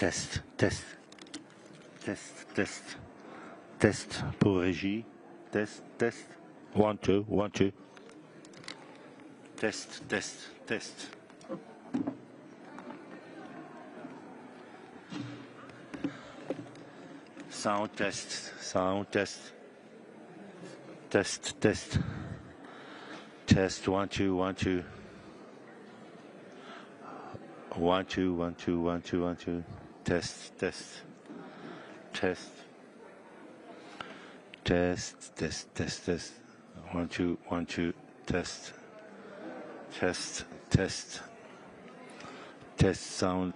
Test, test, test, test, test pour régie. Test, test. 1, 2, 1, 2. Test, test, test. Sound test, sound test. Test, test. Test, 1, 2, 1, 2. 1, 2, 1, 2, 1, 2, 1, 2. Test, test. Test. Test, test, test, test. 1, 2, 1, 2. Test. Test, test. Test sound.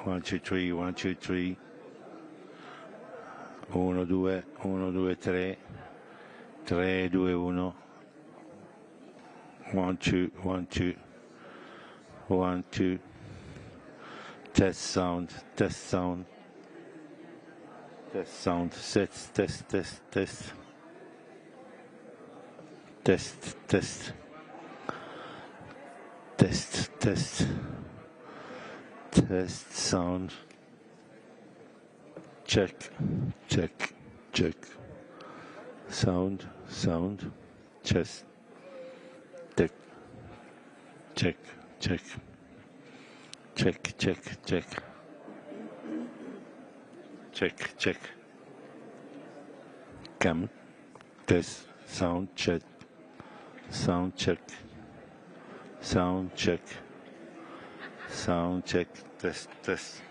1, 2, 3, 1, 2, 3. 1, 2, 1, 2, 3. 3, 2, 1. 1, 2, 1, 2. 1, 2. Test sound, test sound. Test sound, test, test, test, test. Test, test. Test, test. Test sound. Check, check, check. Sound, sound. Chest. Check, check, check. Check, check, check. Check, check. Cam. Test. Sound check. Sound check. Sound check. Sound check. Test, test.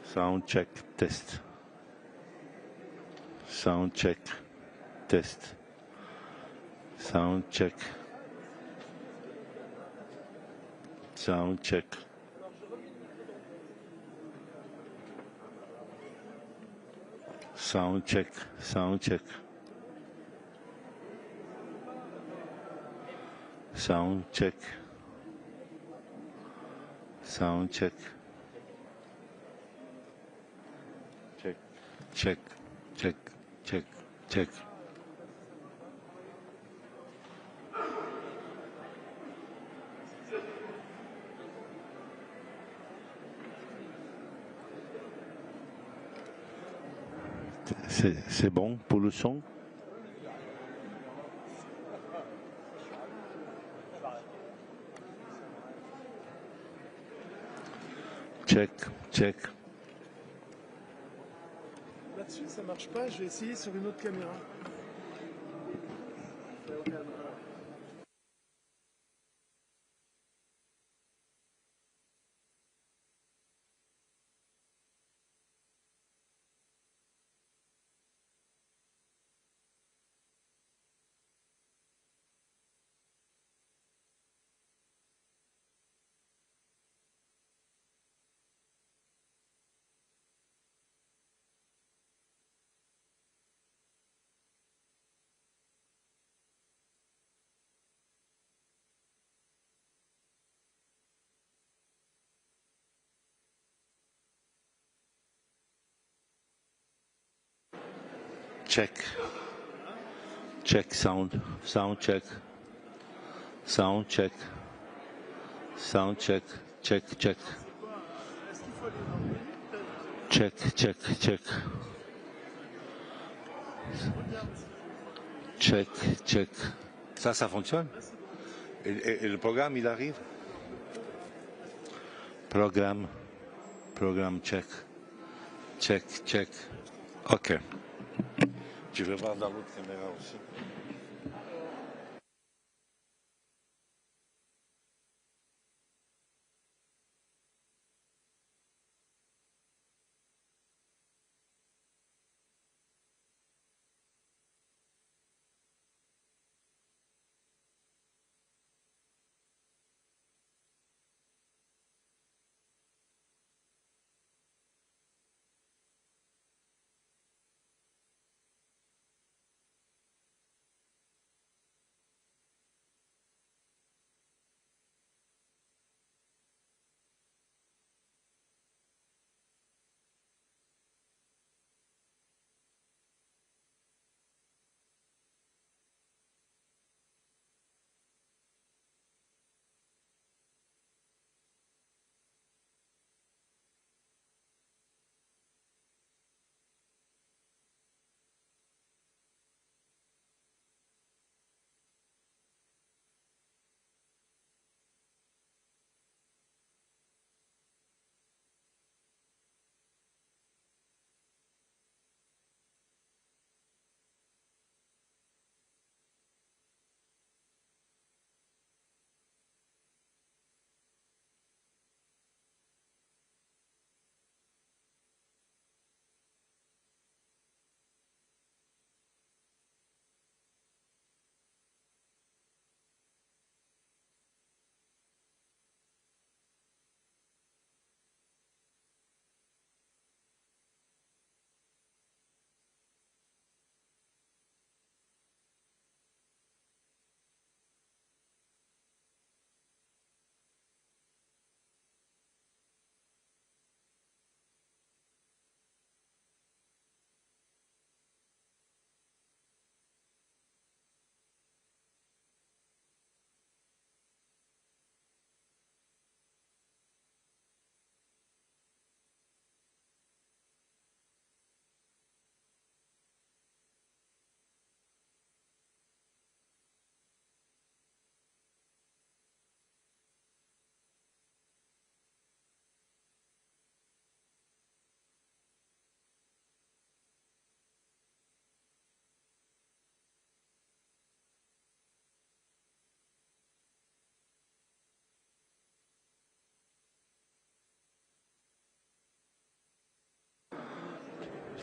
Sound check. Test. Sound check. Test. Sound check. Sound check. Sound check. Sound check. Sound check. Sound check. Check. Check. Check. Check. Check. C'est bon pour le son? Check, check. Là-dessus, ça marche pas. Je vais essayer sur une autre caméra. Check. Check sound. Sound check. Sound check. Sound check. Check, check. Check, check, check. Check, check. Ça fonctionne? Et le programme, il arrive? Programme check. Check, check. OK. Tu veux voir dans l'autre caméra aussi?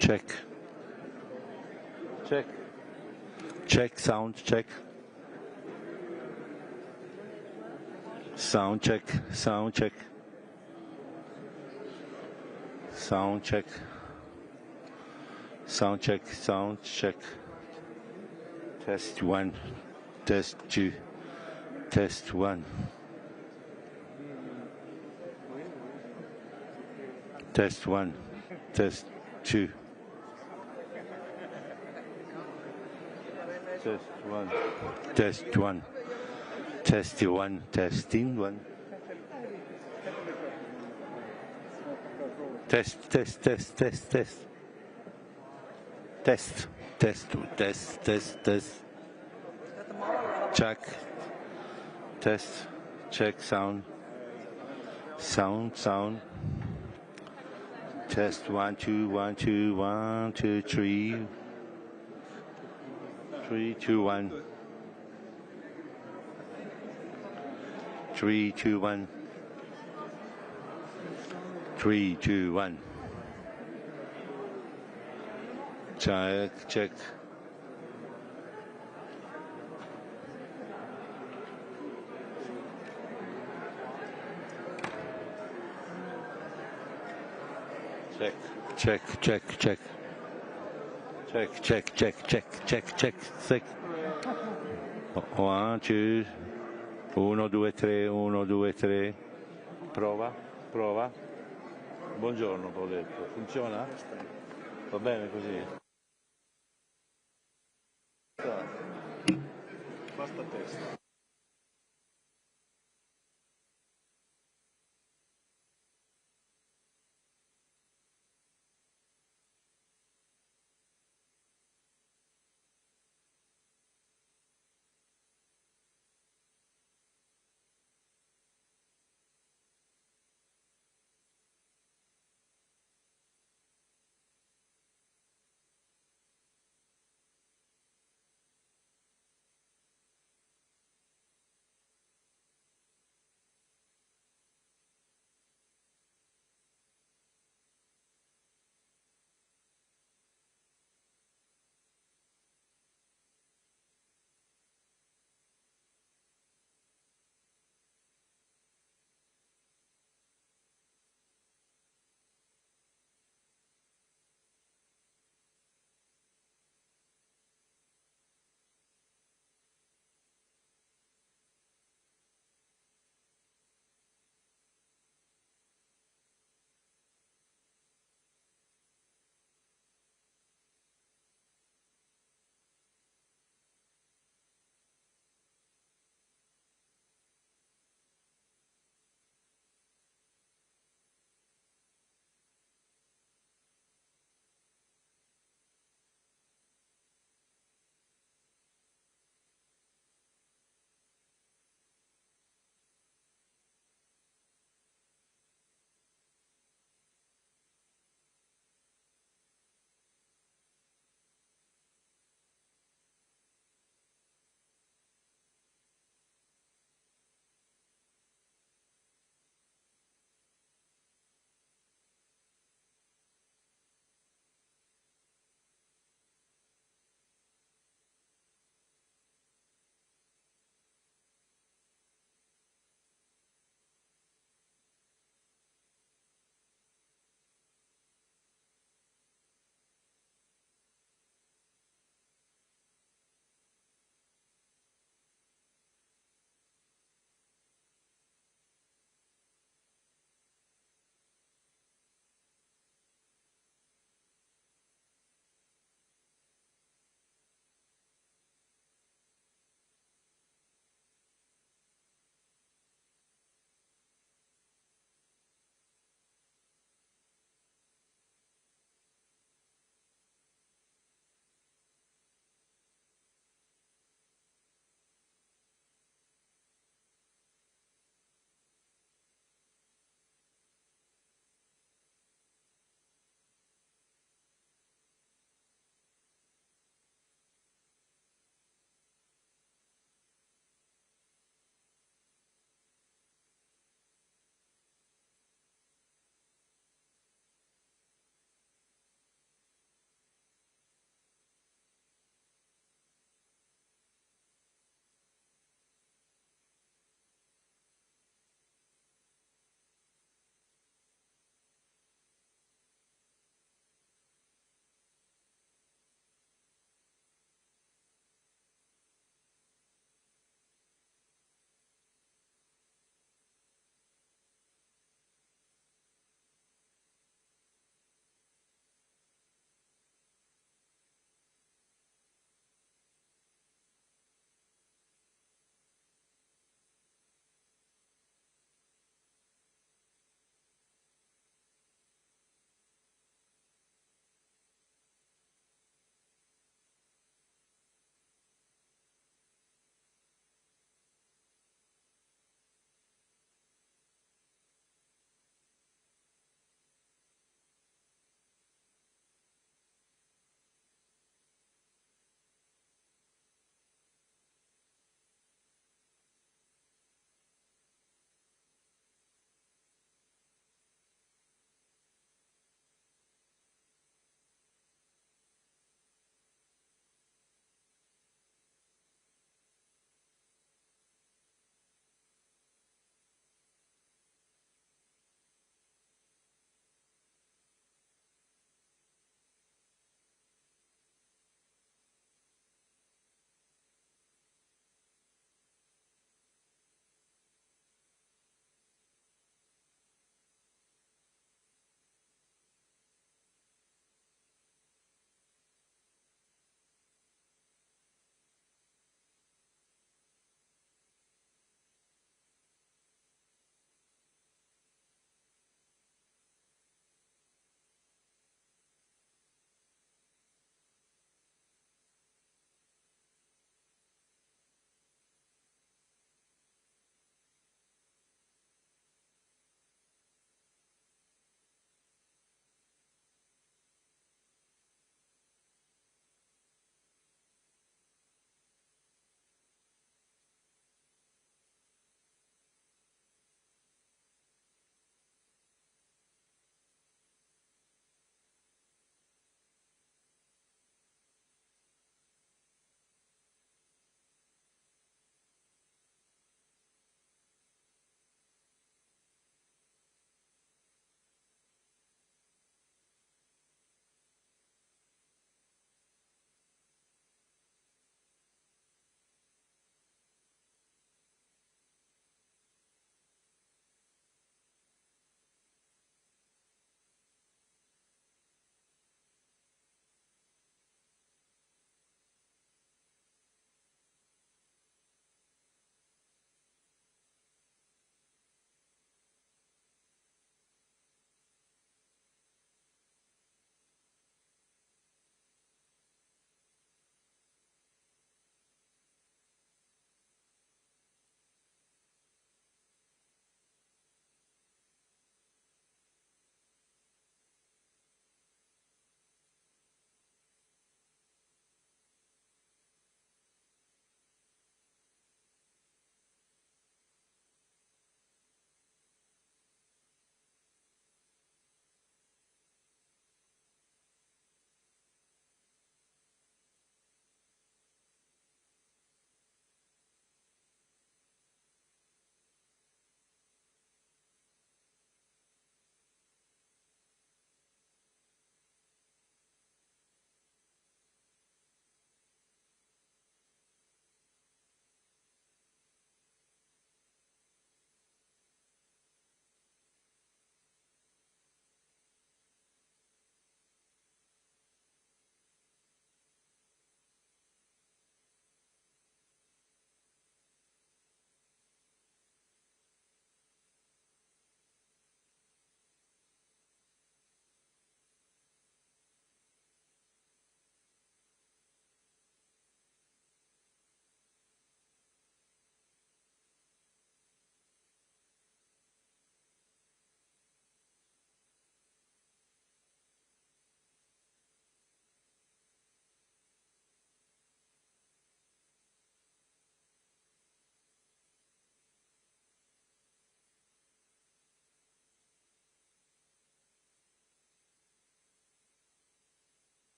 Check. Check. Check, sound check. Sound check, sound check. Sound check. Sound check, sound check. Test 1, test 2, test 1. Test 1, test 2. Test 1, test 1. Test 1, testing 1. Test, test, test, test, test. Test, test, test, test, test. Check. Test, check sound. Sound, sound. Test 1, 2, 1, 2, 1, 2, 3. 3, 2, 1. 3, 2, 1. 3, 2, 1. Check, check. Check, check, check, check. Check, check, check, check, check, check, check. 1, 2, 1, 2, 3, 1, 2, 3. Prova, prova. Buongiorno Paoletto, funziona? Va bene così? Basta test.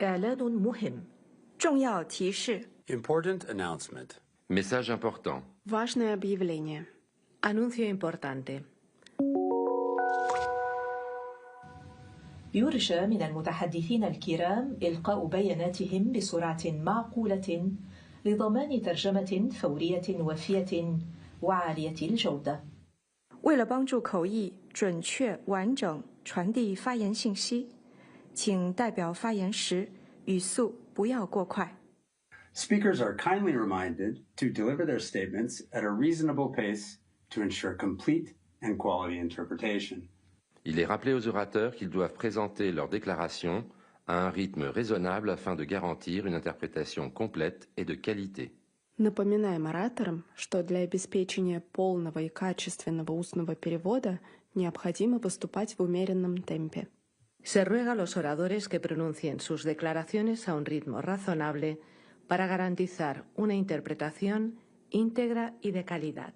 إعلان مهم. 重要提示 Important announcement. Message important. Важное объявление. Anuncio importante. يرجى من المتحدثين الكرام إلقاء بياناتهم بسرعة معقولة لضمان ترجمة فورية وافية وعالية الجودة. 为了帮助口译准确完整传递发言信息，请代表发言时语速不要过快。 Speakers are kindly reminded to deliver their statements at a reasonable pace to ensure complete and quality interpretation. Il est rappelé aux orateurs qu'ils doivent présenter leur déclaration à un rythme raisonnable afin de garantir une interprétation complète et de qualité. Напоминаем ораторам, что для обеспечения полного и качественного устного перевода необходимо поступать в умеренном темпе. Se ruega a los oradores que pronuncien sus declaraciones a un ritmo razonable para garantizar una interpretación íntegra y de calidad.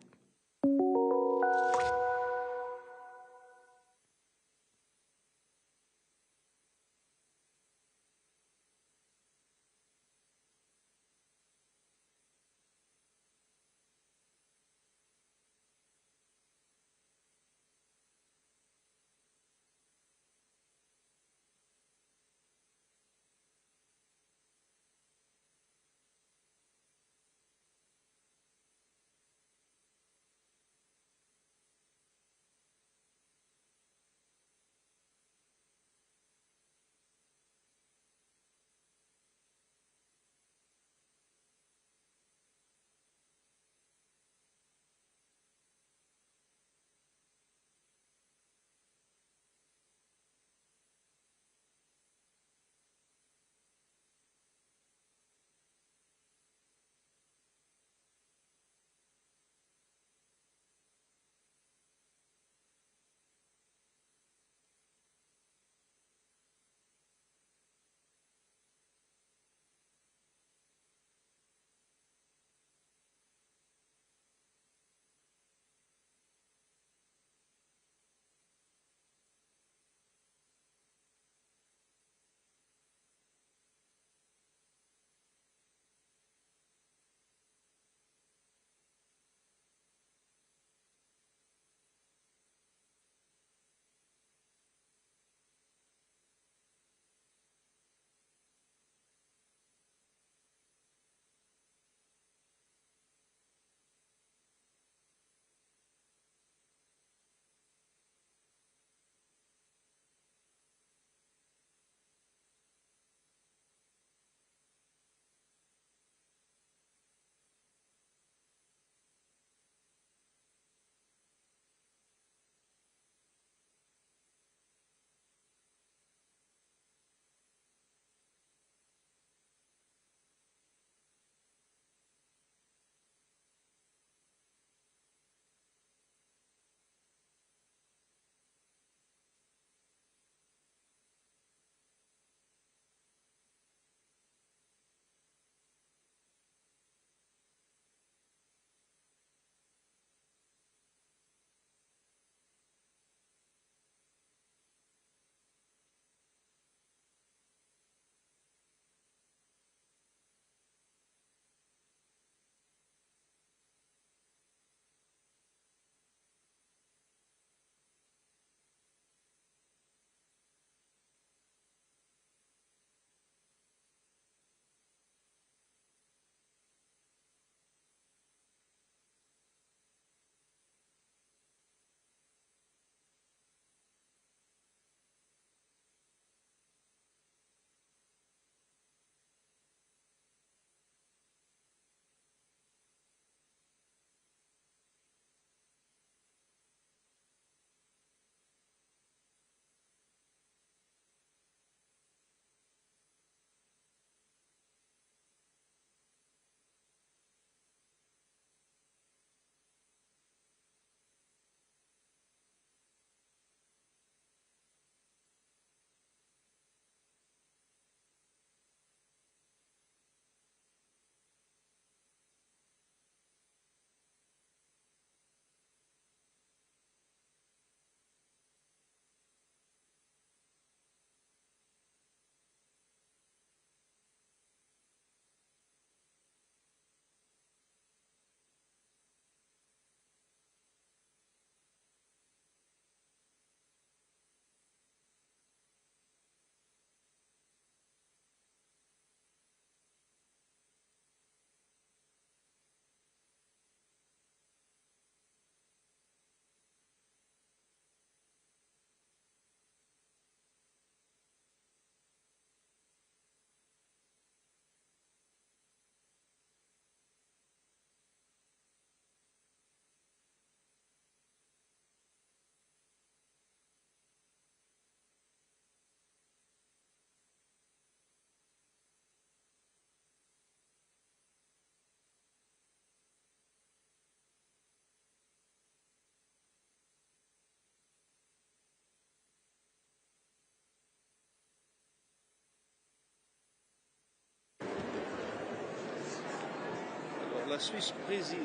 Suisse préside.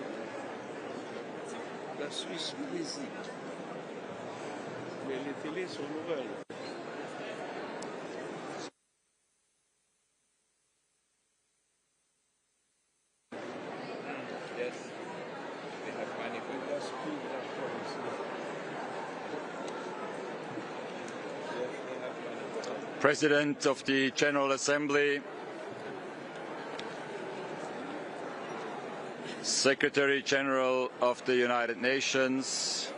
La Suisse préside. Mais les télés sont nouvelles. President of the General Assembly, Secretary General of the United Nations,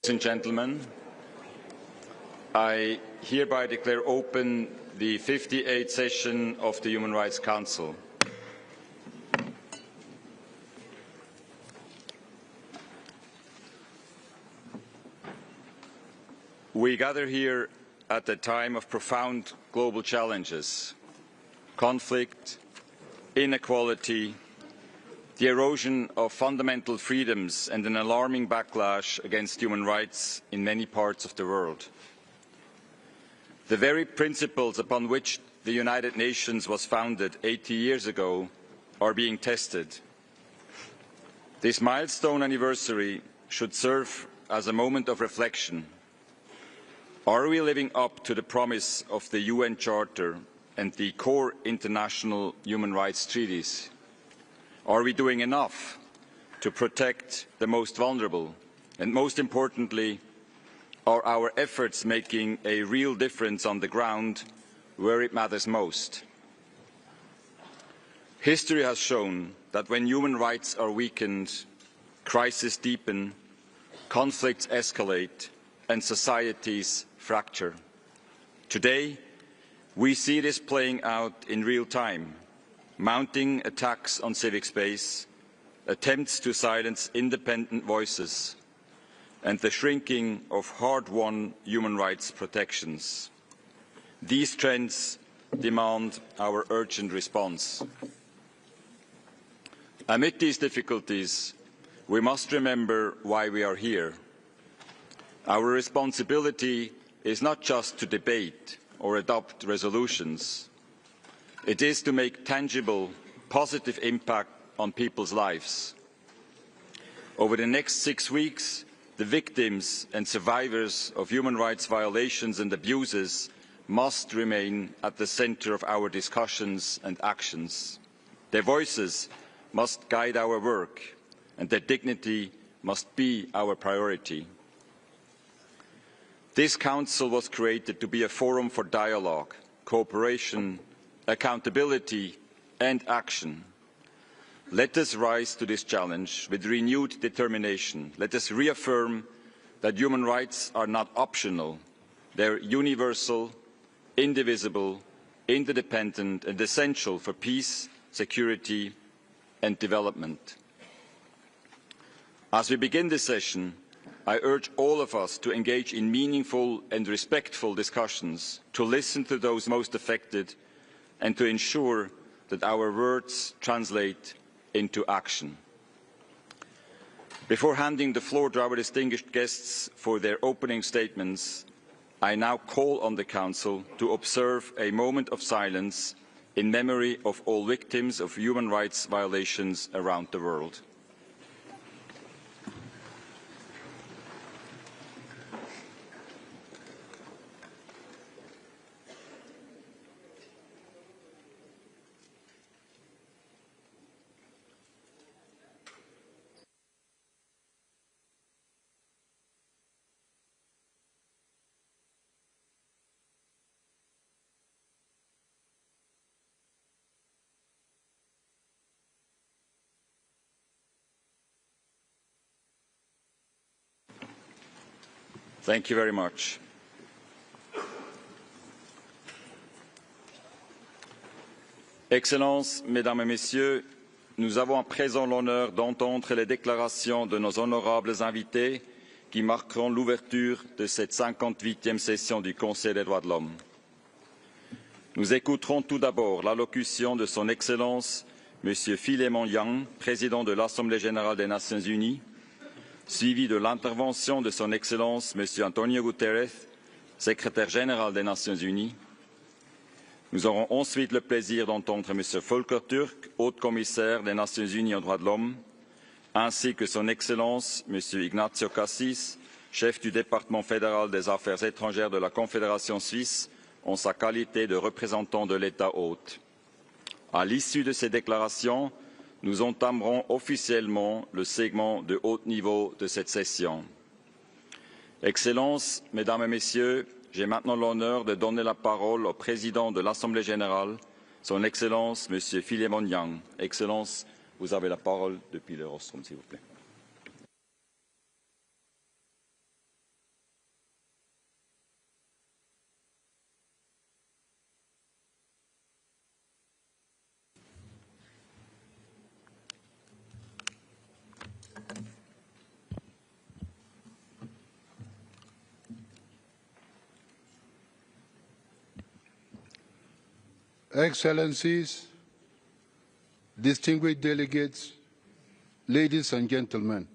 Ladies and gentlemen, I hereby declare open the 58th session of the Human Rights Council. We gather here at a time of profound global challenges: conflict, inequality, the erosion of fundamental freedoms, and an alarming backlash against human rights in many parts of the world. The very principles upon which the United Nations was founded 80 years ago are being tested. This milestone anniversary should serve as a moment of reflection. Are we living up to the promise of the UN Charter and the core international human rights treaties? Are we doing enough to protect the most vulnerable? And most importantly, are our efforts making a real difference on the ground where it matters most? History has shown that when human rights are weakened, crises deepen, conflicts escalate, and societies fracture. Today, we see this playing out in real time. Mounting attacks on civic space, attempts to silence independent voices, and the shrinking of hard-won human rights protections. These trends demand our urgent response. Amid these difficulties, we must remember why we are here. Our responsibility is not just to debate or adopt resolutions. It is to make tangible, positive impact on people's lives. Over the next 6 weeks, the victims and survivors of human rights violations and abuses must remain at the centre of our discussions and actions. Their voices must guide our work, and their dignity must be our priority. This Council was created to be a forum for dialogue, cooperation, accountability and action. Let us rise to this challenge with renewed determination. Let us reaffirm that human rights are not optional. They are universal, indivisible, interdependent and essential for peace, security and development. As we begin this session, I urge all of us to engage in meaningful and respectful discussions, to listen to those most affected, and to ensure that our words translate into action. Before handing the floor to our distinguished guests for their opening statements, I now call on the Council to observe a moment of silence in memory of all victims of human rights violations around the world. Thank you very much. Excellences, Mesdames et Messieurs, nous avons à présent l'honneur d'entendre les déclarations de nos honorables invités qui marqueront l'ouverture de cette 58e session du Conseil des droits de l'homme. Nous écouterons tout d'abord l'allocution de Son Excellence M. Philemon Yang, président de l'Assemblée générale des Nations unies, suivi de l'intervention de Son Excellence M. António Guterres, secrétaire général des Nations unies. Nous aurons ensuite le plaisir d'entendre M. Volker Türk, haut-commissaire des Nations unies aux droits de l'homme, ainsi que Son Excellence M. Ignacio Cassis, chef du département fédéral des affaires étrangères de la Confédération suisse, en sa qualité de représentant de l'État hôte. À l'issue de ces déclarations, nous entamerons officiellement le segment de haut niveau de cette session. Excellences, Mesdames et Messieurs, j'ai maintenant l'honneur de donner la parole au président de l'Assemblée générale, Son Excellence M. Philemon Yang. Excellence, vous avez la parole depuis le rostrum, s'il vous plaît. Excellencies, distinguished delegates, ladies and gentlemen,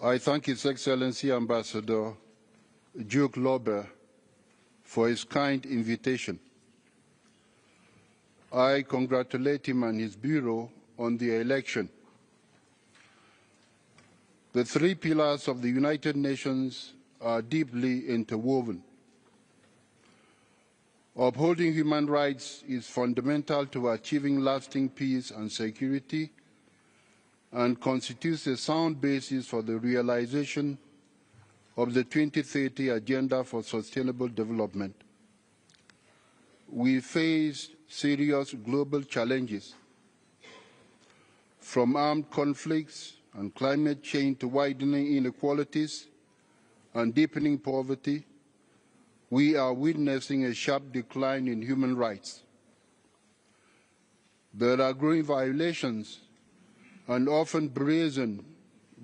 I thank His Excellency Ambassador Duke Lauber for his kind invitation. I congratulate him and his Bureau on the election. The three pillars of the United Nations are deeply interwoven. Upholding human rights is fundamental to achieving lasting peace and security and constitutes a sound basis for the realization of the 2030 Agenda for Sustainable Development. We face serious global challenges, from armed conflicts and climate change to widening inequalities and deepening poverty. We are witnessing a sharp decline in human rights. There are growing violations and often brazen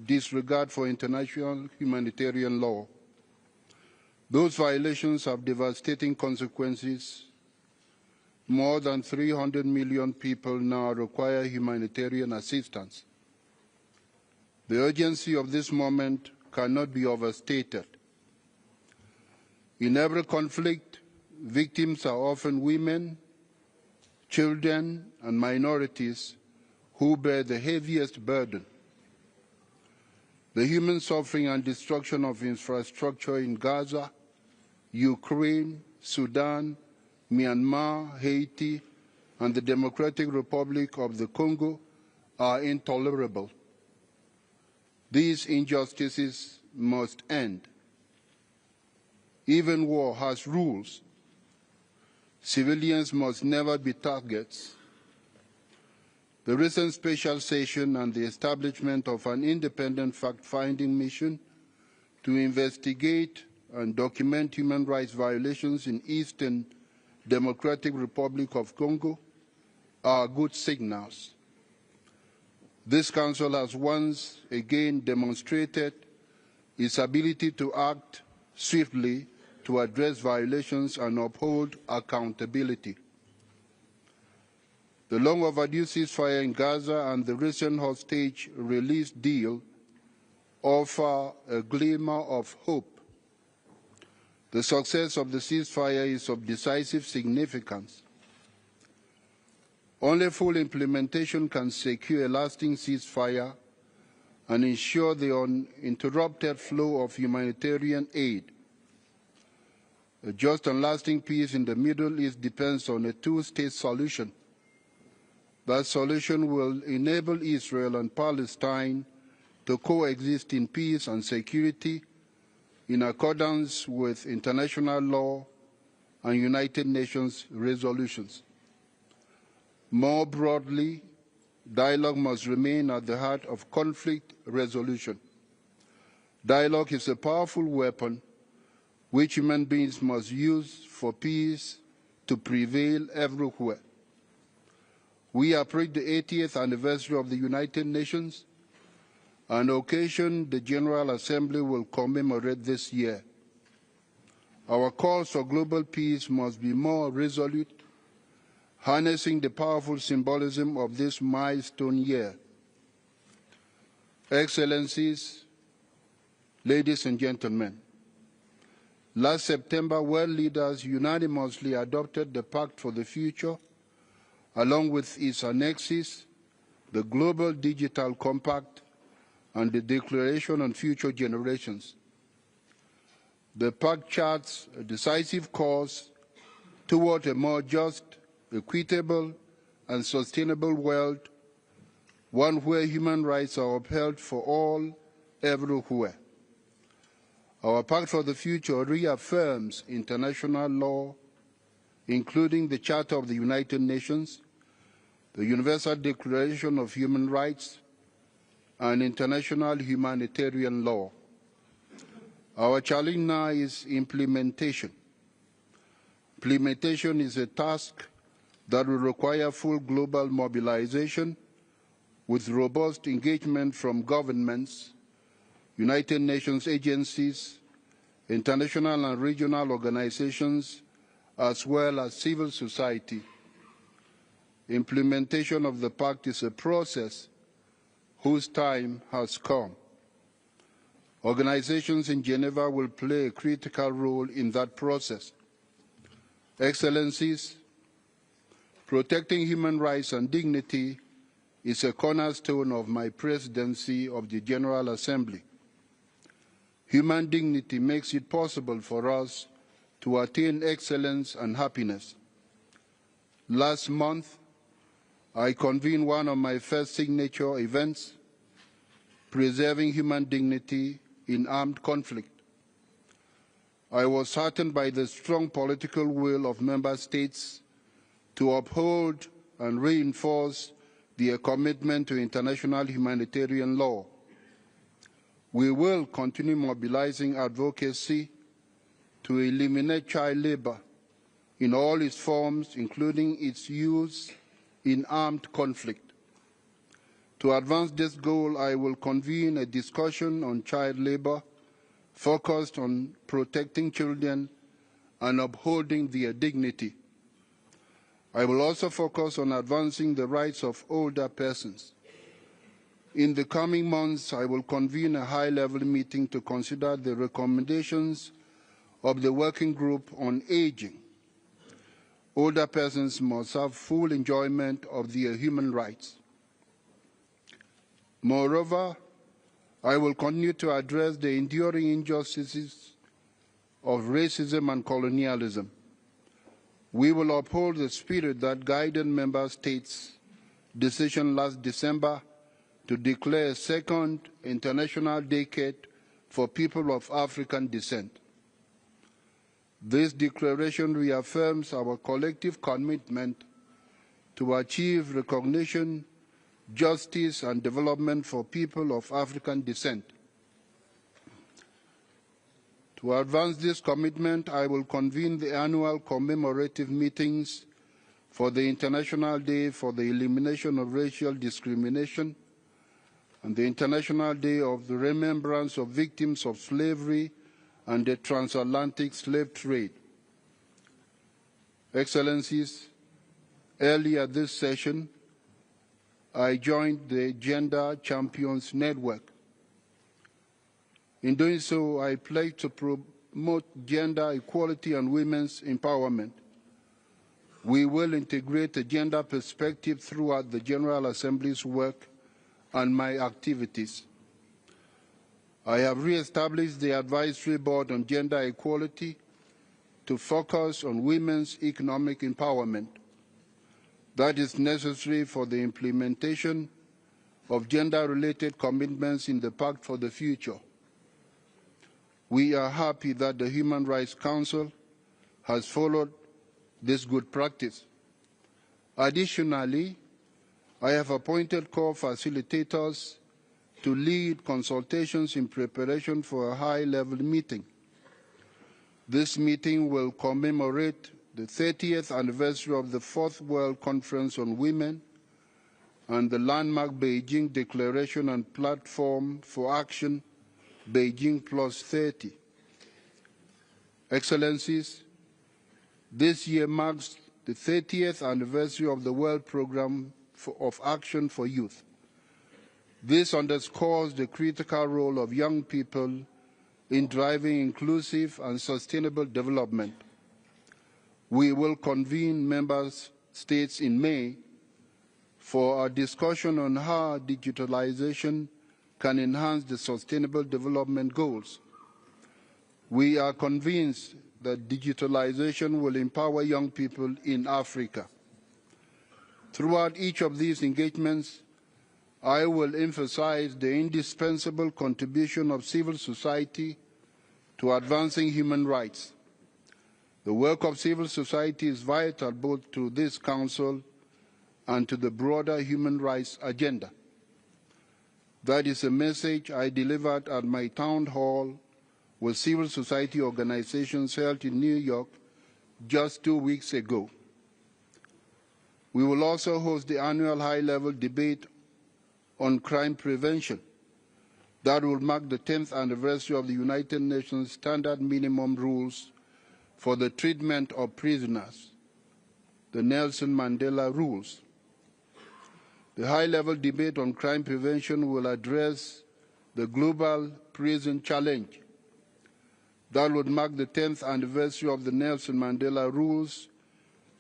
disregard for international humanitarian law. Those violations have devastating consequences. More than 300 million people now require humanitarian assistance. The urgency of this moment cannot be overstated. In every conflict, victims are often women, children, and minorities who bear the heaviest burden. The human suffering and destruction of infrastructure in Gaza, Ukraine, Sudan, Myanmar, Haiti, and the Democratic Republic of the Congo are intolerable. These injustices must end. Even war has rules. Civilians must never be targets. The recent special session and the establishment of an independent fact-finding mission to investigate and document human rights violations in Eastern Democratic Republic of Congo are good signals. This Council has once again demonstrated its ability to act swiftly to address violations and uphold accountability. The long overdue ceasefire in Gaza and the recent hostage release deal offer a glimmer of hope. The success of the ceasefire is of decisive significance. Only full implementation can secure a lasting ceasefire and ensure the uninterrupted flow of humanitarian aid. A just and lasting peace in the Middle East depends on a two-state solution. That solution will enable Israel and Palestine to coexist in peace and security in accordance with international law and United Nations resolutions. More broadly, dialogue must remain at the heart of conflict resolution. Dialogue is a powerful weapon which human beings must use for peace, to prevail everywhere. We approach the 80th anniversary of the United Nations, an occasion the General Assembly will commemorate this year. Our calls for global peace must be more resolute, harnessing the powerful symbolism of this milestone year. Excellencies, ladies and gentlemen, last September, world leaders unanimously adopted the Pact for the Future, along with its annexes, the Global Digital Compact, and the Declaration on Future Generations. The Pact charts a decisive course toward a more just, equitable, and sustainable world, one where human rights are upheld for all, everywhere. Our Pact for the Future reaffirms international law, including the Charter of the United Nations, the Universal Declaration of Human Rights, and international humanitarian law. Our challenge now is implementation. Implementation is a task that will require full global mobilization with robust engagement from governments, United Nations agencies, international and regional organizations, as well as civil society. Implementation of the Pact is a process whose time has come. Organizations in Geneva will play a critical role in that process. Excellencies, protecting human rights and dignity is a cornerstone of my presidency of the General Assembly. Human dignity makes it possible for us to attain excellence and happiness. Last month, I convened one of my first signature events, Preserving Human Dignity in Armed Conflict. I was heartened by the strong political will of member states to uphold and reinforce their commitment to international humanitarian law. We will continue mobilizing advocacy to eliminate child labor in all its forms, including its use in armed conflict. To advance this goal, I will convene a discussion on child labor focused on protecting children and upholding their dignity. I will also focus on advancing the rights of older persons. In the coming months, I will convene a high-level meeting to consider the recommendations of the Working Group on Aging. Older persons must have full enjoyment of their human rights. Moreover, I will continue to address the enduring injustices of racism and colonialism. We will uphold the spirit that guided member states' decision last December to declare a second international decade for people of African descent. This declaration reaffirms our collective commitment to achieve recognition, justice, and development for people of African descent. To advance this commitment, I will convene the annual commemorative meetings for the International Day for the Elimination of Racial Discrimination and the International Day of the Remembrance of Victims of Slavery and the Transatlantic Slave Trade. Excellencies, earlier this session, I joined the Gender Champions Network. In doing so, I pledge to promote gender equality and women's empowerment. We will integrate a gender perspective throughout the General Assembly's work and my activities. I have re-established the Advisory Board on Gender Equality to focus on women's economic empowerment. That is necessary for the implementation of gender-related commitments in the Pact for the Future. We are happy that the Human Rights Council has followed this good practice. Additionally, I have appointed co-facilitators to lead consultations in preparation for a high-level meeting. This meeting will commemorate the 30th anniversary of the Fourth World Conference on Women and the landmark Beijing Declaration and Platform for Action, Beijing Plus 30. Excellencies, this year marks the 30th anniversary of the World Programme of Action for Youth. This underscores the critical role of young people in driving inclusive and sustainable development. We will convene member states in May for a discussion on how digitalization can enhance the Sustainable Development Goals. We are convinced that digitalization will empower young people in Africa. Throughout each of these engagements, I will emphasize the indispensable contribution of civil society to advancing human rights. The work of civil society is vital both to this Council and to the broader human rights agenda. That is a message I delivered at my town hall with civil society organizations held in New York just 2 weeks ago. We will also host the annual high-level debate on crime prevention. That will mark the 10th anniversary of the United Nations Standard Minimum Rules for the Treatment of Prisoners, the Nelson Mandela Rules. The high-level debate on crime prevention will address the global prison challenge. That would mark the 10th anniversary of the Nelson Mandela Rules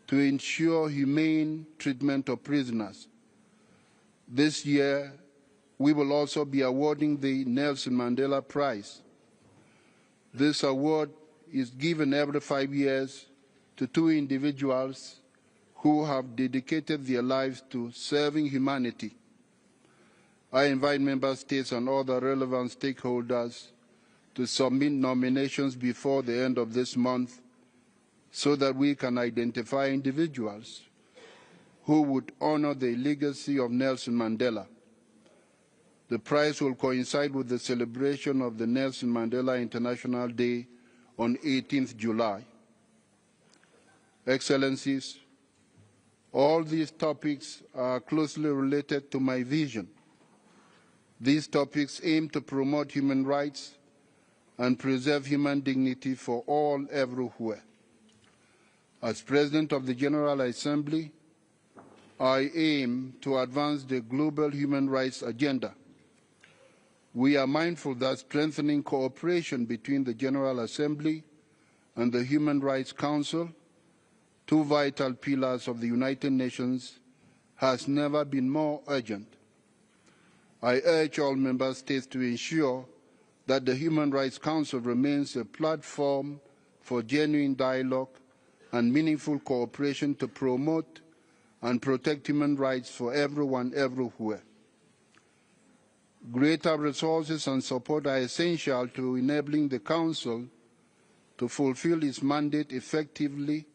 to ensure humane treatment of prisoners. This year, we will also be awarding the Nelson Mandela Prize. This award is given every 5 years to 2 individuals who have dedicated their lives to serving humanity. I invite member states and other relevant stakeholders to submit nominations before the end of this month so that we can identify individuals who would honor the legacy of Nelson Mandela. The prize will coincide with the celebration of the Nelson Mandela International Day on 18th July. Excellencies, all these topics are closely related to my vision. These topics aim to promote human rights and preserve human dignity for all everywhere. As President of the General Assembly, I aim to advance the global human rights agenda. We are mindful that strengthening cooperation between the General Assembly and the Human Rights Council, 2 vital pillars of the United Nations, has never been more urgent. I urge all member states to ensure that the Human Rights Council remains a platform for genuine dialogue and meaningful cooperation to promote and protect human rights for everyone, everywhere. Greater resources and support are essential to enabling the Council to fulfill its mandate effectively,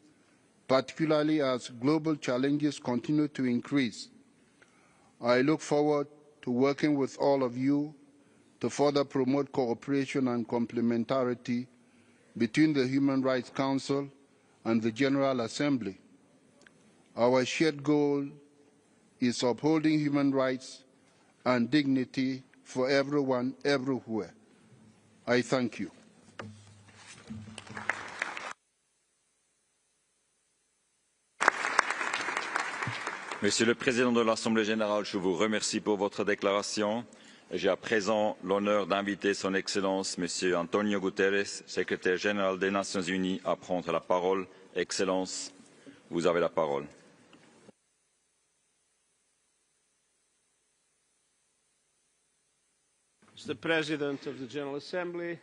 particularly as global challenges continue to increase. I look forward to working with all of you to further promote cooperation and complementarity between the Human Rights Council and the General Assembly. Our shared goal is upholding human rights and dignity for everyone, everywhere. I thank you. Monsieur le Président de l'Assemblée générale, je vous remercie pour votre déclaration. J'ai à présent l'honneur d'inviter Son Excellence Monsieur António Guterres, Secrétaire général des Nations Unies, à prendre la parole. Excellence, vous avez la parole. Mr. President of the General Assembly,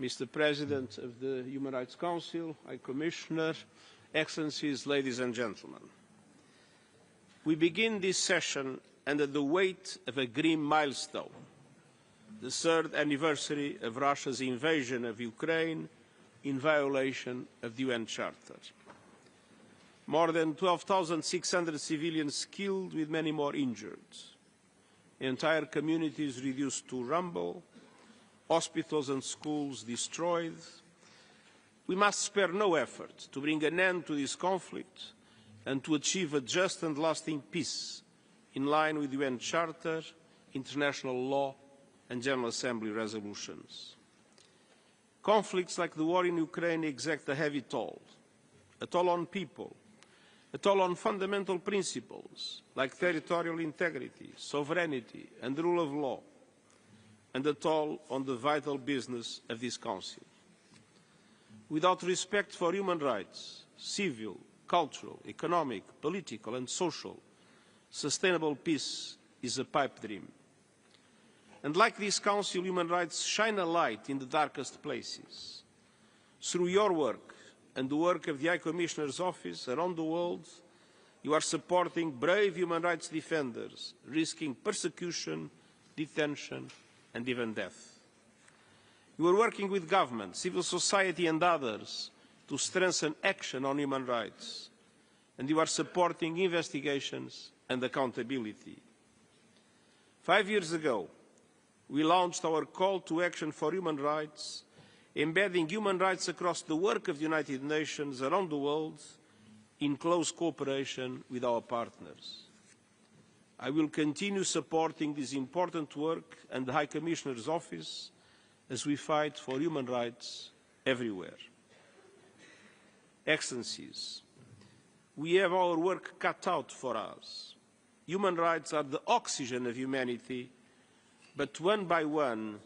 Mr. President of the Human Rights Council, High Commissioner, Excellencies, ladies and gentlemen. We begin this session under the weight of a grim milestone, the 3rd anniversary of Russia's invasion of Ukraine in violation of the UN Charter. More than 12,600 civilians killed, with many more injured. Entire communities reduced to rubble, hospitals and schools destroyed, We must spare no effort to bring an end to this conflict and to achieve a just and lasting peace in line with the UN Charter, international law and General Assembly resolutions. Conflicts like the war in Ukraine exact a heavy toll, a toll on people, a toll on fundamental principles like territorial integrity, sovereignty and the rule of law, and a toll on the vital business of this Council. Without respect for human rights, civil, cultural, economic, political and social, sustainable peace is a pipe dream. And like this Council, human rights shine a light in the darkest places. Through your work and the work of the High Commissioner's Office around the world, you are supporting brave human rights defenders, risking persecution, detention and even death. You are working with government, civil society and others to strengthen action on human rights, and you are supporting investigations and accountability. 5 years ago, we launched our call to action for human rights, embedding human rights across the work of the United Nations around the world in close cooperation with our partners. I will continue supporting this important work and the High Commissioner's Office as we fight for human rights everywhere. Excellencies, we have our work cut out for us. Human rights are the oxygen of humanity, but one by one,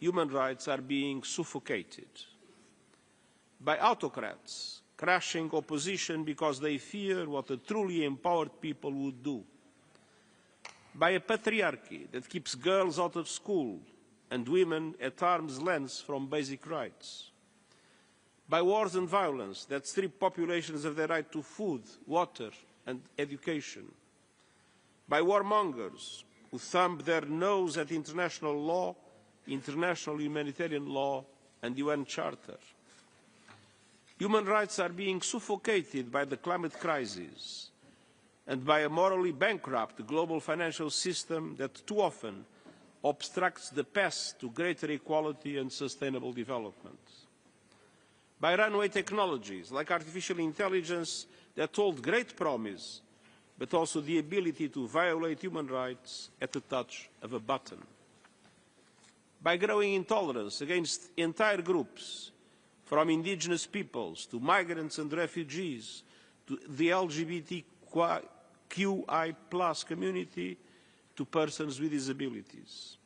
human rights are being suffocated by autocrats crushing opposition because they fear what a truly empowered people would do, by a patriarchy that keeps girls out of school and women at arm's length from basic rights, by wars and violence that strip populations of their right to food, water and education, by warmongers who thumb their nose at international law, international humanitarian law and the UN Charter. Human rights are being suffocated by the climate crisis and by a morally bankrupt global financial system that too often obstructs the path to greater equality and sustainable development. By runaway technologies like artificial intelligence that hold great promise, but also the ability to violate human rights at the touch of a button. By growing intolerance against entire groups, from indigenous peoples to migrants and refugees, to the LGBTQI+ community, to persons with disabilities.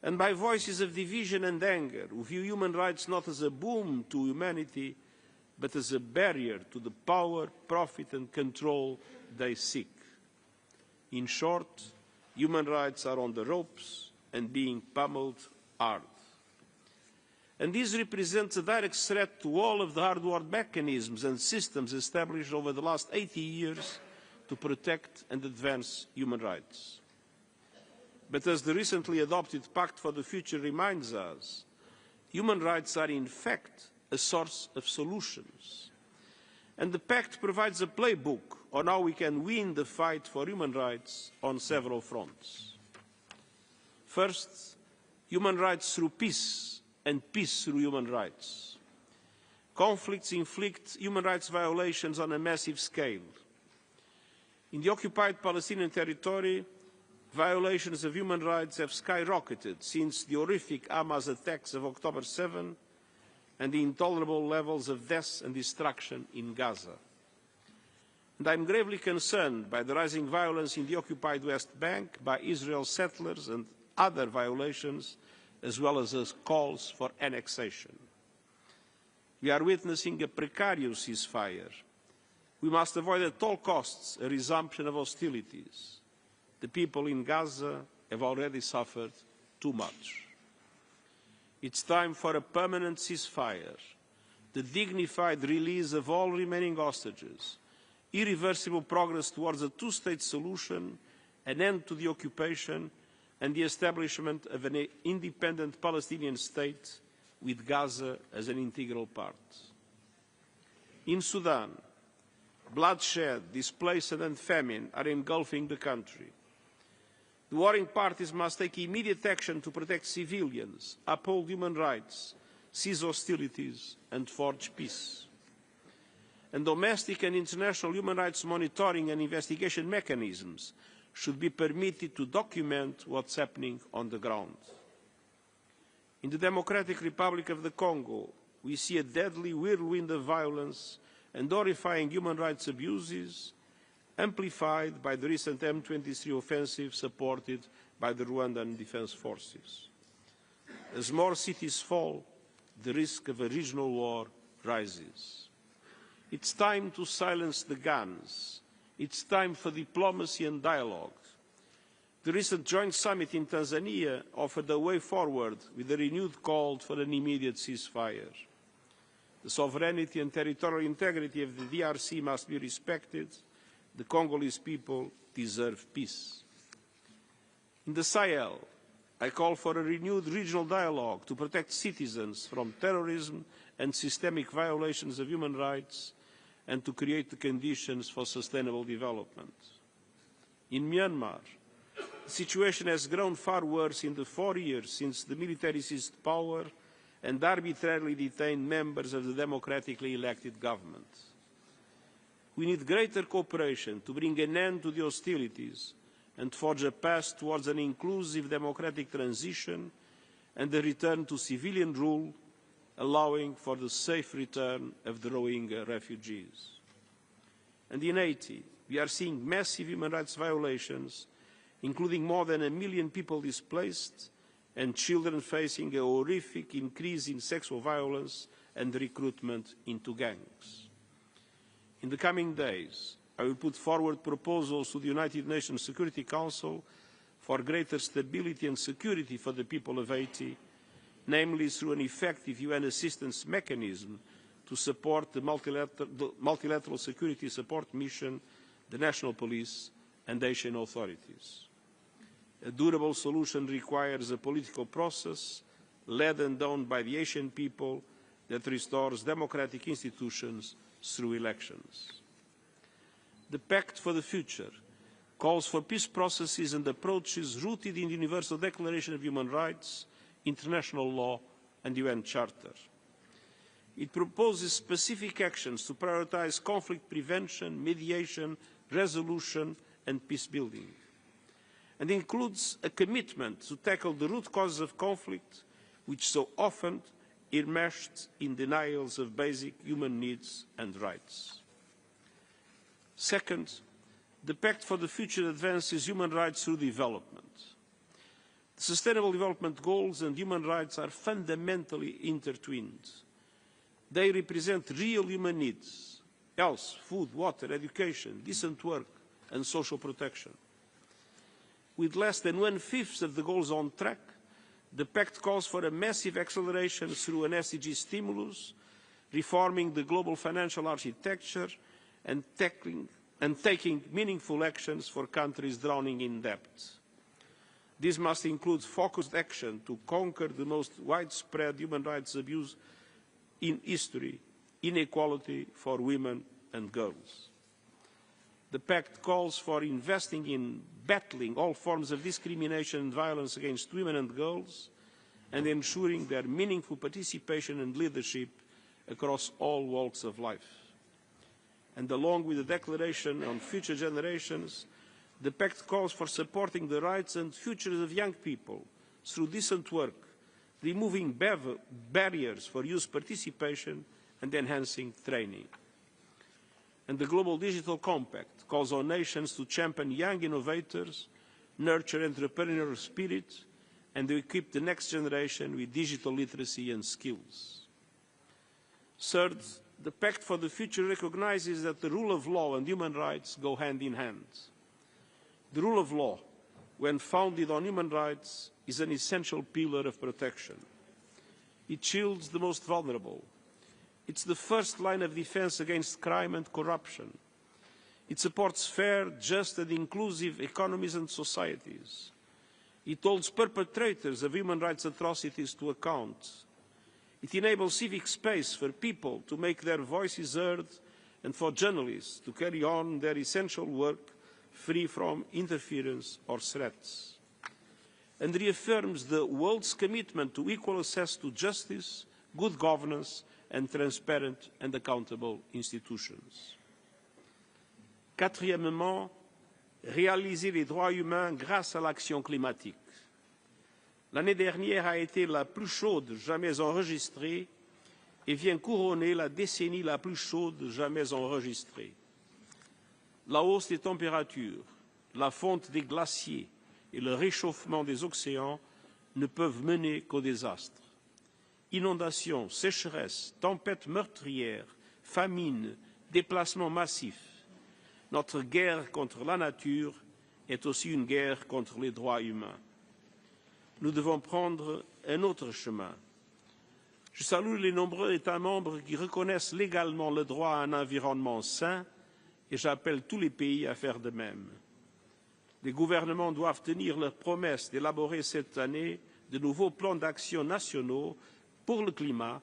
And by voices of division and anger who view human rights not as a boon to humanity, but as a barrier to the power, profit and control they seek. In short, human rights are on the ropes and being pummeled hard. And this represents a direct threat to all of the hard-worked mechanisms and systems established over the last 80 years to protect and advance human rights. But as the recently adopted Pact for the Future reminds us, human rights are in fact a source of solutions. And the Pact provides a playbook on how we can win the fight for human rights on several fronts. First, human rights through peace and peace through human rights. Conflicts inflict human rights violations on a massive scale. In the occupied Palestinian territory, violations of human rights have skyrocketed since the horrific Hamas attacks of October 7 and the intolerable levels of death and destruction in Gaza. And I am gravely concerned by the rising violence in the occupied West Bank by Israel settlers and other violations, as well as calls for annexation. We are witnessing a precarious ceasefire. We must avoid at all costs a resumption of hostilities. The people in Gaza have already suffered too much. It's time for a permanent ceasefire, the dignified release of all remaining hostages, irreversible progress towards a two-state solution, an end to the occupation, and the establishment of an independent Palestinian state with Gaza as an integral part. In Sudan, bloodshed, displacement and famine are engulfing the country. The warring parties must take immediate action to protect civilians, uphold human rights, cease hostilities and forge peace. And domestic and international human rights monitoring and investigation mechanisms should be permitted to document what's happening on the ground. In the Democratic Republic of the Congo, we see a deadly whirlwind of violence and horrifying human rights abuses, amplified by the recent M23 offensive supported by the Rwandan Defence Forces. As more cities fall, the risk of a regional war rises. It's time to silence the guns. It's time for diplomacy and dialogue. The recent joint summit in Tanzania offered a way forward with a renewed call for an immediate ceasefire. The sovereignty and territorial integrity of the DRC must be respected. The Congolese people deserve peace. In the Sahel, I call for a renewed regional dialogue to protect citizens from terrorism and systemic violations of human rights and to create the conditions for sustainable development. In Myanmar, the situation has grown far worse in the 4 years since the military seized power and arbitrarily detained members of the democratically elected government. We need greater cooperation to bring an end to the hostilities and forge a path towards an inclusive democratic transition and a return to civilian rule, allowing for the safe return of the Rohingya refugees. And in Haiti, we are seeing massive human rights violations, including more than 1 million people displaced and children facing a horrific increase in sexual violence and recruitment into gangs. In the coming days, I will put forward proposals to the United Nations Security Council for greater stability and security for the people of Haiti, namely through an effective UN assistance mechanism to support the multilateral security support mission, the national police and Haitian authorities. A durable solution requires a political process led and done by the Haitian people that restores democratic institutions through elections. The Pact for the Future calls for peace processes and approaches rooted in the Universal Declaration of Human Rights, international law and UN Charter. It proposes specific actions to prioritize conflict prevention, mediation, resolution and peace building, and includes a commitment to tackle the root causes of conflict, which so often enmeshed in denials of basic human needs and rights. Second, the Pact for the Future advances human rights through development. The Sustainable Development Goals and human rights are fundamentally intertwined. They represent real human needs: health, food, water, education, decent work and social protection. With less than 1/5 of the goals on track, the Pact calls for a massive acceleration through an SDG stimulus, reforming the global financial architecture and taking meaningful actions for countries drowning in debt. This must include focused action to conquer the most widespread human rights abuse in history, inequality for women and girls. The Pact calls for investing in battling all forms of discrimination and violence against women and girls and ensuring their meaningful participation and leadership across all walks of life. And along with the Declaration on Future Generations, the Pact calls for supporting the rights and futures of young people through decent work, removing barriers for youth participation and enhancing training. And the Global Digital Compact calls on nations to champion young innovators, nurture entrepreneurial spirit, and to equip the next generation with digital literacy and skills. Third, the Pact for the Future recognizes that the rule of law and human rights go hand in hand. The rule of law, when founded on human rights, is an essential pillar of protection. It shields the most vulnerable. It's the first line of defense against crime and corruption. It supports fair, just and inclusive economies and societies. It holds perpetrators of human rights atrocities to account. It enables civic space for people to make their voices heard and for journalists to carry on their essential work free from interference or threats. And reaffirms the world's commitment to equal access to justice, good governance and transparent and accountable institutions. Quatrièmement, réaliser les droits humains grâce à l'action climatique. L'année dernière a été la plus chaude jamais enregistrée et vient couronner la décennie la plus chaude jamais enregistrée. La hausse des températures, la fonte des glaciers et le réchauffement des océans ne peuvent mener qu'au désastre. Inondations, sécheresses, tempêtes meurtrières, famines, déplacements massifs. Notre guerre contre la nature est aussi une guerre contre les droits humains. Nous devons prendre un autre chemin. Je salue les nombreux États membres qui reconnaissent légalement le droit à un environnement sain et j'appelle tous les pays à faire de même. Les gouvernements doivent tenir leur promesse d'élaborer cette année de nouveaux plans d'action nationaux pour le climat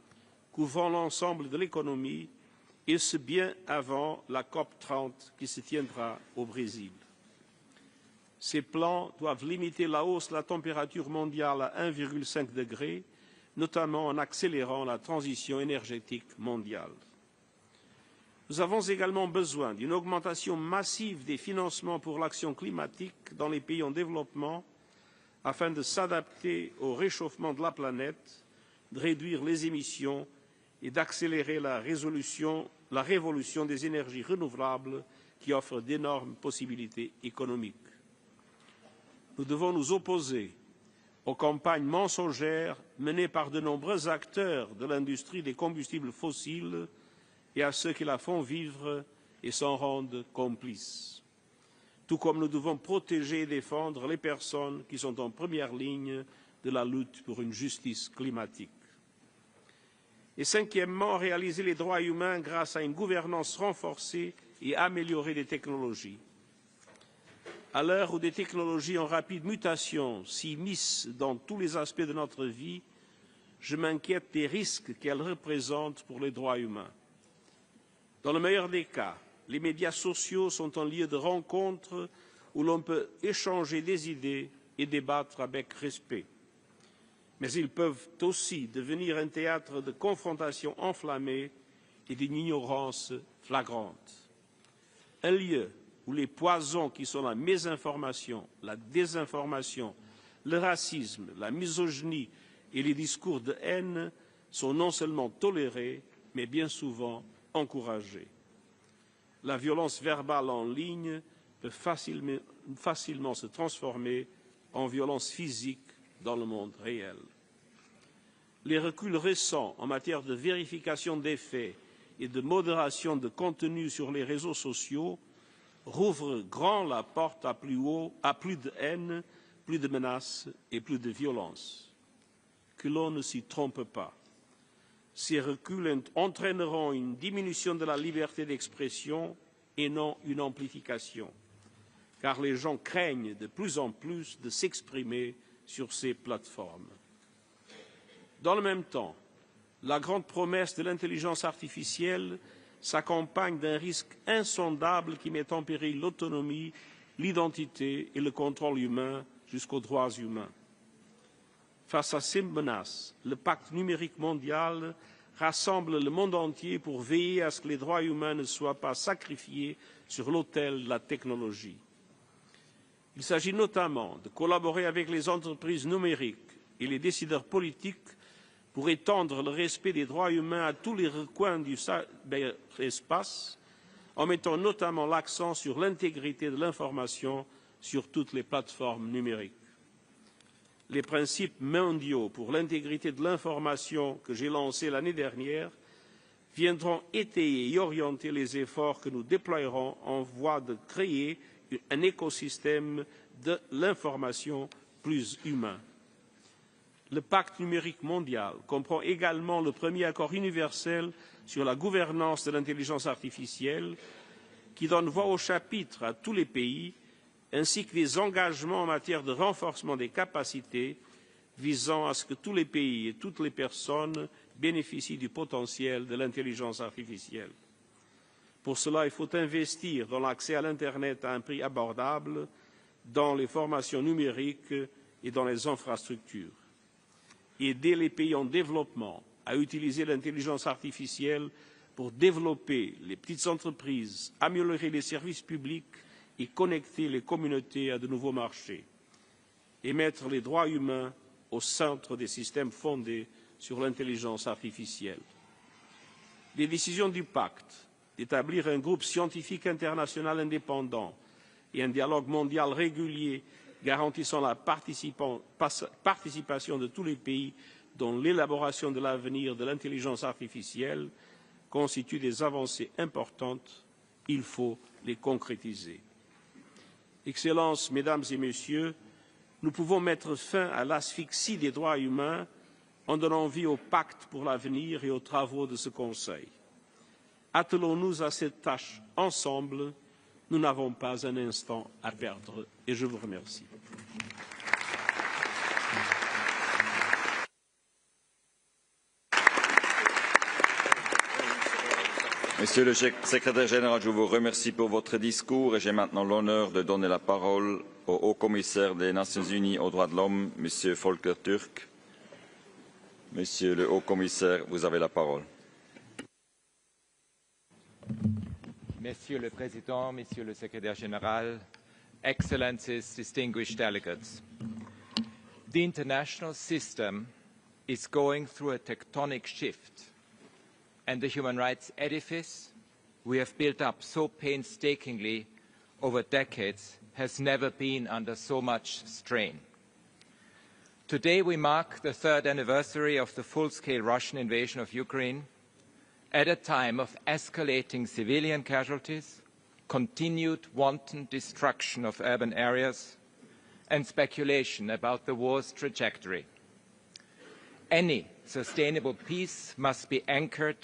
couvrant l'ensemble de l'économie et ce bien avant la COP 30 qui se tiendra au Brésil. Ces plans doivent limiter la hausse de la température mondiale à 1,5 degré, notamment en accélérant la transition énergétique mondiale. Nous avons également besoin d'une augmentation massive des financements pour l'action climatique dans les pays en développement afin de s'adapter au réchauffement de la planète, de réduire les émissions et d'accélérer la révolution des énergies renouvelables qui offrent d'énormes possibilités économiques. Nous devons nous opposer aux campagnes mensongères menées par de nombreux acteurs de l'industrie des combustibles fossiles et à ceux qui la font vivre et s'en rendent complices. Tout comme nous devons protéger et défendre les personnes qui sont en première ligne de la lutte pour une justice climatique. Et cinquièmement, réaliser les droits humains grâce à une gouvernance renforcée et améliorée des technologies. À l'heure où des technologies en rapide mutation s'immiscent dans tous les aspects de notre vie, je m'inquiète des risques qu'elles représentent pour les droits humains. Dans le meilleur des cas, les médias sociaux sont un lieu de rencontre où l'on peut échanger des idées et débattre avec respect. Mais ils peuvent aussi devenir un théâtre de confrontations enflammées et d'une ignorance flagrante. Un lieu où les poisons qui sont la mésinformation, la désinformation, le racisme, la misogynie et les discours de haine sont non seulement tolérés, mais bien souvent encouragés. La violence verbale en ligne peut facilement se transformer en violence physique dans le monde réel. Les reculs récents en matière de vérification des faits et de modération de contenu sur les réseaux sociaux rouvrent grand la porte à plus de haine, plus de menaces et plus de violence. Que l'on ne s'y trompe pas. Ces reculs entraîneront une diminution de la liberté d'expression et non une amplification, car les gens craignent de plus en plus de s'exprimer sur ces plateformes. Dans le même temps, la grande promesse de l'intelligence artificielle s'accompagne d'un risque insondable qui met en péril l'autonomie, l'identité et le contrôle humain jusqu'aux droits humains. Face à ces menaces, le pacte numérique mondial rassemble le monde entier pour veiller à ce que les droits humains ne soient pas sacrifiés sur l'autel de la technologie. Il s'agit notamment de collaborer avec les entreprises numériques et les décideurs politiques pour étendre le respect des droits humains à tous les recoins du cyberespace, en mettant notamment l'accent sur l'intégrité de l'information sur toutes les plateformes numériques. Les principes mondiaux pour l'intégrité de l'information que j'ai lancés l'année dernière viendront étayer et orienter les efforts que nous déploierons en voie de créer un écosystème de l'information plus humain. Le pacte numérique mondial comprend également le premier accord universel sur la gouvernance de l'intelligence artificielle qui donne voix au chapitre à tous les pays ainsi que des engagements en matière de renforcement des capacités visant à ce que tous les pays et toutes les personnes bénéficient du potentiel de l'intelligence artificielle. Pour cela, il faut investir dans l'accès à l'Internet à un prix abordable, dans les formations numériques et dans les infrastructures. Aider les pays en développement à à utiliser l'intelligence artificielle pour développer les petites entreprises, améliorer les services publics et connecter les communautés à de nouveaux marchés, et mettre les droits humains au centre des systèmes fondés sur l'intelligence artificielle. Les décisions du pacte d'établir un groupe scientifique international indépendant et un dialogue mondial régulier garantissant la participation de tous les pays dans l'élaboration de l'avenir de l'intelligence artificielle constituent des avancées importantes. Il faut les concrétiser. Excellences, Mesdames et Messieurs, nous pouvons mettre fin à l'asphyxie des droits humains en donnant vie au pacte pour l'avenir et aux travaux de ce Conseil. Attelons-nous à cette tâche ensemble. Nous n'avons pas un instant à perdre et je vous remercie. Monsieur le secrétaire général, je vous remercie pour votre discours et j'ai maintenant l'honneur de donner la parole au haut-commissaire des Nations Unies aux droits de l'homme, Monsieur Volker Türk. Monsieur le haut-commissaire, vous avez la parole. Monsieur le Président, Monsieur le Secrétaire Général, Excellencies, distinguished delegates, the international system is going through a tectonic shift, and the human rights edifice we have built up so painstakingly over decades has never been under so much strain. Today we mark the third anniversary of the full-scale Russian invasion of Ukraine, at a time of escalating civilian casualties, continued wanton destruction of urban areas, and speculation about the war's trajectory. Any sustainable peace must be anchored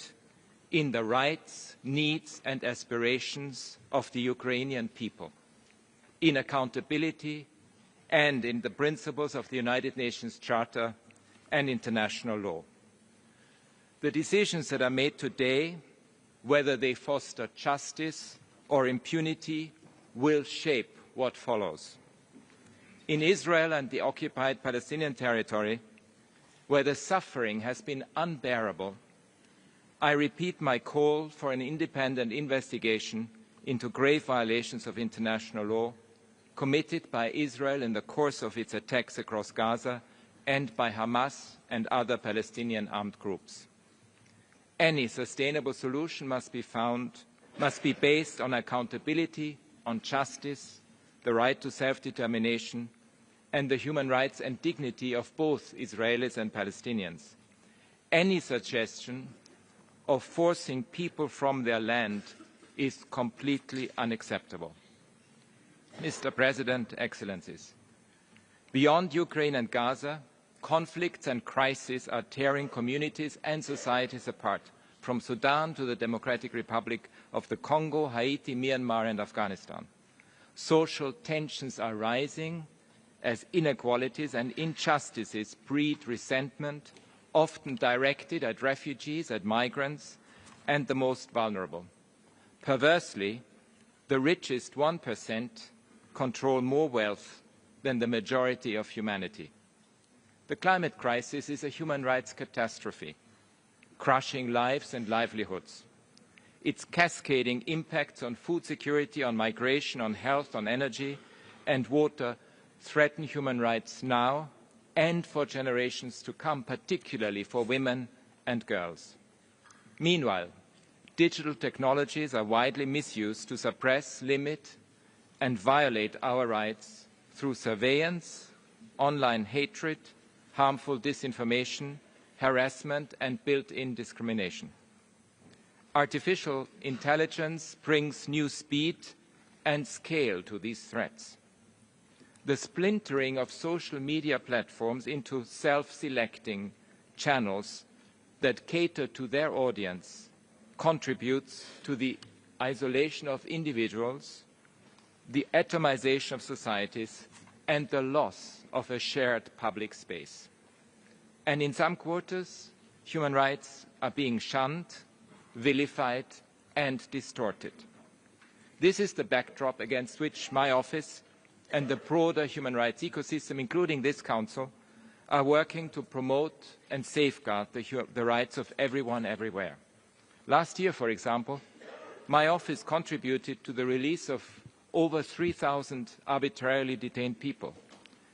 in the rights, needs and aspirations of the Ukrainian people, in accountability and in the principles of the United Nations Charter and international law. The decisions that are made today, whether they foster justice or impunity, will shape what follows. In Israel and the occupied Palestinian territory, where the suffering has been unbearable, I repeat my call for an independent investigation into grave violations of international law committed by Israel in the course of its attacks across Gaza and by Hamas and other Palestinian armed groups. Any sustainable solution must be based on accountability, on justice, the right to self-determination, and the human rights and dignity of both Israelis and Palestinians. Any suggestion of forcing people from their land is completely unacceptable. Mr. President, Excellencies, beyond Ukraine and Gaza, conflicts and crises are tearing communities and societies apart, from Sudan to the Democratic Republic of the Congo, Haiti, Myanmar and Afghanistan. Social tensions are rising as inequalities and injustices breed resentment, often directed at refugees, at migrants and the most vulnerable. Perversely, the richest 1% control more wealth than the majority of humanity. The climate crisis is a human rights catastrophe, crushing lives and livelihoods. Its cascading impacts on food security, on migration, on health, on energy and water threaten human rights now and for generations to come, particularly for women and girls. Meanwhile, digital technologies are widely misused to suppress, limit and violate our rights through surveillance, online hatred, harmful disinformation, harassment and built-in discrimination. Artificial intelligence brings new speed and scale to these threats. The splintering of social media platforms into self-selecting channels that cater to their audience contributes to the isolation of individuals, the atomization of societies, and the loss of a shared public space. And in some quarters, human rights are being shunned, vilified, and distorted. This is the backdrop against which my office and the broader human rights ecosystem, including this Council, are working to promote and safeguard the rights of everyone everywhere. Last year, for example, my office contributed to the release of over 3,000 arbitrarily detained people.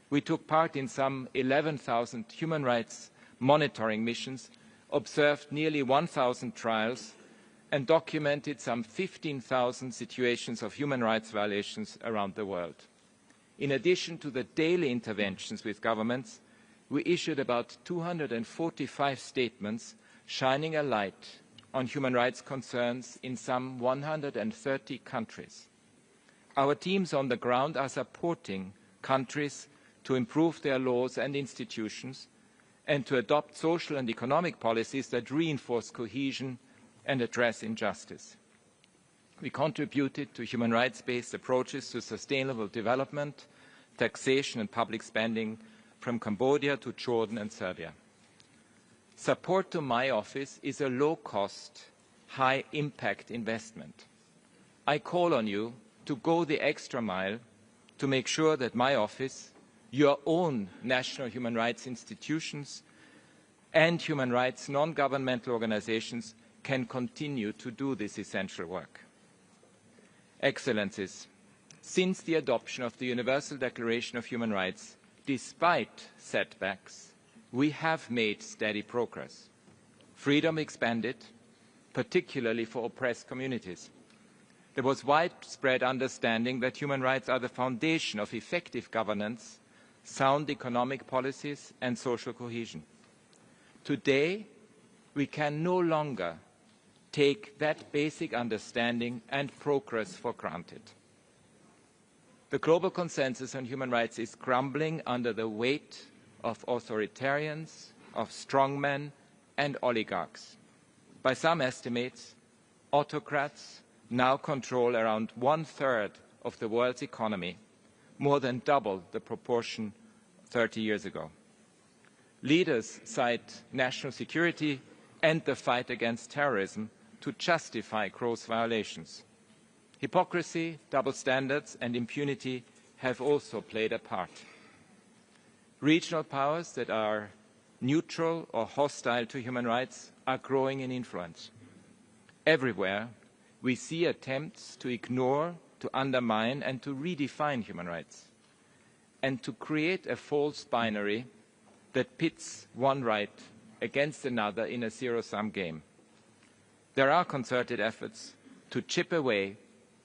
We took part in some 11,000 human rights monitoring missions, observed nearly 1,000 trials, and documented some 15,000 situations of human rights violations around the world. In addition to the daily interventions with governments, we issued about 245 statements shining a light on human rights concerns in some 130 countries. Our teams on the ground are supporting countries to improve their laws and institutions and to adopt social and economic policies that reinforce cohesion and address injustice. We contributed to human rights-based approaches to sustainable development, taxation and public spending from Cambodia to Jordan and Serbia. Support to my office is a low-cost, high-impact investment. I call on you to go the extra mile to make sure that my office, your own national human rights institutions, and human rights non-governmental organizations can continue to do this essential work. Excellencies, since the adoption of the Universal Declaration of Human Rights, despite setbacks, we have made steady progress. Freedom expanded, particularly for oppressed communities. There was widespread understanding that human rights are the foundation of effective governance, sound economic policies, and social cohesion. Today, we can no longer take that basic understanding and progress for granted. The global consensus on human rights is crumbling under the weight of authoritarians, of strongmen, and oligarchs. By some estimates, autocrats now control around 1/3 of the world's economy, more than double the proportion 30 years ago. Leaders cite national security and the fight against terrorism to justify gross violations. Hypocrisy, double standards, and impunity have also played a part. Regional powers that are neutral or hostile to human rights are growing in influence. Everywhere, we see attempts to ignore, to undermine, and to redefine human rights, and to create a false binary that pits one right against another in a zero-sum game. There are concerted efforts to chip away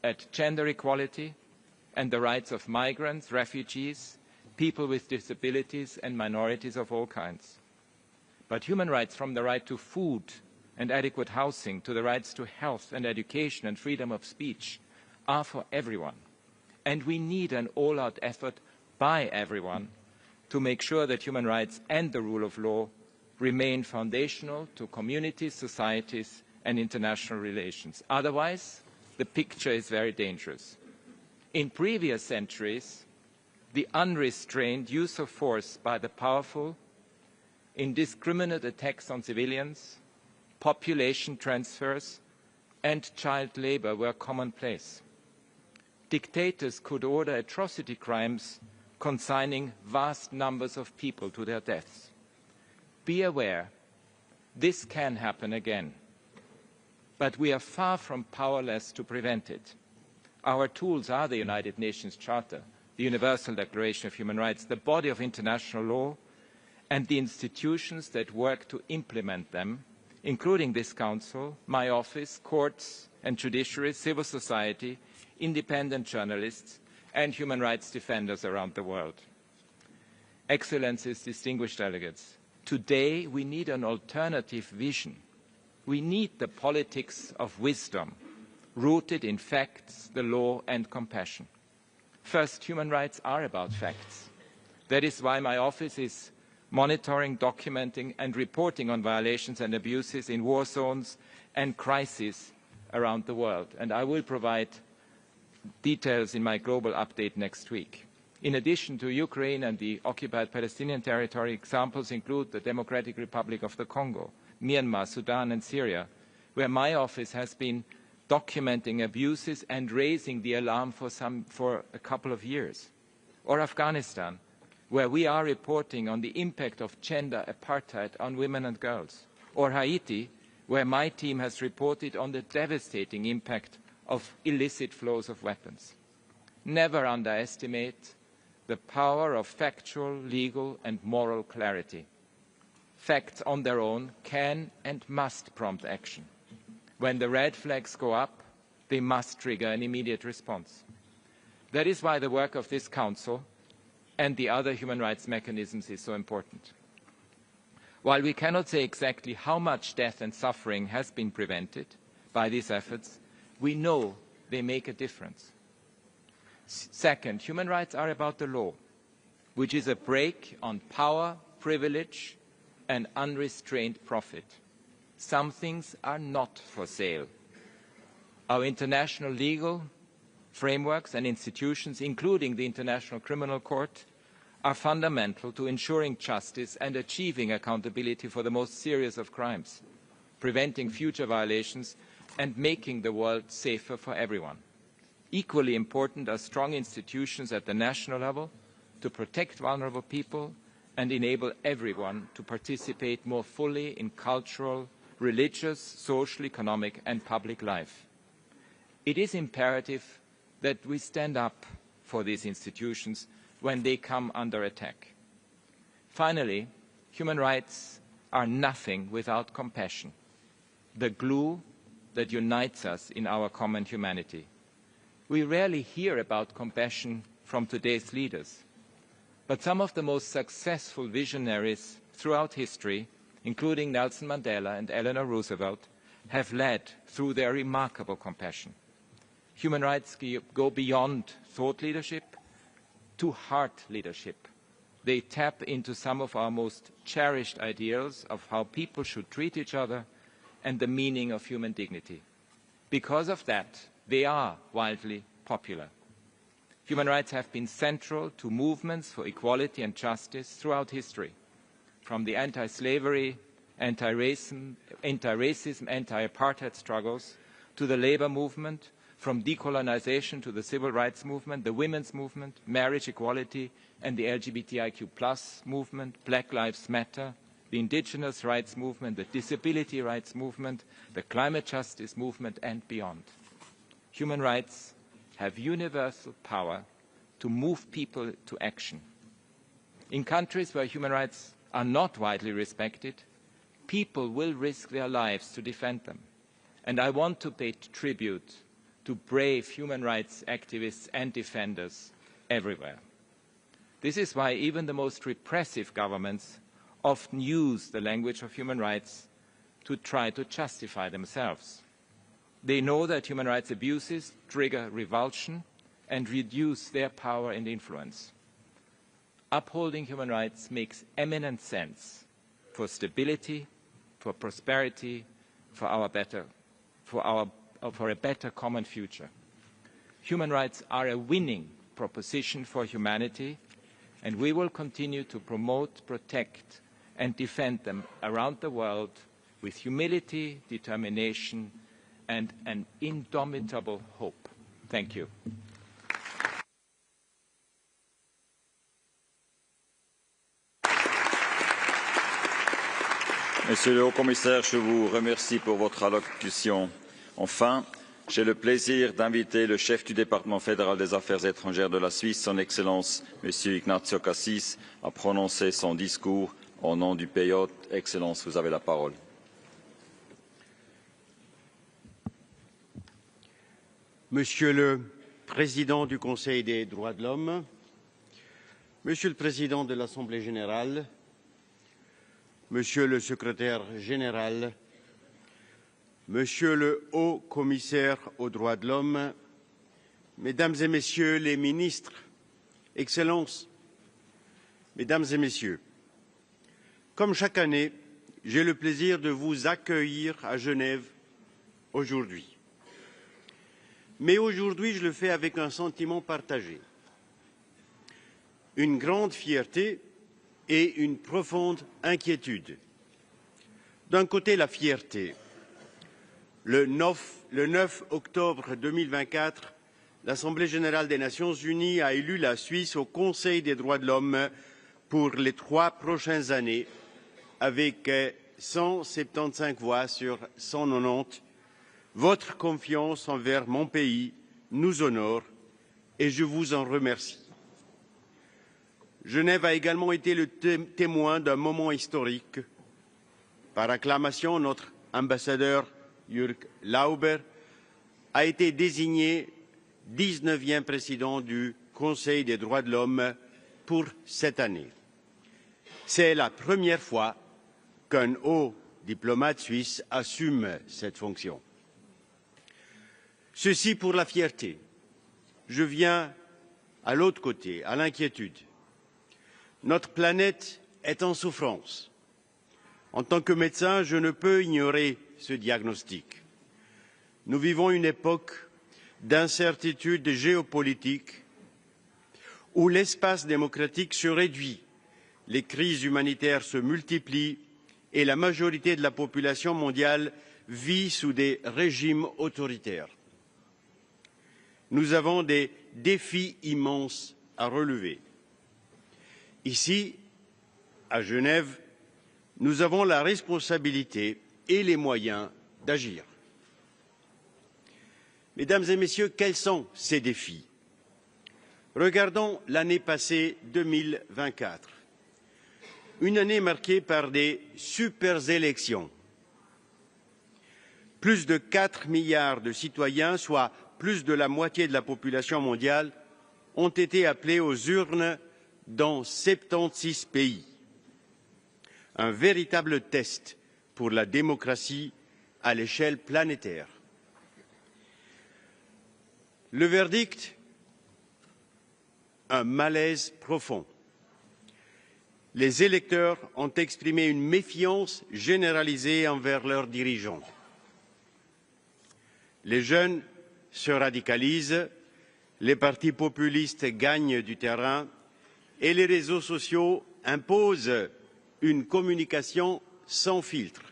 at gender equality and the rights of migrants, refugees, people with disabilities, and minorities of all kinds. But human rights, from the right to food and adequate housing to the rights to health and education and freedom of speech, are for everyone. And we need an all-out effort by everyone to make sure that human rights and the rule of law remain foundational to communities, societies, and international relations. Otherwise, the picture is very dangerous. In previous centuries, the unrestrained use of force by the powerful, indiscriminate attacks on civilians, population transfers, and child labor were commonplace. Dictators could order atrocity crimes consigning vast numbers of people to their deaths. Be aware, this can happen again. But we are far from powerless to prevent it. Our tools are the United Nations Charter, the Universal Declaration of Human Rights, the body of international law, and the institutions that work to implement them, including this Council, my office, courts and judiciary, civil society, independent journalists, and human rights defenders around the world. Excellencies, distinguished delegates, today we need an alternative vision. We need the politics of wisdom, rooted in facts, the law, and compassion. First, human rights are about facts. That is why my office is monitoring, documenting, and reporting on violations and abuses in war zones and crises around the world. And I will provide details in my global update next week. In addition to Ukraine and the occupied Palestinian territory, examples include the Democratic Republic of the Congo, Myanmar, Sudan, and Syria, where my office has been documenting abuses and raising the alarm for a couple of years. Or Afghanistan, where we are reporting on the impact of gender apartheid on women and girls, or Haiti, where my team has reported on the devastating impact of illicit flows of weapons. Never underestimate the power of factual, legal and moral clarity. Facts on their own can and must prompt action. When the red flags go up, they must trigger an immediate response. That is why the work of this Council and the other human rights mechanisms is so important. While we cannot say exactly how much death and suffering has been prevented by these efforts, we know they make a difference. Second, human rights are about the law, which is a brake on power, privilege, and unrestrained profit. Some things are not for sale. Our international legal frameworks and institutions, including the International Criminal Court, are fundamental to ensuring justice and achieving accountability for the most serious of crimes, preventing future violations and making the world safer for everyone. Equally important are strong institutions at the national level to protect vulnerable people and enable everyone to participate more fully in cultural, religious, social, economic and public life. It is imperative that we stand up for these institutions when they come under attack. Finally, human rights are nothing without compassion, the glue that unites us in our common humanity. We rarely hear about compassion from today's leaders, but some of the most successful visionaries throughout history, including Nelson Mandela and Eleanor Roosevelt, have led through their remarkable compassion. Human rights go beyond thought leadership to heart leadership. They tap into some of our most cherished ideals of how people should treat each other and the meaning of human dignity. Because of that, they are widely popular. Human rights have been central to movements for equality and justice throughout history, from the anti-slavery, anti-racism, anti-apartheid struggles to the labor movement, from decolonization to the civil rights movement, the women's movement, marriage equality, and the LGBTIQ+ movement, Black Lives Matter, the indigenous rights movement, the disability rights movement, the climate justice movement, and beyond. Human rights have universal power to move people to action. In countries where human rights are not widely respected, people will risk their lives to defend them. And I want to pay tribute to brave human rights activists and defenders everywhere. This is why even the most repressive governments often use the language of human rights to try to justify themselves. They know that human rights abuses trigger revulsion and reduce their power and influence. Upholding human rights makes eminent sense for stability, for prosperity, for a better common future. Human rights are a winning proposition for humanity, and we will continue to promote, protect, and defend them around the world with humility, determination, and an indomitable hope. Thank you. Monsieur le Haut-Commissaire, je vous remercie pour votre allocution. Enfin, j'ai le plaisir d'inviter le chef du département fédéral des affaires étrangères de la Suisse, son Excellence M. Ignacio Cassis, à prononcer son discours au nom du pays hôte. Excellence, vous avez la parole. Monsieur le Président du Conseil des droits de l'homme, Monsieur le Président de l'Assemblée générale, Monsieur le Secrétaire général, Monsieur le Haut-Commissaire aux droits de l'homme, Mesdames et Messieurs les ministres, Excellences, Mesdames et Messieurs, comme chaque année, j'ai le plaisir de vous accueillir à Genève aujourd'hui. Mais aujourd'hui, je le fais avec un sentiment partagé, une grande fierté et une profonde inquiétude. D'un côté, la fierté. Le 9 octobre 2024, l'Assemblée générale des Nations unies a élu la Suisse au Conseil des droits de l'homme pour les 3 prochaines années avec 175 voix sur 190. Votre confiance envers mon pays nous honore et je vous en remercie. Genève a également été le témoin d'un moment historique. Par acclamation, notre ambassadeur Jörg Lauber a été désigné 19e président du Conseil des droits de l'homme pour cette année. C'est la première fois qu'un haut diplomate suisse assume cette fonction. Ceci pour la fierté. Je viens à l'autre côté, à l'inquiétude. Notre planète est en souffrance. En tant que médecin, je ne peux ignorer ce diagnostic. Nous vivons une époque d'incertitude géopolitique où l'espace démocratique se réduit, les crises humanitaires se multiplient et la majorité de la population mondiale vit sous des régimes autoritaires. Nous avons des défis immenses à relever. Ici, à Genève, nous avons la responsabilité et les moyens d'agir. Mesdames et Messieurs, quels sont ces défis? Regardons l'année passée 2024. Une année marquée par des super élections. Plus de 4 milliards de citoyens, soit plus de la moitié de la population mondiale, ont été appelés aux urnes dans 76 pays. Un véritable test pour la démocratie à l'échelle planétaire. Le verdict? Un malaise profond. Les électeurs ont exprimé une méfiance généralisée envers leurs dirigeants. Les jeunes se radicalisent, les partis populistes gagnent du terrain et les réseaux sociaux imposent une communication sans filtre.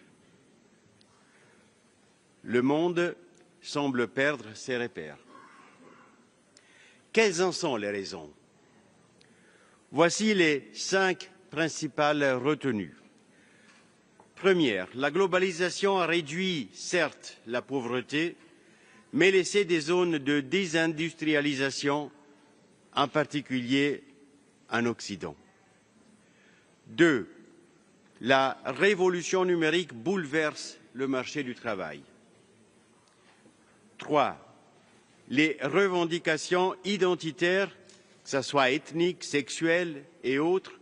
Le monde semble perdre ses repères. Quelles en sont les raisons? Voici les 5 principales retenues. Première, la globalisation a réduit, certes, la pauvreté, mais laissé des zones de désindustrialisation, en particulier en Occident. 2. La révolution numérique bouleverse le marché du travail. 3. Les revendications identitaires, que ce soit ethniques, sexuelles et autres,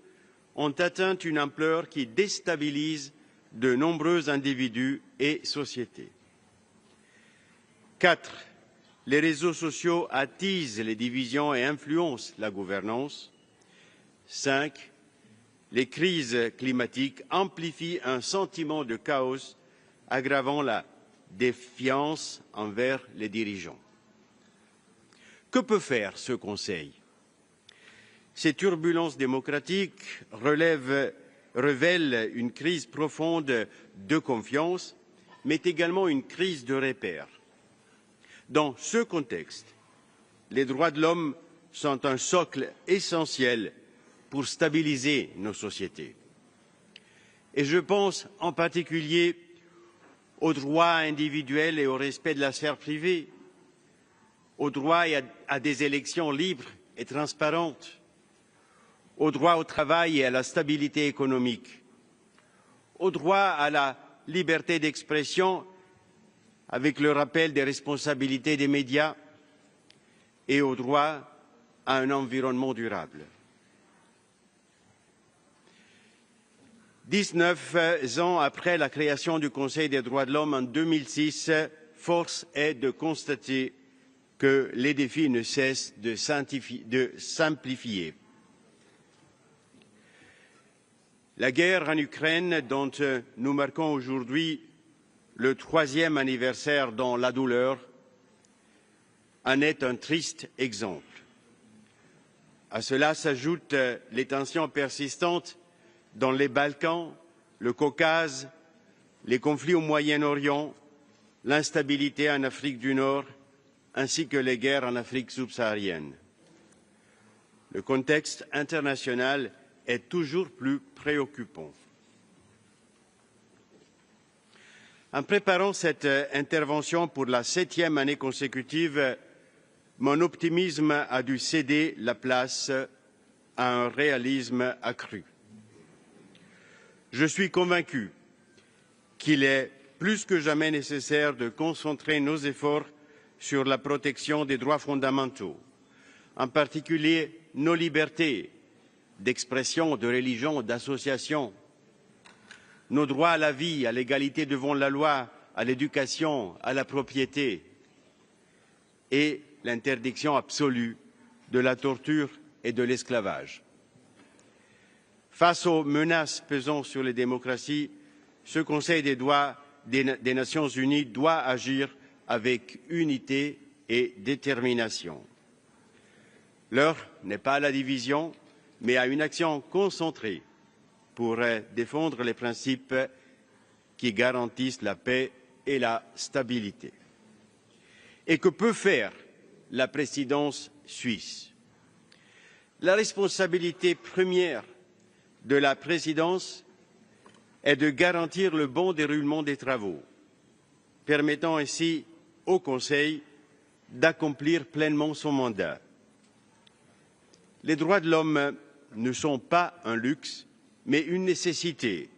ont atteint une ampleur qui déstabilise de nombreux individus et sociétés. 4. Les réseaux sociaux attisent les divisions et influencent la gouvernance. 5. Les crises climatiques amplifient un sentiment de chaos, aggravant la défiance envers les dirigeants. Que peut faire ce Conseil? Ces turbulences démocratiques révèlent une crise profonde de confiance, mais également une crise de repères. Dans ce contexte, les droits de l'homme sont un socle essentiel pour stabiliser nos sociétés. Et je pense en particulier aux droits individuels et au respect de la sphère privée, au droit à des élections libres et transparentes, au droit au travail et à la stabilité économique, au droit à la liberté d'expression avec le rappel des responsabilités des médias et au droit à un environnement durable. 19 ans après la création du Conseil des droits de l'homme en 2006, force est de constater que les défis ne cessent de s'amplifier. La guerre en Ukraine, dont nous marquons aujourd'hui le 3e anniversaire dans la douleur, en est un triste exemple. À cela s'ajoutent les tensions persistantes dans les Balkans, le Caucase, les conflits au Moyen-Orient, l'instabilité en Afrique du Nord, ainsi que les guerres en Afrique subsaharienne. Le contexte international est toujours plus préoccupant. En préparant cette intervention pour la 7e année consécutive, mon optimisme a dû céder la place à un réalisme accru. Je suis convaincu qu'il est plus que jamais nécessaire de concentrer nos efforts sur la protection des droits fondamentaux, en particulier nos libertés d'expression, de religion, d'association, nos droits à la vie, à l'égalité devant la loi, à l'éducation, à la propriété et l'interdiction absolue de la torture et de l'esclavage. Face aux menaces pesant sur les démocraties, ce Conseil des droits des Nations unies doit agir avec unité et détermination. L'heure n'est pas à la division, mais à une action concentrée pour défendre les principes qui garantissent la paix et la stabilité. Et que peut faire la présidence suisse? La responsabilité première de la présidence est de garantir le bon déroulement des travaux, permettant ainsi au Conseil d'accomplir pleinement son mandat. Les droits de l'homme ne sont pas un luxe, mais une nécessité,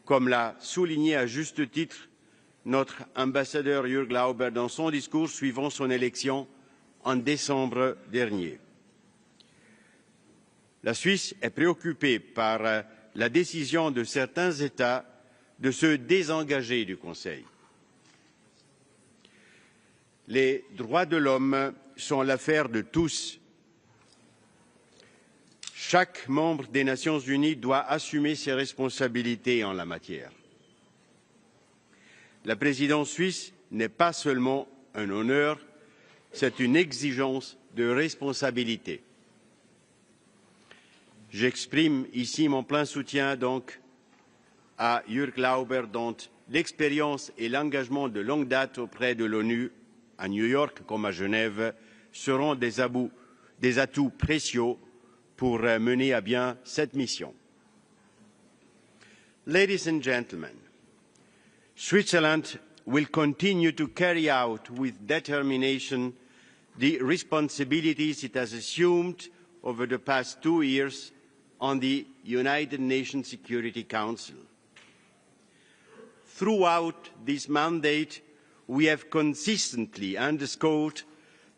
comme l'a souligné à juste titre notre ambassadeur Jürg Lauber dans son discours suivant son élection en décembre dernier. La Suisse est préoccupée par la décision de certains États de se désengager du Conseil. Les droits de l'homme sont l'affaire de tous. Chaque membre des Nations unies doit assumer ses responsabilités en la matière. La présidence suisse n'est pas seulement un honneur, c'est une exigence de responsabilité. J'exprime ici mon plein soutien donc à Jürg Lauber, dont l'expérience et l'engagement de longue date auprès de l'ONU, à New York comme à Genève, seront des atouts précieux pour mener à bien cette mission. Ladies and gentlemen, Switzerland will continue to carry out with determination the responsibilities it has assumed over the past 2 years on the United Nations Security Council. Throughout this mandate, we have consistently underscored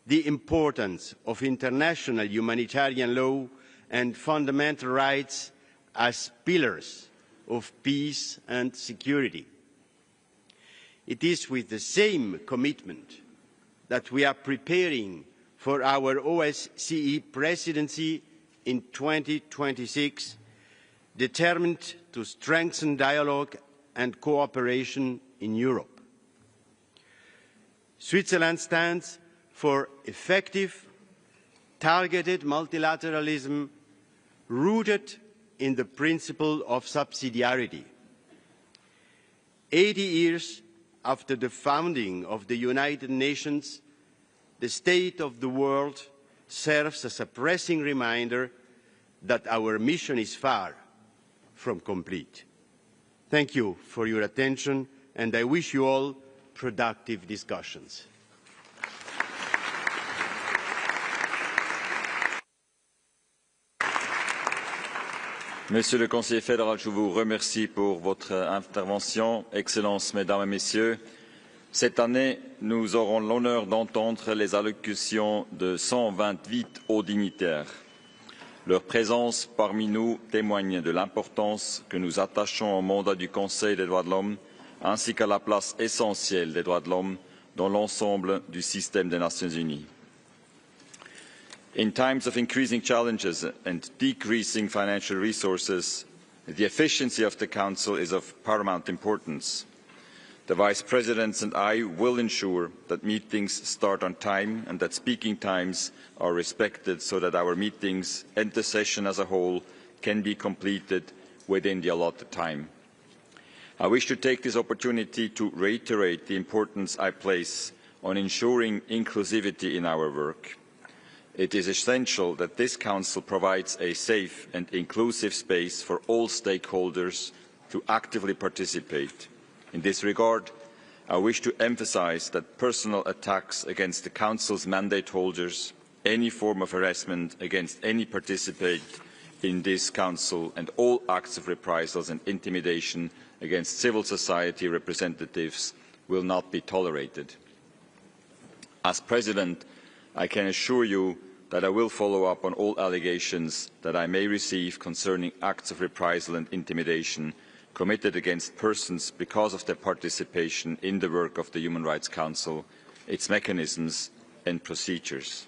the importance of international humanitarian law and fundamental rights as pillars of peace and security. It is with the same commitment that we are preparing for our OSCE presidency in 2026, determined to strengthen dialogue and cooperation in Europe. Switzerland stands for effective, targeted multilateralism rooted in the principle of subsidiarity. 80 years after the founding of the United Nations, the state of the world serves as a pressing reminder that our mission is far from complete. Thank you for your attention, and I wish you all productive discussions. Monsieur le conseiller fédéral, je vous remercie pour votre intervention. Excellences, Mesdames et Messieurs, cette année, nous aurons l'honneur d'entendre les allocutions de 128 hauts dignitaires. Leur présence parmi nous témoigne de l'importance que nous attachons au mandat du Conseil des droits de l'homme, ainsi qu'à la place essentielle des droits de l'homme dans l'ensemble du système des Nations unies. In times of increasing challenges and decreasing financial resources, the efficiency of the Council is of paramount importance. The Vice Presidents and I will ensure that meetings start on time and that speaking times are respected so that our meetings and the session as a whole can be completed within the allotted time. I wish to take this opportunity to reiterate the importance I place on ensuring inclusivity in our work. it is essential that this Council provides a safe and inclusive space for all stakeholders to actively participate. In this regard, I wish to emphasise that personal attacks against the Council's mandate holders, any form of harassment against any participant in this Council, and all acts of reprisals and intimidation against civil society representatives will not be tolerated. As President, I can assure you that I will follow up on all allegations that I may receive concerning acts of reprisal and intimidation committed against persons because of their participation in the work of the Human Rights Council, its mechanisms and procedures.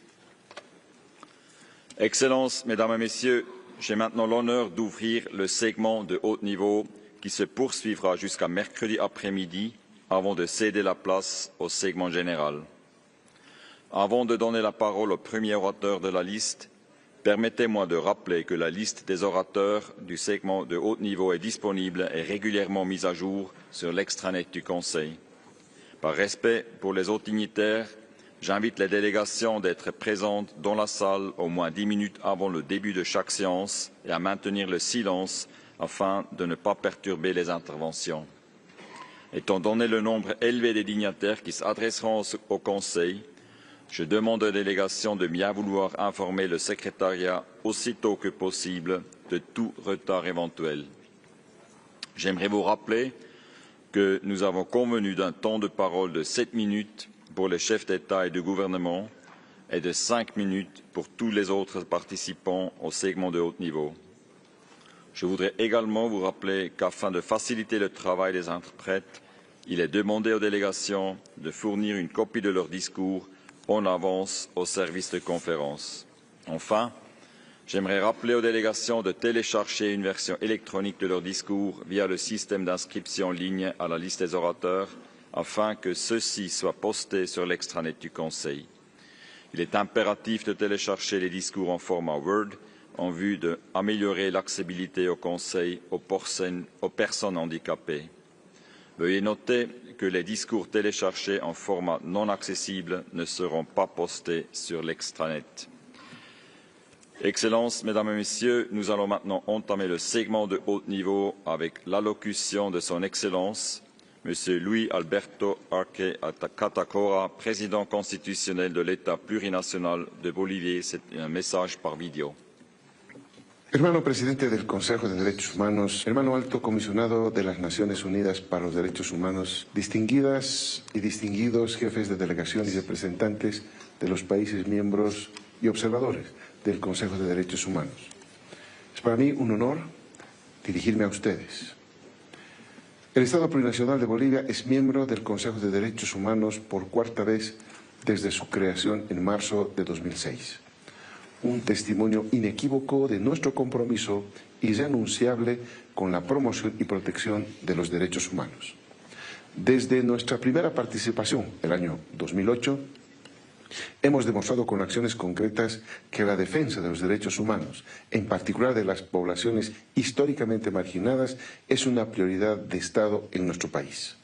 Excellences, Mesdames et Messieurs, j'ai maintenant l'honneur d'ouvrir le segment de haut niveau qui se poursuivra jusqu'à mercredi après-midi avant de céder la place au segment général. Avant de donner la parole au premier orateur de la liste, permettez-moi de rappeler que la liste des orateurs du segment de haut niveau est disponible et régulièrement mise à jour sur l'extranet du Conseil. Par respect pour les autres dignitaires, j'invite les délégations d'être présentes dans la salle au moins 10 minutes avant le début de chaque séance et à maintenir le silence afin de ne pas perturber les interventions. Étant donné le nombre élevé des dignitaires qui s'adresseront au Conseil, je demande aux délégations de bien vouloir informer le secrétariat aussitôt que possible de tout retard éventuel. J'aimerais vous rappeler que nous avons convenu d'un temps de parole de 7 minutes pour les chefs d'État et de gouvernement et de 5 minutes pour tous les autres participants au segment de haut niveau. Je voudrais également vous rappeler qu'afin de faciliter le travail des interprètes, il est demandé aux délégations de fournir une copie de leur discours en avance au service de conférence. Enfin, j'aimerais rappeler aux délégations de télécharger une version électronique de leur discours via le système d'inscription en ligne à la liste des orateurs afin que ceux-ci soient postés sur l'extranet du Conseil. Il est impératif de télécharger les discours en format Word en vue d'améliorer l'accessibilité au Conseil aux personnes handicapées. Veuillez noter que les discours téléchargés en format non accessible ne seront pas postés sur l'extranet. Excellences, Mesdames et Messieurs, nous allons maintenant entamer le segment de haut niveau avec l'allocution de Son Excellence, M. Luis Alberto Arce Catacora, président constitutionnel de l'État plurinational de Bolivie. C'est un message par vidéo. Hermano Presidente del Consejo de Derechos Humanos, hermano Alto Comisionado de las Naciones Unidas para los Derechos Humanos, distinguidas y distinguidos jefes de delegación y representantes de los países miembros y observadores del Consejo de Derechos Humanos. Es para mí un honor dirigirme a ustedes. El Estado Plurinacional de Bolivia es miembro del Consejo de Derechos Humanos por cuarta vez desde su creación en marzo de 2006. Un testimonio inequívoco de nuestro compromiso irrenunciable con la promoción y protección de los derechos humanos. Desde nuestra primera participación, el año 2008, hemos demostrado con acciones concretas que la defensa de los derechos humanos, en particular de las poblaciones históricamente marginadas, es una prioridad de Estado en nuestro país.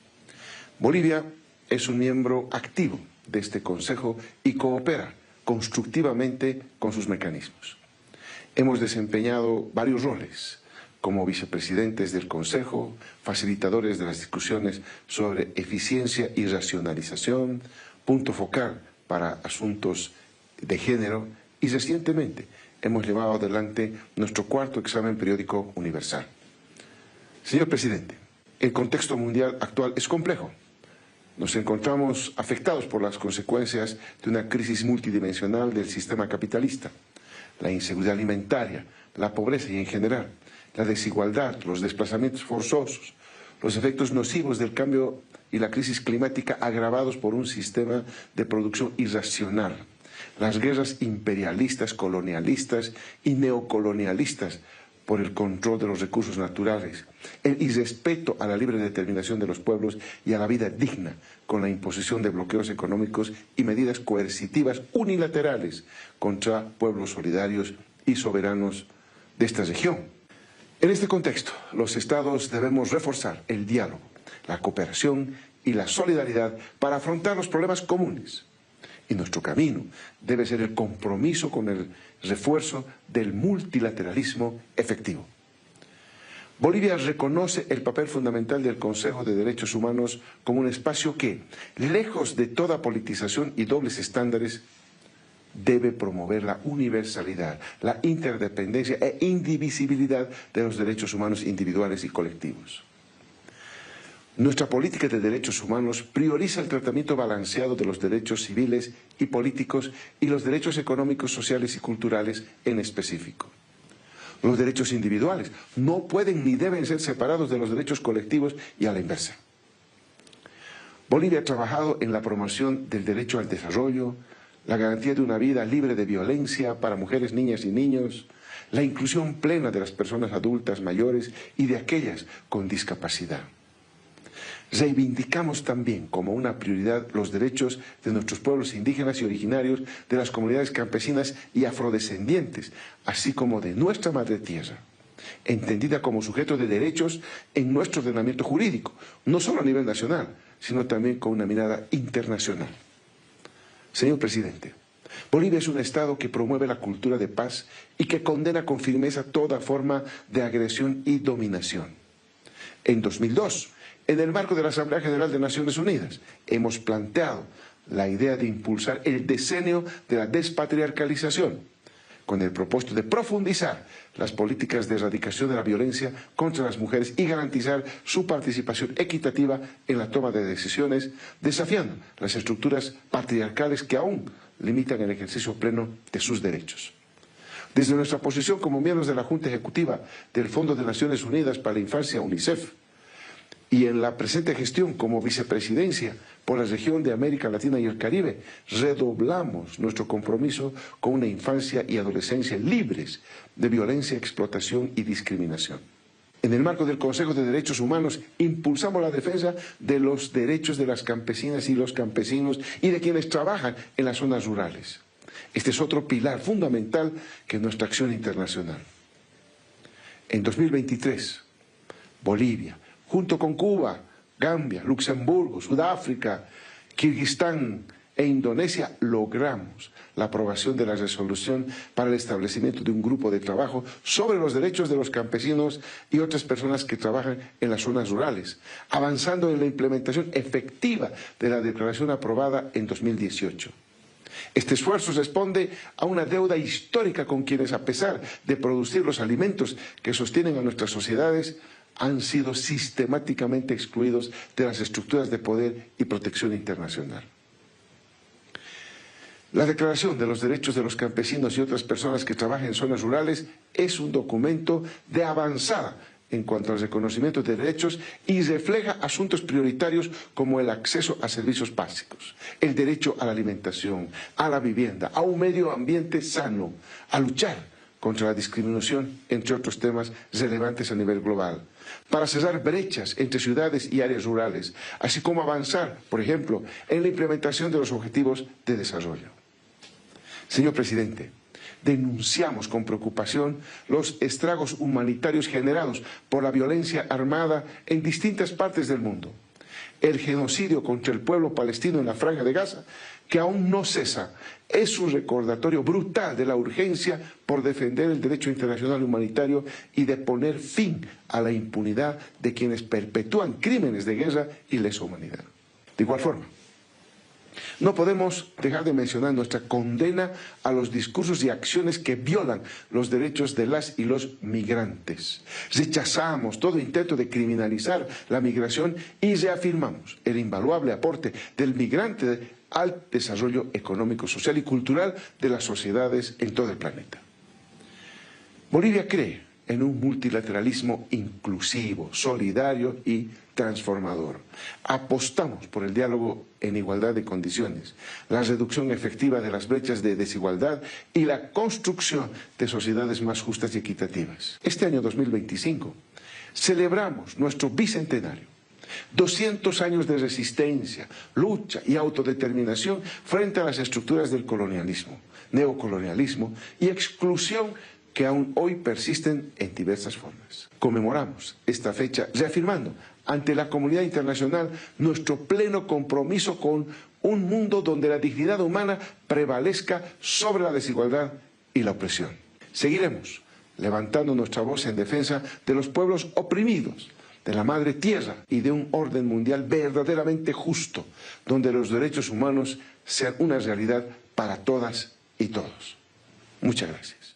Bolivia es un miembro activo de este Consejo y coopera constructivamente con sus mecanismos. Hemos desempeñado varios roles como vicepresidentes del Consejo, facilitadores de las discusiones sobre eficiencia y racionalización, punto focal para asuntos de género y recientemente hemos llevado adelante nuestro cuarto examen periódico universal. Señor Presidente, el contexto mundial actual es complejo. Nos encontramos afectados por las consecuencias de una crisis multidimensional del sistema capitalista, la inseguridad alimentaria, la pobreza y en general, la desigualdad, los desplazamientos forzosos, los efectos nocivos del cambio y la crisis climática agravados por un sistema de producción irracional, las guerras imperialistas, colonialistas y neocolonialistas por el control de los recursos naturales, el irrespeto a la libre determinación de los pueblos y a la vida digna con la imposición de bloqueos económicos y medidas coercitivas unilaterales contra pueblos solidarios y soberanos de esta región. En este contexto, los Estados debemos reforzar el diálogo, la cooperación y la solidaridad para afrontar los problemas comunes. Y nuestro camino debe ser el compromiso con el refuerzo del multilateralismo efectivo. Bolivia reconoce el papel fundamental del Consejo de Derechos Humanos como un espacio que, lejos de toda politización y dobles estándares, debe promover la universalidad, la interdependencia e indivisibilidad de los derechos humanos individuales y colectivos. Nuestra política de derechos humanos prioriza el tratamiento balanceado de los derechos civiles y políticos y los derechos económicos, sociales y culturales en específico. Los derechos individuales no pueden ni deben ser separados de los derechos colectivos y a la inversa. Bolivia ha trabajado en la promoción del derecho al desarrollo, la garantía de una vida libre de violencia para mujeres, niñas y niños, la inclusión plena de las personas adultas mayores y de aquellas con discapacidad. Reivindicamos también como una prioridad los derechos de nuestros pueblos indígenas y originarios, de las comunidades campesinas y afrodescendientes, así como de nuestra madre tierra, entendida como sujeto de derechos en nuestro ordenamiento jurídico, no solo a nivel nacional, sino también con una mirada internacional. Señor presidente, Bolivia es un Estado que promueve la cultura de paz y que condena con firmeza toda forma de agresión y dominación. En 2002, en el marco de la Asamblea General de Naciones Unidas, hemos planteado la idea de impulsar el decenio de la despatriarcalización, con el propósito de profundizar las políticas de erradicación de la violencia contra las mujeres y garantizar su participación equitativa en la toma de decisiones, desafiando las estructuras patriarcales que aún limitan el ejercicio pleno de sus derechos. Desde nuestra posición como miembros de la Junta Ejecutiva del Fondo de Naciones Unidas para la Infancia, UNICEF, y en la presente gestión como vicepresidencia por la región de América Latina y el Caribe, redoblamos nuestro compromiso con una infancia y adolescencia libres de violencia, explotación y discriminación. En el marco del Consejo de Derechos Humanos, impulsamos la defensa de los derechos de las campesinas y los campesinos y de quienes trabajan en las zonas rurales. Este es otro pilar fundamental que nuestra acción internacional. En 2023, Bolivia, junto con Cuba, Gambia, Luxemburgo, Sudáfrica, Kirguistán e Indonesia, logramos la aprobación de la resolución para el establecimiento de un grupo de trabajo sobre los derechos de los campesinos y otras personas que trabajan en las zonas rurales, avanzando en la implementación efectiva de la declaración aprobada en 2018. Este esfuerzo responde a una deuda histórica con quienes, a pesar de producir los alimentos que sostienen a nuestras sociedades, han sido sistemáticamente excluidos de las estructuras de poder y protección internacional. La Declaración de los Derechos de los Campesinos y otras personas que trabajan en zonas rurales es un documento de avanzada en cuanto al reconocimiento de derechos y refleja asuntos prioritarios como el acceso a servicios básicos, el derecho a la alimentación, a la vivienda, a un medio ambiente sano, a luchar contra la discriminación, entre otros temas relevantes a nivel global, para cerrar brechas entre ciudades y áreas rurales, así como avanzar, por ejemplo, en la implementación de los objetivos de desarrollo. Señor presidente, denunciamos con preocupación los estragos humanitarios generados por la violencia armada en distintas partes del mundo. El genocidio contra el pueblo palestino en la Franja de Gaza, que aún no cesa, es un recordatorio brutal de la urgencia por defender el derecho internacional humanitario y de poner fin a la impunidad de quienes perpetúan crímenes de guerra y lesa humanidad. De igual forma, no podemos dejar de mencionar nuestra condena a los discursos y acciones que violan los derechos de las y los migrantes. Rechazamos todo intento de criminalizar la migración y reafirmamos el invaluable aporte del migrante al desarrollo económico, social y cultural de las sociedades en todo el planeta. Bolivia cree en un multilateralismo inclusivo, solidario y transformador. Apostamos por el diálogo en igualdad de condiciones, la reducción efectiva de las brechas de desigualdad y la construcción de sociedades más justas y equitativas. Este año 2025 celebramos nuestro bicentenario. 200 años de resistencia, lucha y autodeterminación frente a las estructuras del colonialismo, neocolonialismo y exclusión que aún hoy persisten en diversas formas. Conmemoramos esta fecha reafirmando ante la comunidad internacional nuestro pleno compromiso con un mundo donde la dignidad humana prevalezca sobre la desigualdad y la opresión. Seguiremos levantando nuestra voz en defensa de los pueblos oprimidos, de la madre tierra y de un orden mundial verdaderamente justo, donde los derechos humanos sean una realidad para todas y todos. Muchas gracias.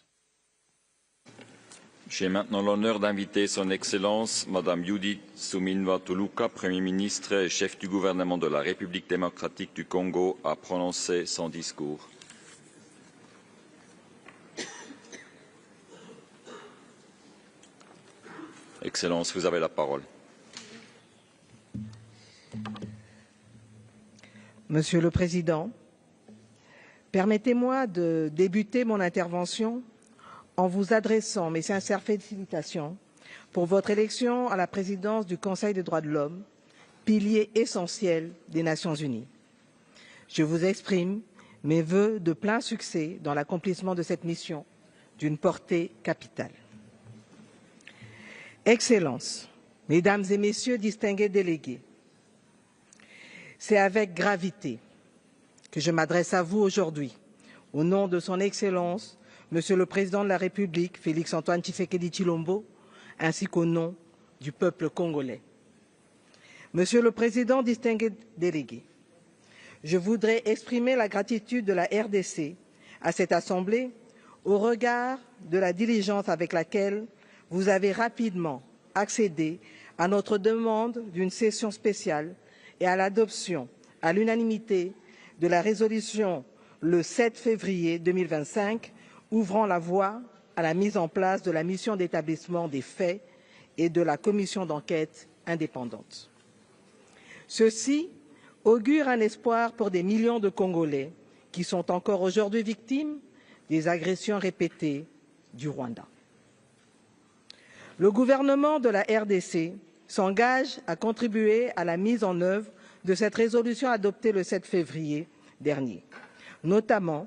J'ai maintenant l'honneur d'inviter Son Excellence Madame Judith Suminwa Tuluka, Premier ministre et chef du gouvernement de la République démocratique du Congo, à prononcer son discours. Excellence, vous avez la parole. Monsieur le Président, permettez-moi de débuter mon intervention en vous adressant mes sincères félicitations pour votre élection à la présidence du Conseil des droits de l'homme, pilier essentiel des Nations unies. Je vous exprime mes vœux de plein succès dans l'accomplissement de cette mission d'une portée capitale. Excellences, Mesdames et Messieurs distingués délégués, c'est avec gravité que je m'adresse à vous aujourd'hui, au nom de Son Excellence Monsieur le Président de la République, Félix-Antoine Tshisekedi Tshilombo, ainsi qu'au nom du peuple congolais. Monsieur le Président distingué délégué, je voudrais exprimer la gratitude de la RDC à cette Assemblée au regard de la diligence avec laquelle vous avez rapidement accédé à notre demande d'une session spéciale et à l'adoption à l'unanimité de la résolution le 7 février 2025 ouvrant la voie à la mise en place de la mission d'établissement des faits et de la commission d'enquête indépendante. Ceci augure un espoir pour des millions de Congolais qui sont encore aujourd'hui victimes des agressions répétées du Rwanda. Le gouvernement de la RDC s'engage à contribuer à la mise en œuvre de cette résolution adoptée le 7 février dernier, notamment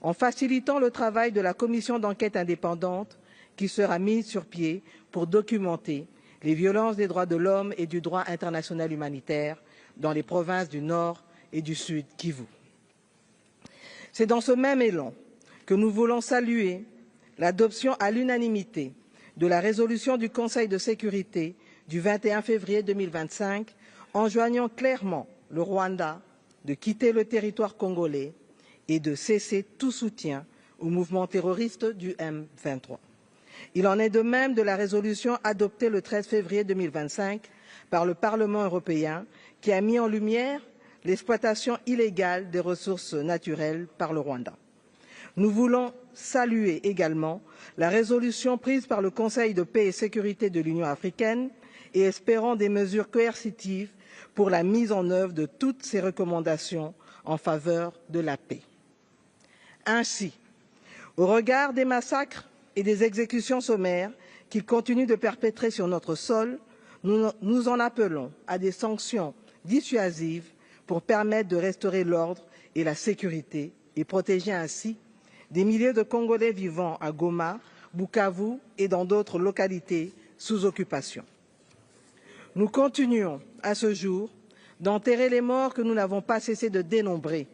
en facilitant le travail de la commission d'enquête indépendante qui sera mise sur pied pour documenter les violences des droits de l'homme et du droit international humanitaire dans les provinces du Nord et du Sud Kivu. C'est dans ce même élan que nous voulons saluer l'adoption à l'unanimité de la résolution du Conseil de sécurité du 21 février 2025 enjoignant clairement le Rwanda de quitter le territoire congolais et de cesser tout soutien au mouvement terroriste du M23. Il en est de même de la résolution adoptée le 13 février 2025 par le Parlement européen qui a mis en lumière l'exploitation illégale des ressources naturelles par le Rwanda. Nous voulons saluer également la résolution prise par le Conseil de paix et sécurité de l'Union africaine et espérons des mesures coercitives pour la mise en œuvre de toutes ces recommandations en faveur de la paix. Ainsi, au regard des massacres et des exécutions sommaires qu'ils continuent de perpétrer sur notre sol, nous en appelons à des sanctions dissuasives pour permettre de restaurer l'ordre et la sécurité et protéger ainsi des milliers de Congolais vivant à Goma, Bukavu et dans d'autres localités sous occupation. Nous continuons à ce jour d'enterrer les morts que nous n'avons pas cessé de dénombrer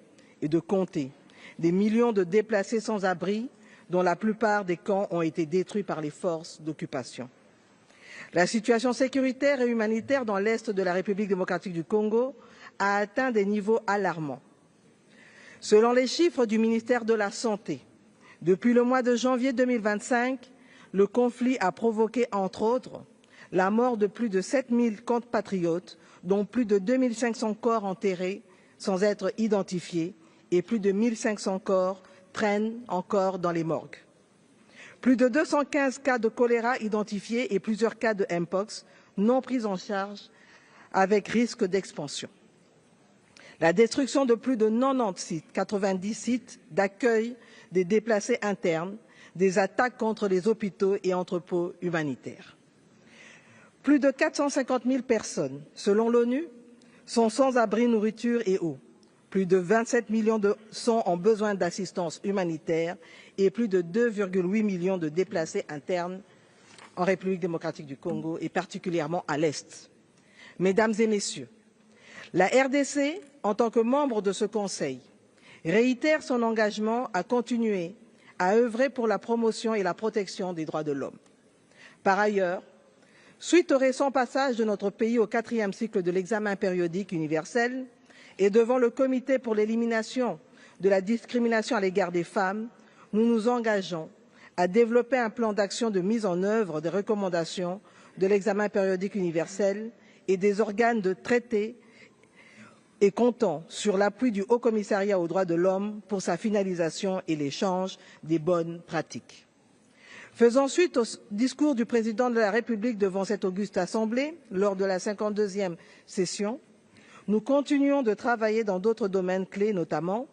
et de compter, des millions de déplacés sans abri dont la plupart des camps ont été détruits par les forces d'occupation. La situation sécuritaire et humanitaire dans l'est de la République démocratique du Congo a atteint des niveaux alarmants. Selon les chiffres du ministère de la Santé, depuis le mois de janvier 2025, le conflit a provoqué, entre autres, la mort de plus de 7000 compatriotes, dont plus de 2500 corps enterrés sans être identifiés et plus de 1500 corps traînent encore dans les morgues. Plus de 215 cas de choléra identifiés et plusieurs cas de Mpox non pris en charge avec risque d'expansion. La destruction de plus de 90 sites, 90 sites d'accueil des déplacés internes, des attaques contre les hôpitaux et entrepôts humanitaires. Plus de 450 000 personnes, selon l'ONU, sont sans abri, nourriture et eau. Plus de 27 millions sont en besoin d'assistance humanitaire et plus de 2,8 millions de déplacés internes en République démocratique du Congo et particulièrement à l'Est. Mesdames et Messieurs, la RDC, en tant que membre de ce Conseil, réitère son engagement à continuer à œuvrer pour la promotion et la protection des droits de l'homme. Par ailleurs, suite au récent passage de notre pays au 4e cycle de l'examen périodique universel et devant le Comité pour l'élimination de la discrimination à l'égard des femmes, nous nous engageons à développer un plan d'action de mise en œuvre des recommandations de l'examen périodique universel et des organes de traité et comptant sur l'appui du Haut Commissariat aux droits de l'homme pour sa finalisation et l'échange des bonnes pratiques. Faisant suite au discours du président de la République devant cette auguste Assemblée lors de la 52e session, nous continuons de travailler dans d'autres domaines clés, notamment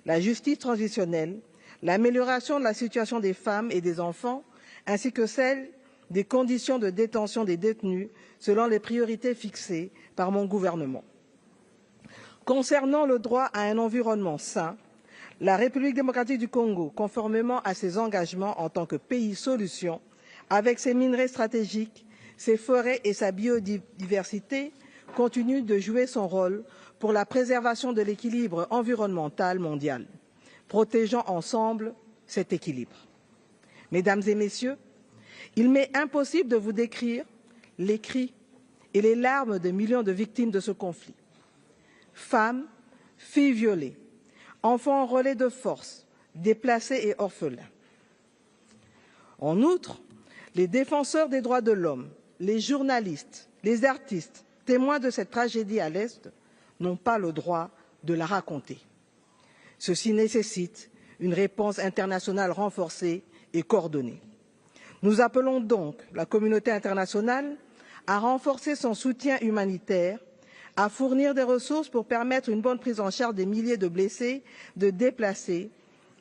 la justice transitionnelle, l'amélioration de la situation des femmes et des enfants, ainsi que celle des conditions de détention des détenus selon les priorités fixées par mon gouvernement. Concernant le droit à un environnement sain, la République démocratique du Congo, conformément à ses engagements en tant que pays solution, avec ses minerais stratégiques, ses forêts et sa biodiversité, continue de jouer son rôle pour la préservation de l'équilibre environnemental mondial, protégeant ensemble cet équilibre. Mesdames et Messieurs, il m'est impossible de vous décrire les cris et les larmes de millions de victimes de ce conflit. Femmes, filles violées, enfants en relais de force, déplacés et orphelins. En outre, les défenseurs des droits de l'homme, les journalistes, les artistes, témoins de cette tragédie à l'Est, n'ont pas le droit de la raconter. Ceci nécessite une réponse internationale renforcée et coordonnée. Nous appelons donc la communauté internationale à renforcer son soutien humanitaire, à fournir des ressources pour permettre une bonne prise en charge des milliers de blessés, de déplacés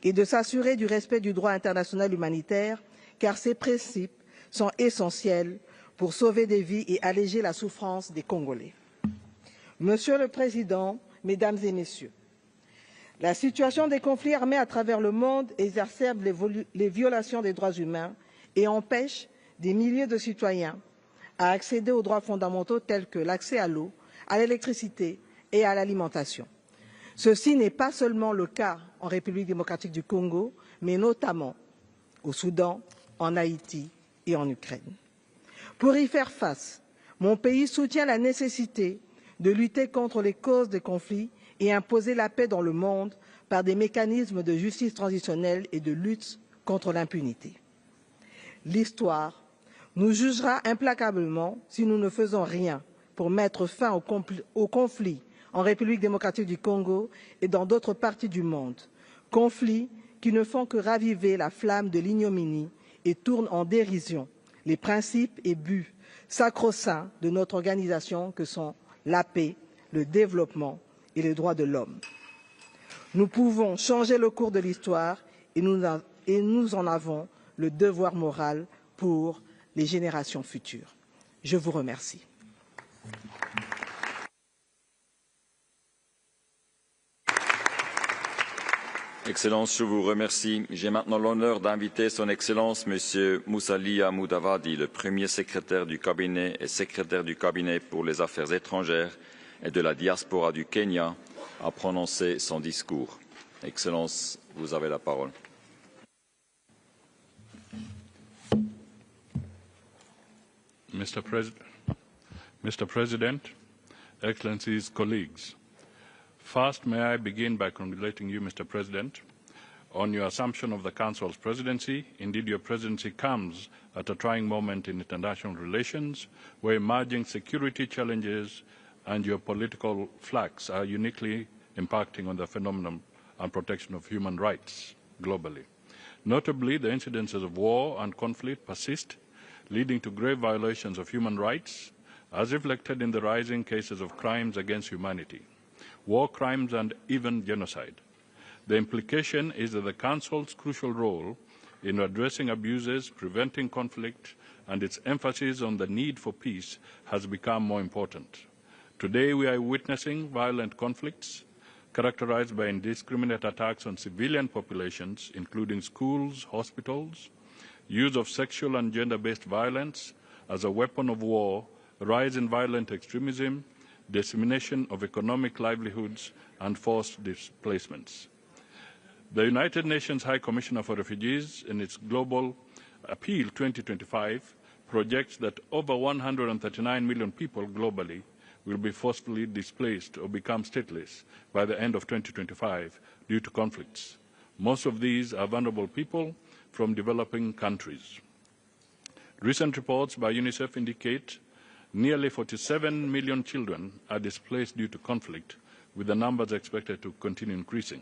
et de s'assurer du respect du droit international humanitaire, car ces principes sont essentiels pour sauver des vies et alléger la souffrance des Congolais. Monsieur le Président, Mesdames et Messieurs, la situation des conflits armés à travers le monde exacerbe les violations des droits humains et empêche des milliers de citoyens à accéder aux droits fondamentaux tels que l'accès à l'eau, à l'électricité et à l'alimentation. Ceci n'est pas seulement le cas en République démocratique du Congo, mais notamment au Soudan, en Haïti et en Ukraine. Pour y faire face, mon pays soutient la nécessité de lutter contre les causes des conflits et imposer la paix dans le monde par des mécanismes de justice transitionnelle et de lutte contre l'impunité. L'histoire nous jugera implacablement si nous ne faisons rien pour mettre fin au conflit en République démocratique du Congo et dans d'autres parties du monde, conflits qui ne font que raviver la flamme de l'ignominie et tournent en dérision les principes et buts sacro-saints de notre organisation que sont la paix, le développement et les droits de l'homme. Nous pouvons changer le cours de l'histoire et nous en avons le devoir moral pour les générations futures. Je vous remercie. Excellence, je vous remercie. J'ai maintenant l'honneur d'inviter Son Excellence M. Musalia Mudavadi, le premier secrétaire du cabinet et secrétaire du cabinet pour les affaires étrangères et de la diaspora du Kenya, à prononcer son discours. Excellence, vous avez la parole. Mr. President, Excellencies, colleagues, first, may I begin by congratulating you, Mr. President, on your assumption of the Council's presidency. Indeed, your presidency comes at a trying moment in international relations, where emerging security challenges and geopolitical flux are uniquely impacting on the phenomenon and protection of human rights globally. Notably, the incidences of war and conflict persist, leading to grave violations of human rights, as reflected in the rising cases of crimes against humanity, war crimes and even genocide. The implication is that the Council's crucial role in addressing abuses, preventing conflict, and its emphasis on the need for peace has become more important. Today, we are witnessing violent conflicts characterized by indiscriminate attacks on civilian populations, including schools, hospitals, use of sexual and gender-based violence as a weapon of war, rise in violent extremism, dissemination of economic livelihoods, and forced displacements. The United Nations High Commissioner for Refugees, in its Global Appeal 2025, projects that over 139 million people globally will be forcibly displaced or become stateless by the end of 2025 due to conflicts. Most of these are vulnerable people from developing countries. Recent reports by UNICEF indicate nearly 47 million children are displaced due to conflict, with the numbers expected to continue increasing.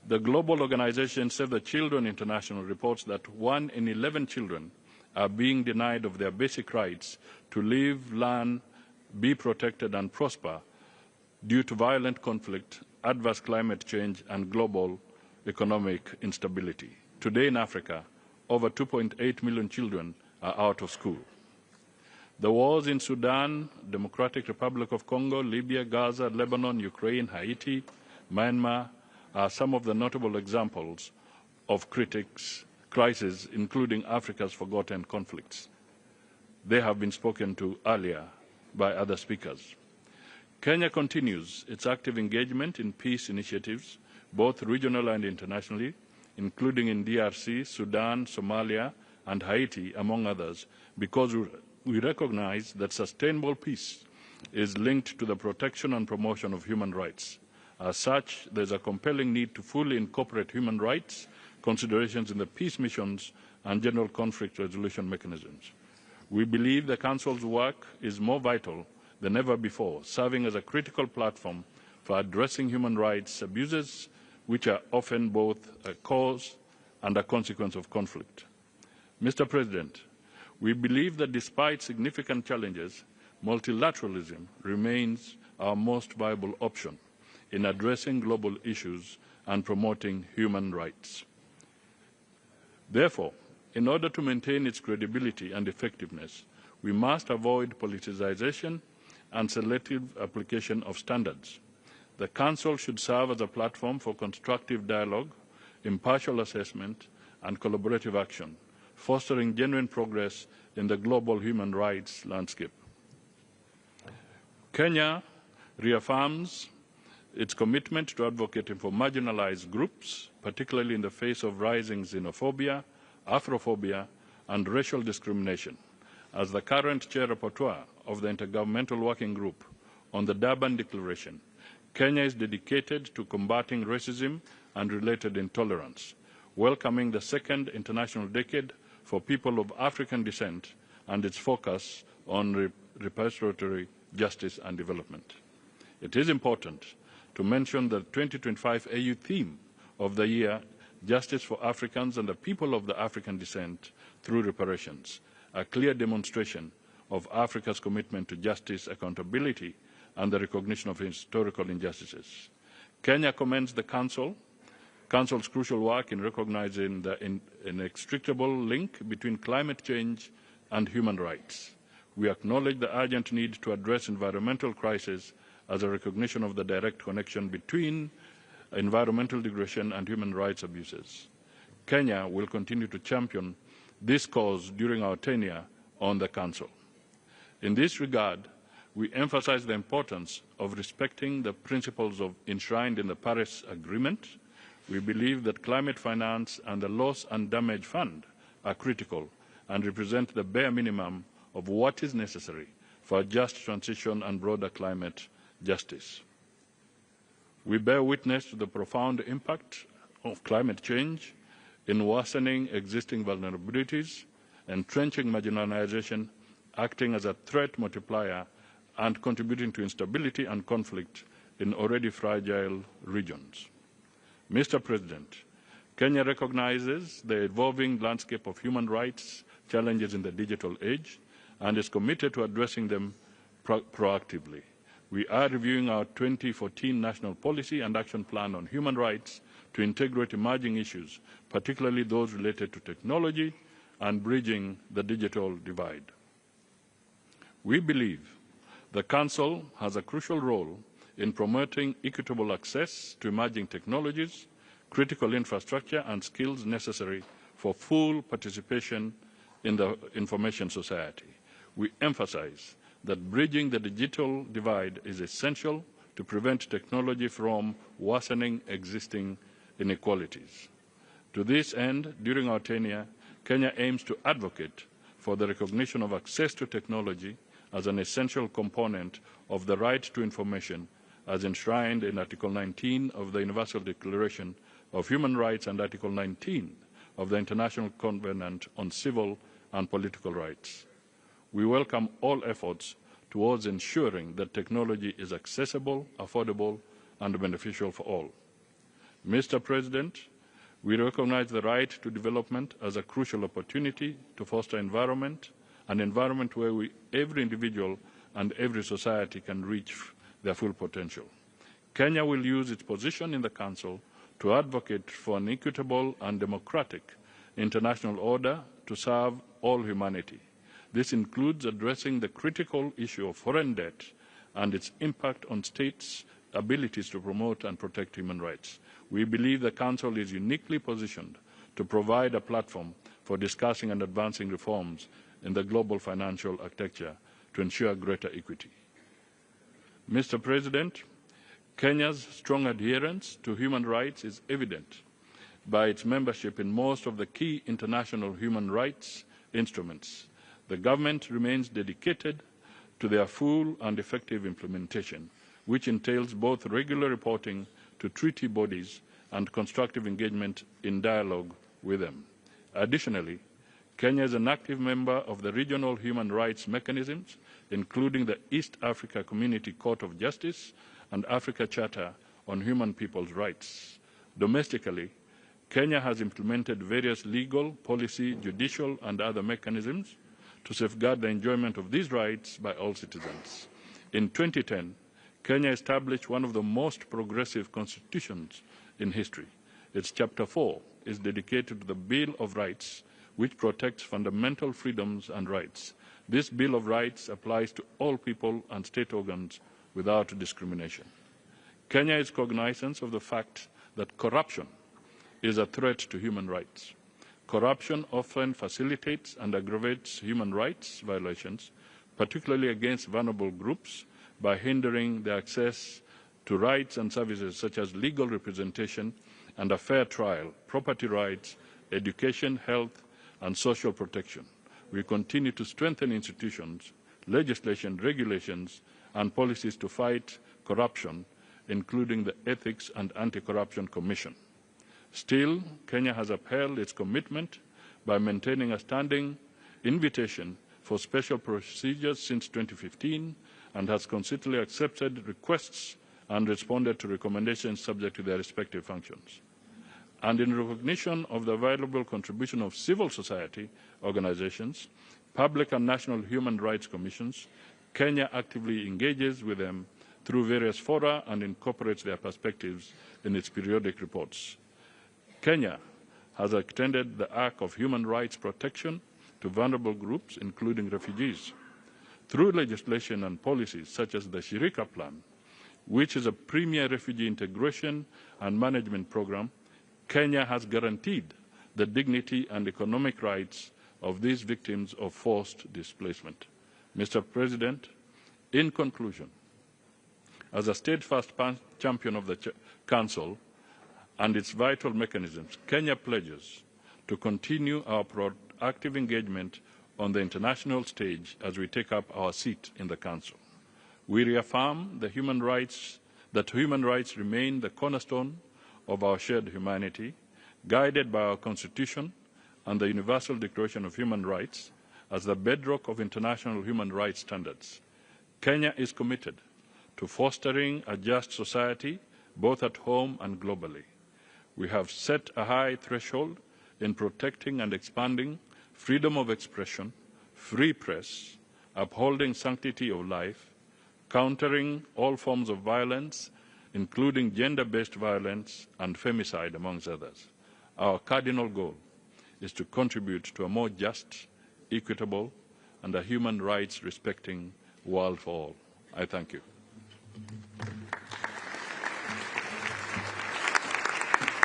The global organization Save the Children International reports that 1 in 11 children are being denied of their basic rights to live, learn, be protected and prosper due to violent conflict, adverse climate change and global economic instability. Today in Africa, over 2.8 million children are out of school. The wars in Sudan, Democratic Republic of Congo, Libya, Gaza, Lebanon, Ukraine, Haiti, Myanmar are some of the notable examples of crises, including Africa's forgotten conflicts. They have been spoken to earlier by other speakers. Kenya continues its active engagement in peace initiatives, both regional and internationally, including in DRC, Sudan, Somalia, and Haiti, among others, because we recognize that sustainable peace is linked to the protection and promotion of human rights. As such, there is a compelling need to fully incorporate human rights considerations in the peace missions and general conflict resolution mechanisms. We believe the Council's work is more vital than ever before, serving as a critical platform for addressing human rights abuses, which are often both a cause and a consequence of conflict. Mr. President, we believe that despite significant challenges, multilateralism remains our most viable option in addressing global issues and promoting human rights. Therefore, in order to maintain its credibility and effectiveness, we must avoid politicization and selective application of standards. The Council should serve as a platform for constructive dialogue, impartial assessment, and collaborative action, fostering genuine progress in the global human rights landscape. Kenya reaffirms its commitment to advocating for marginalized groups, particularly in the face of rising xenophobia, Afrophobia, and racial discrimination. As the current chair rapporteur of the Intergovernmental Working Group on the Durban Declaration, Kenya is dedicated to combating racism and related intolerance, welcoming the second International Decade for People of African Descent and its focus on reparatory justice and development. It is important to mention the 2025 AU theme of the year, Justice for Africans and the People of the African Descent through Reparations, a clear demonstration of Africa's commitment to justice, accountability, and the recognition of historical injustices. Kenya commends the Council's crucial work in recognizing the inextricable link between climate change and human rights. We acknowledge the urgent need to address environmental crisis as a recognition of the direct connection between environmental degradation and human rights abuses. Kenya will continue to champion this cause during our tenure on the Council. In this regard, we emphasize the importance of respecting the principles enshrined in the Paris Agreement. We believe that climate finance and the Loss and Damage Fund are critical and represent the bare minimum of what is necessary for a just transition and broader climate justice. We bear witness to the profound impact of climate change in worsening existing vulnerabilities, entrenching marginalization, acting as a threat multiplier, and contributing to instability and conflict in already fragile regions. Mr. President, Kenya recognizes the evolving landscape of human rights challenges in the digital age and is committed to addressing them proactively. We are reviewing our 2014 National Policy and Action Plan on Human Rights to integrate emerging issues, particularly those related to technology and bridging the digital divide. We believe the Council has a crucial role in promoting equitable access to emerging technologies, critical infrastructure, and skills necessary for full participation in the information society. we emphasize that bridging the digital divide is essential to prevent technology from worsening existing inequalities. To this end, during our tenure, Kenya aims to advocate for the recognition of access to technology as an essential component of the right to information as enshrined in Article 19 of the Universal Declaration of Human Rights and Article 19 of the International Covenant on Civil and Political Rights. We welcome all efforts towards ensuring that technology is accessible, affordable, and beneficial for all. Mr. President, we recognize the right to development as a crucial opportunity to foster an environment where every individual and every society can reach their full potential. Kenya will use its position in the Council to advocate for an equitable and democratic international order to serve all humanity. This includes addressing the critical issue of foreign debt and its impact on states' abilities to promote and protect human rights. We believe the Council is uniquely positioned to provide a platform for discussing and advancing reforms in the global financial architecture to ensure greater equity. Mr. President, Kenya's strong adherence to human rights is evident by its membership in most of the key international human rights instruments. The government remains dedicated to their full and effective implementation, which entails both regular reporting to treaty bodies and constructive engagement in dialogue with them. Additionally, Kenya is an active member of the regional human rights mechanisms, including the East Africa Community Court of Justice and Africa Charter on Human People's Rights. Domestically, Kenya has implemented various legal, policy, judicial, and other mechanisms to safeguard the enjoyment of these rights by all citizens. In 2010, Kenya established one of the most progressive constitutions in history. Its Chapter 4 is dedicated to the Bill of Rights, which protects fundamental freedoms and rights. This Bill of Rights applies to all people and state organs without discrimination. Kenya is cognizant of the fact that corruption is a threat to human rights. Corruption often facilitates and aggravates human rights violations, particularly against vulnerable groups, by hindering their access to rights and services such as legal representation and a fair trial, property rights, education, health, and social protection. We continue to strengthen institutions, legislation, regulations, and policies to fight corruption, including the Ethics and Anti-Corruption Commission. Still, Kenya has upheld its commitment by maintaining a standing invitation for special procedures since 2015 and has consistently accepted requests and responded to recommendations subject to their respective functions. And in recognition of the valuable contribution of civil society organizations, public and national human rights commissions, Kenya actively engages with them through various fora and incorporates their perspectives in its periodic reports. Kenya has extended the arc of human rights protection to vulnerable groups, including refugees. Through legislation and policies such as the Shirika Plan, which is a premier refugee integration and management program, Kenya has guaranteed the dignity and economic rights of these victims of forced displacement. Mr. President, in conclusion, as a steadfast champion of the Council and its vital mechanisms, Kenya pledges to continue our proactive engagement on the international stage as we take up our seat in the Council. We reaffirm that human rights remain the cornerstone of our shared humanity, guided by our Constitution and the Universal Declaration of Human Rights as the bedrock of international human rights standards. Kenya is committed to fostering a just society both at home and globally. We have set a high threshold in protecting and expanding freedom of expression, free press, upholding sanctity of life, countering all forms of violence, including gender-based violence and femicide, amongst others. Our cardinal goal is to contribute to a more just, equitable, and a human rights respecting world for all. I thank you.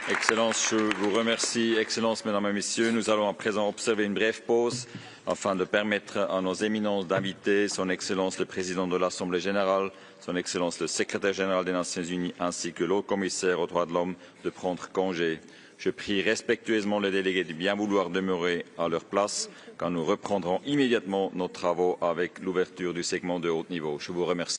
Excellence, je vous remercie. Excellence, Mesdames et Messieurs, nous allons à présent observer une brève pause afin de permettre à nos éminences d'inviter Son Excellence le Président de l'Assemblée générale, Son Excellence le Secrétaire général des Nations unies ainsi que le Haut-Commissaire aux droits de l'homme de prendre congé. Je prie respectueusement les délégués de bien vouloir demeurer à leur place quand nous reprendrons immédiatement nos travaux avec l'ouverture du segment de haut niveau. Je vous remercie.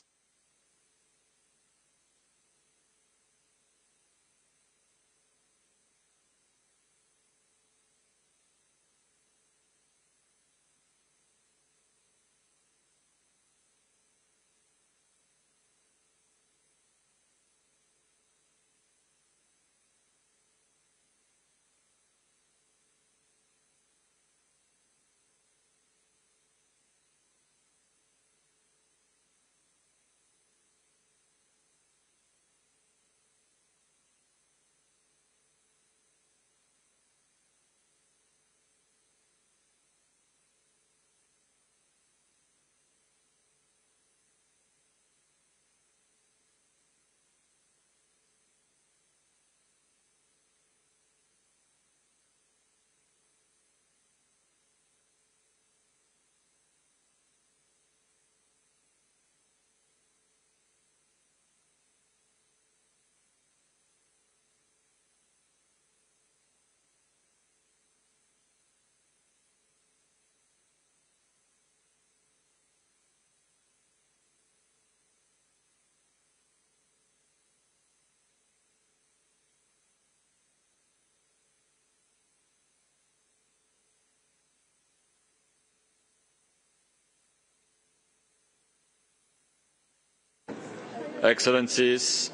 Excellencies,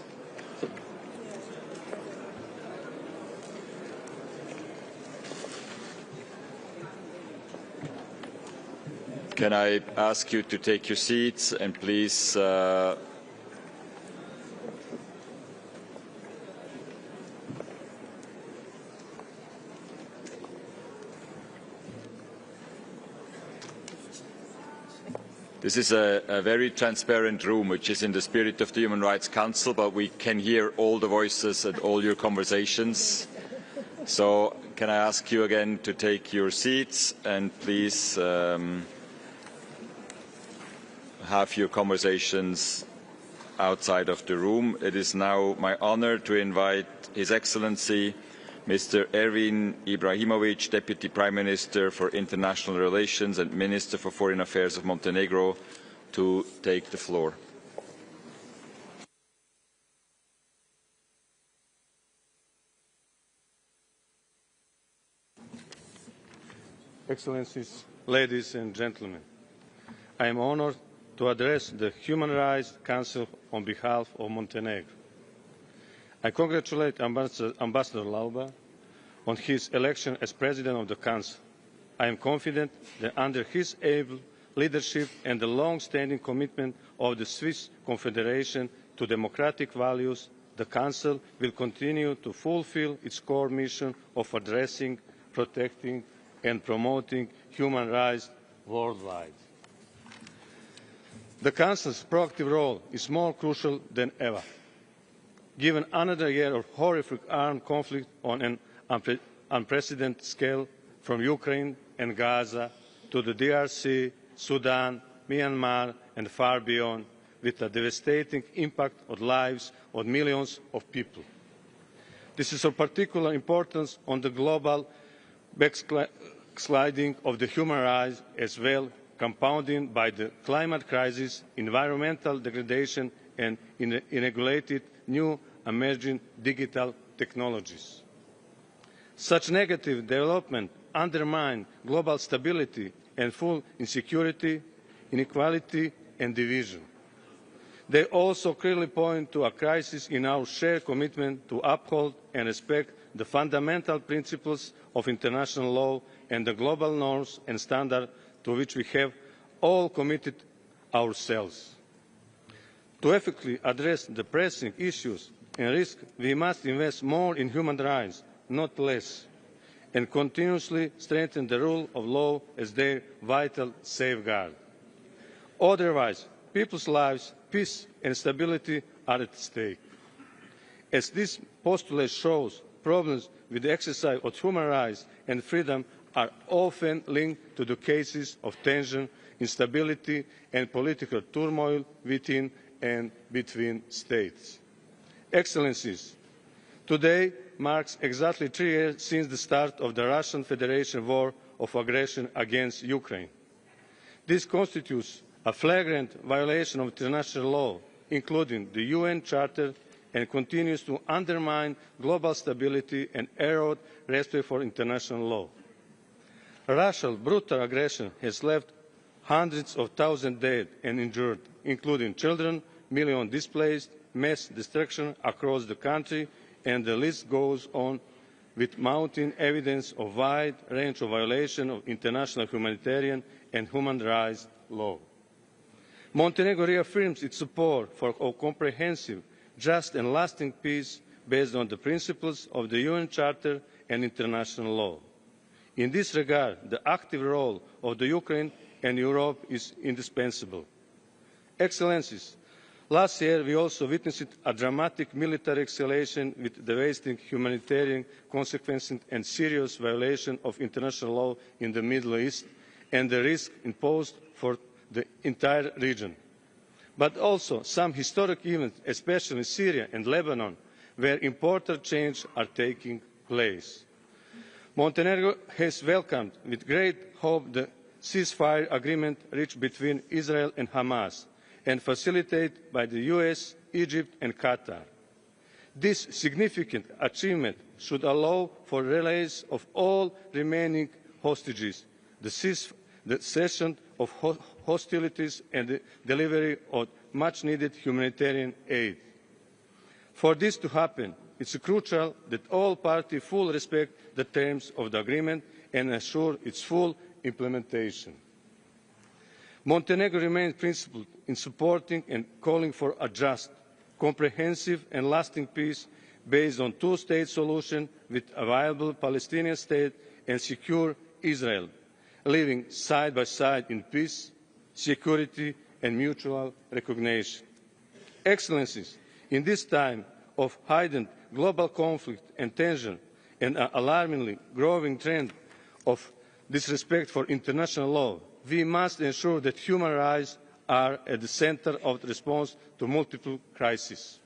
can I ask you to take your seats and please This is a very transparent room, which is in the spirit of the Human Rights Council, but we can hear all the voices and all your conversations. So can I ask you again to take your seats and please have your conversations outside of the room. It is now my honor to invite His Excellency Mr. Ervin Ibrahimovic, Deputy Prime Minister for International Relations and Minister for Foreign Affairs of Montenegro, to take the floor. Excellencies, ladies and gentlemen, I am honored to address the Human Rights Council on behalf of Montenegro. I congratulate Ambassador Lauba on his election as President of the Council. I am confident that under his able leadership and the long-standing commitment of the Swiss Confederation to democratic values, the Council will continue to fulfil its core mission of addressing, protecting and promoting human rights worldwide. The Council's proactive role is more crucial than ever. Given another year of horrific armed conflict on an unprecedented scale, from Ukraine and Gaza to the DRC, Sudan, Myanmar and far beyond, with a devastating impact on the lives of millions of people. This is of particular importance on the global backsliding of the human rights as well, compounded by the climate crisis, environmental degradation and unregulated new emerging digital technologies. Such negative development undermine global stability and fuel insecurity, inequality and division. They also clearly point to a crisis in our shared commitment to uphold and respect the fundamental principles of international law and the global norms and standards to which we have all committed ourselves. To effectively address the pressing issues and risks, we must invest more in human rights, not less, and continuously strengthen the rule of law as their vital safeguard. Otherwise, people's lives, peace and stability are at stake. As this postulate shows, problems with the exercise of human rights and freedom are often linked to the cases of tension, instability and political turmoil within and between states. Excellencies, today marks exactly 3 years since the start of the Russian Federation war of aggression against Ukraine. This constitutes a flagrant violation of international law, including the UN Charter, and continues to undermine global stability and erode respect for international law. Russia's brutal aggression has left hundreds of thousands dead and injured, including children, millions displaced, mass destruction across the country, and the list goes on, with mounting evidence of a wide range of violations of international humanitarian and human rights law. Montenegro reaffirms its support for a comprehensive, just and lasting peace based on the principles of the UN Charter and international law. In this regard, the active role of the Ukraine and Europe is indispensable. Excellencies, last year we also witnessed a dramatic military escalation with devastating humanitarian consequences and serious violation of international law in the Middle East and the risk imposed for the entire region. But also some historic events, especially in Syria and Lebanon, where important changes are taking place. Montenegro has welcomed with great hope the ceasefire agreement reached between Israel and Hamas and facilitated by the US, Egypt and Qatar. This significant achievement should allow for release of all remaining hostages, the cessation of hostilities and the delivery of much-needed humanitarian aid. For this to happen, it is crucial that all parties fully respect the terms of the agreement and ensure its full implementation. Montenegro remains principled in supporting and calling for a just, comprehensive and lasting peace based on a two-state solution with a viable Palestinian state and secure Israel, living side by side in peace, security and mutual recognition. Excellencies, in this time of heightened global conflict and tension and an alarmingly growing trend of disrespect for international law, we must ensure that human rights are at the centre of the response to multiple crises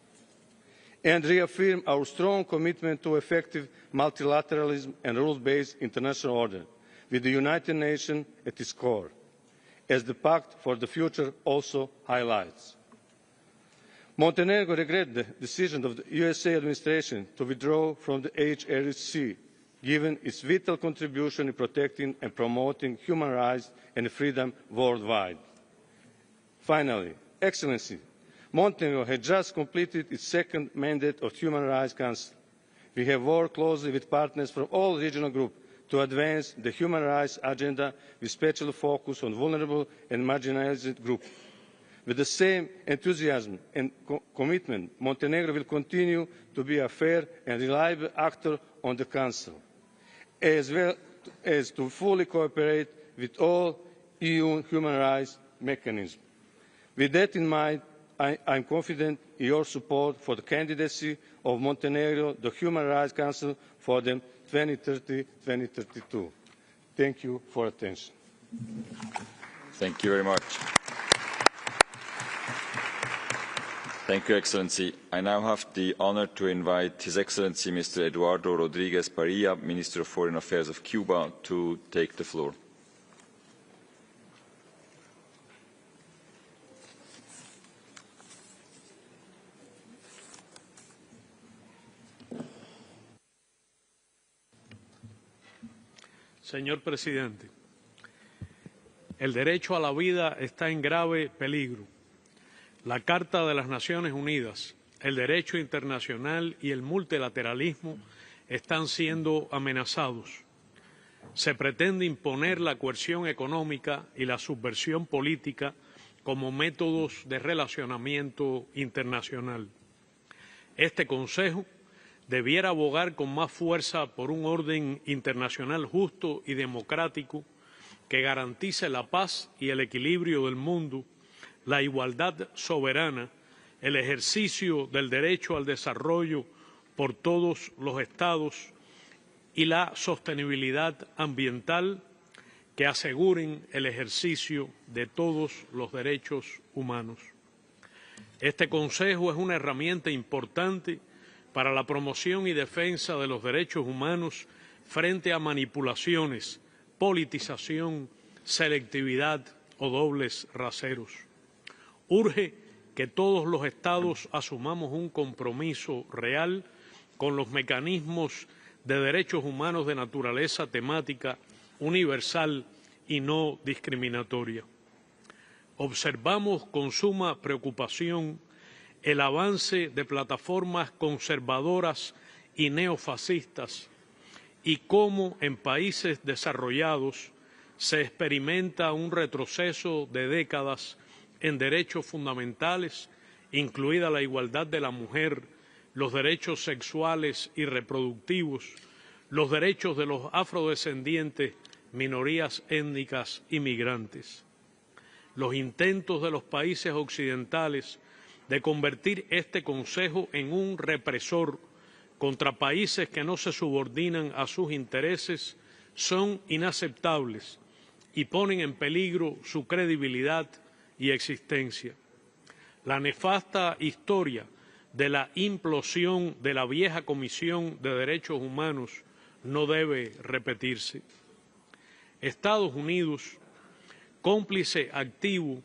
and reaffirm our strong commitment to effective multilateralism and rules-based international order, with the United Nations at its core, as the Pact for the Future also highlights. Montenegro regrets the decision of the USA administration to withdraw from the UNHRC, given its vital contribution in protecting and promoting human rights and freedom worldwide. Finally, Excellency, Montenegro has just completed its second mandate of Human Rights Council. We have worked closely with partners from all regional groups to advance the human rights agenda with special focus on vulnerable and marginalised groups. With the same enthusiasm and commitment, Montenegro will continue to be a fair and reliable actor on the Council, as well as to fully cooperate with all EU human rights mechanisms. With that in mind, I am confident in your support for the candidacy of Montenegro to the Human Rights Council for the 2030-2032. Thank you for attention. Thank you very much. Thank you, Excellency. I now have the honour to invite His Excellency Mr. Eduardo Rodriguez Parilla, Minister of Foreign Affairs of Cuba, to take the floor. Señor Presidente, el derecho a la vida está en grave peligro. La Carta de las Naciones Unidas, el derecho internacional y el multilateralismo están siendo amenazados. Se pretende imponer la coerción económica y la subversión política como métodos de relacionamiento internacional. Este Consejo debiera abogar con más fuerza por un orden internacional justo y democrático que garantice la paz y el equilibrio del mundo, la igualdad soberana, el ejercicio del derecho al desarrollo por todos los Estados y la sostenibilidad ambiental que aseguren el ejercicio de todos los derechos humanos. Este Consejo es una herramienta importante para la promoción y defensa de los derechos humanos frente a manipulaciones, politización, selectividad o dobles raseros. Urge que todos los Estados asumamos un compromiso real con los mecanismos de derechos humanos de naturaleza temática universal y no discriminatoria. Observamos con suma preocupación el avance de plataformas conservadoras y neofascistas y cómo en países desarrollados se experimenta un retroceso de décadas en derechos fundamentales, incluida la igualdad de la mujer, los derechos sexuales y reproductivos, los derechos de los afrodescendientes, minorías étnicas y migrantes. Los intentos de los países occidentales de convertir este Consejo en un represor contra países que no se subordinan a sus intereses son inaceptables y ponen en peligro su credibilidad y existencia. La nefasta historia de la implosión de la vieja Comisión de Derechos Humanos no debe repetirse. Estados Unidos, cómplice activo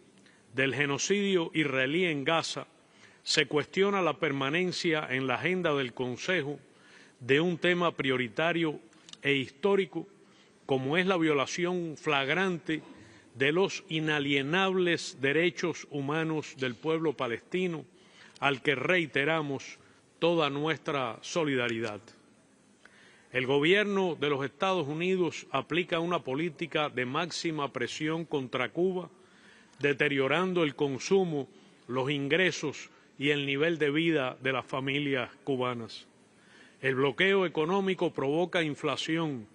del genocidio israelí en Gaza, se cuestiona la permanencia en la agenda del Consejo de un tema prioritario e histórico como es la violación flagrante de los inalienables derechos humanos del pueblo palestino, al que reiteramos toda nuestra solidaridad. El gobierno de los Estados Unidos aplica una política de máxima presión contra Cuba, deteriorando el consumo, los ingresos y el nivel de vida de las familias cubanas. El bloqueo económico provoca inflación,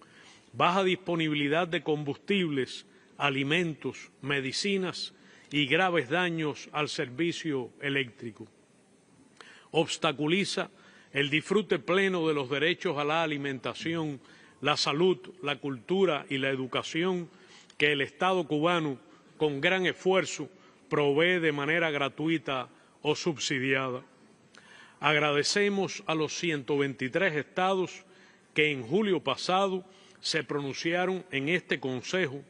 baja disponibilidad de combustibles, alimentos, medicinas y graves daños al servicio eléctrico. Obstaculiza el disfrute pleno de los derechos a la alimentación, la salud, la cultura y la educación que el Estado cubano, con gran esfuerzo, provee de manera gratuita o subsidiada. Agradecemos a los 123 estados que en julio pasado se pronunciaron en este Consejo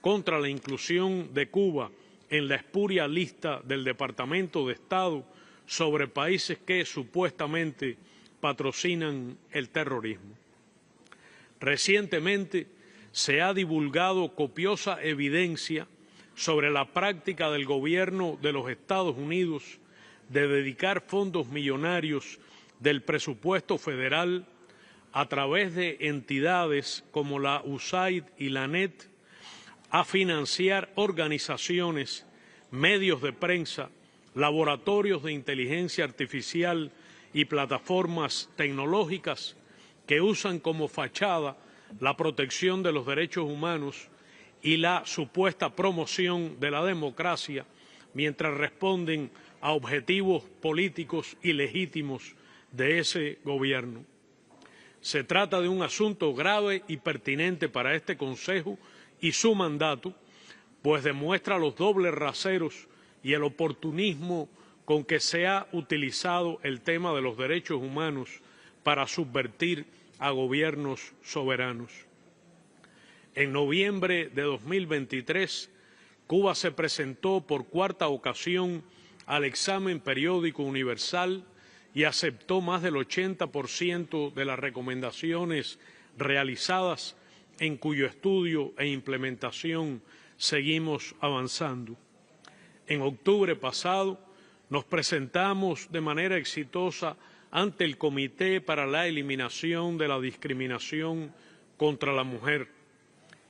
contra la inclusión de Cuba en la espuria lista del Departamento de Estado sobre países que supuestamente patrocinan el terrorismo. Recientemente se ha divulgado copiosa evidencia sobre la práctica del gobierno de los Estados Unidos de dedicar fondos millonarios del presupuesto federal a través de entidades como la USAID y la NED a financiar organizaciones, medios de prensa, laboratorios de inteligencia artificial y plataformas tecnológicas que usan como fachada la protección de los derechos humanos y la supuesta promoción de la democracia, mientras responden a objetivos políticos ilegítimos de ese gobierno. Se trata de un asunto grave y pertinente para este Consejo y su mandato, pues demuestra los dobles raseros y el oportunismo con que se ha utilizado el tema de los derechos humanos para subvertir a gobiernos soberanos. En noviembre de 2023, Cuba se presentó por cuarta ocasión al examen periódico universal y aceptó más del 80% de las recomendaciones realizadas, en cuyo estudio e implementación seguimos avanzando. En octubre pasado nos presentamos de manera exitosa ante el Comité para la Eliminación de la Discriminación contra la Mujer.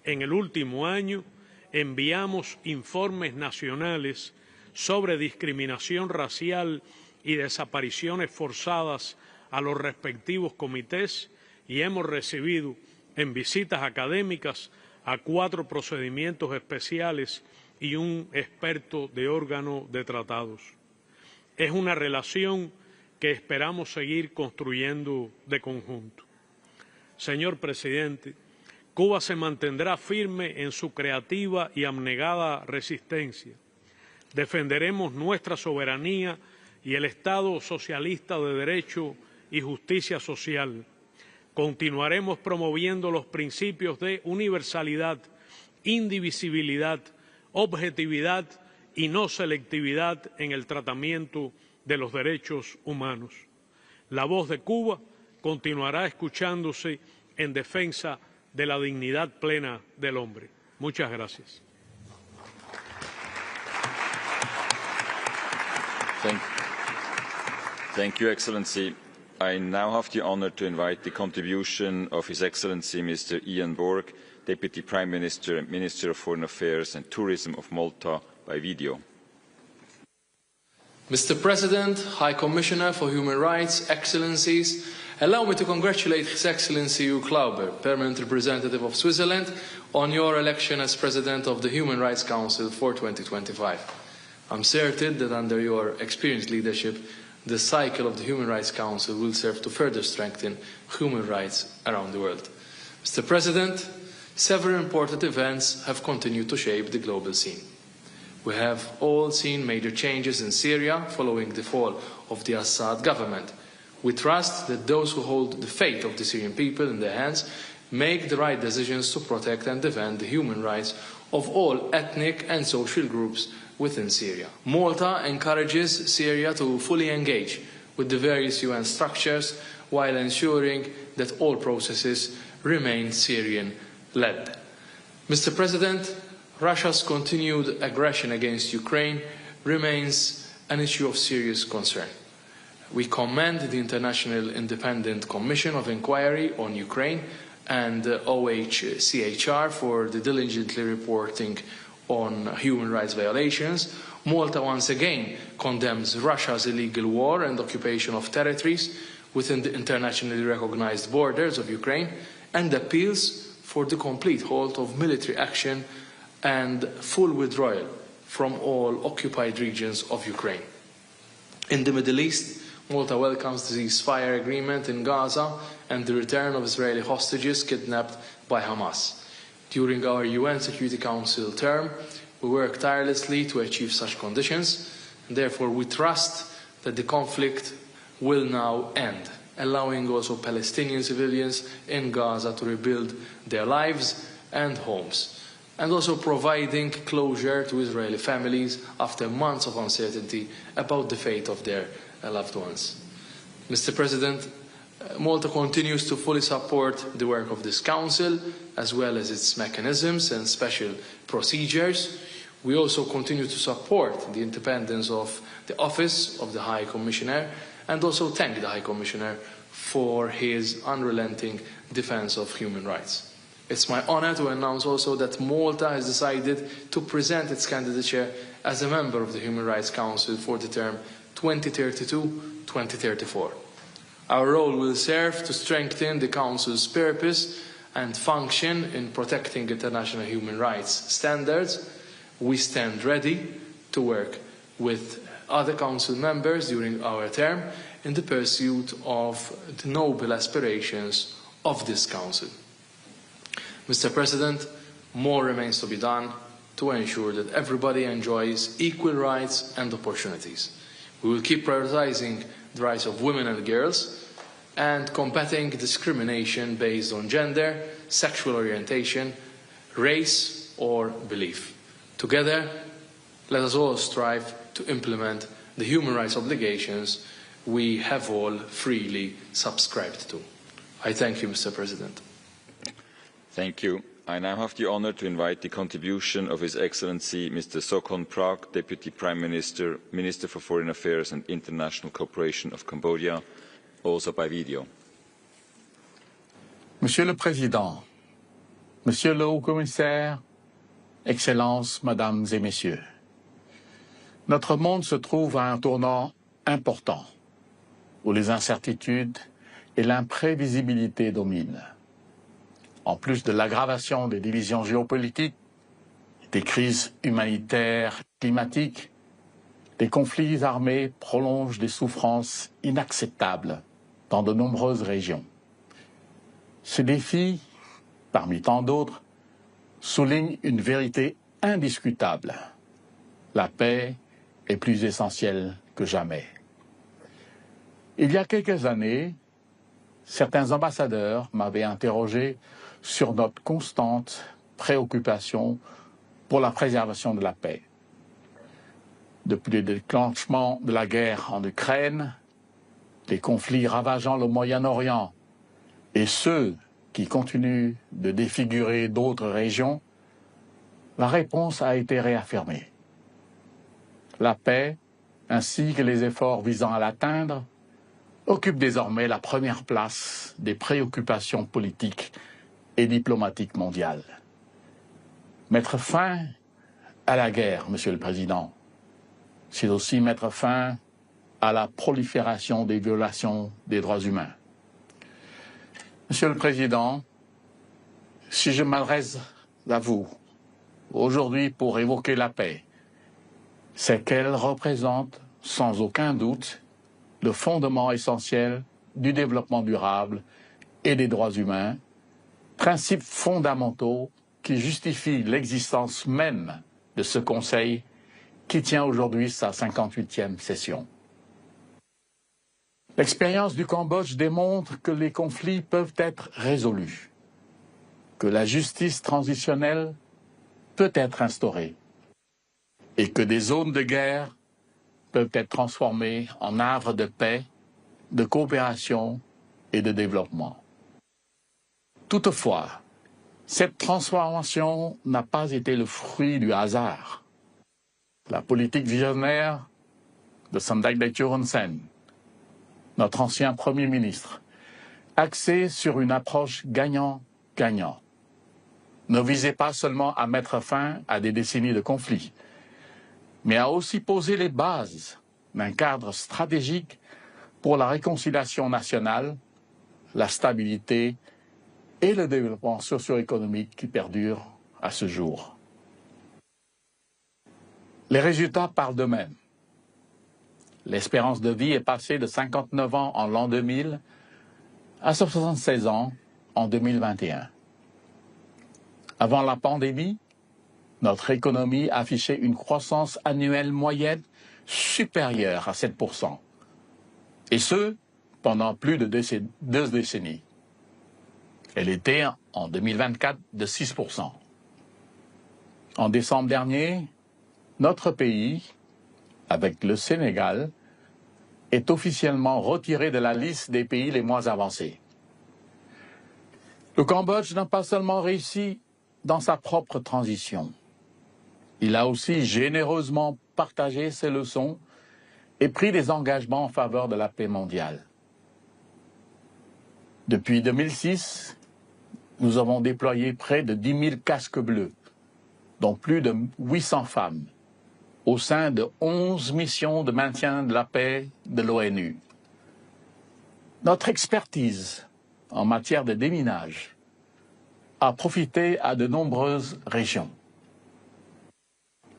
En el último año enviamos informes nacionales sobre discriminación racial y desapariciones forzadas a los respectivos comités y hemos recibido en visitas académicas a 4 procedimientos especiales y un experto de órgano de tratados. Es una relación que esperamos seguir construyendo de conjunto. señor presidente, Cuba se mantendrá firme en su creativa y abnegada resistencia. Defenderemos nuestra soberanía y el Estado socialista de derecho y justicia social. Continuaremos promoviendo los principios de universalidad, indivisibilidad, objetividad y no selectividad en el tratamiento de los derechos humanos. La voz de Cuba continuará escuchándose en defensa de la dignidad plena del hombre. Muchas gracias. Thank you, Excellency. I now have the honor to invite the contribution of His Excellency Mr. Ian Borg, Deputy Prime Minister and Minister of Foreign Affairs and Tourism of Malta, by video. Mr. President, High Commissioner for Human Rights, Excellencies, allow me to congratulate His Excellency Hugh Klauber, Permanent Representative of Switzerland, on your election as President of the Human Rights Council for 2025. I'm certain that under your experienced leadership, the cycle of the Human Rights Council will serve to further strengthen human rights around the world. Mr. President, several important events have continued to shape the global scene. We have all seen major changes in Syria following the fall of the Assad government. We trust that those who hold the fate of the Syrian people in their hands make the right decisions to protect and defend the human rights of all ethnic and social groups within Syria. Malta encourages Syria to fully engage with the various UN structures while ensuring that all processes remain Syrian-led. Mr. President, Russia's continued aggression against Ukraine remains an issue of serious concern. We commend the International Independent Commission of Inquiry on Ukraine and OHCHR for the diligently reporting on human rights violations. Malta once again condemns Russia's illegal war and occupation of territories within the internationally recognized borders of Ukraine and appeals for the complete halt of military action and full withdrawal from all occupied regions of Ukraine. In the Middle East, Malta welcomes the ceasefire agreement in Gaza and the return of Israeli hostages kidnapped by Hamas. During our UN Security Council term, we worked tirelessly to achieve such conditions, and therefore we trust that the conflict will now end, allowing also Palestinian civilians in Gaza to rebuild their lives and homes, and also providing closure to Israeli families after months of uncertainty about the fate of their loved ones. Mr. President, Malta continues to fully support the work of this Council, as well as its mechanisms and special procedures. We also continue to support the independence of the Office of the High Commissioner and also thank the High Commissioner for his unrelenting defense of human rights. It's my honor to announce also that Malta has decided to present its candidature as a member of the Human Rights Council for the term 2032-2034. Our role will serve to strengthen the Council's purpose and function in protecting international human rights standards. We stand ready to work with other Council members during our term in the pursuit of the noble aspirations of this Council. Mr. President, more remains to be done to ensure that everybody enjoys equal rights and opportunities. We will keep prioritizing the rights of women and girls and combating discrimination based on gender, sexual orientation, race or belief. Together, let us all strive to implement the human rights obligations we have all freely subscribed to. I thank you, Mr. President. Thank you. I now have the honor to invite the contribution of His Excellency Mr. Sokhon Prak, Deputy Prime Minister, Minister for Foreign Affairs and International Cooperation of Cambodia, also by video. Monsieur le Président, Monsieur le Haut-Commissaire, Excellences, Mesdames et Messieurs, notre monde se trouve à un tournant important où les incertitudes et l'imprévisibilité dominent. En plus de l'aggravation des divisions géopolitiques, des crises humanitaires, climatiques, les conflits armés prolongent des souffrances inacceptables dans de nombreuses régions. Ce défi, parmi tant d'autres, souligne une vérité indiscutable. La paix est plus essentielle que jamais. Il y a quelques années, certains ambassadeurs m'avaient interrogé sur notre constante préoccupation pour la préservation de la paix. Depuis le déclenchement de la guerre en Ukraine, les conflits ravageant le Moyen-Orient et ceux qui continuent de défigurer d'autres régions, la réponse a été réaffirmée. La paix, ainsi que les efforts visant à l'atteindre, occupent désormais la première place des préoccupations politiques et diplomatiques mondiales. Mettre fin à la guerre, Monsieur le Président, c'est aussi mettre fin à la prolifération des violations des droits humains. Monsieur le Président, si je m'adresse à vous aujourd'hui pour évoquer la paix, c'est qu'elle représente sans aucun doute le fondement essentiel du développement durable et des droits humains, principes fondamentaux qui justifient l'existence même de ce Conseil qui tient aujourd'hui sa 58e session. L'expérience du Cambodge démontre que les conflits peuvent être résolus, que la justice transitionnelle peut être instaurée et que des zones de guerre peuvent être transformées en havres de paix, de coopération et de développement. Toutefois, cette transformation n'a pas été le fruit du hasard. La politique visionnaire de Samdech Techo Hun Sen, notre ancien Premier ministre, axée sur une approche gagnant-gagnant, ne visait pas seulement à mettre fin à des décennies de conflits, mais a aussi posé les bases d'un cadre stratégique pour la réconciliation nationale, la stabilité et le développement socio-économique qui perdure à ce jour. Les résultats parlent d'eux-mêmes. L'espérance de vie est passée de 59 ans en l'an 2000 à 76 ans en 2021. Avant la pandémie, notre économie affichait une croissance annuelle moyenne supérieure à 7%, et ce, pendant plus de 2 décennies. Elle était, en 2024, de 6%. En décembre dernier, notre pays, avec le Sénégal, est officiellement retiré de la liste des pays les moins avancés. Le Cambodge n'a pas seulement réussi dans sa propre transition. Il a aussi généreusement partagé ses leçons et pris des engagements en faveur de la paix mondiale. Depuis 2006, nous avons déployé près de 10 000 casques bleus, dont plus de 800 femmes, au sein de 11 missions de maintien de la paix de l'ONU. Notre expertise en matière de déminage a profité à de nombreuses régions.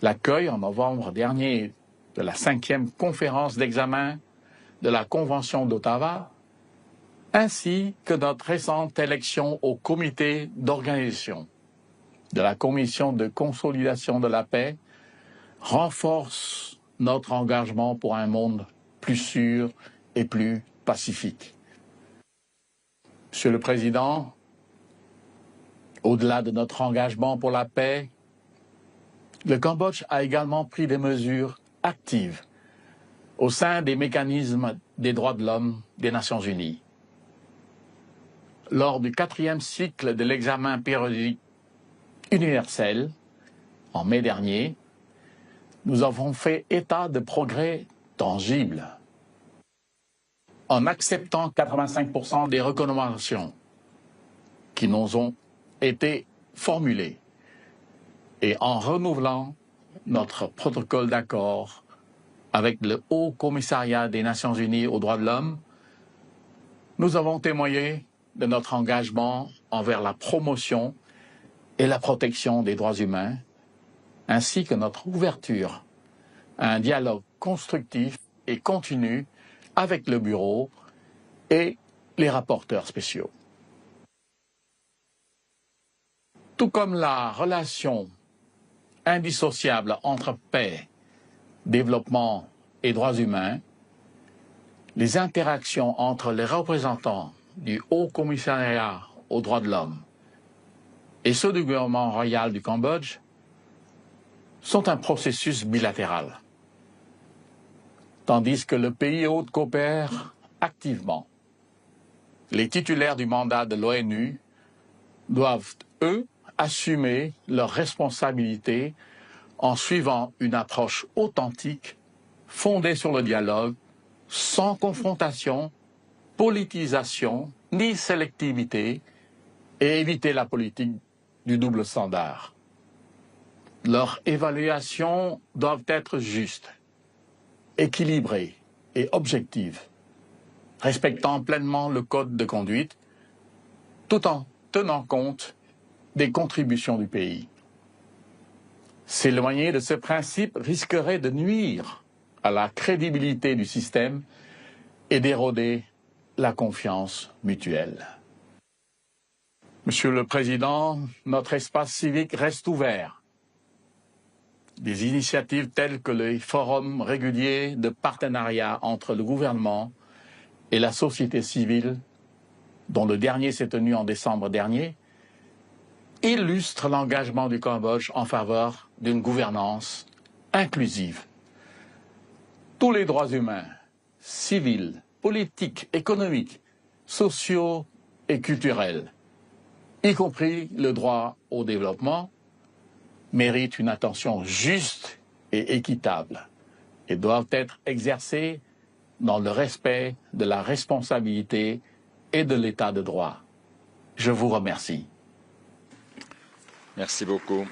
L'accueil en novembre dernier de la 5e conférence d'examen de la Convention d'Ottawa, ainsi que notre récente élection au comité d'organisation de la Commission de consolidation de la paix, renforce notre engagement pour un monde plus sûr et plus pacifique. Monsieur le Président, au-delà de notre engagement pour la paix, le Cambodge a également pris des mesures actives au sein des mécanismes des droits de l'homme des Nations Unies. Lors du 4e cycle de l'examen périodique universel, en mai dernier, nous avons fait état de progrès tangibles. En acceptant 85% des recommandations qui nous ont été formulées et en renouvelant notre protocole d'accord avec le Haut Commissariat des Nations Unies aux droits de l'homme, nous avons témoigné de notre engagement envers la promotion et la protection des droits humains, ainsi que notre ouverture à un dialogue constructif et continu avec le Bureau et les rapporteurs spéciaux. Tout comme la relation indissociable entre paix, développement et droits humains, les interactions entre les représentants du Haut Commissariat aux droits de l'homme et ceux du gouvernement royal du Cambodge sont un processus bilatéral, tandis que le pays hôte coopère activement. Les titulaires du mandat de l'ONU doivent, eux, assumer leurs responsabilités en suivant une approche authentique, fondée sur le dialogue, sans confrontation, politisation ni sélectivité, et éviter la politique du double standard. Leurs évaluations doivent être justes, équilibrées et objectives, respectant pleinement le code de conduite, tout en tenant compte des contributions du pays. S'éloigner de ce principe risquerait de nuire à la crédibilité du système et d'éroder la confiance mutuelle. Monsieur le Président, notre espace civique reste ouvert. Des initiatives telles que les forums réguliers de partenariat entre le gouvernement et la société civile, dont le dernier s'est tenu en décembre dernier, illustrent l'engagement du Cambodge en faveur d'une gouvernance inclusive. Tous les droits humains, civils, politiques, économiques, sociaux et culturels, y compris le droit au développement, méritent une attention juste et équitable et doivent être exercés dans le respect de la responsabilité et de l'état de droit. Je vous remercie. Merci beaucoup.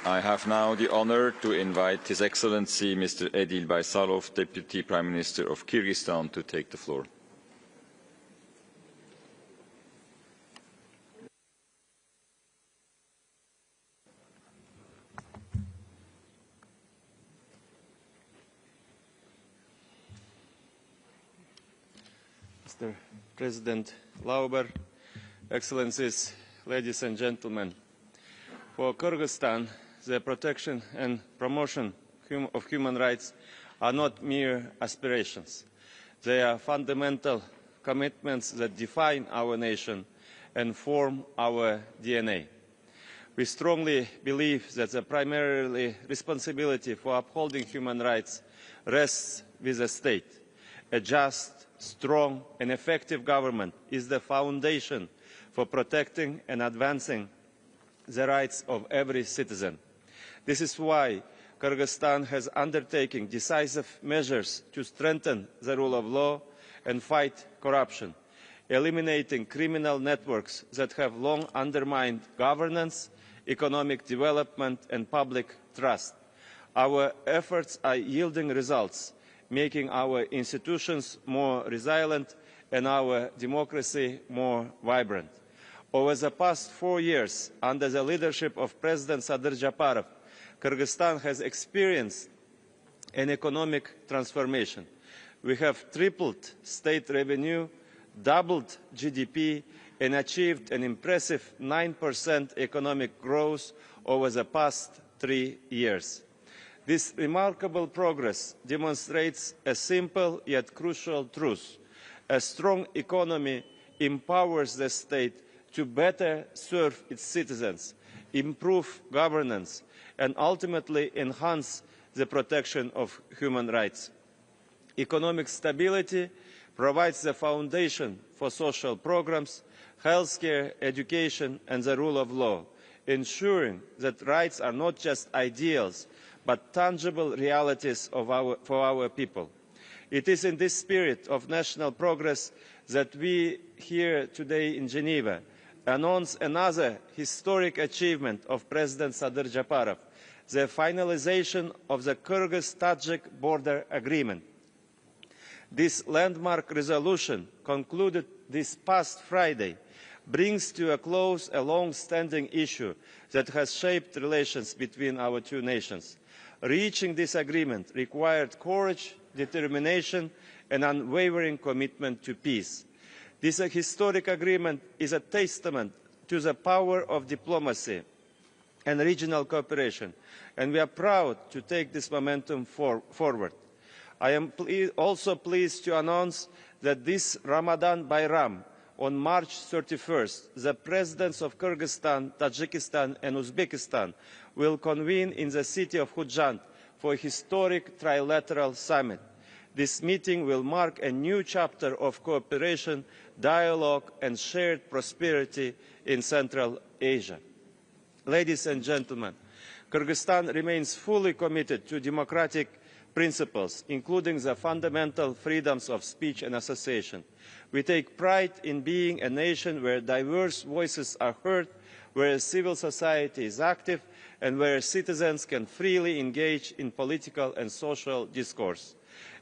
I have now the honor to invite His Excellency Mr. Edil Baysalov, Deputy Prime Minister of Kyrgyzstan, to take the floor. Mr. President Lauber, Excellencies, ladies and gentlemen, for Kyrgyzstan, the protection and promotion of human rights are not mere aspirations. They are fundamental commitments that define our nation and form our DNA. We strongly believe that the primary responsibility for upholding human rights rests with the state. A just, strong and effective government is the foundation for protecting and advancing the rights of every citizen. This is why Kyrgyzstan has undertaken decisive measures to strengthen the rule of law and fight corruption, eliminating criminal networks that have long undermined governance, economic development and public trust. Our efforts are yielding results, making our institutions more resilient and our democracy more vibrant. Over the past 4 years, under the leadership of President Sadir Japarov, Kyrgyzstan has experienced an economic transformation. We have tripled state revenue, doubled GDP, and achieved an impressive 9% economic growth over the past 3 years. This remarkable progress demonstrates a simple yet crucial truth. A strong economy empowers the state to better serve its citizens, improve governance, and ultimately enhance the protection of human rights. Economic stability provides the foundation for social programs, healthcare, education, and the rule of law, ensuring that rights are not just ideals, but tangible realities for our people. It is in this spirit of national progress that we here today in Geneva announce another historic achievement of President Sadir Japarov, the finalization of the Kyrgyz-Tajik border agreement. This landmark resolution, concluded this past Friday, brings to a close a long-standing issue that has shaped relations between our two nations. Reaching this agreement required courage, determination and unwavering commitment to peace. This historic agreement is a testament to the power of diplomacy and regional cooperation, and we are proud to take this momentum forward. I am also pleased to announce that this Ramadan Bayram, on March 31st, the presidents of Kyrgyzstan, Tajikistan and Uzbekistan will convene in the city of Khujand for a historic trilateral summit. This meeting will mark a new chapter of cooperation, dialogue and shared prosperity in Central Asia. Ladies and gentlemen, Kyrgyzstan remains fully committed to democratic principles, including the fundamental freedoms of speech and association. We take pride in being a nation where diverse voices are heard, where civil society is active, and where citizens can freely engage in political and social discourse.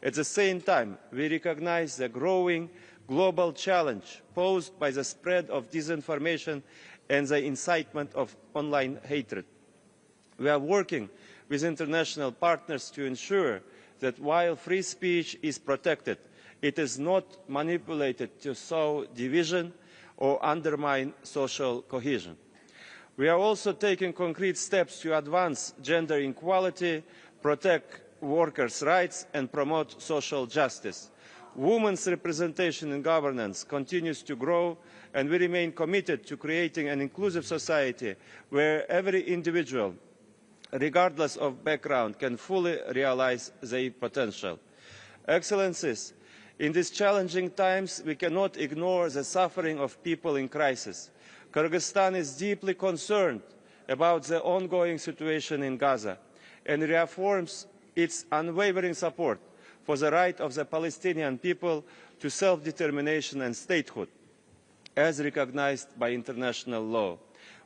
At the same time, we recognise the growing global challenge posed by the spread of disinformation and the incitement of online hatred. We are working with international partners to ensure that while free speech is protected, it is not manipulated to sow division or undermine social cohesion. We are also taking concrete steps to advance gender equality, protect workers' rights and promote social justice. Women's representation in governance continues to grow, and we remain committed to creating an inclusive society where every individual, regardless of background, can fully realise their potential. Excellencies, in these challenging times, we cannot ignore the suffering of people in crisis. Kyrgyzstan is deeply concerned about the ongoing situation in Gaza and reaffirms its unwavering support for the right of the Palestinian people to self-determination and statehood, as recognised by international law.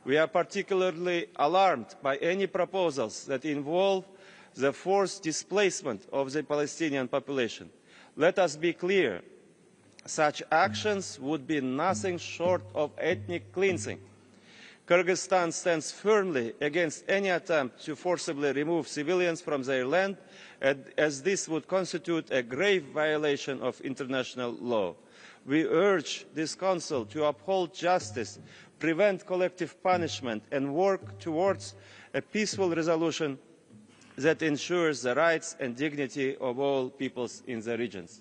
We are particularly alarmed by any proposals that involve the forced displacement of the Palestinian population. Let us be clear, such actions would be nothing short of ethnic cleansing. Kyrgyzstan stands firmly against any attempt to forcibly remove civilians from their land, as this would constitute a grave violation of international law. We urge this Council to uphold justice, prevent collective punishment and work towards a peaceful resolution that ensures the rights and dignity of all peoples in the regions.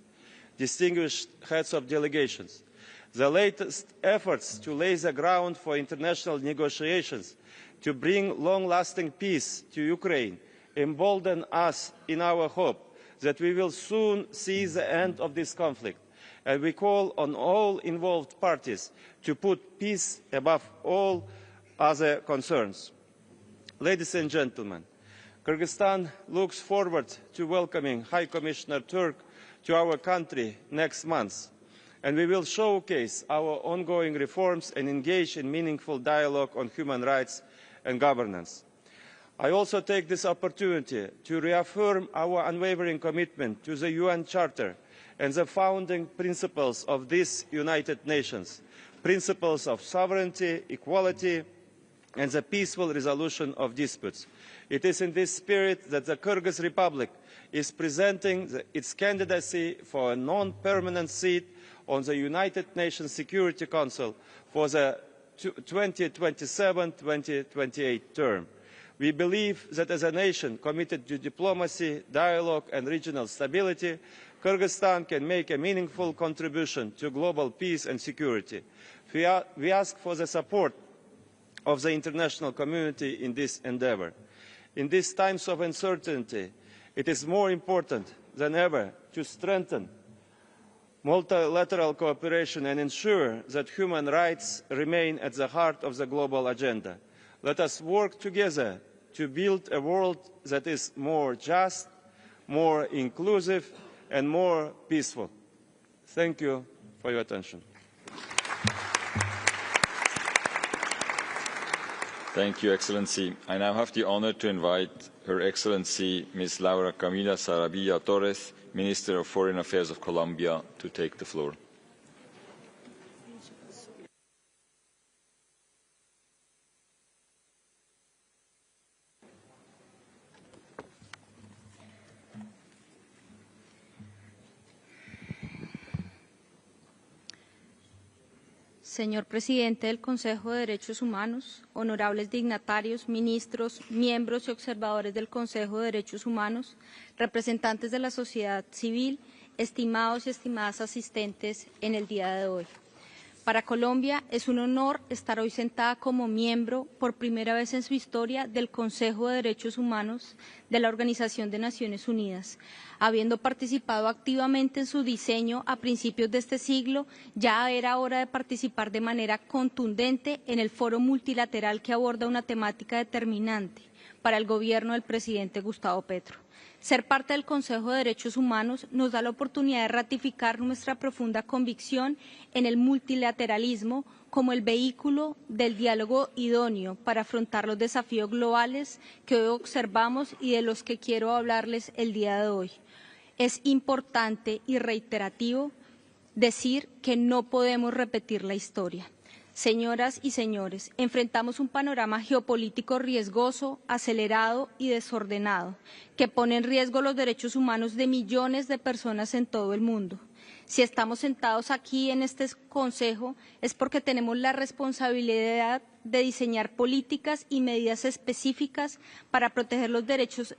Distinguished heads of delegations, the latest efforts to lay the ground for international negotiations to bring long-lasting peace to Ukraine embolden us in our hope that we will soon see the end of this conflict, and we call on all involved parties to put peace above all other concerns. Ladies and gentlemen, Kyrgyzstan looks forward to welcoming High Commissioner Turk to our country next month, and we will showcase our ongoing reforms and engage in meaningful dialogue on human rights and governance. I also take this opportunity to reaffirm our unwavering commitment to the UN Charter and the founding principles of these United Nations, principles of sovereignty, equality, and the peaceful resolution of disputes. It is in this spirit that the Kyrgyz Republic is presenting its candidacy for a non-permanent seat on the United Nations Security Council for the 2027-2028 term. We believe that as a nation committed to diplomacy, dialogue and regional stability, Kyrgyzstan can make a meaningful contribution to global peace and security. We ask for the support of the international community in this endeavour. In these times of uncertainty, it is more important than ever to strengthen multilateral cooperation and ensure that human rights remain at the heart of the global agenda. Let us work together to build a world that is more just, more inclusive, and more peaceful. Thank you for your attention. Thank you, Excellency. I now have the honour to invite Her Excellency Ms. Laura Camila Sarabia Torres, Minister of Foreign Affairs of Colombia, to take the floor. señor presidente del Consejo de Derechos Humanos, honorables dignatarios, ministros, miembros y observadores del Consejo de Derechos Humanos, representantes de la sociedad civil, estimados y estimadas asistentes en el día de hoy. Para Colombia es un honor estar hoy sentada como miembro por primera vez en su historia del Consejo de Derechos Humanos de la Organización de Naciones Unidas. Habiendo participado activamente en su diseño a principios de este siglo, ya era hora de participar de manera contundente en el foro multilateral que aborda una temática determinante para el gobierno del presidente Gustavo Petro. Ser parte del Consejo de Derechos Humanos nos da la oportunidad de ratificar nuestra profunda convicción en el multilateralismo como el vehículo del diálogo idóneo para afrontar los desafíos globales que hoy observamos y de los que quiero hablarles el día de hoy. Es importante y reiterativo decir que no podemos repetir la historia. Señoras y señores, enfrentamos un panorama geopolítico riesgoso, acelerado y desordenado, que pone en riesgo los derechos humanos de millones de personas en todo el mundo. Si estamos sentados aquí en este Consejo es porque tenemos la responsabilidad de diseñar políticas y medidas específicas para proteger los derechos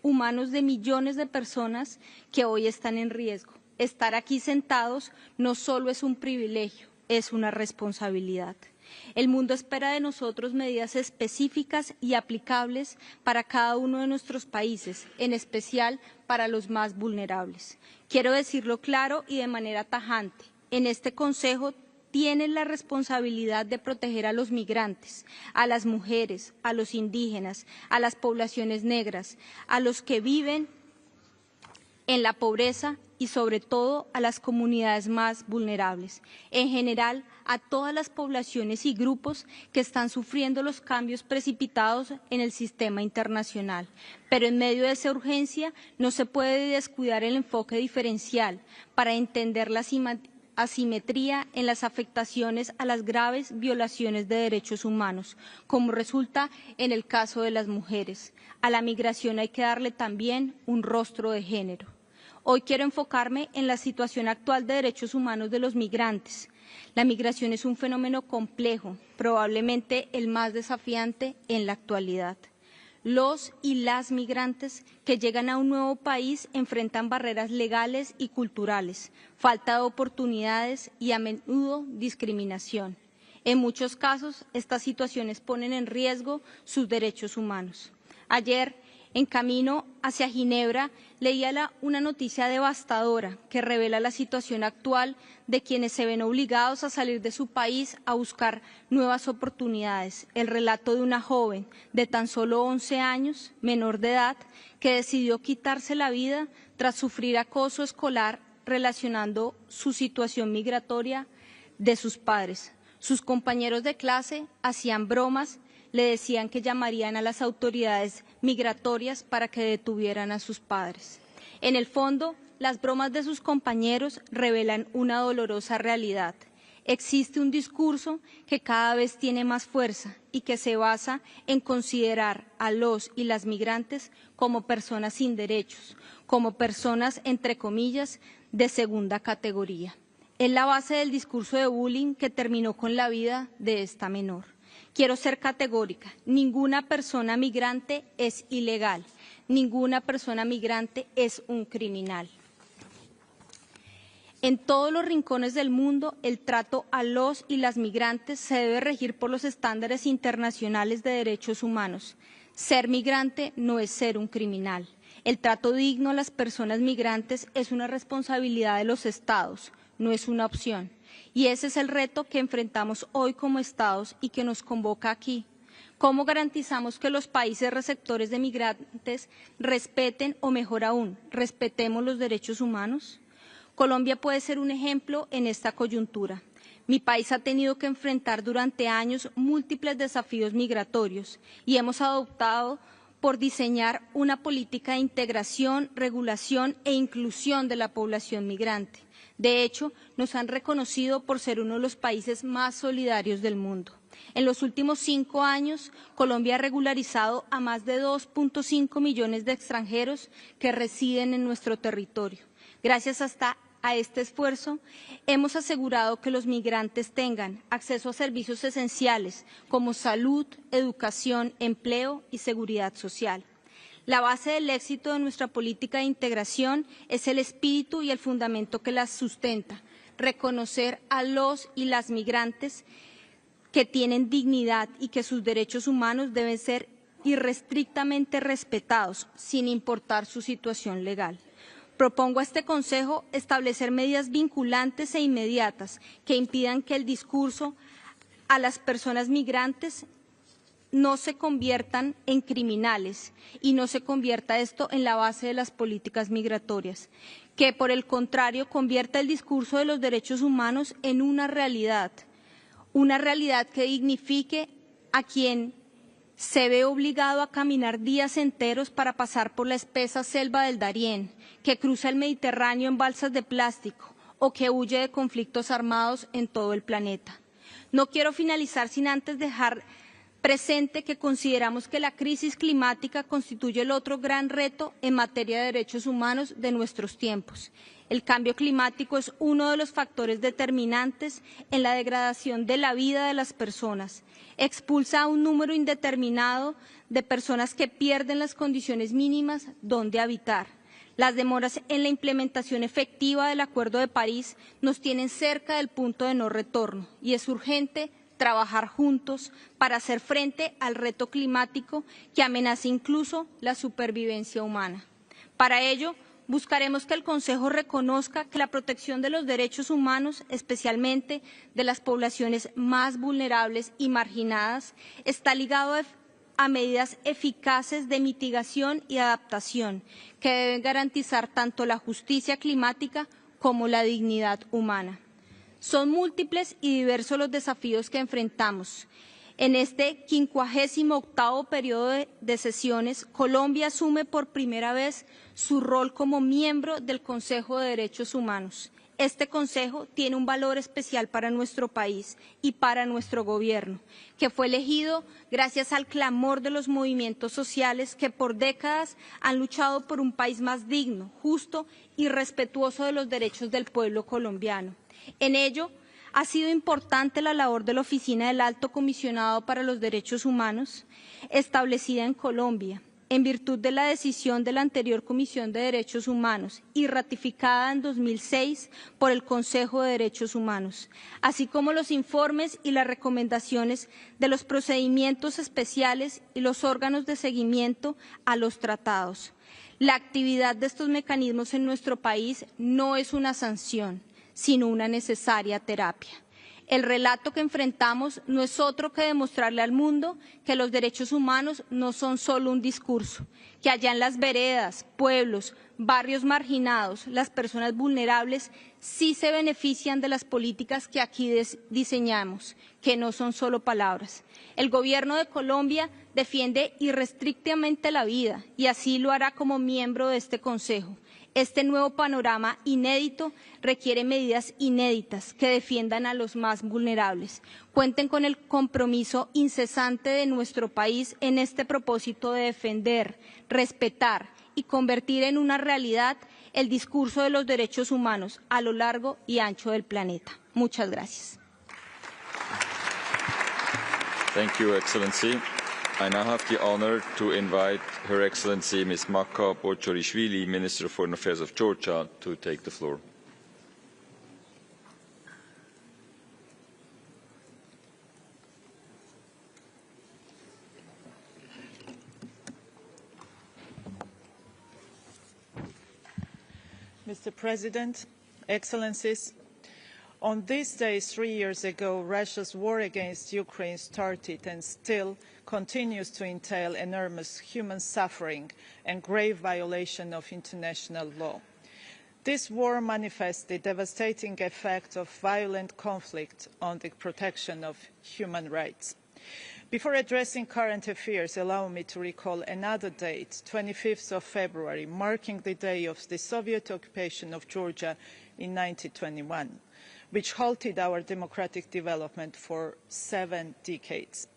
humanos de millones de personas que hoy están en riesgo. Estar aquí sentados no solo es un privilegio, es una responsabilidad. El mundo espera de nosotros medidas específicas y aplicables para cada uno de nuestros países, en especial para los más vulnerables. Quiero decirlo claro y de manera tajante. En este Consejo tienen la responsabilidad de proteger a los migrantes, a las mujeres, a los indígenas, a las poblaciones negras, a los que viven en la pobreza y sobre todo a las comunidades más vulnerables, en general a todas las poblaciones y grupos que están sufriendo los cambios precipitados en el sistema internacional. Pero en medio de esa urgencia no se puede descuidar el enfoque diferencial para entender la asimetría en las afectaciones a las graves violaciones de derechos humanos, como resulta en el caso de las mujeres. A la migración hay que darle también un rostro de género. Hoy quiero enfocarme en la situación actual de derechos humanos de los migrantes. La migración es un fenómeno complejo, probablemente el más desafiante en la actualidad. Los y las migrantes que llegan a un nuevo país enfrentan barreras legales y culturales, falta de oportunidades y a menudo discriminación. En muchos casos, estas situaciones ponen en riesgo sus derechos humanos. Ayer, en camino hacia Ginebra, leía una noticia devastadora que revela la situación actual de quienes se ven obligados a salir de su país a buscar nuevas oportunidades. El relato de una joven de tan solo 11 años, menor de edad, que decidió quitarse la vida tras sufrir acoso escolar relacionando su situación migratoria de sus padres. Sus compañeros de clase hacían bromas, le decían que llamarían a las autoridades migratorias para que detuvieran a sus padres. En el fondo, las bromas de sus compañeros revelan una dolorosa realidad. Existe un discurso que cada vez tiene más fuerza y que se basa en considerar a los y las migrantes como personas sin derechos, como personas, entre comillas, de segunda categoría. Es la base del discurso de bullying que terminó con la vida de esta menor. Quiero ser categórica, ninguna persona migrante es ilegal, ninguna persona migrante es un criminal. En todos los rincones del mundo, el trato a los y las migrantes se debe regir por los estándares internacionales de derechos humanos. Ser migrante no es ser un criminal. El trato digno a las personas migrantes es una responsabilidad de los Estados, no es una opción. Y ese es el reto que enfrentamos hoy como Estados y que nos convoca aquí. ¿Cómo garantizamos que los países receptores de migrantes respeten o, mejor aún, respetemos los derechos humanos? Colombia puede ser un ejemplo en esta coyuntura. Mi país ha tenido que enfrentar durante años múltiples desafíos migratorios y hemos adoptado por diseñar una política de integración, regulación e inclusión de la población migrante. De hecho, nos han reconocido por ser uno de los países más solidarios del mundo. En los últimos 5 años, Colombia ha regularizado a más de 2.5 millones de extranjeros que residen en nuestro territorio. Gracias a esta a este esfuerzo, hemos asegurado que los migrantes tengan acceso a servicios esenciales como salud, educación, empleo y seguridad social. La base del éxito de nuestra política de integración es el espíritu y el fundamento que la sustenta, reconocer a los y las migrantes que tienen dignidad y que sus derechos humanos deben ser irrestrictamente respetados, sin importar su situación legal. Propongo a este Consejo establecer medidas vinculantes e inmediatas que impidan que el discurso a las personas migrantes no se conviertan en criminales y no se convierta esto en la base de las políticas migratorias, que por el contrario convierta el discurso de los derechos humanos en una realidad que dignifique a quien se ve obligado a caminar días enteros para pasar por la espesa selva del Darién, que cruza el Mediterráneo en balsas de plástico o que huye de conflictos armados en todo el planeta. No quiero finalizar sin antes dejar presente que consideramos que la crisis climática constituye el otro gran reto en materia de derechos humanos de nuestros tiempos. El cambio climático es uno de los factores determinantes en la degradación de la vida de las personas. Expulsa a un número indeterminado de personas que pierden las condiciones mínimas donde habitar. Las demoras en la implementación efectiva del Acuerdo de París nos tienen cerca del punto de no retorno y es urgente trabajar juntos para hacer frente al reto climático que amenaza incluso la supervivencia humana. Para ello, buscaremos que el Consejo reconozca que la protección de los derechos humanos, especialmente de las poblaciones más vulnerables y marginadas, está ligado a medidas eficaces de mitigación y adaptación que deben garantizar tanto la justicia climática como la dignidad humana. Son múltiples y diversos los desafíos que enfrentamos. En este 58º periodo de sesiones, Colombia asume por primera vez su rol como miembro del Consejo de Derechos Humanos. Este Consejo tiene un valor especial para nuestro país y para nuestro gobierno, que fue elegido gracias al clamor de los movimientos sociales que por décadas han luchado por un país más digno, justo y respetuoso de los derechos del pueblo colombiano. En ello, ha sido importante la labor de la Oficina del Alto Comisionado para los Derechos Humanos, establecida en Colombia, en virtud de la decisión de la anterior Comisión de Derechos Humanos y ratificada en 2006 por el Consejo de Derechos Humanos, así como los informes y las recomendaciones de los procedimientos especiales y los órganos de seguimiento a los tratados. La actividad de estos mecanismos en nuestro país no es una sanción, sino una necesaria terapia. El relato que enfrentamos no es otro que demostrarle al mundo que los derechos humanos no son solo un discurso, que allá en las veredas, pueblos, barrios marginados, las personas vulnerables sí se benefician de las políticas que aquí diseñamos, que no son solo palabras. El Gobierno de Colombia defiende irrestrictamente la vida y así lo hará como miembro de este Consejo. Este nuevo panorama inédito requiere medidas inéditas que defiendan a los más vulnerables. Cuenten con el compromiso incesante de nuestro país en este propósito de defender, respetar y convertir en una realidad el discurso de los derechos humanos a lo largo y ancho del planeta. Muchas gracias. Thank you, Excellency. I now have the honor to invite Her Excellency Ms. Makka Bochorishvili, Minister of Foreign Affairs of Georgia, to take the floor. Mr. President, Excellencies, on this day 3 years ago, Russia's war against Ukraine started and still continues to entail enormous human suffering and grave violation of international law. This war manifests the devastating effect of violent conflict on the protection of human rights. Before addressing current affairs, allow me to recall another date, 25th of February, marking the day of the Soviet occupation of Georgia in 1921, which halted our democratic development for 7 decades.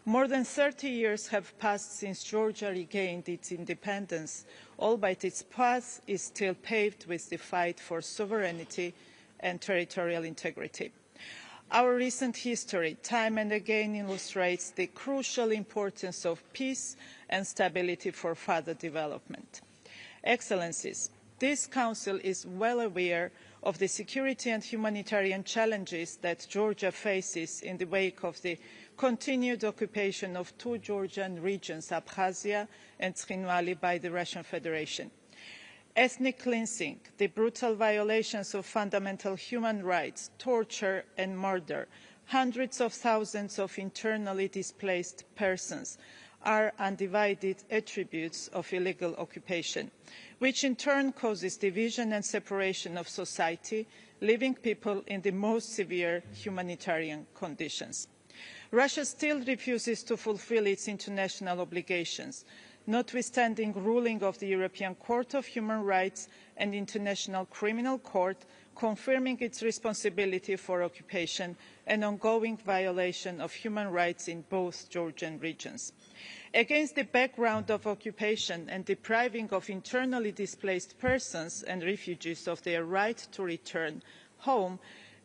More than 30 years have passed since Georgia regained its independence albeit its path is still paved with the fight for sovereignty and territorial integrity. Our recent history time and again illustrates the crucial importance of peace and stability for further development. Excellencies, this Council is well aware of the security and humanitarian challenges that Georgia faces in the wake of the continued occupation of two Georgian regions, Abkhazia and Tkhinvali, by the Russian Federation. Ethnic cleansing, the brutal violations of fundamental human rights, torture and murder, hundreds of thousands of internally displaced persons are undivided attributes of illegal occupation, which in turn causes division and separation of society, leaving people in the most severe humanitarian conditions. Russia still refuses to fulfil its international obligations, notwithstanding ruling of the European Court of Human Rights and International Criminal Court confirming its responsibility for occupation and ongoing violation of human rights in both Georgian regions. Against the background of occupation and depriving of internally displaced persons and refugees of their right to return home,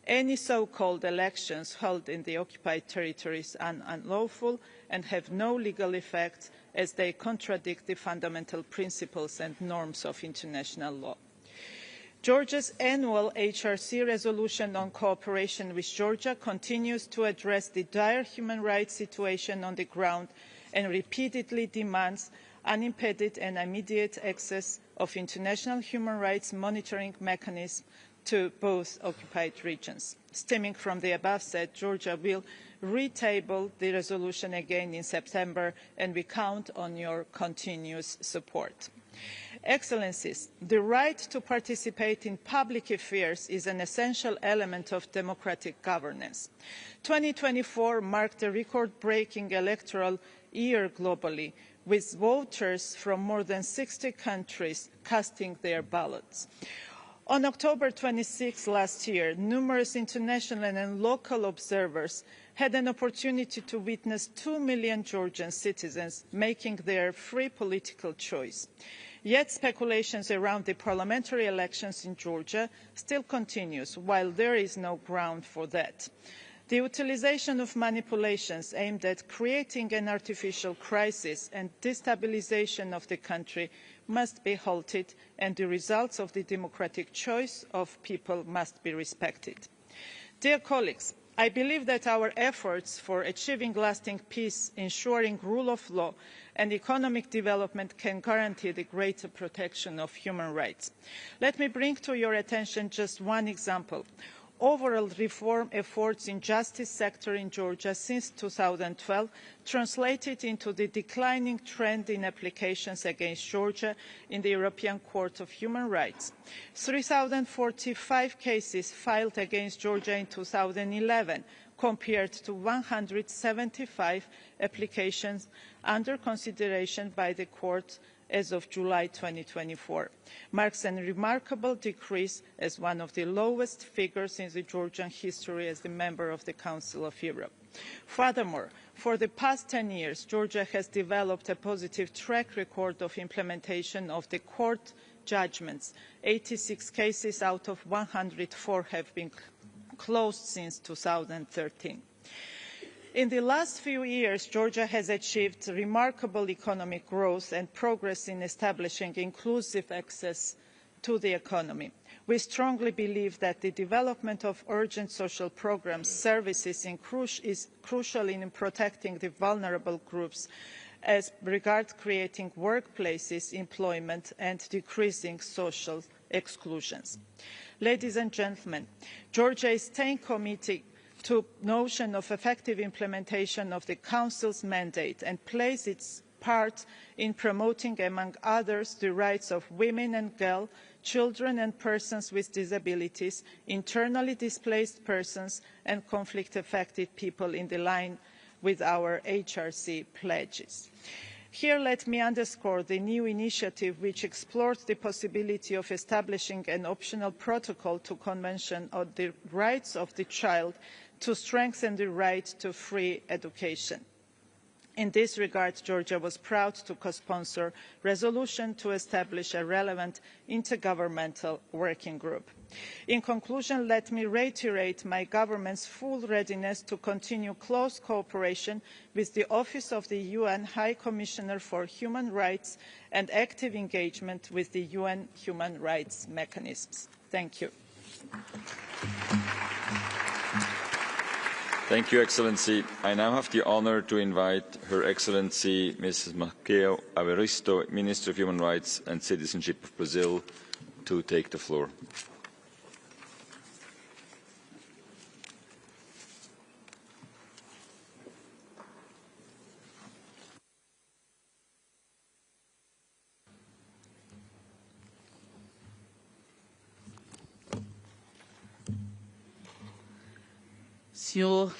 any so-called elections held in the occupied territories are unlawful and have no legal effect, as they contradict the fundamental principles and norms of international law. Georgia's annual HRC resolution on cooperation with Georgia continues to address the dire human rights situation on the ground and repeatedly demands unimpeded and immediate access of international human rights monitoring mechanisms to both occupied regions. Stemming from the above said, Georgia will retable the resolution again in September, and we count on your continuous support. Excellencies, the right to participate in public affairs is an essential element of democratic governance. 2024 marked a record-breaking electoral year globally, with voters from more than 60 countries casting their ballots. On October 26 last year, numerous international and local observers had an opportunity to witness 2 million Georgian citizens making their free political choice. Yet speculations around the parliamentary elections in Georgia still continues, while there is no ground for that. The utilisation of manipulations aimed at creating an artificial crisis and destabilisation of the country must be halted, and the results of the democratic choice of people must be respected. Dear colleagues, I believe that our efforts for achieving lasting peace, ensuring rule of law and economic development can guarantee the greater protection of human rights. Let me bring to your attention just one example. Overall reform efforts in the justice sector in Georgia since 2012 translated into the declining trend in applications against Georgia in the European Court of Human Rights. 3,045 cases filed against Georgia in 2011 compared to 175 applications under consideration by the court as of July 2024, marks a remarkable decrease as one of the lowest figures in the Georgian history as a member of the Council of Europe. Furthermore, for the past 10 years, Georgia has developed a positive track record of implementation of the court judgments. 86 cases out of 104 have been closed since 2013. In the last few years, Georgia has achieved remarkable economic growth and progress in establishing inclusive access to the economy. We strongly believe that the development of urgent social programs, services is crucial in protecting the vulnerable groups as regards creating workplaces, employment and decreasing social exclusions. Ladies and gentlemen, Georgia is staying committed to the notion of effective implementation of the Council's mandate and plays its part in promoting, among others, the rights of women and girls, children and persons with disabilities, internally displaced persons and conflict-affected people in line with our HRC pledges. Here let me underscore the new initiative which explores the possibility of establishing an optional protocol to the Convention on the Rights of the Child to strengthen the right to free education. In this regard, Georgia was proud to co-sponsor a resolution to establish a relevant intergovernmental working group. In conclusion, let me reiterate my government's full readiness to continue close cooperation with the Office of the UN High Commissioner for Human Rights and active engagement with the UN human rights mechanisms. Thank you. Thank you, Excellency. I now have the honour to invite Her Excellency Mrs. Maqueo Averisto, Minister of Human Rights and Citizenship of Brazil, to take the floor. Senhor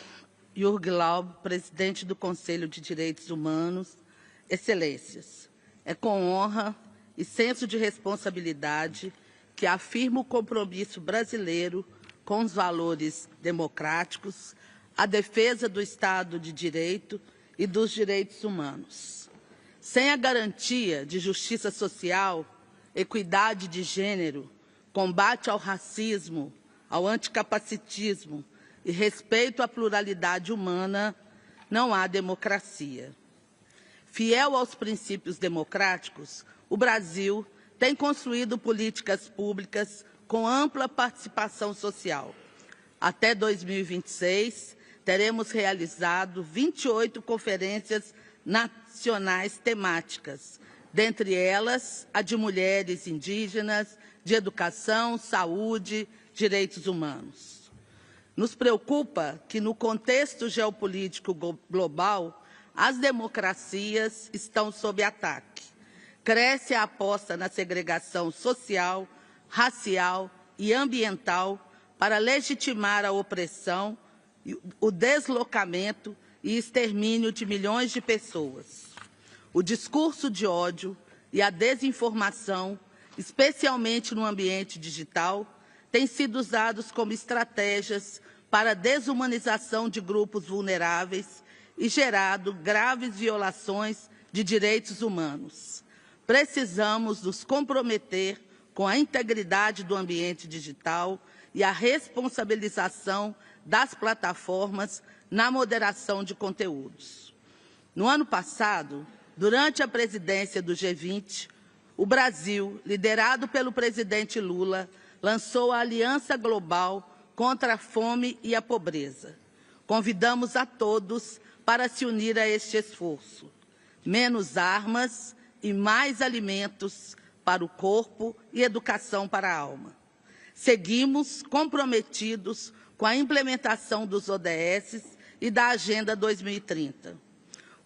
Jürgen Laub, presidente do Conselho de Direitos Humanos, Excelências, é com honra e senso de responsabilidade que afirmo o compromisso brasileiro com os valores democráticos, a defesa do Estado de Direito e dos direitos humanos. Sem a garantia de justiça social, equidade de gênero, combate ao racismo, ao anticapacitismo e respeito à pluralidade humana, não há democracia. Fiel aos princípios democráticos, o Brasil tem construído políticas públicas com ampla participação social. Até 2026, teremos realizado 28 conferências nacionais temáticas, dentre elas a de mulheres indígenas, de educação, saúde, direitos humanos. Nos preocupa que, no contexto geopolítico global, as democracias estão sob ataque. Cresce a aposta na segregação social, racial e ambiental para legitimar a opressão, o deslocamento e extermínio de milhões de pessoas. O discurso de ódio e a desinformação, especialmente no ambiente digital, têm sido usados como estratégias para a desumanização de grupos vulneráveis e gerado graves violações de direitos humanos. Precisamos nos comprometer com a integridade do ambiente digital e a responsabilização das plataformas na moderação de conteúdos. No ano passado, durante a presidência do G20, o Brasil, liderado pelo presidente Lula, lançou a Aliança Global contra a Fome e a Pobreza. Convidamos a todos para se unir a este esforço. Menos armas e mais alimentos para o corpo e educação para a alma. Seguimos comprometidos com a implementação dos ODS e da Agenda 2030.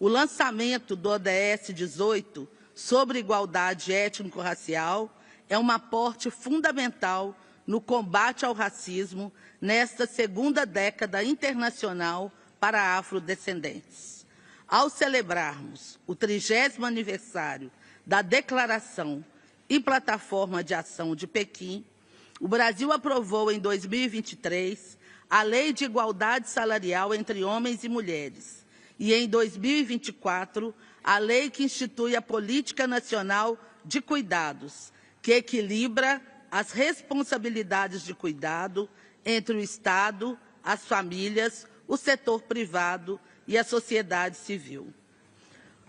O lançamento do ODS 18 sobre igualdade étnico-racial é um aporte fundamental no combate ao racismo nesta segunda década internacional para afrodescendentes. Ao celebrarmos o 30º aniversário da Declaração e Plataforma de Ação de Pequim, o Brasil aprovou em 2023 a Lei de Igualdade Salarial entre Homens e Mulheres e, em 2024, a lei que institui a Política Nacional de Cuidados, que equilibra as responsabilidades de cuidado entre o Estado, as famílias, o setor privado e a sociedade civil.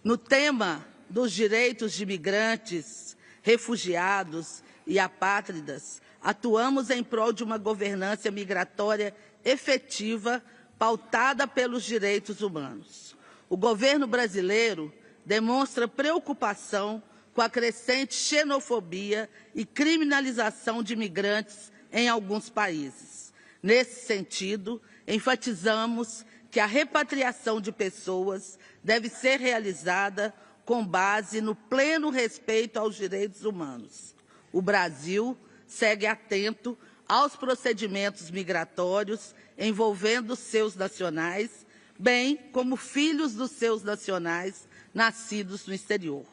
No tema dos direitos de migrantes, refugiados e apátridas, atuamos em prol de uma governança migratória efetiva, pautada pelos direitos humanos. O governo brasileiro demonstra preocupação com a crescente xenofobia e criminalização de imigrantes em alguns países. Nesse sentido, enfatizamos que a repatriação de pessoas deve ser realizada com base no pleno respeito aos direitos humanos. O Brasil segue atento aos procedimentos migratórios envolvendo seus nacionais, bem como filhos dos seus nacionais nascidos no exterior.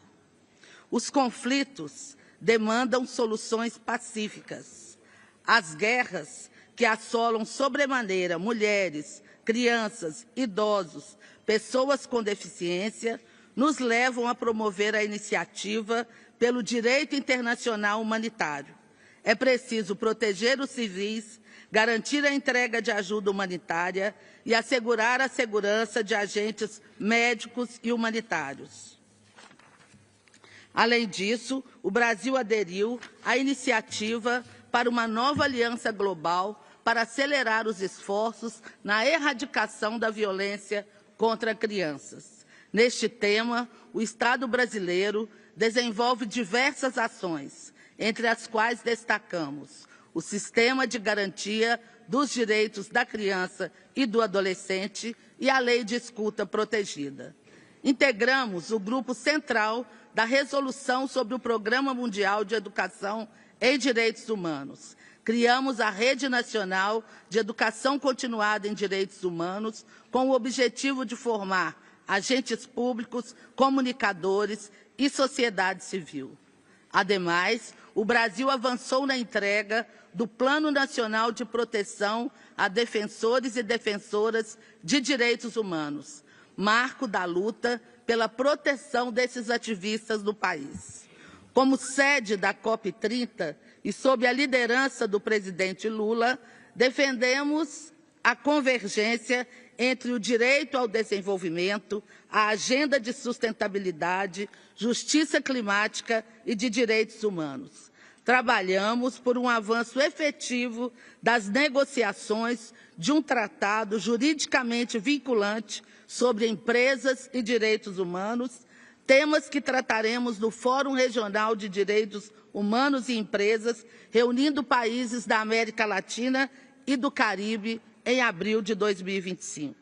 Os conflitos demandam soluções pacíficas. As guerras que assolam sobremaneira mulheres, crianças, idosos, pessoas com deficiência, nos levam a promover a iniciativa pelo direito internacional humanitário. É preciso proteger os civis, garantir a entrega de ajuda humanitária e assegurar a segurança de agentes médicos e humanitários. Além disso, o Brasil aderiu à iniciativa para uma nova aliança global para acelerar os esforços na erradicação da violência contra crianças. Neste tema, o Estado brasileiro desenvolve diversas ações, entre as quais destacamos o Sistema de Garantia dos Direitos da Criança e do Adolescente e a Lei de Escuta Protegida. Integramos o grupo central da Resolução sobre o Programa Mundial de Educação em Direitos Humanos. Criamos a Rede Nacional de Educação Continuada em Direitos Humanos com o objetivo de formar agentes públicos, comunicadores e sociedade civil. Ademais, o Brasil avançou na entrega do Plano Nacional de Proteção a defensores e defensoras de direitos humanos, marco da luta pela proteção desses ativistas no país. Como sede da COP30 e sob a liderança do presidente Lula, defendemos a convergência entre o direito ao desenvolvimento, a agenda de sustentabilidade, justiça climática e de direitos humanos. Trabalhamos por um avanço efetivo das negociações de um tratado juridicamente vinculante sobre empresas e direitos humanos, temas que trataremos no Fórum Regional de Direitos Humanos e Empresas, reunindo países da América Latina e do Caribe em abril de 2025.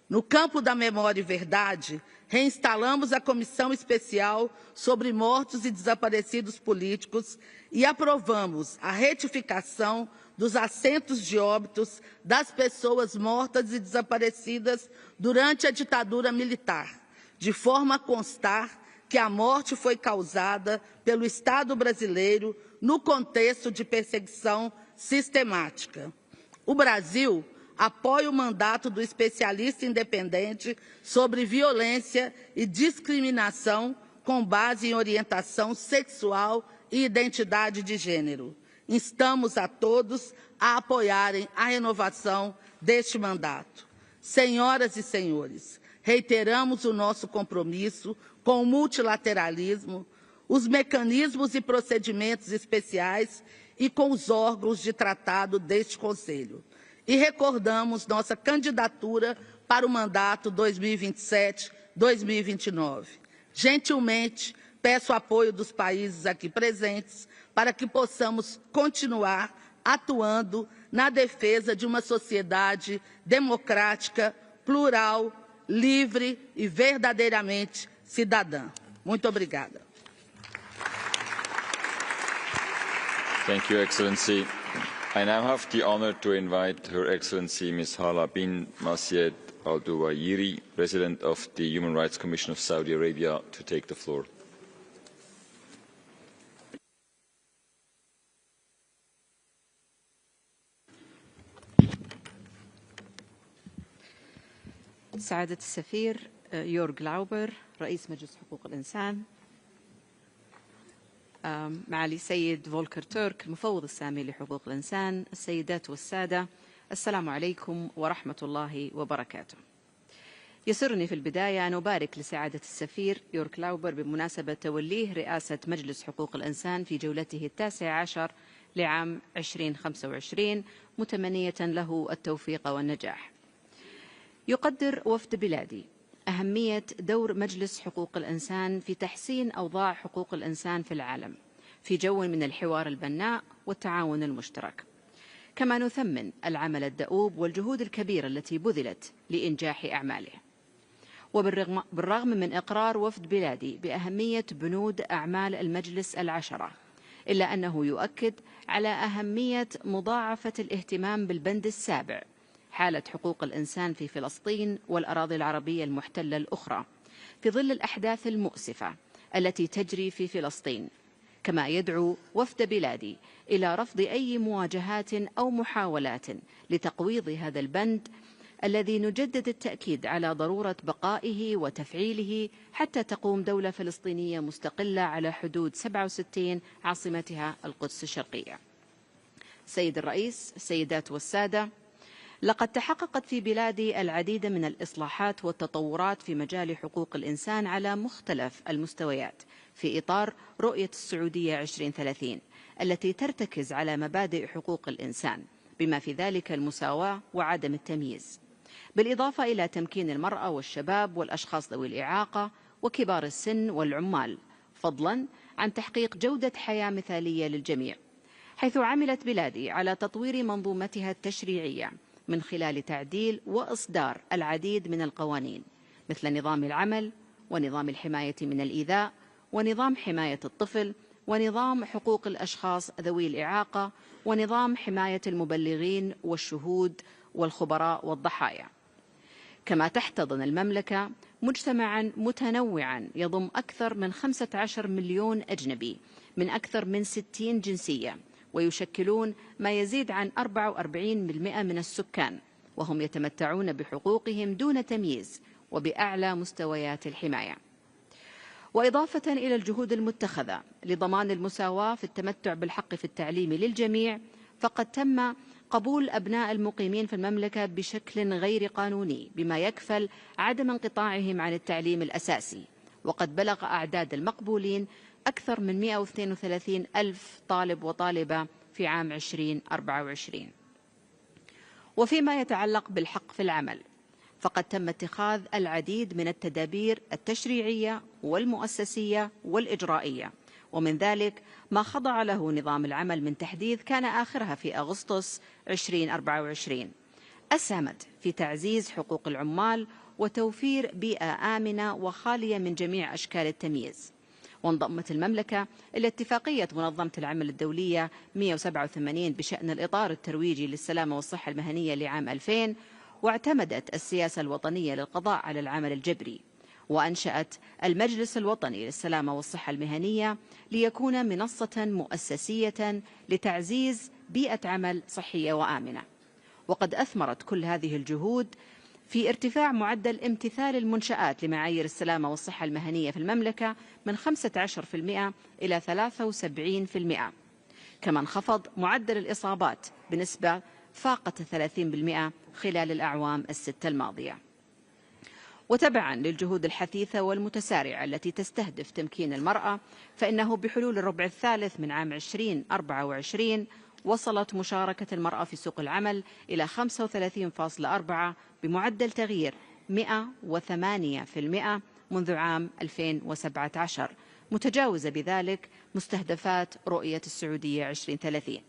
No campo da memória e verdade, reinstalamos a Comissão Especial sobre Mortos e Desaparecidos Políticos e aprovamos a retificação dos assentos de óbitos das pessoas mortas e desaparecidas durante a ditadura militar, de forma a constar que a morte foi causada pelo Estado brasileiro no contexto de perseguição sistemática. O Brasil apoia o mandato do especialista independente sobre violência e discriminação com base em orientação sexual e identidade de gênero. Instamos a todos a apoiarem a renovação deste mandato. Senhoras e senhores, reiteramos o nosso compromisso com o multilateralismo, os mecanismos e procedimentos especiais e com os órgãos de tratado deste Conselho. E recordamos nossa candidatura para o mandato 2027-2029. Gentilmente, peço apoio dos países aqui presentes para que possamos continuar atuando na defesa de uma sociedade democrática, plural, livre e verdadeiramente cidadã. Muito obrigada. Thank you, Excellency. I now have the honor to invite Her Excellency Ms. Hala bin Masyed Al Duwayiri, President of the Human Rights Commission of Saudi Arabia, to take the floor. سعادة السفير يورغ لاوبر رئيس مجلس حقوق الإنسان، معالي سيد فولكر ترك المفوض السامي لحقوق الإنسان، السيدات والسادة، السلام عليكم ورحمة الله وبركاته. يسرني في البداية أن أبارك لسعادة السفير يورغ لاوبر بمناسبة توليه رئاسة مجلس حقوق الإنسان في جولته 19 لعام 2025، متمنية له التوفيق والنجاح. يقدر وفد بلادي أهمية دور مجلس حقوق الإنسان في تحسين أوضاع حقوق الإنسان في العالم في جو من الحوار البناء والتعاون المشترك. كما نثمن العمل الدؤوب والجهود الكبيرة التي بذلت لإنجاح أعماله. وبالرغم من إقرار وفد بلادي بأهمية بنود أعمال المجلس 10، إلا أنه يؤكد على أهمية مضاعفة الاهتمام بالبند 7 حالة حقوق الإنسان في فلسطين والأراضي العربية المحتلة الأخرى في ظل الأحداث المؤسفة التي تجري في فلسطين. كما يدعو وفد بلادي إلى رفض أي مواجهات أو محاولات لتقويض هذا البند الذي نجدد التأكيد على ضرورة بقائه وتفعيله حتى تقوم دولة فلسطينية مستقلة على حدود 67 عاصمتها القدس الشرقية. سيد الرئيس، السيدات والسادة، لقد تحققت في بلادي العديد من الإصلاحات والتطورات في مجال حقوق الإنسان على مختلف المستويات في إطار رؤية السعودية 2030 التي ترتكز على مبادئ حقوق الإنسان بما في ذلك المساواة وعدم التمييز، بالإضافة إلى تمكين المرأة والشباب والأشخاص ذوي الإعاقة وكبار السن والعمال، فضلا عن تحقيق جودة حياة مثالية للجميع، حيث عملت بلادي على تطوير منظومتها التشريعية من خلال تعديل وإصدار العديد من القوانين مثل نظام العمل ونظام الحماية من الإيذاء ونظام حماية الطفل ونظام حقوق الأشخاص ذوي الإعاقة ونظام حماية المبلغين والشهود والخبراء والضحايا. كما تحتضن المملكة مجتمعا متنوعا يضم أكثر من 15 مليون أجنبي من أكثر من 60 جنسية، ويشكلون ما يزيد عن 44% من السكان، وهم يتمتعون بحقوقهم دون تمييز وبأعلى مستويات الحماية. وإضافة إلى الجهود المتخذة لضمان المساواة في التمتع بالحق في التعليم للجميع، فقد تم قبول أبناء المقيمين في المملكة بشكل غير قانوني بما يكفل عدم انقطاعهم عن التعليم الأساسي، وقد بلغ أعداد المقبولين أكثر من 132 ألف طالب وطالبة في عام 2024. وفيما يتعلق بالحق في العمل، فقد تم اتخاذ العديد من التدابير التشريعية والمؤسسية والإجرائية، ومن ذلك ما خضع له نظام العمل من تحديث كان آخرها في أغسطس 2024 أسهمت في تعزيز حقوق العمال وتوفير بيئة آمنة وخالية من جميع أشكال التمييز. وانضمت المملكة إلى اتفاقية منظمة العمل الدولية 187 بشأن الإطار الترويجي للسلامة والصحة المهنية لعام 2000، واعتمدت السياسة الوطنية للقضاء على العمل الجبري، وأنشأت المجلس الوطني للسلامة والصحة المهنية ليكون منصة مؤسسية لتعزيز بيئة عمل صحية وآمنة. وقد أثمرت كل هذه الجهود في ارتفاع معدل امتثال المنشآت لمعايير السلامة والصحة المهنية في المملكة من 15% إلى 73%، كما انخفض معدل الإصابات بنسبة فاقت 30% خلال الأعوام الستة الماضية. وتبعا للجهود الحثيثة والمتسارعة التي تستهدف تمكين المرأة، فإنه بحلول الربع الثالث من عام 2024 وصلت مشاركة المرأة في سوق العمل إلى 35.4 بمعدل تغيير 108% منذ عام 2017، متجاوزة بذلك مستهدفات رؤية السعودية 2030.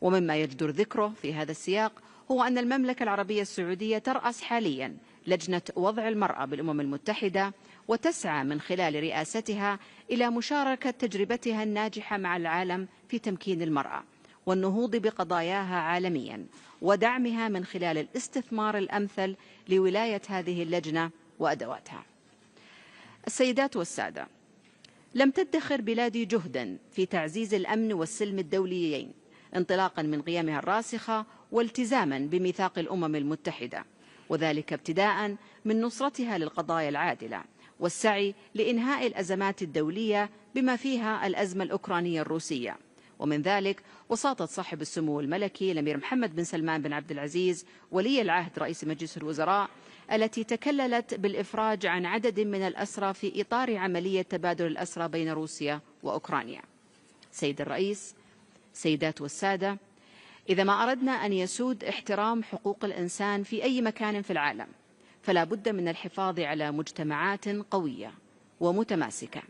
ومما يجدر ذكره في هذا السياق هو أن المملكة العربية السعودية ترأس حاليا لجنة وضع المرأة بالأمم المتحدة، وتسعى من خلال رئاستها إلى مشاركة تجربتها الناجحة مع العالم في تمكين المرأة والنهوض بقضاياها عالميا، ودعمها من خلال الاستثمار الأمثل لولاية هذه اللجنة وأدواتها. السيدات والسادة، لم تدخر بلادي جهدا في تعزيز الأمن والسلم الدوليين انطلاقا من قيمها الراسخة والتزاما بميثاق الأمم المتحدة، وذلك ابتداء من نصرتها للقضايا العادلة والسعي لإنهاء الأزمات الدولية بما فيها الأزمة الأوكرانية الروسية، ومن ذلك وساطة صاحب السمو الملكي الأمير محمد بن سلمان بن عبد العزيز ولي العهد رئيس مجلس الوزراء، التي تكللت بالإفراج عن عدد من الأسرى في إطار عملية تبادل الأسرى بين روسيا وأوكرانيا. سيد الرئيس، سيدات والسادة، إذا ما أردنا أن يسود احترام حقوق الإنسان في أي مكان في العالم، فلا بد من الحفاظ على مجتمعات قوية ومتماسكة،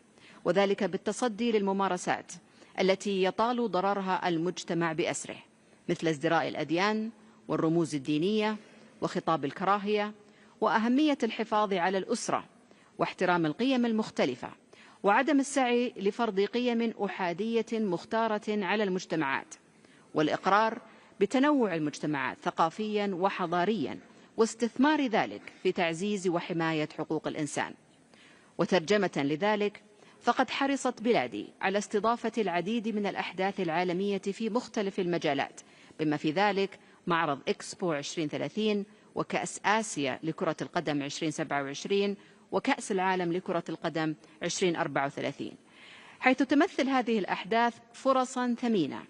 وذلك بالتصدي للممارسات التي يطال ضررها المجتمع بأسره، مثل ازدراء الأديان والرموز الدينية وخطاب الكراهية، وأهمية الحفاظ على الأسرة واحترام القيم المختلفة، وعدم السعي لفرض قيم أحادية مختارة على المجتمعات، والإقرار بتنوع المجتمعات ثقافيا وحضاريا، واستثمار ذلك في تعزيز وحماية حقوق الإنسان. وترجمة لذلك، فقد حرصت بلادي على استضافة العديد من الأحداث العالمية في مختلف المجالات، بما في ذلك معرض إكسبو 2030 وكأس آسيا لكرة القدم 2027 وكأس العالم لكرة القدم 2034، حيث تمثل هذه الأحداث فرصا ثمينة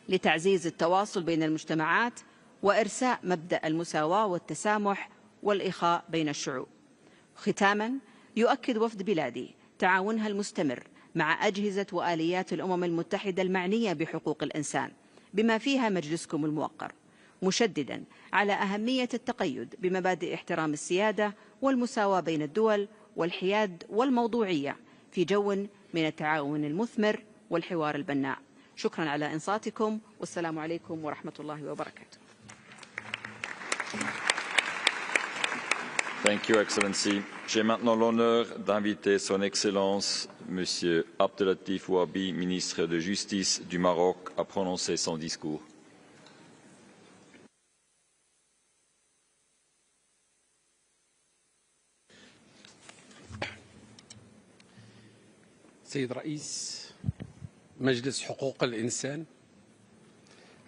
لتعزيز التواصل بين المجتمعات وإرساء مبدأ المساواة والتسامح والإخاء بين الشعوب. ختاما، يؤكد وفد بلادي تعاونها المستمر مع أجهزة وآليات الأمم المتحدة المعنية بحقوق الإنسان بما فيها مجلسكم الموقر، مشددا على أهمية التقيد بمبادئ احترام السيادة والمساواة بين الدول والحياد والموضوعية في جو من التعاون المثمر والحوار البناء. شكرا على إنصاتكم، والسلام عليكم ورحمة الله وبركاته. Thank you, Excellency. J'ai maintenant l'honneur d'inviter Son Excellence, Monsieur Abdelatif Ouabi, ministre de Justice du Maroc, à prononcer son discours. سيد رئيس مجلس حقوق الإنسان،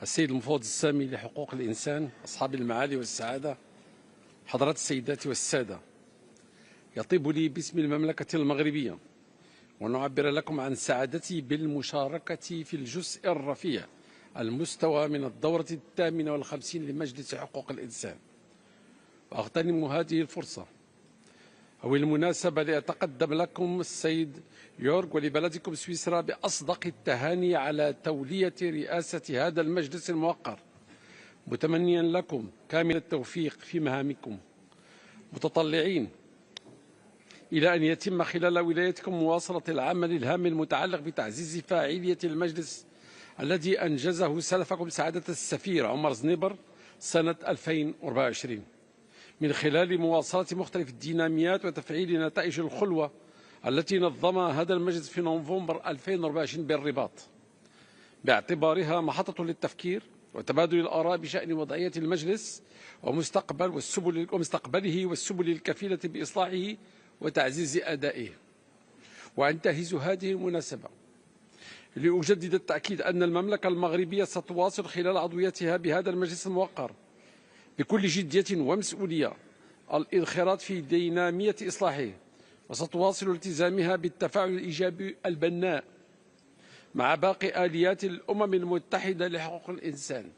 السيد المفوض السامي لحقوق الإنسان، أصحاب المعالي والسعادة، حضرات السيدات والسادة، يطيب لي باسم المملكة المغربية وأن أعبر لكم عن سعادتي بالمشاركة في الجزء الرفيع المستوى من الدورة 58 لمجلس حقوق الإنسان. وأغتنم هذه الفرصة أو المناسبة لأتقدم لكم السيد يورغ ولبلدكم سويسرا بأصدق التهاني على تولية رئاسة هذا المجلس الموقر، متمنيا لكم كامل التوفيق في مهامكم، متطلعين إلى أن يتم خلال ولايتكم مواصلة العمل الهام المتعلق بتعزيز فاعلية المجلس الذي أنجزه سلفكم سعادة السفير عمر زنيبر سنة 2024 من خلال مواصلة مختلف الديناميات وتفعيل نتائج الخلوة التي نظمها هذا المجلس في نوفمبر 2024 بالرباط، باعتبارها محطة للتفكير وتبادل الآراء بشأن وضعية المجلس ومستقبله والسبل الكفيلة بإصلاحه وتعزيز أدائه. وأنتهز هذه المناسبة لأجدد التأكيد أن المملكة المغربية ستواصل خلال عضويتها بهذا المجلس الموقر بكل جدية ومسؤولية الانخراط في دينامية إصلاحه، وستواصل التزامها بالتفاعل الإيجابي البناء مع باقي آليات الأمم المتحدة لحقوق الإنسان،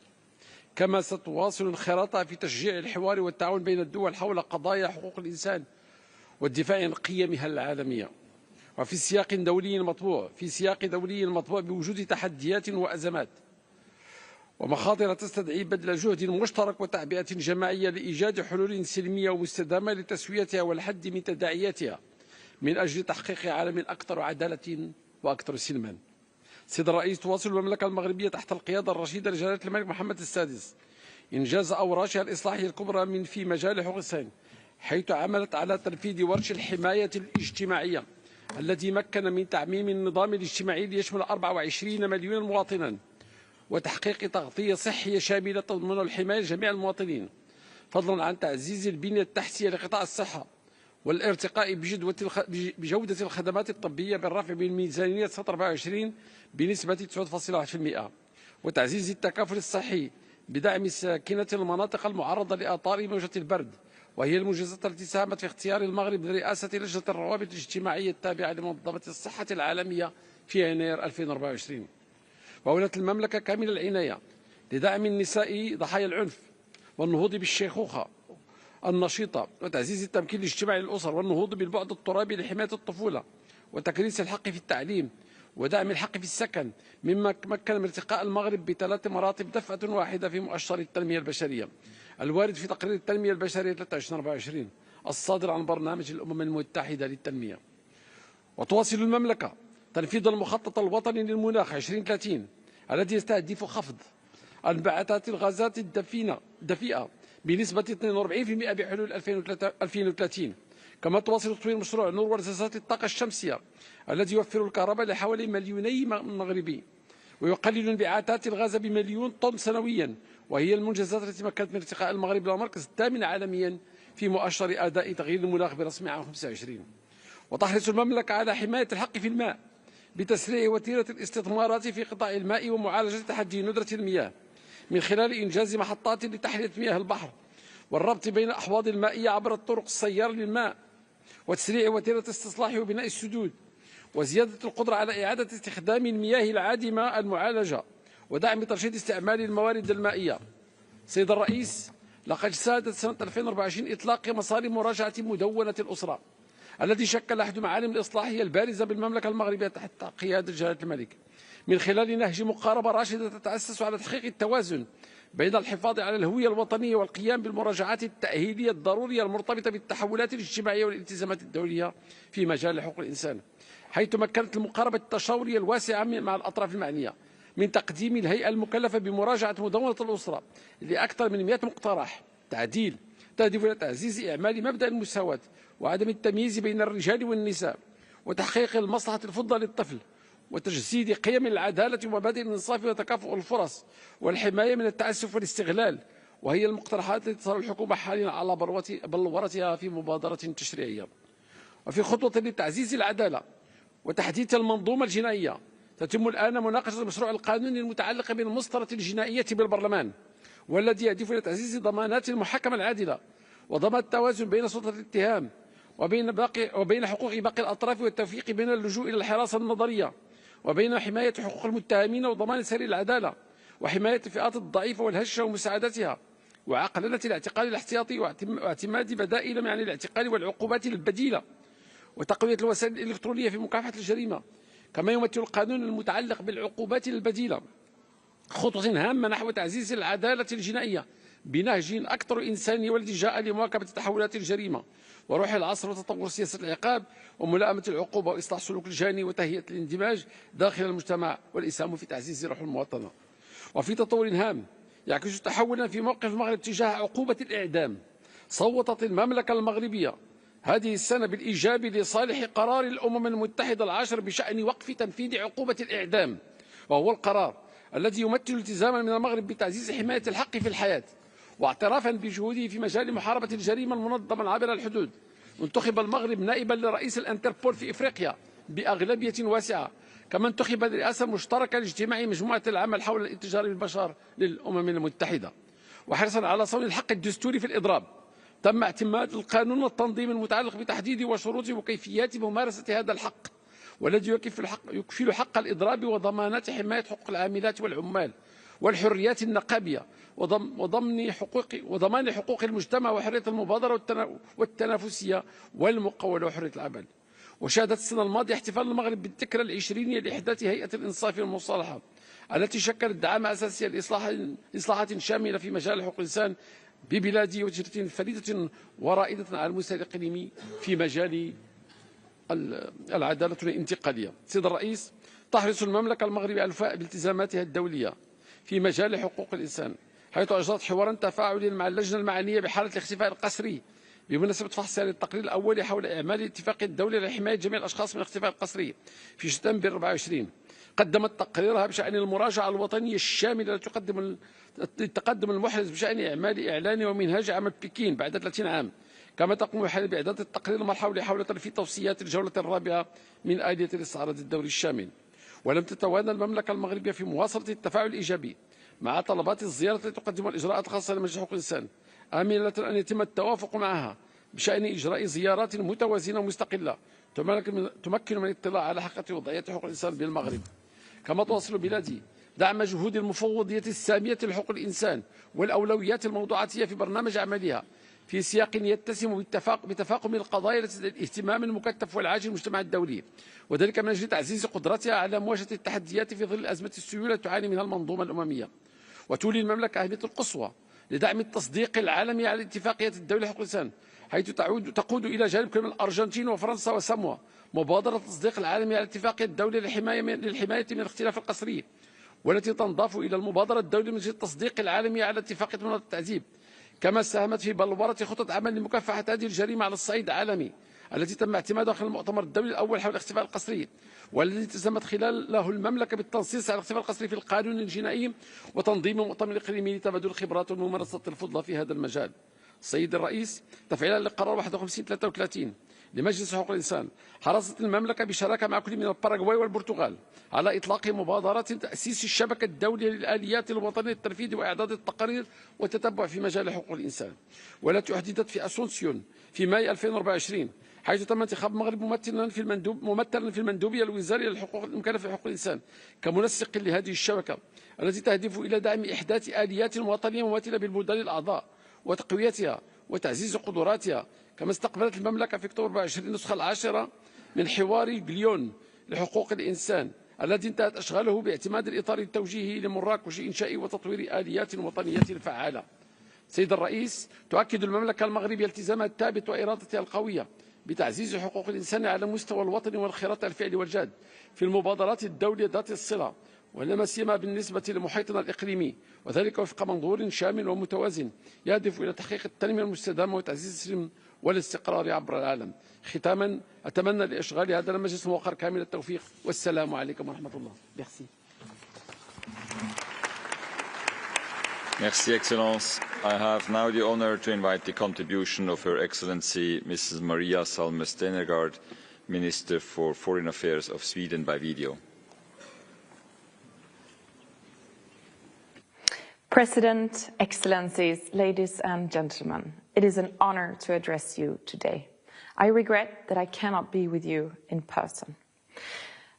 كما ستواصل انخراطها في تشجيع الحوار والتعاون بين الدول حول قضايا حقوق الإنسان والدفاع عن قيمها العالمية، وفي سياق دولي مطبوع بوجود تحديات وأزمات ومخاطر تستدعي بذل جهد مشترك وتعبئة جماعية لإيجاد حلول سلمية ومستدامة لتسويتها والحد من تداعياتها من أجل تحقيق عالم أكثر عدالة وأكثر سلما. سيد الرئيس، تواصل المملكة المغربية تحت القيادة الرشيدة لجلالة الملك محمد السادس إنجاز أوراشها الإصلاحية الكبرى في مجال حقوق الإنسان، حيث عملت على تنفيذ ورش الحماية الاجتماعية الذي مكن من تعميم النظام الاجتماعي ليشمل 24 مليون مواطنا وتحقيق تغطية صحية شاملة تضمن الحماية لجميع المواطنين، فضلا عن تعزيز البنية التحتية لقطاع الصحة والارتقاء بجودة الخدمات الطبية بالرفع من ميزانية سنة 24 بنسبة 9.1%، وتعزيز التكافل الصحي بدعم ساكنة المناطق المعرضة لآثار موجة البرد، وهي المنجزات التي ساهمت في اختيار المغرب لرئاسة لجنة الروابط الاجتماعية التابعة لمنظمة الصحة العالمية في يناير 2024. وأولت المملكة كامل العناية لدعم النساء ضحايا العنف والنهوض بالشيخوخة النشيطة وتعزيز التمكين الاجتماعي للأسر والنهوض بالبعد الترابي لحماية الطفولة وتكريس الحق في التعليم ودعم الحق في السكن، مما مكن من ارتقاء المغرب ب3 مراتب دفعة واحدة في مؤشر التنمية البشرية الوارد في تقرير التنمية البشرية 23/24 الصادر عن برنامج الأمم المتحدة للتنمية. وتواصل المملكة تنفيذ المخطط الوطني للمناخ 2030 الذي يستهدف خفض انبعاثات الغازات الدفيئة بنسبة 42% بحلول 2030. كما تواصل تطوير مشروع نور ورزازات الطاقة الشمسية الذي يوفر الكهرباء لحوالي 2 مليون مغربي ويقلل انبعاثات الغاز ب1,000,000 طن سنويا، وهي المنجزات التي مكنت من ارتقاء المغرب إلى المركز الثامن عالميا في مؤشر أداء تغيير المناخ برسم عام 25. وتحرص المملكة على حماية الحق في الماء بتسريع وتيرة الاستثمارات في قطاع الماء ومعالجة تحدي ندرة المياه من خلال إنجاز محطات لتحلية مياه البحر والربط بين الأحواض المائية عبر الطرق السيارة للماء، وتسريع وتيرة استصلاحه وبناء السدود، وزيادة القدرة على إعادة استخدام المياه العادمة المعالجة، ودعم ترشيد استعمال الموارد المائية. سيد الرئيس، لقد سادت سنة 2024 إطلاق مسار مراجعة مدونة الأسرة الذي شكل أحد معالم الإصلاحية البارزة بالمملكة المغربية تحت قيادة جلالة الملك، من خلال نهج مقاربة راشدة تتأسس على تحقيق التوازن بين الحفاظ على الهوية الوطنية والقيام بالمراجعات التأهيلية الضرورية المرتبطة بالتحولات الاجتماعية والالتزامات الدولية في مجال حقوق الإنسان، حيث مكنت المقاربة التشاورية الواسعة مع الأطراف المعنية من تقديم الهيئة المكلفة بمراجعة مدونة الأسرة لأكثر من 100 مقترح تعديل تهدف إلى تعزيز إعمال مبدأ المساواة وعدم التمييز بين الرجال والنساء، وتحقيق المصلحة الفضلى للطفل، وتجسيد قيم العدالة ومبادئ الإنصاف وتكافؤ الفرص، والحماية من التعسف والاستغلال، وهي المقترحات التي تصل الحكومة حاليا على بلورتها في مبادرة تشريعية. وفي خطوة لتعزيز العدالة وتحديث المنظومة الجنائية، تتم الآن مناقشة المشروع القانوني المتعلق بالمسطرة الجنائية بالبرلمان، والذي يهدف إلى تعزيز ضمانات المحاكمة العادلة وضمان التوازن بين سلطة الاتهام وبين حقوق باقي الأطراف، والتوفيق بين اللجوء إلى الحراسة النظرية وبين حماية حقوق المتهمين وضمان سير العدالة وحماية الفئات الضعيفة والهشة ومساعدتها، وعقلنة الاعتقال الاحتياطي واعتماد بدائل عن الاعتقال والعقوبات البديلة، وتقوية الوسائل الإلكترونية في مكافحة الجريمة. كما يمثل القانون المتعلق بالعقوبات البديلة خطوة هامة نحو تعزيز العدالة الجنائية بنهج أكثر إنسانية والتجاء لمواكبة تحولات الجريمة وروح العصر وتطور سياسة العقاب وملائمة العقوبة وإصلاح سلوك الجاني وتهيئة الاندماج داخل المجتمع والإسهام في تعزيز روح المواطنة. وفي تطور هام يعكس تحولا في موقف المغرب تجاه عقوبة الإعدام، صوتت المملكة المغربية هذه السنة بالإيجاب لصالح قرار الأمم المتحدة العاشر بشأن وقف تنفيذ عقوبة الإعدام، وهو القرار الذي يمثل التزاما من المغرب بتعزيز حماية الحق في الحياة واعترافا بجهوده في مجال محاربة الجريمة المنظمة عبر الحدود. انتخب المغرب نائبا لرئيس الانتربول في إفريقيا بأغلبية واسعة، كما انتخب لرئاسة مشتركة لاجتماع مجموعة العمل حول الاتجار بالبشر للأمم المتحدة. وحرصا على صون الحق الدستوري في الإضراب، تم اعتماد القانون والتنظيم المتعلق بتحديد وشروط وكيفيات ممارسة هذا الحق، والذي يكفل حق الإضراب وضمانات حماية حقوق العاملات والعمال والحريات النقابية وضمان حقوق المجتمع وحرية المبادرة والتنافسية والمقاولة وحرية العمل. وشهدت السنة الماضية احتفال المغرب بالذكرى العشرينية لإحداث هيئة الإنصاف والمصالحة التي شكلت دعامة أساسية لإصلاحات شاملة في مجال حقوق الإنسان ببلادي، وتجربة فريدة ورائدة على المستوى الإقليمي في مجال العدالة الانتقالية. سيد الرئيس، تحرص المملكة المغربية على الوفاء بالتزاماتها الدولية في مجال حقوق الإنسان، حيث أجرت حوارا تفاعليا مع اللجنة المعنية بحالة الاختفاء القسري بمناسبة فحصها للتقرير الأولي حول إعمال الاتفاق الدولي لحماية جميع الأشخاص من الاختفاء القسري في سبتمبر 24. قدمت تقريرها بشأن المراجعة الوطنية الشاملة التي تقدم التقدم المحرز بشأن إعلان ومنهاج عمل بكين بعد 30 عام. كما تقوم حاليا بإعداد التقرير المرحلي حول تنفيذ توصيات الجولة الرابعة من آلية الاستعراض الدولي الشامل. ولم تتوانى المملكة المغربية في مواصلة التفاعل الإيجابي مع طلبات الزيارة التي تقدم الإجراءات الخاصة لمجلس حقوق الإنسان، آملة أن يتم التوافق معها بشأن إجراء زيارات متوازنة ومستقلة تمكن من الاطلاع على حقيقة وضعية حقوق الإنسان بالمغرب. كما تواصل بلادي دعم جهود المفوضية السامية لحقوق الإنسان والأولويات الموضوعاتية في برنامج عملها في سياق يتسم بتفاقم القضايا التي الاهتمام المكثف والعاجل للمجتمع الدولي، وذلك من أجل تعزيز قدرتها على مواجهة التحديات في ظل أزمة السيولة تعاني منها المنظومة الأممية. وتولي المملكة أهمية القصوى لدعم التصديق العالمي على الاتفاقية الدولية لحقوق الإنسان، حيث تقود إلى جانب كل من الأرجنتين وفرنسا وساموا مبادرة التصديق العالمي على الاتفاقية الدولية للحماية من الاختلاف القسري، والتي تنضاف إلى المبادرة الدولية من أجل التصديق العالمي على اتفاقية مناهضة التعذيب. كما ساهمت في بلورة خطط عمل لمكافحة هذه الجريمة على الصعيد العالمي التي تم اعتمادها خلال المؤتمر الدولي الأول حول الاختفاء القسري، والذي التزمت خلاله المملكة بالتنصيص على الاختفاء القسري في القانون الجنائي وتنظيم مؤتمر إقليمي لتبادل الخبرات والممارسات الفضلى في هذا المجال. السيد الرئيس، تفعيلا لقرار 5133 لمجلس حقوق الإنسان، حرصت المملكة بشراكة مع كل من الباراغواي والبرتغال على إطلاق مبادرات تأسيس الشبكة الدولية للآليات الوطنية للتنفيذ وإعداد التقارير والتتبع في مجال حقوق الإنسان، والتي أحدثت في أسونسيون في ماي 2024، حيث تم انتخاب المغرب ممثلا في المندوبية الوزارية للحقوق المكلفة بحقوق الإنسان كمنسق لهذه الشبكة التي تهدف إلى دعم إحداث آليات وطنية مماثلة بالبلدان الأعضاء وتقويتها وتعزيز قدراتها. كما استقبلت المملكة في أكتوبر 24 النسخة العاشرة من حوار بليون لحقوق الإنسان الذي انتهت أشغاله باعتماد الإطار التوجيهي لمراكش إنشاء وتطوير آليات وطنية فعالة. سيد الرئيس، تؤكد المملكة المغربية التزامها الثابت وإرادتها القوية بتعزيز حقوق الإنسان على مستوى الوطن والانخراط الفعلي والجاد في المبادرات الدولية ذات الصلة، ولا سيما بالنسبة لمحيطنا الإقليمي، وذلك وفق منظور شامل ومتوازن يهدف إلى تحقيق التنمية المستدامة وتعزيز السلم والاستقرار عبر العالم. ختاما، أتمنى لإشغال هذا المجلس موقر كامل التوفيق، والسلام عليكم ورحمة الله. Merci. Merci, Excellence. I have now the honor to invite the contribution of Her Excellency Mrs. Maria Salme Stenergaard, Minister for Foreign Affairs of Sweden, by video. President, Excellencies, ladies and gentlemen, it is an honor to address you today. I regret that I cannot be with you in person.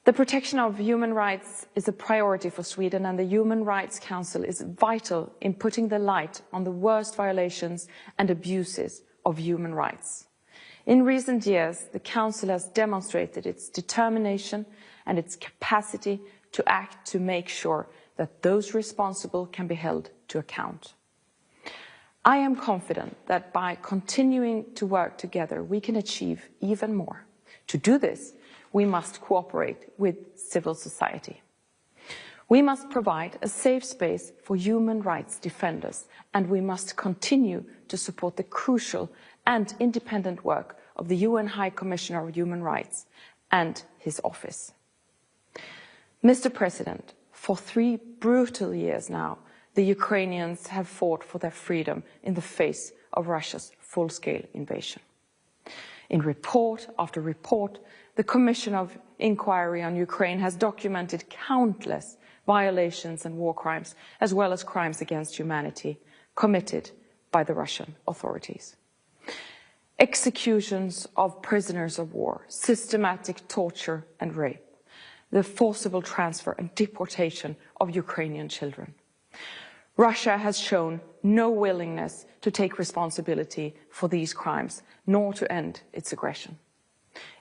The protection of human rights is a priority for Sweden, and the Human Rights Council is vital in putting the light on the worst violations and abuses of human rights. In recent years, the Council has demonstrated its determination and its capacity to act to make sure that those responsible can be held to account. I am confident that by continuing to work together, we can achieve even more. To do this, we must cooperate with civil society. We must provide a safe space for human rights defenders, and we must continue to support the crucial and independent work of the UN High Commissioner of Human Rights and his office. Mr. President, for 3 brutal years now, the Ukrainians have fought for their freedom in the face of Russia's full-scale invasion. In report after report, the Commission of Inquiry on Ukraine has documented countless violations and war crimes, as well as crimes against humanity, committed by the Russian authorities. Executions of prisoners of war, systematic torture and rape, the forcible transfer and deportation of Ukrainian children. Russia has shown no willingness to take responsibility for these crimes, nor to end its aggression.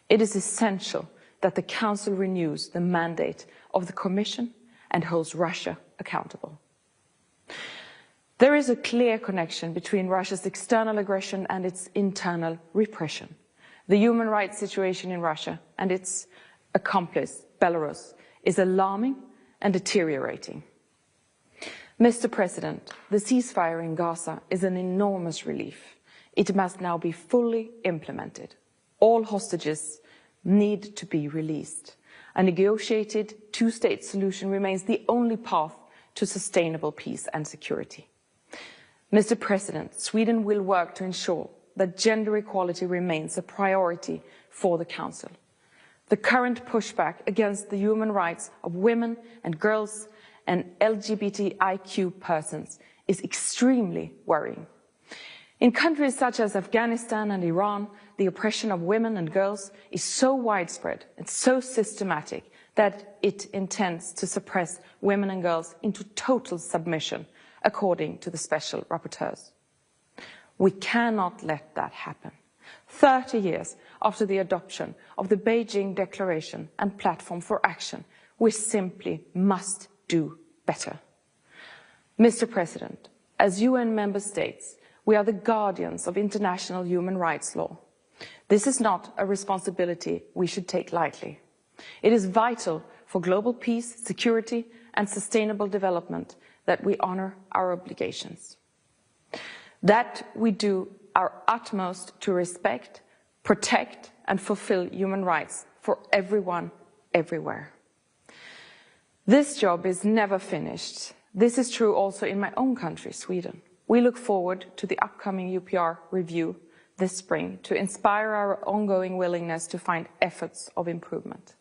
It is essential that the Council renews the mandate of the Commission and holds Russia accountable. There is a clear connection between Russia's external aggression and its internal repression. The human rights situation in Russia and its accomplice, Belarus, is alarming and deteriorating. Mr. President, the ceasefire in Gaza is an enormous relief. It must now be fully implemented. All hostages need to be released. A negotiated two-state solution remains the only path to sustainable peace and security. Mr. President, Sweden will work to ensure that gender equality remains a priority for the Council. The current pushback against the human rights of women and girls and LGBTIQ persons is extremely worrying. In countries such as Afghanistan and Iran, the oppression of women and girls is so widespread and so systematic that it intends to suppress women and girls into total submission, according to the special rapporteurs. We cannot let that happen. 30 years after the adoption of the Beijing Declaration and Platform for Action, we simply must do better. Mr. President, as UN member states, we are the guardians of international human rights law. This is not a responsibility we should take lightly. It is vital for global peace, security, and sustainable development that we honor our obligations. That we do our utmost to respect, protect, and fulfill human rights for everyone, everywhere. This job is never finished. This is true also in my own country, Sweden. We look forward to the upcoming UPR review this spring to inspire our ongoing willingness to find efforts of improvement.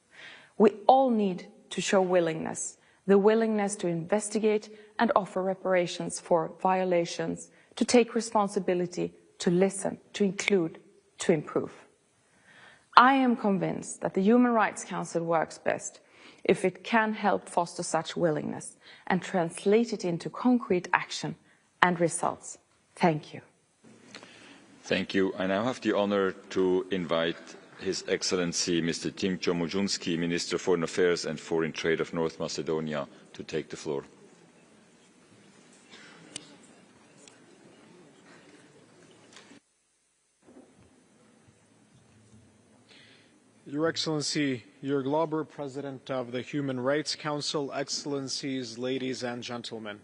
We all need to show willingness, the willingness to investigate and offer reparations for violations, to take responsibility, to listen, to include, to improve. I am convinced that the Human Rights Council works best if it can help foster such willingness and translate it into concrete action and results. Thank you. Thank you. I now have the honor to invite His Excellency Mr. Timcho Mojunski, Minister of Foreign Affairs and Foreign Trade of North Macedonia, to take the floor. Your Excellency, Jörg Lauber, President of the Human Rights Council, Excellencies, ladies and gentlemen.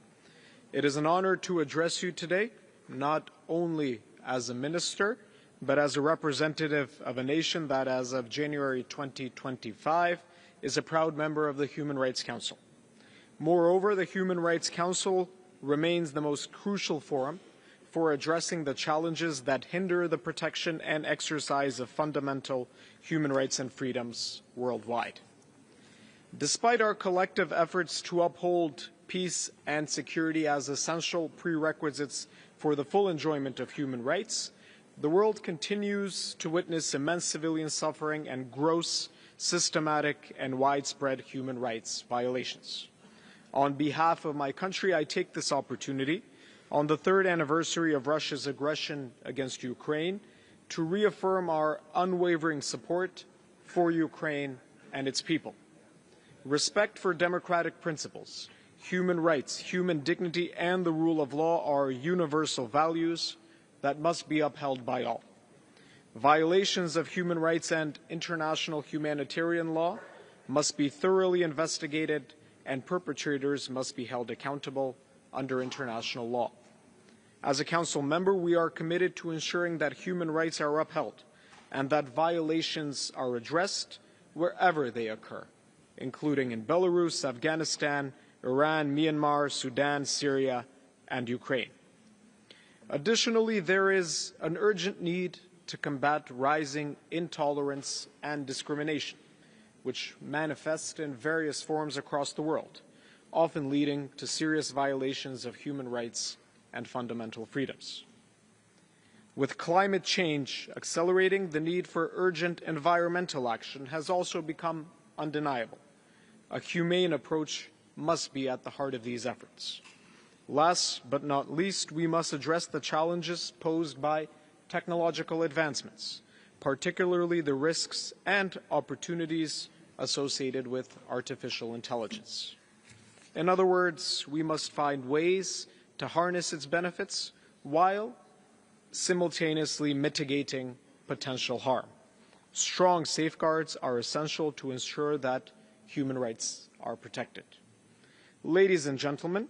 It is an honor to address you today, not only as a minister, but as a representative of a nation that, as of January 2025, is a proud member of the Human Rights Council. Moreover, the Human Rights Council remains the most crucial forum for addressing the challenges that hinder the protection and exercise of fundamental human rights and freedoms worldwide. Despite our collective efforts to uphold peace and security as essential prerequisites for the full enjoyment of human rights, the world continues to witness immense civilian suffering and gross, systematic, and widespread human rights violations. On behalf of my country, I take this opportunity on the third anniversary of Russia's aggression against Ukraine to reaffirm our unwavering support for Ukraine and its people. Respect for democratic principles, human rights, human dignity, and the rule of law are universal values that must be upheld by all. Violations of human rights and international humanitarian law must be thoroughly investigated, and perpetrators must be held accountable under international law. As a Council member, we are committed to ensuring that human rights are upheld and that violations are addressed wherever they occur, including in Belarus, Afghanistan, Iran, Myanmar, Sudan, Syria, and Ukraine. Additionally, there is an urgent need to combat rising intolerance and discrimination, which manifest in various forms across the world, often leading to serious violations of human rights and fundamental freedoms. With climate change accelerating, the need for urgent environmental action has also become undeniable. A humane approach must be at the heart of these efforts. Last but not least, we must address the challenges posed by technological advancements, particularly the risks and opportunities associated with artificial intelligence. In other words, we must find ways to harness its benefits while simultaneously mitigating potential harm. Strong safeguards are essential to ensure that human rights are protected. Ladies and gentlemen,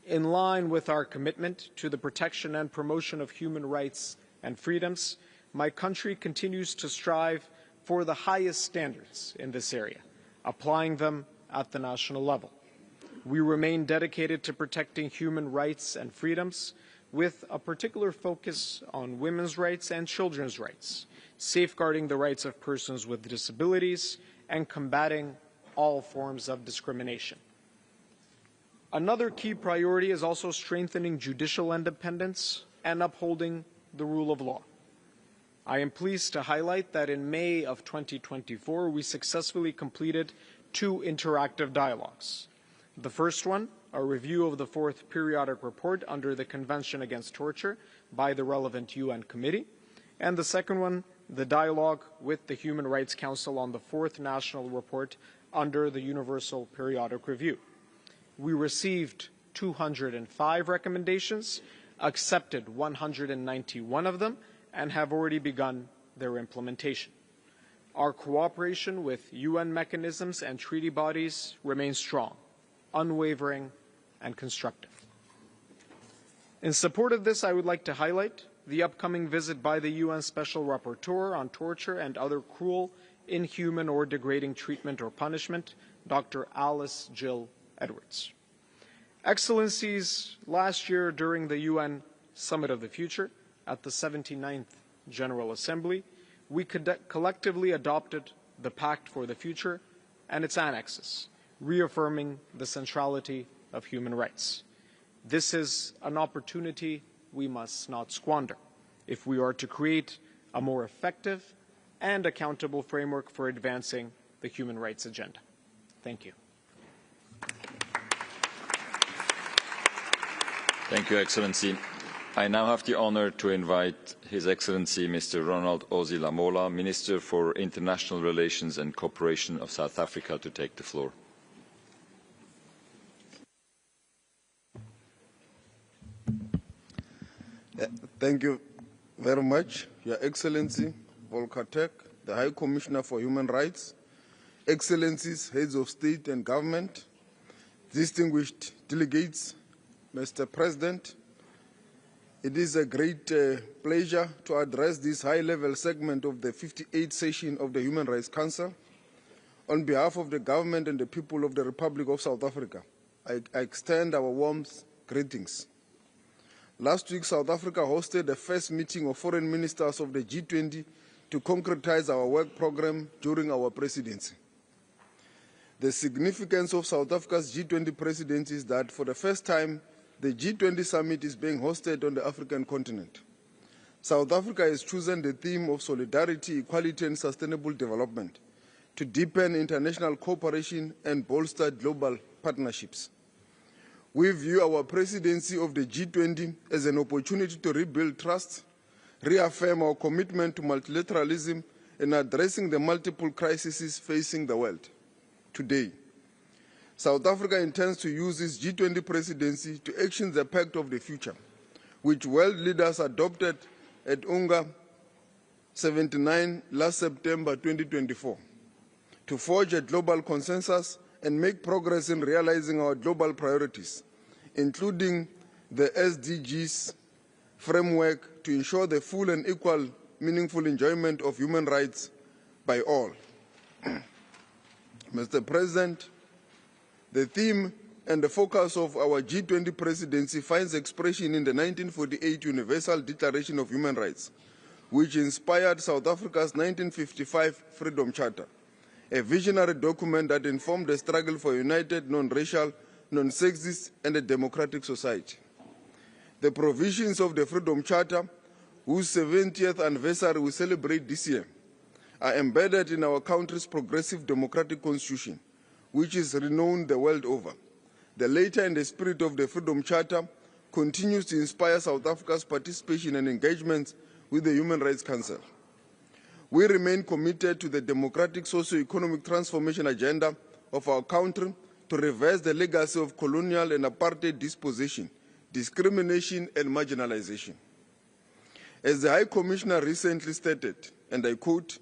in line with our commitment to the protection and promotion of human rights and freedoms, my country continues to strive for the highest standards in this area, applying them at the national level. We remain dedicated to protecting human rights and freedoms, with a particular focus on women's rights and children's rights, safeguarding the rights of persons with disabilities, and combating all forms of discrimination. Another key priority is also strengthening judicial independence and upholding the rule of law. I am pleased to highlight that in May of 2024, we successfully completed 2 interactive dialogues. The first one, a review of the 4th periodic report under the Convention Against Torture by the relevant UN committee, and the second one, the dialogue with the Human Rights Council on the 4th national report under the Universal Periodic Review. We received 205 recommendations, accepted 191 of them, and have already begun their implementation. Our cooperation with UN mechanisms and treaty bodies remains strong, unwavering, and constructive. In support of this, I would like to highlight the upcoming visit by the UN Special Rapporteur on Torture and Other Cruel, Inhuman, or Degrading Treatment or Punishment, Dr. Alice Jill Edwards. Excellencies, last year during the UN Summit of the Future at the 79th General Assembly, we collectively adopted the Pact for the Future and its annexes, reaffirming the centrality of human rights. This is an opportunity we must not squander if we are to create a more effective and accountable framework for advancing the human rights agenda. Thank you. Thank you, Excellency. I now have the honor to invite His Excellency Mr. Ronald Ozi Lamola, Minister for International Relations and Cooperation of South Africa, to take the floor. Thank you very much, Your Excellency Volker Türk, the High Commissioner for Human Rights, Excellencies, Heads of State and Government, distinguished delegates, Mr. President. It is a great pleasure to address this high-level segment of the 58th session of the Human Rights Council. On behalf of the government and the people of the Republic of South Africa, I extend our warmest greetings. Last week, South Africa hosted the first meeting of foreign ministers of the G20 to concretize our work program during our presidency. The significance of South Africa's G20 presidency is that for the first time, the G20 summit is being hosted on the African continent. South Africa has chosen the theme of solidarity, equality and sustainable development to deepen international cooperation and bolster global partnerships. We view our presidency of the G20 as an opportunity to rebuild trust, reaffirm our commitment to multilateralism and addressing the multiple crises facing the world today. South Africa intends to use its G20 presidency to action the Pact of the Future, which world leaders adopted at UNGA 79 last September 2024, to forge a global consensus and make progress in realizing our global priorities, including the SDGs framework to ensure the full and equal, meaningful enjoyment of human rights by all. Mr. President, the theme and the focus of our G20 presidency finds expression in the 1948 Universal Declaration of Human Rights, which inspired South Africa's 1955 Freedom Charter, a visionary document that informed the struggle for a united, non-racial, non-sexist and a democratic society. The provisions of the Freedom Charter, whose 70th anniversary we celebrate this year, are embedded in our country's progressive democratic constitution, which is renowned the world over. The letter and the spirit of the Freedom Charter continues to inspire South Africa's participation and engagement with the Human Rights Council. We remain committed to the democratic socio-economic transformation agenda of our country to reverse the legacy of colonial and apartheid dispossession, discrimination and marginalization. As the High Commissioner recently stated, and I quote,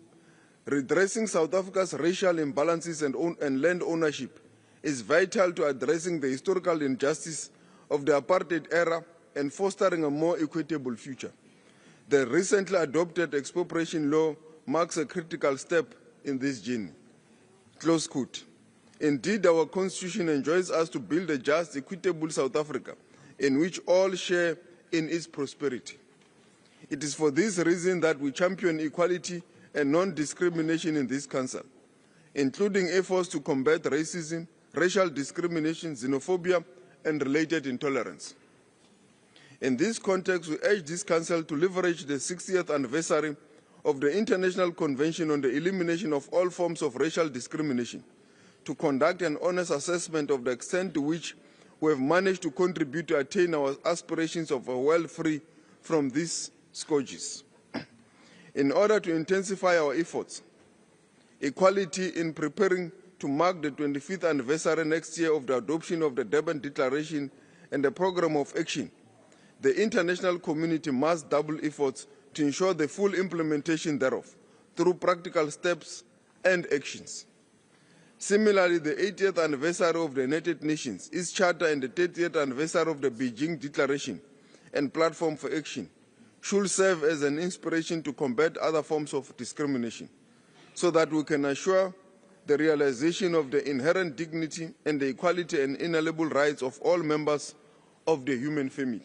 "Redressing South Africa's racial imbalances and land ownership is vital to addressing the historical injustice of the apartheid era and fostering a more equitable future. The recently adopted expropriation law marks a critical step in this journey." Close quote. Indeed, our Constitution enjoins us to build a just, equitable South Africa in which all share in its prosperity. It is for this reason that we champion equality and non-discrimination in this Council, including efforts to combat racism, racial discrimination, xenophobia, and related intolerance. In this context, we urge this Council to leverage the 60th anniversary of the International Convention on the Elimination of All Forms of Racial Discrimination to conduct an honest assessment of the extent to which we have managed to contribute to attain our aspirations of a world free from these scourges. In order to intensify our efforts, equality in preparing to mark the 25th anniversary next year of the adoption of the Durban Declaration and the Programme of Action, the international community must double efforts to ensure the full implementation thereof through practical steps and actions. Similarly, the 80th anniversary of the United Nations, its Charter, and the 30th anniversary of the Beijing Declaration and Platform for Action should serve as an inspiration to combat other forms of discrimination, so that we can assure the realization of the inherent dignity and the equality and inalienable rights of all members of the human family.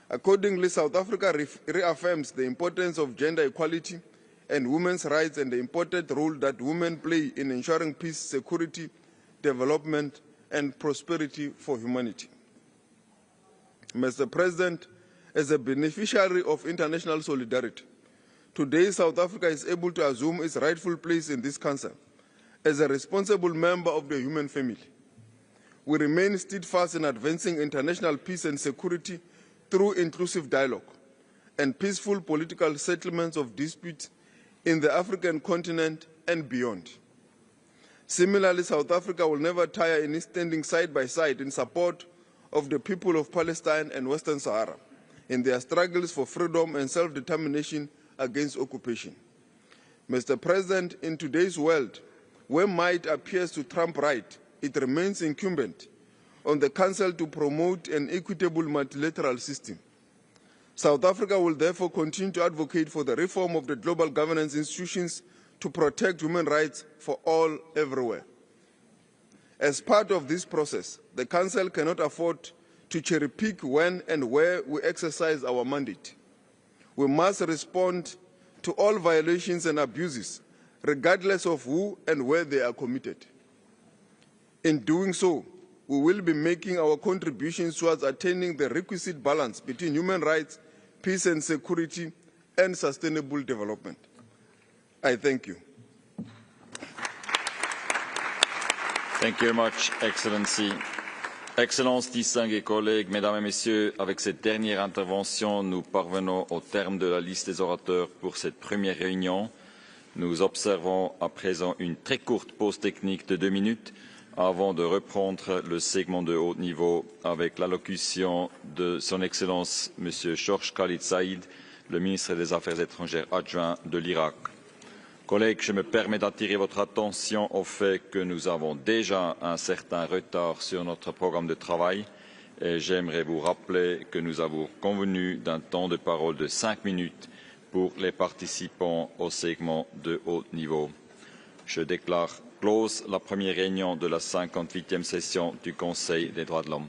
Accordingly, South Africa reaffirms the importance of gender equality and women's rights and the important role that women play in ensuring peace, security, development, and prosperity for humanity. Mr. President, as a beneficiary of international solidarity, today South Africa is able to assume its rightful place in this Council as a responsible member of the human family. We remain steadfast in advancing international peace and security through inclusive dialogue and peaceful political settlements of disputes in the African continent and beyond. Similarly, South Africa will never tire in standing side by side in support of the people of Palestine and Western Sahara in their struggles for freedom and self-determination against occupation. Mr. President, in today's world, where might appears to trump right, it remains incumbent on the Council to promote an equitable multilateral system. South Africa will therefore continue to advocate for the reform of the global governance institutions to protect human rights for all everywhere. As part of this process, the Council cannot afford to cherry-pick when and where we exercise our mandate. We must respond to all violations and abuses, regardless of who and where they are committed. In doing so, we will be making our contributions towards attaining the requisite balance between human rights, peace and security, and sustainable development. I thank you. Thank you very much, Excellency. Excellences, distingués collègues, Mesdames et Messieurs, avec cette dernière intervention, nous parvenons au terme de la liste des orateurs pour cette première réunion. Nous observons à présent une très courte pause technique de 2 minutes avant de reprendre le segment de haut niveau avec l'allocution de Son Excellence M. Georges Khalid Saïd, le ministre des Affaires étrangères adjoint de l'Irak. Collègues, je me permets d'attirer votre attention au fait que nous avons déjà un certain retard sur notre programme de travail et j'aimerais vous rappeler que nous avons convenu d'un temps de parole de 5 minutes pour les participants au segment de haut niveau. Je déclare close la première réunion de la 58e session du Conseil des droits de l'homme.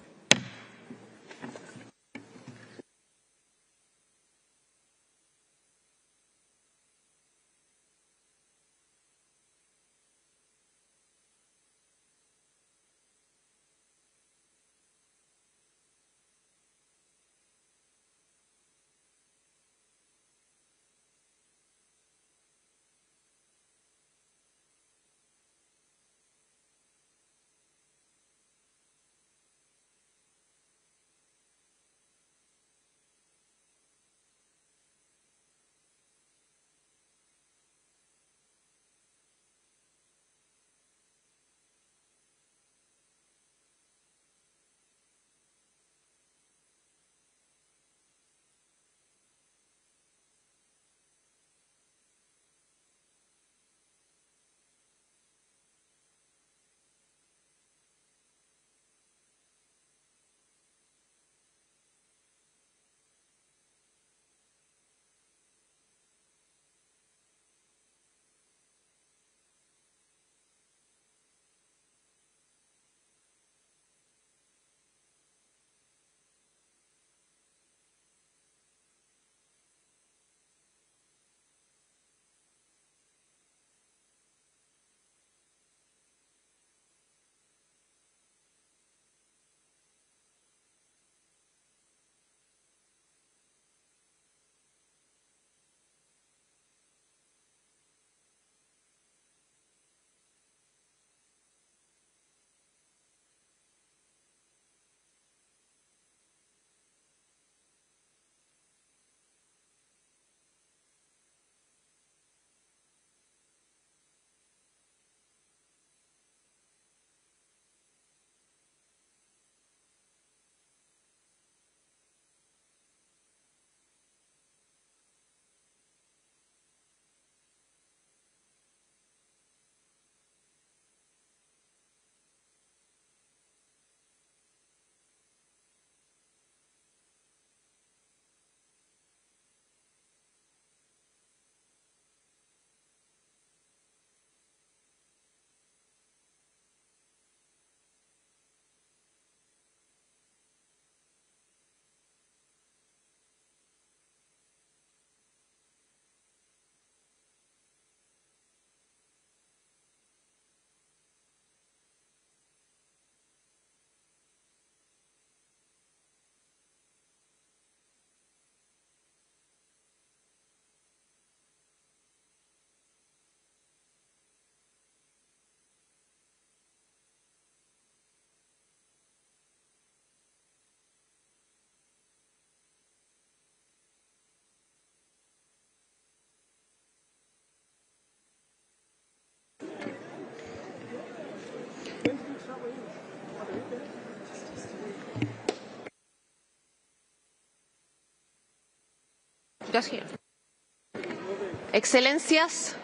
Excelencias,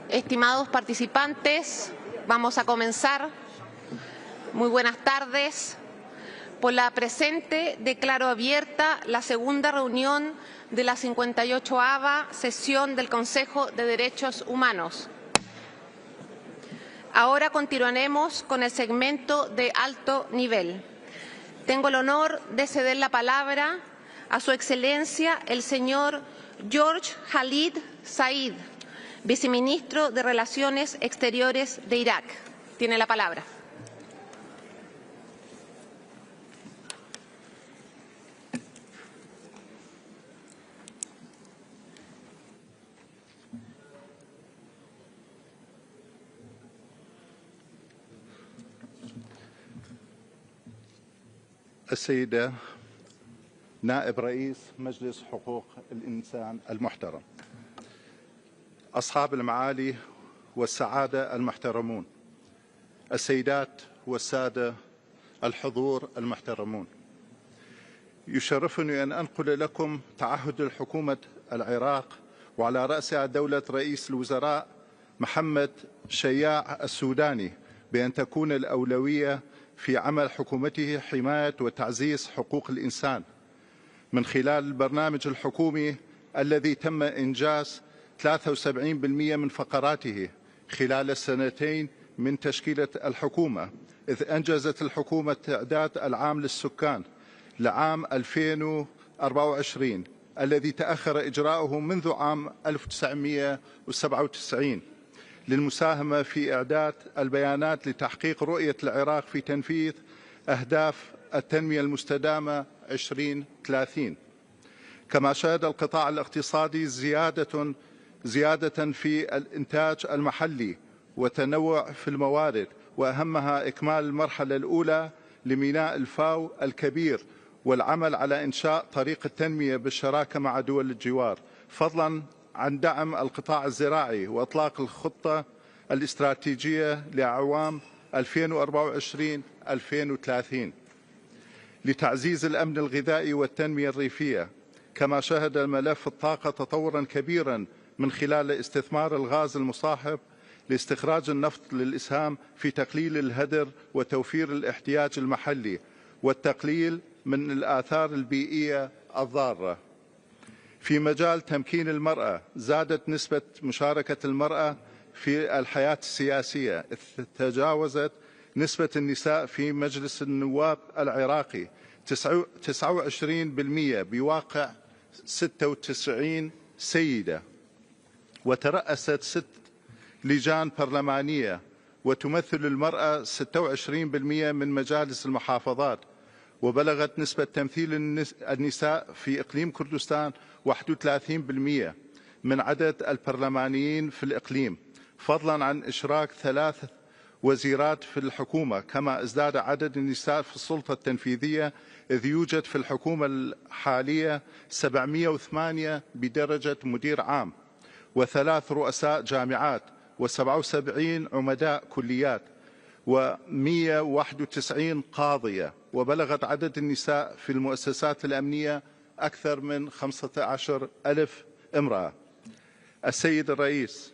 estimados participantes, vamos a comenzar. Muy buenas tardes. Por la presente declaro abierta la segunda reunión de la 58ª sesión del Consejo de Derechos Humanos. Ahora continuaremos con el segmento de alto nivel. Tengo el honor de ceder la palabra a Su Excelencia el señor George Khalid Said, viceministro de Relaciones Exteriores de Irak. Tiene la palabra. السيدة نائب رئيس مجلس حقوق الإنسان المحترم، أصحاب المعالي والسعادة المحترمون، السيدات والسادة الحضور المحترمون، يشرفني أن أنقل لكم تعهد الحكومة العراق وعلى رأسها دولة رئيس الوزراء محمد شياع السوداني بأن تكون الأولوية في عمل حكومته حماية وتعزيز حقوق الإنسان من خلال البرنامج الحكومي الذي تم إنجاز 73% من فقراته خلال السنتين من تشكيلة الحكومة، إذ أنجزت الحكومة تعداد العام للسكان لعام 2024 الذي تأخر إجراؤه منذ عام 1997 للمساهمة في إعداد البيانات لتحقيق رؤية العراق في تنفيذ أهداف التنمية المستدامة 2030. كما شهد القطاع الاقتصادي زيادة في الإنتاج المحلي وتنوع في الموارد، وأهمها إكمال المرحلة الأولى لميناء الفاو الكبير والعمل على إنشاء طريق التنمية بالشراكة مع دول الجوار، فضلا عن دعم القطاع الزراعي وإطلاق الخطة الاستراتيجية لأعوام 2024-2030 لتعزيز الأمن الغذائي والتنمية الريفية. كما شهد ملف الطاقة تطورا كبيرا من خلال استثمار الغاز المصاحب لاستخراج النفط للإسهام في تقليل الهدر وتوفير الاحتياج المحلي والتقليل من الآثار البيئية الضارة. في مجال تمكين المرأة زادت نسبة مشاركة المرأة في الحياة السياسية، إذ تجاوزت نسبة النساء في مجلس النواب العراقي 29% بواقع 96 سيدة، وترأست 6 لجان برلمانية، وتمثل المرأة 26% من مجالس المحافظات، وبلغت نسبة تمثيل النساء في إقليم كردستان 31% من عدد البرلمانيين في الإقليم، فضلا عن إشراك 3 وزيرات في الحكومة. كما ازداد عدد النساء في السلطة التنفيذية، إذ يوجد في الحكومة الحالية 708 بدرجة مدير عام، و3 رؤساء جامعات، و77 عمداء كليات، و191 قاضية، وبلغت عدد النساء في المؤسسات الأمنية أكثر من 15,000 امرأة. السيد الرئيس،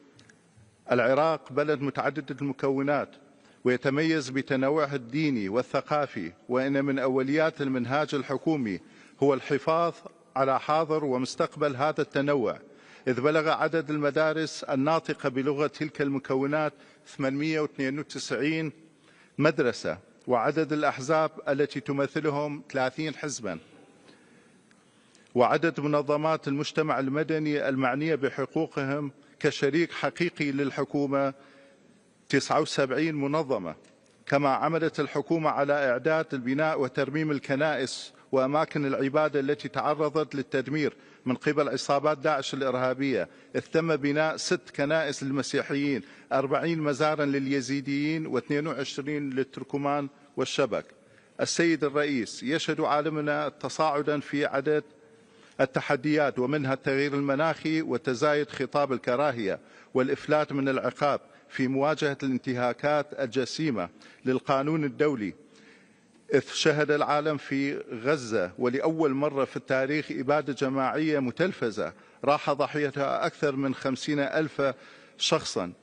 العراق بلد متعدد المكونات ويتميز بتنوعه الديني والثقافي، وإن من أوليات المنهاج الحكومي هو الحفاظ على حاضر ومستقبل هذا التنوع، إذ بلغ عدد المدارس الناطقة بلغة تلك المكونات 892 مدرسة، وعدد الأحزاب التي تمثلهم 30 حزبا، وعدد منظمات المجتمع المدني المعنية بحقوقهم كشريك حقيقي للحكومة 79 منظمة. كما عملت الحكومة على إعداد البناء وترميم الكنائس وأماكن العبادة التي تعرضت للتدمير من قبل عصابات داعش الإرهابية، إذ تم بناء 6 كنائس للمسيحيين، 40 مزارا لليزيديين، و22 للتركمان والشبك. السيد الرئيس، يشهد عالمنا تصاعدا في عدد التحديات، ومنها التغيير المناخي وتزايد خطاب الكراهية والإفلات من العقاب في مواجهة الانتهاكات الجسيمة للقانون الدولي، إذ شهد العالم في غزة ولأول مرة في التاريخ إبادة جماعية متلفزة راح ضحيتها أكثر من 50,000 شخصا،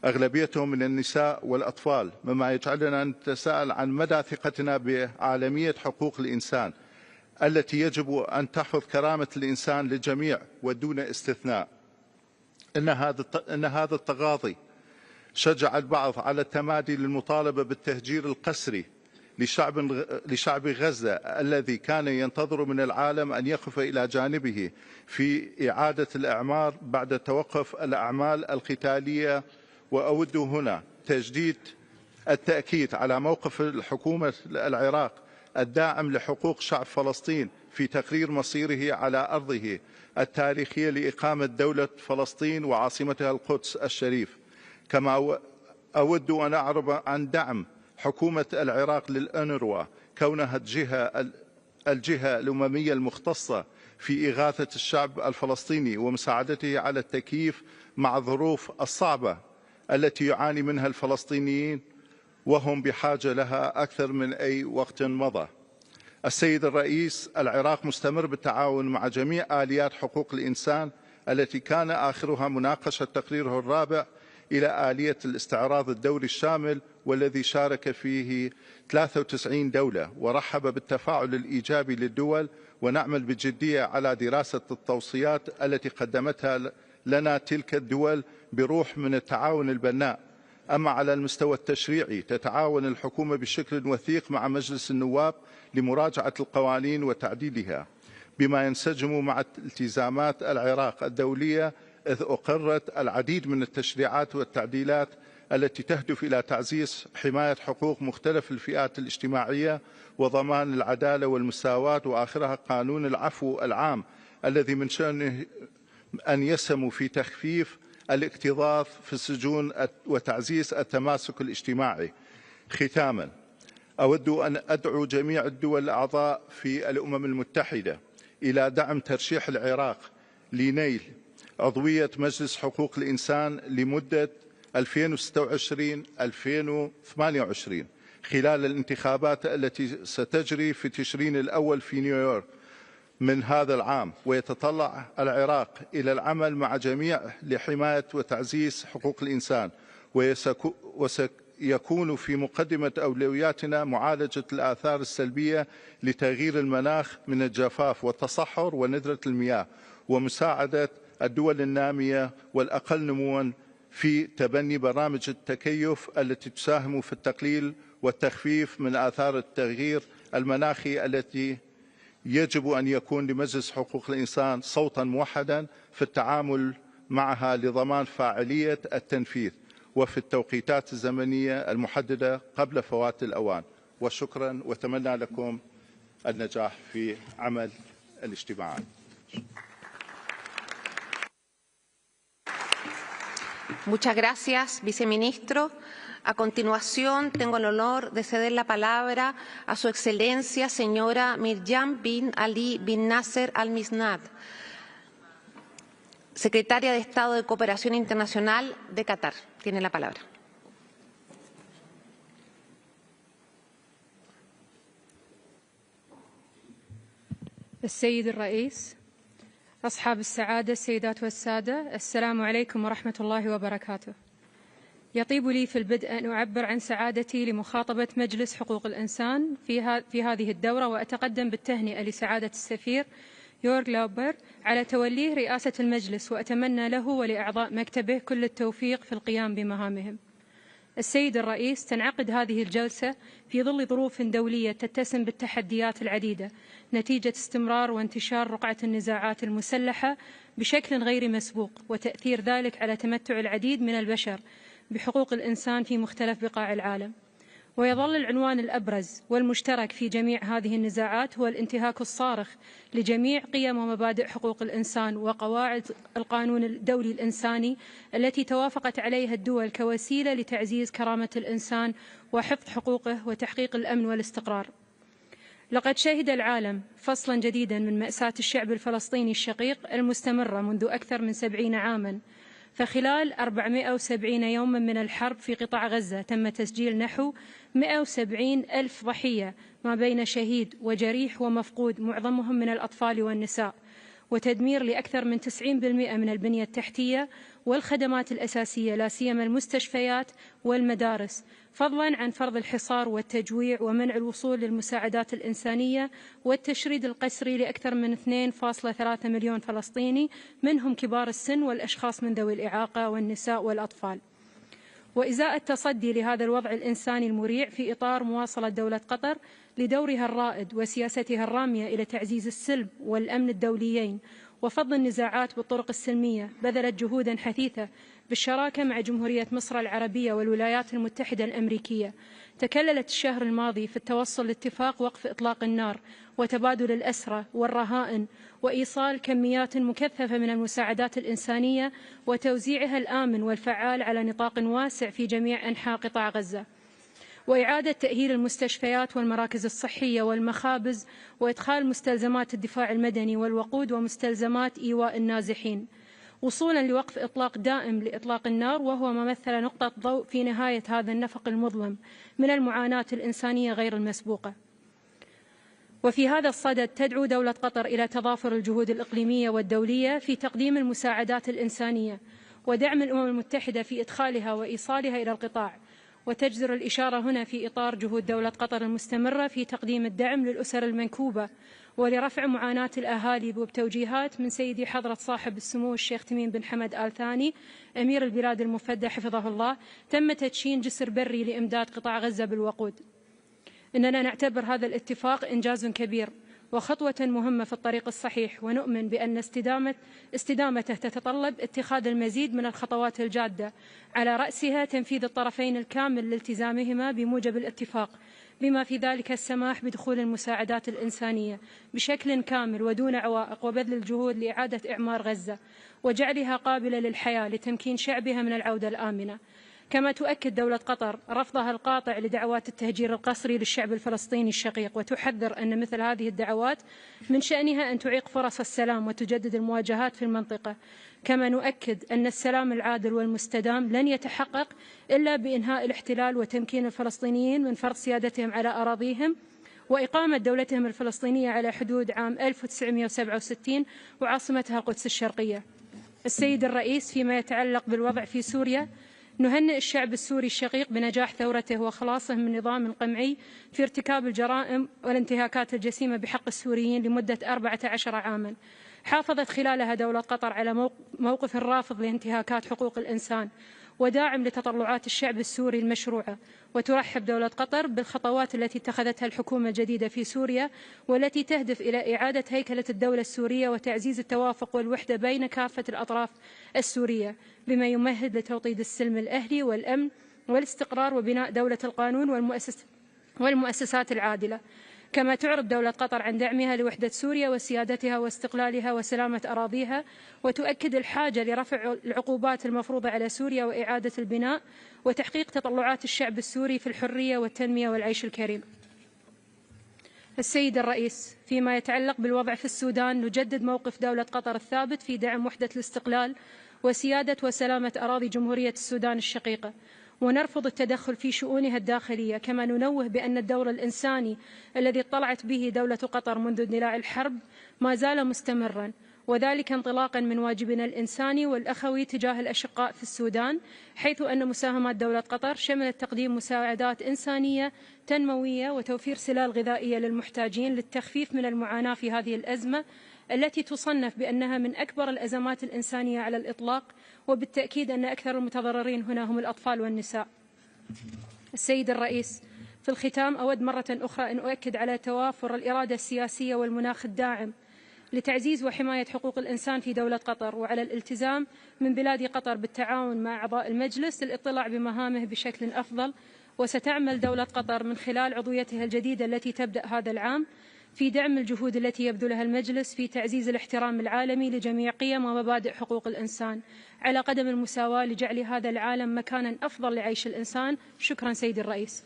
أغلبيتهم من النساء والأطفال، مما يجعلنا نتساءل عن مدى ثقتنا بعالمية حقوق الإنسان التي يجب أن تحفظ كرامة الإنسان للجميع ودون استثناء. إن هذا التغاضي شجع البعض على التمادي للمطالبة بالتهجير القسري لشعب غزة الذي كان ينتظر من العالم أن يقف إلى جانبه في إعادة الإعمار بعد توقف الأعمال القتالية. وأود هنا تجديد التأكيد على موقف الحكومة العراق الداعم لحقوق شعب فلسطين في تقرير مصيره على أرضه التاريخية لإقامة دولة فلسطين وعاصمتها القدس الشريف. كما أود أن أعرب عن دعم حكومة العراق للأنروا كونها الجهة الأممية المختصة في إغاثة الشعب الفلسطيني ومساعدته على التكييف مع الظروف الصعبة التي يعاني منها الفلسطينيين وهم بحاجة لها أكثر من أي وقت مضى. السيد الرئيس، العراق مستمر بالتعاون مع جميع آليات حقوق الإنسان التي كان آخرها مناقشة تقريره الرابع إلى آلية الاستعراض الدوري الشامل والذي شارك فيه 93 دولة، ورحب بالتفاعل الإيجابي للدول، ونعمل بجدية على دراسة التوصيات التي قدمتها لنا تلك الدول بروح من التعاون البناء. أما على المستوى التشريعي تتعاون الحكومة بشكل وثيق مع مجلس النواب لمراجعة القوانين وتعديلها بما ينسجم مع التزامات العراق الدولية، إذ أقرت العديد من التشريعات والتعديلات التي تهدف إلى تعزيز حماية حقوق مختلف الفئات الاجتماعية وضمان العدالة والمساواة، وآخرها قانون العفو العام الذي من شأنه أن يسهم في تخفيف الاكتظاظ في السجون وتعزيز التماسك الاجتماعي. ختاما، أود أن أدعو جميع الدول الأعضاء في الأمم المتحدة إلى دعم ترشيح العراق لنيل عضوية مجلس حقوق الإنسان لمدة 2026-2028 خلال الانتخابات التي ستجري في تشرين الأول في نيويورك من هذا العام. ويتطلع العراق إلى العمل مع جميع لحماية وتعزيز حقوق الإنسان، وسيكون في مقدمة أولوياتنا معالجة الآثار السلبية لتغيير المناخ من الجفاف والتصحر وندرة المياه، ومساعدة الدول النامية والأقل نمواً في تبني برامج التكيف التي تساهم في التقليل والتخفيف من آثار التغيير المناخي التي يجب أن يكون لمجلس حقوق الإنسان صوتاً موحداً في التعامل معها لضمان فاعلية التنفيذ وفي التوقيتات الزمنية المحددة قبل فوات الأوان. وشكراً، وأتمنى لكم النجاح في عمل الاجتماعات. Muchas gracias, viceministro. A continuación, tengo el honor de ceder la palabra a su excelencia, señora Mirjam bin Ali bin Nasser al-Misnad, secretaria de Estado de Cooperación Internacional de Qatar. Tiene la palabra. السيد الرئيس، أصحاب السعادة، السيدات والسادة، السلام عليكم ورحمة الله وبركاته. يطيب لي في البدء أن أعبر عن سعادتي لمخاطبة مجلس حقوق الإنسان في هذه الدورة، وأتقدم بالتهنئة لسعادة السفير يورغ لاوبر على توليه رئاسة المجلس، وأتمنى له ولأعضاء مكتبه كل التوفيق في القيام بمهامهم. السيد الرئيس، تنعقد هذه الجلسة في ظل ظروف دولية تتسم بالتحديات العديدة نتيجة استمرار وانتشار رقعة النزاعات المسلحة بشكل غير مسبوق، وتأثير ذلك على تمتع العديد من البشر بحقوق الإنسان في مختلف بقاع العالم. ويظل العنوان الأبرز والمشترك في جميع هذه النزاعات هو الانتهاك الصارخ لجميع قيم ومبادئ حقوق الإنسان وقواعد القانون الدولي الإنساني التي توافقت عليها الدول كوسيلة لتعزيز كرامة الإنسان وحفظ حقوقه وتحقيق الأمن والاستقرار. لقد شهد العالم فصلا جديدا من مأساة الشعب الفلسطيني الشقيق المستمرة منذ أكثر من 70 عاما، فخلال 470 يوما من الحرب في قطاع غزة تم تسجيل نحو 170 ألف ضحية ما بين شهيد وجريح ومفقود، معظمهم من الأطفال والنساء، وتدمير لأكثر من 90% من البنية التحتية والخدمات الأساسية، لا سيما المستشفيات والمدارس، فضلا عن فرض الحصار والتجويع ومنع الوصول للمساعدات الإنسانية والتشريد القسري لأكثر من 2.3 مليون فلسطيني، منهم كبار السن والأشخاص من ذوي الإعاقة والنساء والأطفال. وإزاء التصدي لهذا الوضع الإنساني المريع في إطار مواصلة دولة قطر لدورها الرائد وسياستها الرامية إلى تعزيز السلم والأمن الدوليين وفض النزاعات بالطرق السلمية، بذلت جهودا حثيثة بالشراكة مع جمهورية مصر العربية والولايات المتحدة الأمريكية. تكللت الشهر الماضي في التوصل لاتفاق وقف إطلاق النار وتبادل الأسرى والرهائن وإيصال كميات مكثفة من المساعدات الإنسانية وتوزيعها الآمن والفعال على نطاق واسع في جميع أنحاء قطاع غزة، وإعادة تأهيل المستشفيات والمراكز الصحية والمخابز، وإدخال مستلزمات الدفاع المدني والوقود ومستلزمات إيواء النازحين، وصولا لوقف إطلاق دائم لإطلاق النار، وهو ما مثل نقطة ضوء في نهاية هذا النفق المظلم من المعاناة الإنسانية غير المسبوقة. وفي هذا الصدد تدعو دولة قطر إلى تضافر الجهود الإقليمية والدولية في تقديم المساعدات الإنسانية ودعم الأمم المتحدة في إدخالها وإيصالها إلى القطاع. وتجدر الإشارة هنا في إطار جهود دولة قطر المستمرة في تقديم الدعم للأسر المنكوبة ولرفع معاناة الأهالي، وبتوجيهات من سيدي حضرة صاحب السمو الشيخ تميم بن حمد آل ثاني أمير البلاد المفدى حفظه الله، تم تدشين جسر بري لإمداد قطاع غزة بالوقود. إننا نعتبر هذا الاتفاق إنجاز كبير وخطوة مهمة في الطريق الصحيح، ونؤمن بأن استدامته تتطلب اتخاذ المزيد من الخطوات الجادة، على رأسها تنفيذ الطرفين الكامل لالتزامهما بموجب الاتفاق، بما في ذلك السماح بدخول المساعدات الإنسانية بشكل كامل ودون عوائق، وبذل الجهود لإعادة إعمار غزة وجعلها قابلة للحياة لتمكين شعبها من العودة الآمنة. كما تؤكد دولة قطر رفضها القاطع لدعوات التهجير القسري للشعب الفلسطيني الشقيق، وتحذر أن مثل هذه الدعوات من شأنها أن تعيق فرص السلام وتجدد المواجهات في المنطقة. كما نؤكد أن السلام العادل والمستدام لن يتحقق إلا بإنهاء الاحتلال وتمكين الفلسطينيين من فرض سيادتهم على أراضيهم وإقامة دولتهم الفلسطينية على حدود عام 1967 وعاصمتها القدس الشرقية. السيد الرئيس، فيما يتعلق بالوضع في سوريا، نهنئ الشعب السوري الشقيق بنجاح ثورته وخلاصه من نظام قمعي في ارتكاب الجرائم والانتهاكات الجسيمة بحق السوريين لمدة 14 عاما. حافظت خلالها دولة قطر على موقف رافض لانتهاكات حقوق الإنسان وداعم لتطلعات الشعب السوري المشروعة. وترحب دولة قطر بالخطوات التي اتخذتها الحكومة الجديدة في سوريا، والتي تهدف إلى إعادة هيكلة الدولة السورية وتعزيز التوافق والوحدة بين كافة الأطراف السورية، بما يمهد لتوطيد السلم الأهلي والأمن والاستقرار وبناء دولة القانون والمؤسسات العادلة. كما تعرب دولة قطر عن دعمها لوحدة سوريا وسيادتها واستقلالها وسلامة أراضيها، وتؤكد الحاجة لرفع العقوبات المفروضة على سوريا وإعادة البناء وتحقيق تطلعات الشعب السوري في الحرية والتنمية والعيش الكريم. السيد الرئيس، فيما يتعلق بالوضع في السودان، نجدد موقف دولة قطر الثابت في دعم وحدة الاستقلال وسيادة وسلامة أراضي جمهورية السودان الشقيقة، ونرفض التدخل في شؤونها الداخلية. كما ننوه بأن الدور الإنساني الذي اطلعت به دولة قطر منذ اندلاع الحرب ما زال مستمرا، وذلك انطلاقا من واجبنا الإنساني والأخوي تجاه الأشقاء في السودان، حيث أن مساهمات دولة قطر شملت تقديم مساعدات إنسانية تنموية وتوفير سلال غذائية للمحتاجين للتخفيف من المعاناة في هذه الأزمة التي تصنف بأنها من أكبر الأزمات الإنسانية على الإطلاق، وبالتأكيد أن أكثر المتضررين هنا هم الأطفال والنساء. السيد الرئيس، في الختام أود مرة أخرى أن أؤكد على توافر الإرادة السياسية والمناخ الداعم لتعزيز وحماية حقوق الإنسان في دولة قطر، وعلى الالتزام من بلاد قطر بالتعاون مع أعضاء المجلس للاطلاع بمهامه بشكل أفضل. وستعمل دولة قطر من خلال عضويتها الجديدة التي تبدأ هذا العام في دعم الجهود التي يبذلها المجلس في تعزيز الاحترام العالمي لجميع قيم ومبادئ حقوق الإنسان على قدم المساواة، لجعل هذا العالم مكانا أفضل لعيش الإنسان. شكرا سيدي الرئيس.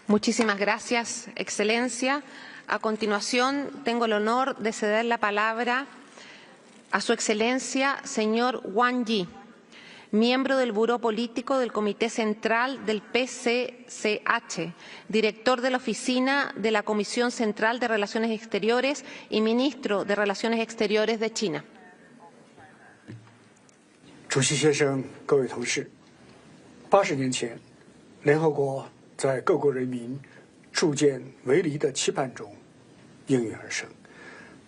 Muchísimas gracias, Excelencia. A continuación, tengo el honor de ceder la palabra a Su Excelencia, señor Wang Yi, miembro del Buró Político del Comité Central del PCCH, director de la Oficina de la Comisión Central de Relaciones Exteriores y ministro de Relaciones Exteriores de China. 主席先生，各位同事，80年前，联合国在各国人民铸建为篱的期盼中应运而生，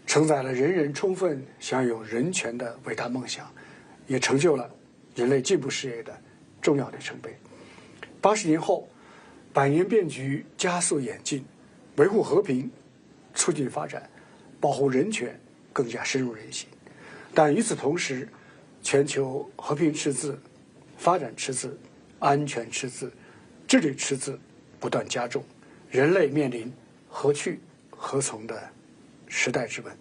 承载了人人充分享有人权的伟大梦想，也成就了人类进步事业的重要里程碑。80年后，百年变局加速演进，维护和平、促进发展、保护人权更加深入人心。但与此同时，全球和平赤字、发展赤字、安全赤字、治理赤字不断加重，人类面临何去何从的时代之问。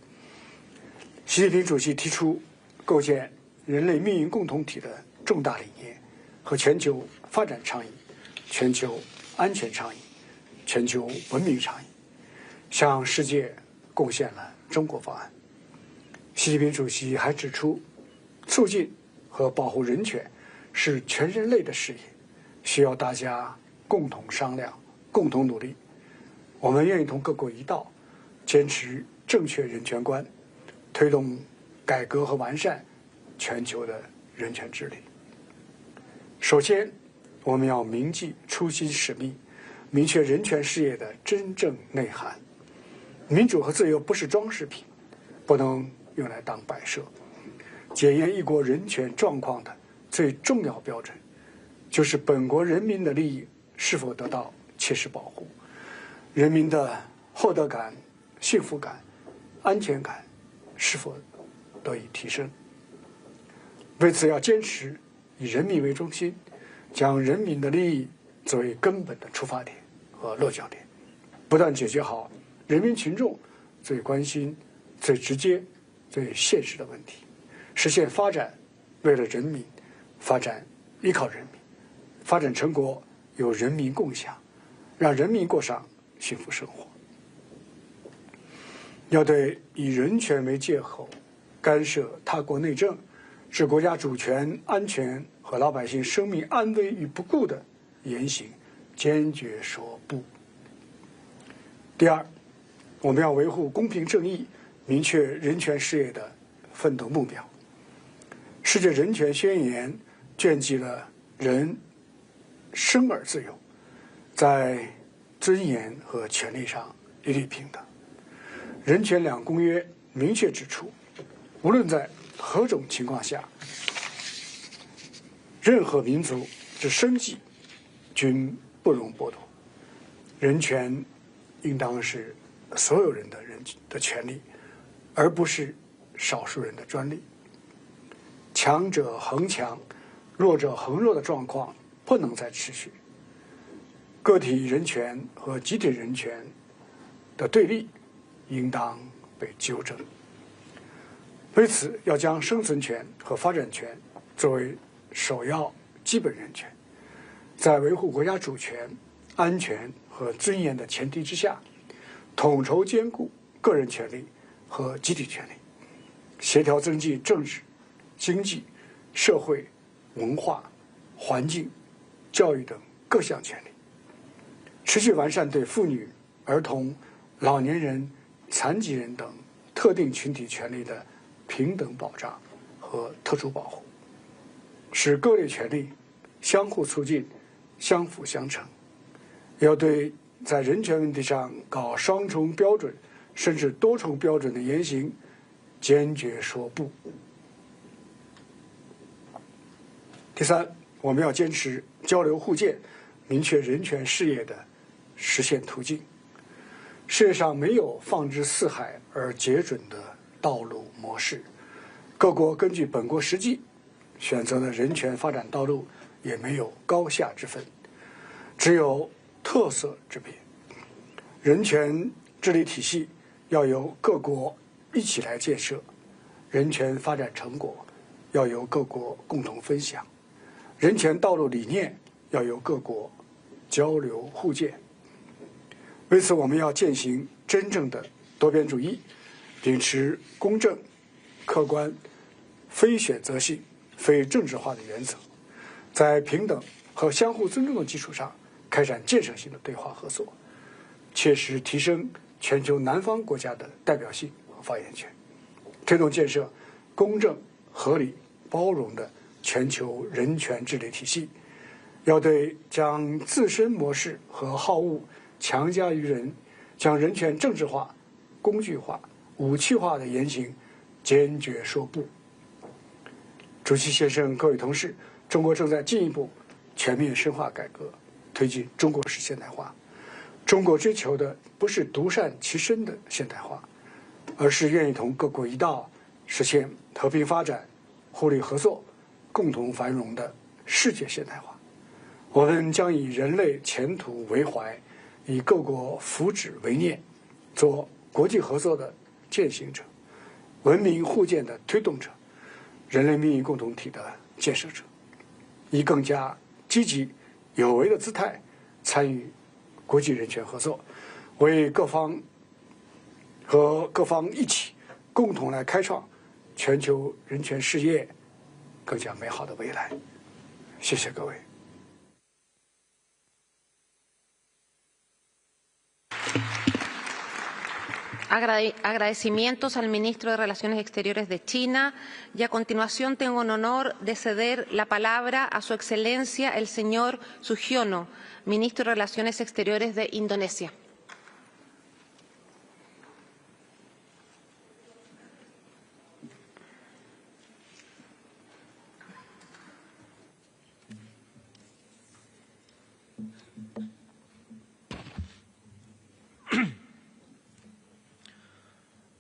习近平主席提出构建人类命运共同体的重大理念和全球发展倡议、全球安全倡议、全球文明倡议，向世界贡献了中国方案。习近平主席还指出，促进和保护人权是全人类的事业，需要大家共同商量、共同努力。我们愿意同各国一道，坚持正确人权观，推动改革和完善全球的人权治理。首先，我们要铭记初心使命，明确人权事业的真正内涵。民主和自由不是装饰品，不能用来当摆设。检验一国人权状况的最重要标准，就是本国人民的利益是否得到切实保护，人民的获得感、幸福感、安全感是否得以提升。为此，要坚持以人民为中心，将人民的利益作为根本的出发点和落脚点，不断解决好人民群众最关心、最直接、最现实的问题。实现发展为了人民，发展依靠人民，发展成果由人民共享，让人民过上幸福生活。要对以人权为借口干涉他国内政、置国家主权、安全和老百姓生命安危于不顾的言行坚决说不。第二，我们要维护公平正义，明确人权事业的奋斗目标。世界人权宣言卷记了人生而自由，在尊严和权利上一律平等。人权两公约明确指出，无论在何种情况下，任何民族之生计均不容剥夺。人权应当是所有人的权利，而不是少数人的专利。强者恒强，弱者恒弱的状况不能再持续。个体人权和集体人权的对立应当被纠正。为此，要将生存权和发展权作为首要基本人权，在维护国家主权、安全和尊严的前提之下，统筹兼顾个人权利和集体权利，协调增进政治、经济、社会、文化、环境、教育等各项权利，持续完善对妇女、儿童、老年人、残疾人等特定群体权利的平等保障和特殊保护，使各类权利相互促进、相辅相成。要对在人权问题上搞双重标准甚至多重标准的言行坚决说不。第三，我们要坚持交流互鉴，明确人权事业的实现途径。世界上没有放之四海而皆准的道路模式，各国根据本国实际选择的人权发展道路也没有高下之分，只有特色之别。人权治理体系要由各国一起来建设，人权发展成果要由各国共同分享，人权道路理念要由各国交流互鉴。为此，我们要践行真正的多边主义，秉持公正、客观、非选择性、非政治化的原则，在平等和相互尊重的基础上开展建设性的对话合作，切实提升全球南方国家的代表性和发言权，推动建设公正、合理、包容的全球人权治理体系。要对将自身模式和好恶强加于人、将人权政治化、工具化、武器化的言行坚决说不。主席先生，各位同事，中国正在进一步全面深化改革，推进中国式现代化。中国追求的不是独善其身的现代化，而是愿意同各国一道实现和平发展、互利合作、共同繁荣的世界现代化。我们将以人类前途为怀，以各国福祉为念，做国际合作的践行者，文明互鉴的推动者，人类命运共同体的建设者，以更加积极有为的姿态参与国际人权合作，为各方一起共同来开创全球人权事业更加美好的未来。谢谢各位。Agradecimientos al ministro de Relaciones Exteriores de China y a continuación tengo el honor de ceder la palabra a su excelencia el señor Sugiono, ministro de Relaciones Exteriores de Indonesia.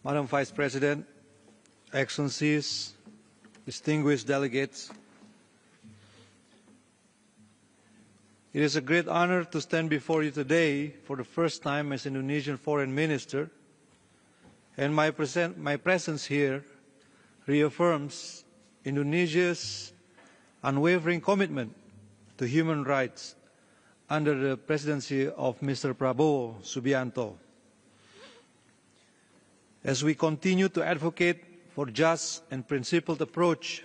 Madam Vice President, Excellencies, distinguished delegates, it is a great honor to stand before you today for the first time as Indonesian Foreign Minister, and my presence here reaffirms Indonesia's unwavering commitment to human rights under the presidency of Mr. Prabowo Subianto. As we continue to advocate for just and principled approach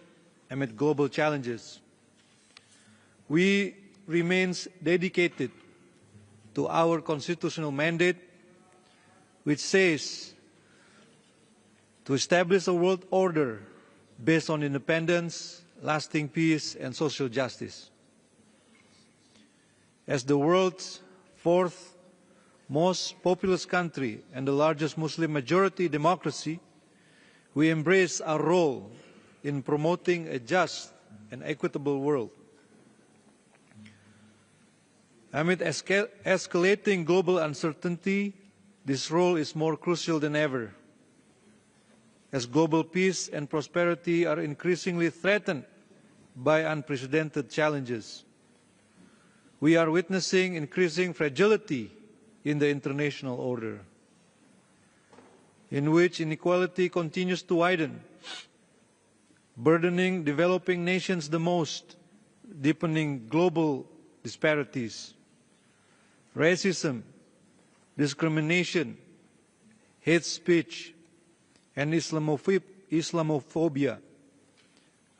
amid global challenges, we remain dedicated to our constitutional mandate, which says to establish a world order based on independence, lasting peace, and social justice. As the world's fourth most populous country and the largest Muslim majority democracy, we embrace our role in promoting a just and equitable world. Amid escalating global uncertainty, this role is more crucial than ever, as global peace and prosperity are increasingly threatened by unprecedented challenges. We are witnessing increasing fragility in the international order, in which inequality continues to widen, burdening developing nations the most, deepening global disparities. Racism, discrimination, hate speech, and Islamophobia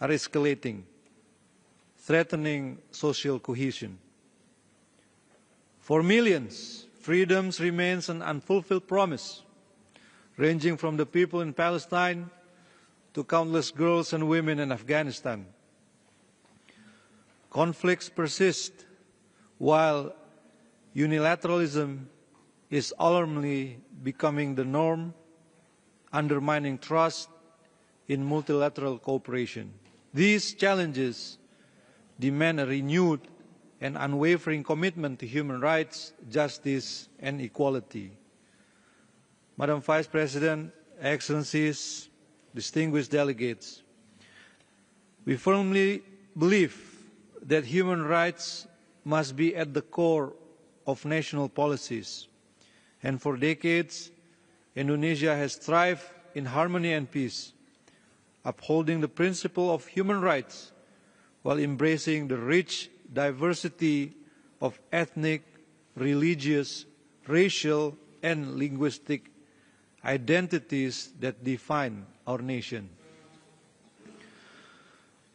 are escalating, threatening social cohesion. For millions, freedoms remains an unfulfilled promise, ranging from the people in Palestine to countless girls and women in Afghanistan. Conflicts persist, while unilateralism is alarmingly becoming the norm, undermining trust in multilateral cooperation. These challenges demand a renewed and unwavering commitment to human rights, justice, and equality. Madam Vice President, Excellencies, distinguished delegates, we firmly believe that human rights must be at the core of national policies, and for decades, Indonesia has thrived in harmony and peace, upholding the principle of human rights while embracing the rich diversity of ethnic, religious, racial, and linguistic identities that define our nation.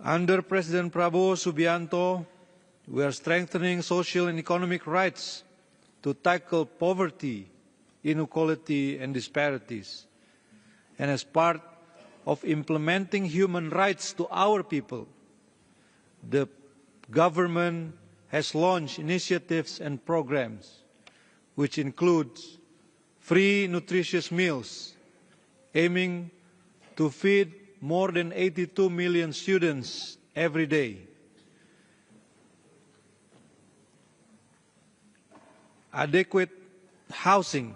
Under President Prabowo Subianto, we are strengthening social and economic rights to tackle poverty, inequality, and disparities. And as part of implementing human rights to our people, the government has launched initiatives and programs which includes free nutritious meals, aiming to feed more than 82 million students every day. Adequate housing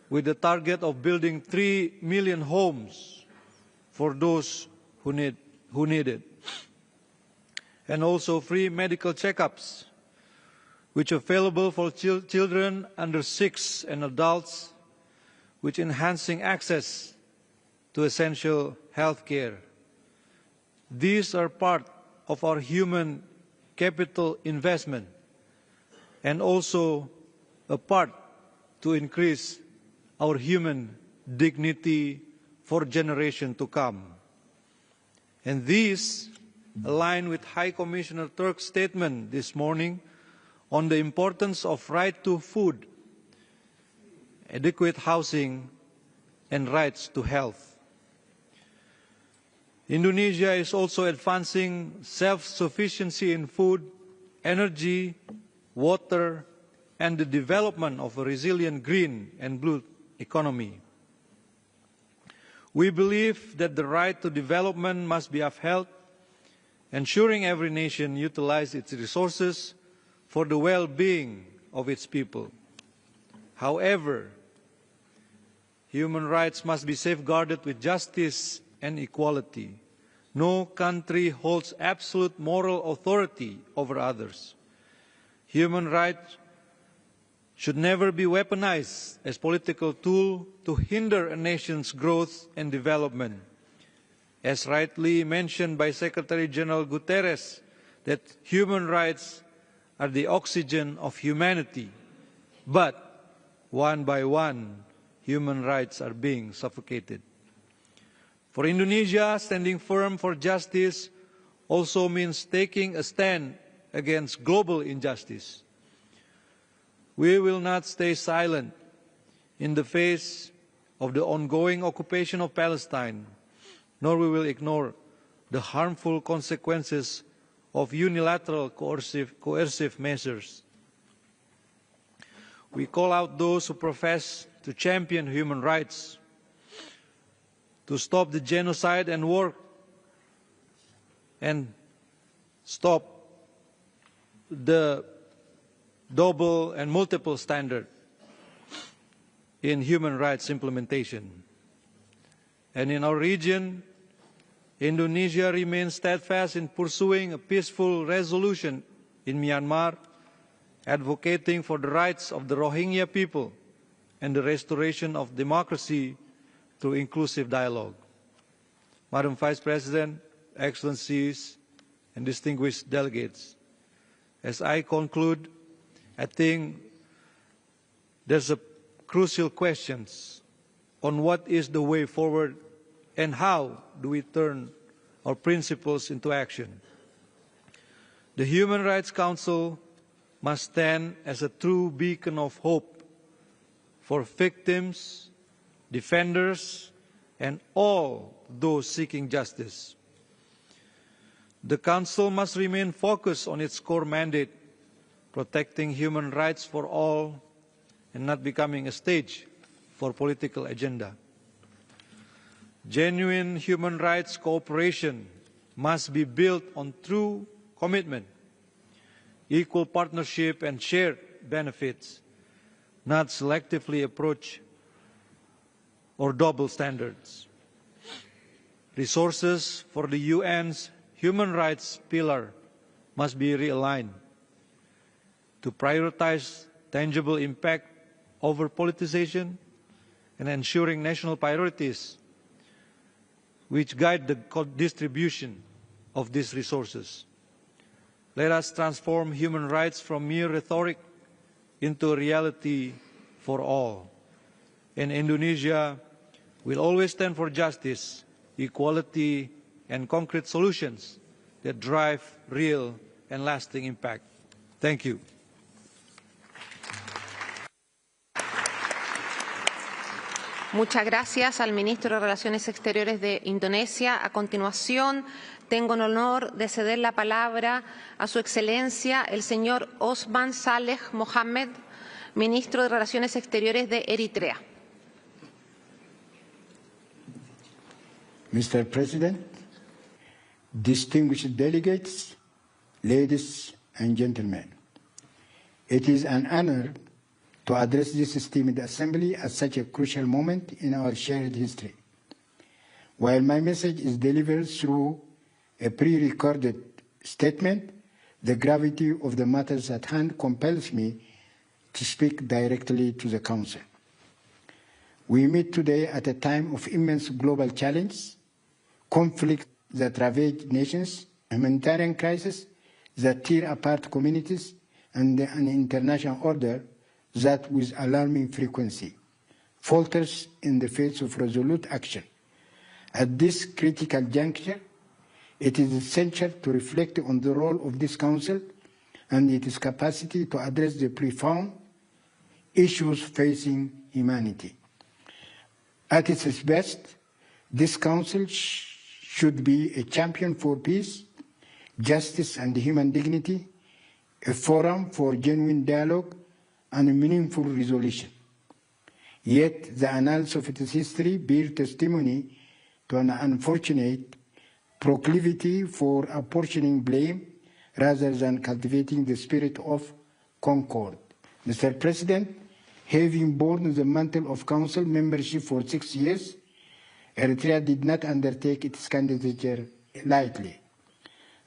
with the target of building 3 million homes for those who need it. And also free medical checkups, which are available for children under 6 and adults, which enhancing access to essential health care. These are part of our human capital investment and also a part to increase our human dignity for generations to come. And these align with High Commissioner Turk's statement this morning on the importance of right to food, adequate housing, and rights to health. Indonesia is also advancing self-sufficiency in food, energy, water, and the development of a resilient green and blue economy. We believe that the right to development must be upheld, ensuring every nation utilizes its resources for the well-being of its people. However, human rights must be safeguarded with justice and equality. No country holds absolute moral authority over others. Human rights should never be weaponized as a political tool to hinder a nation's growth and development. As rightly mentioned by Secretary General Guterres, that human rights are the oxygen of humanity, but one by one, human rights are being suffocated. For Indonesia, standing firm for justice also means taking a stand against global injustice. We will not stay silent in the face of the ongoing occupation of Palestine, nor we will ignore the harmful consequences of unilateral coercive measures. We call out those who profess to champion human rights to stop the genocide and work and stop the double and multiple standard in human rights implementation. And in our region, Indonesia remains steadfast in pursuing a peaceful resolution in Myanmar, advocating for the rights of the Rohingya people and the restoration of democracy through inclusive dialogue. Madam Vice President, Excellencies, and distinguished delegates, as I conclude, I think there's a crucial question on what is the way forward and how do we turn our principles into action. The Human Rights Council must stand as a true beacon of hope for victims, defenders, and all those seeking justice. The Council must remain focused on its core mandate, protecting human rights for all and not becoming a stage for political agenda. Genuine human rights cooperation must be built on true commitment, equal partnership, and shared benefits, not selectively approach or double standards. Resources for the UN's human rights pillar must be realigned to prioritize tangible impact over politicization and ensuring national priorities which guide the distribution of these resources. Let us transform human rights from mere rhetoric into a reality for all. In Indonesia, we'll always stand for justice, equality, and concrete solutions that drive real and lasting impact. Thank you. Muchas gracias al ministro de Relaciones Exteriores de Indonesia. A continuación, tengo el honor de ceder la palabra a su excelencia, el señor Osman Saleh Mohammed, ministro de Relaciones Exteriores de Eritrea. Mr. President, distinguished delegates, ladies and gentlemen, it is an honor to address this esteemed assembly at such a crucial moment in our shared history. While my message is delivered through a pre-recorded statement, the gravity of the matters at hand compels me to speak directly to the Council. We meet today at a time of immense global challenge, conflict that ravage nations, humanitarian crisis that tear apart communities, and an international order that with alarming frequency falters in the face of resolute action. At this critical juncture, it is essential to reflect on the role of this Council and its capacity to address the profound issues facing humanity. At its best, this Council should be a champion for peace, justice, and human dignity, a forum for genuine dialogue and a meaningful resolution. Yet the annals of its history bear testimony to an unfortunate proclivity for apportioning blame rather than cultivating the spirit of concord. Mr. President, having borne the mantle of Council membership for 6 years, Eritrea did not undertake its candidature lightly.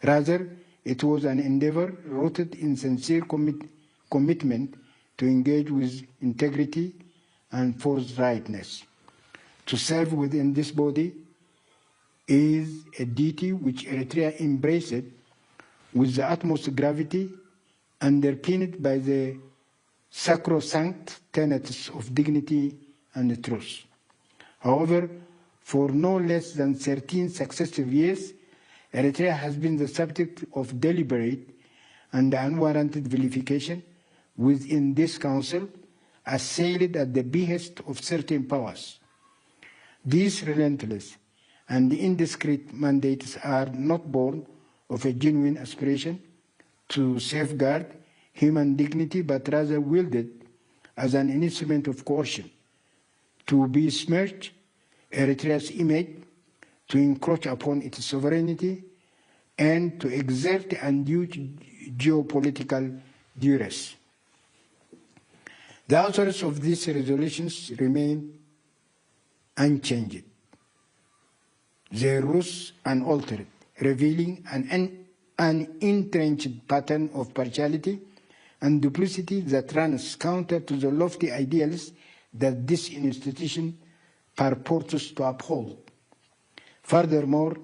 Rather, it was an endeavor rooted in sincere commitment to engage with integrity and forthrightness. To serve within this body is a duty which Eritrea embraced with the utmost gravity, underpinned by the sacrosanct tenets of dignity and truth. However, for no less than 13 successive years, Eritrea has been the subject of deliberate and unwarranted vilification within this Council, assailed at the behest of certain powers. These relentless and indiscreet mandates are not born of a genuine aspiration to safeguard human dignity, but rather wielded as an instrument of coercion to besmirch Eritrea's image, to encroach upon its sovereignty, and to exert undue geopolitical duress. The authors of these resolutions remain unchanged, their roots unaltered, revealing an entrenched pattern of partiality and duplicity that runs counter to the lofty ideals that this institution purports to uphold. Furthermore,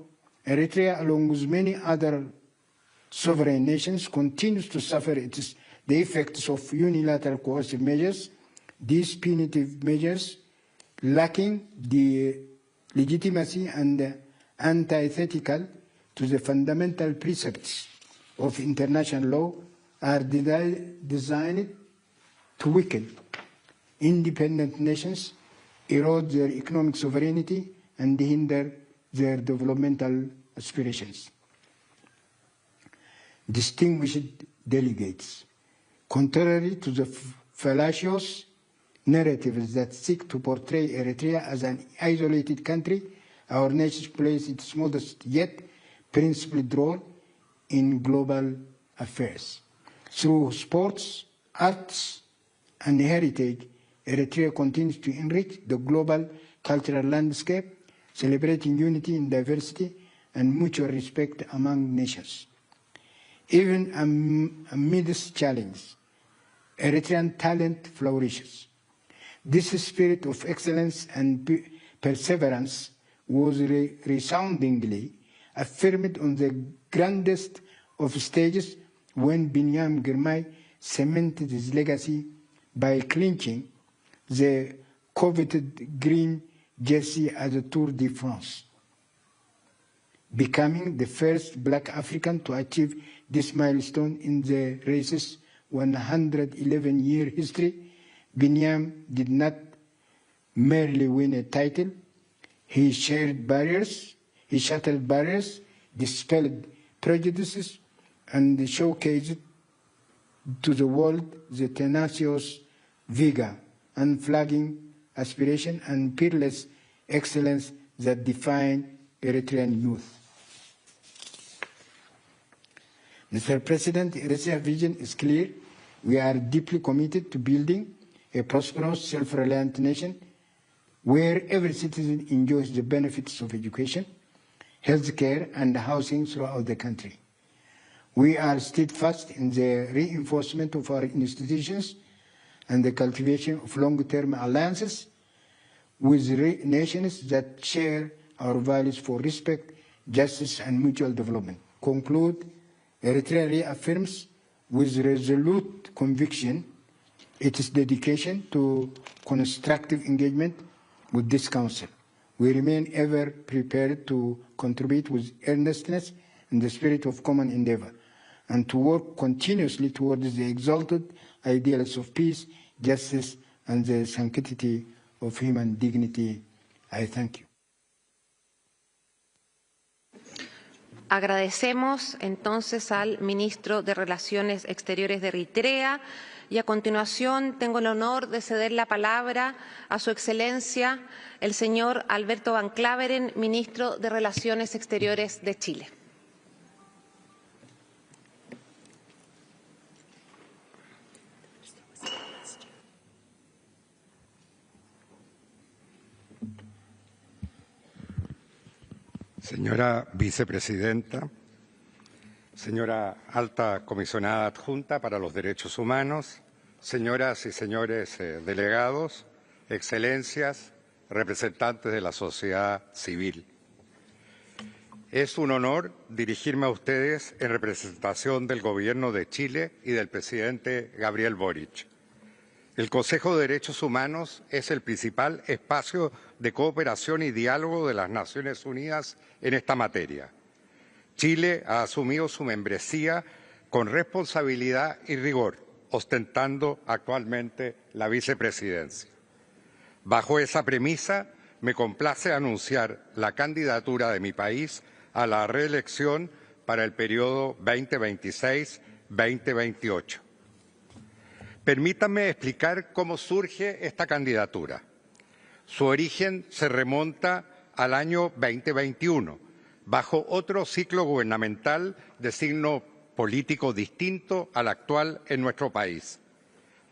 Eritrea, along with many other sovereign nations, continues to suffer the effects of unilateral coercive measures, these punitive measures, lacking the legitimacy and antithetical to the fundamental precepts of international law, are designed to weaken independent nations, erode their economic sovereignty, and hinder their developmental aspirations. Distinguished delegates, contrary to the fallacious narratives that seek to portray Eritrea as an isolated country, our nation plays its modest yet principled role in global affairs. Through sports, arts, and heritage, Eritrea continues to enrich the global cultural landscape, celebrating unity in diversity and mutual respect among nations. Even amidst challenge, Eritrean talent flourishes. This spirit of excellence and perseverance was resoundingly affirmed on the grandest of stages when Binyam Girmay cemented his legacy by clinching the coveted green jersey at the Tour de France, becoming the first Black African to achieve this milestone in the race's 111-year history. Binyam did not merely win a title, he shattered barriers, dispelled prejudices, and showcased to the world the tenacious vigor, unflagging aspiration, and peerless excellence that define Eritrean youth. Mr. President, Eritrea's vision is clear. We are deeply committed to building a prosperous, self-reliant nation where every citizen enjoys the benefits of education, healthcare, and housing throughout the country. We are steadfast in the reinforcement of our institutions and the cultivation of long-term alliances with nations that share our values for respect, justice, and mutual development. Conclude, Eritrea reaffirms with resolute conviction its dedication to constructive engagement with this Council. We remain ever prepared to contribute with earnestness and the spirit of common endeavor, and to work continuously towards the exalted ideals of peace, justice, and the sanctity of human dignity. I thank you. Agradecemos entonces al ministro de Relaciones Exteriores de Eritrea y a continuación tengo el honor de ceder la palabra a su excelencia el señor Alberto Van Claveren, ministro de Relaciones Exteriores de Chile. Señora vicepresidenta, señora alta comisionada adjunta para los derechos humanos, señoras y señores delegados, excelencias, representantes de la sociedad civil. Es un honor dirigirme a ustedes en representación del Gobierno de Chile y del presidente Gabriel Boric. El Consejo de Derechos Humanos es el principal espacio de cooperación y diálogo de las Naciones Unidas en esta materia. Chile ha asumido su membresía con responsabilidad y rigor, ostentando actualmente la vicepresidencia. Bajo esa premisa, me complace anunciar la candidatura de mi país a la reelección para el periodo 2026-2028. Permítanme explicar cómo surge esta candidatura. Su origen se remonta al año 2021, bajo otro ciclo gubernamental de signo político distinto al actual en nuestro país.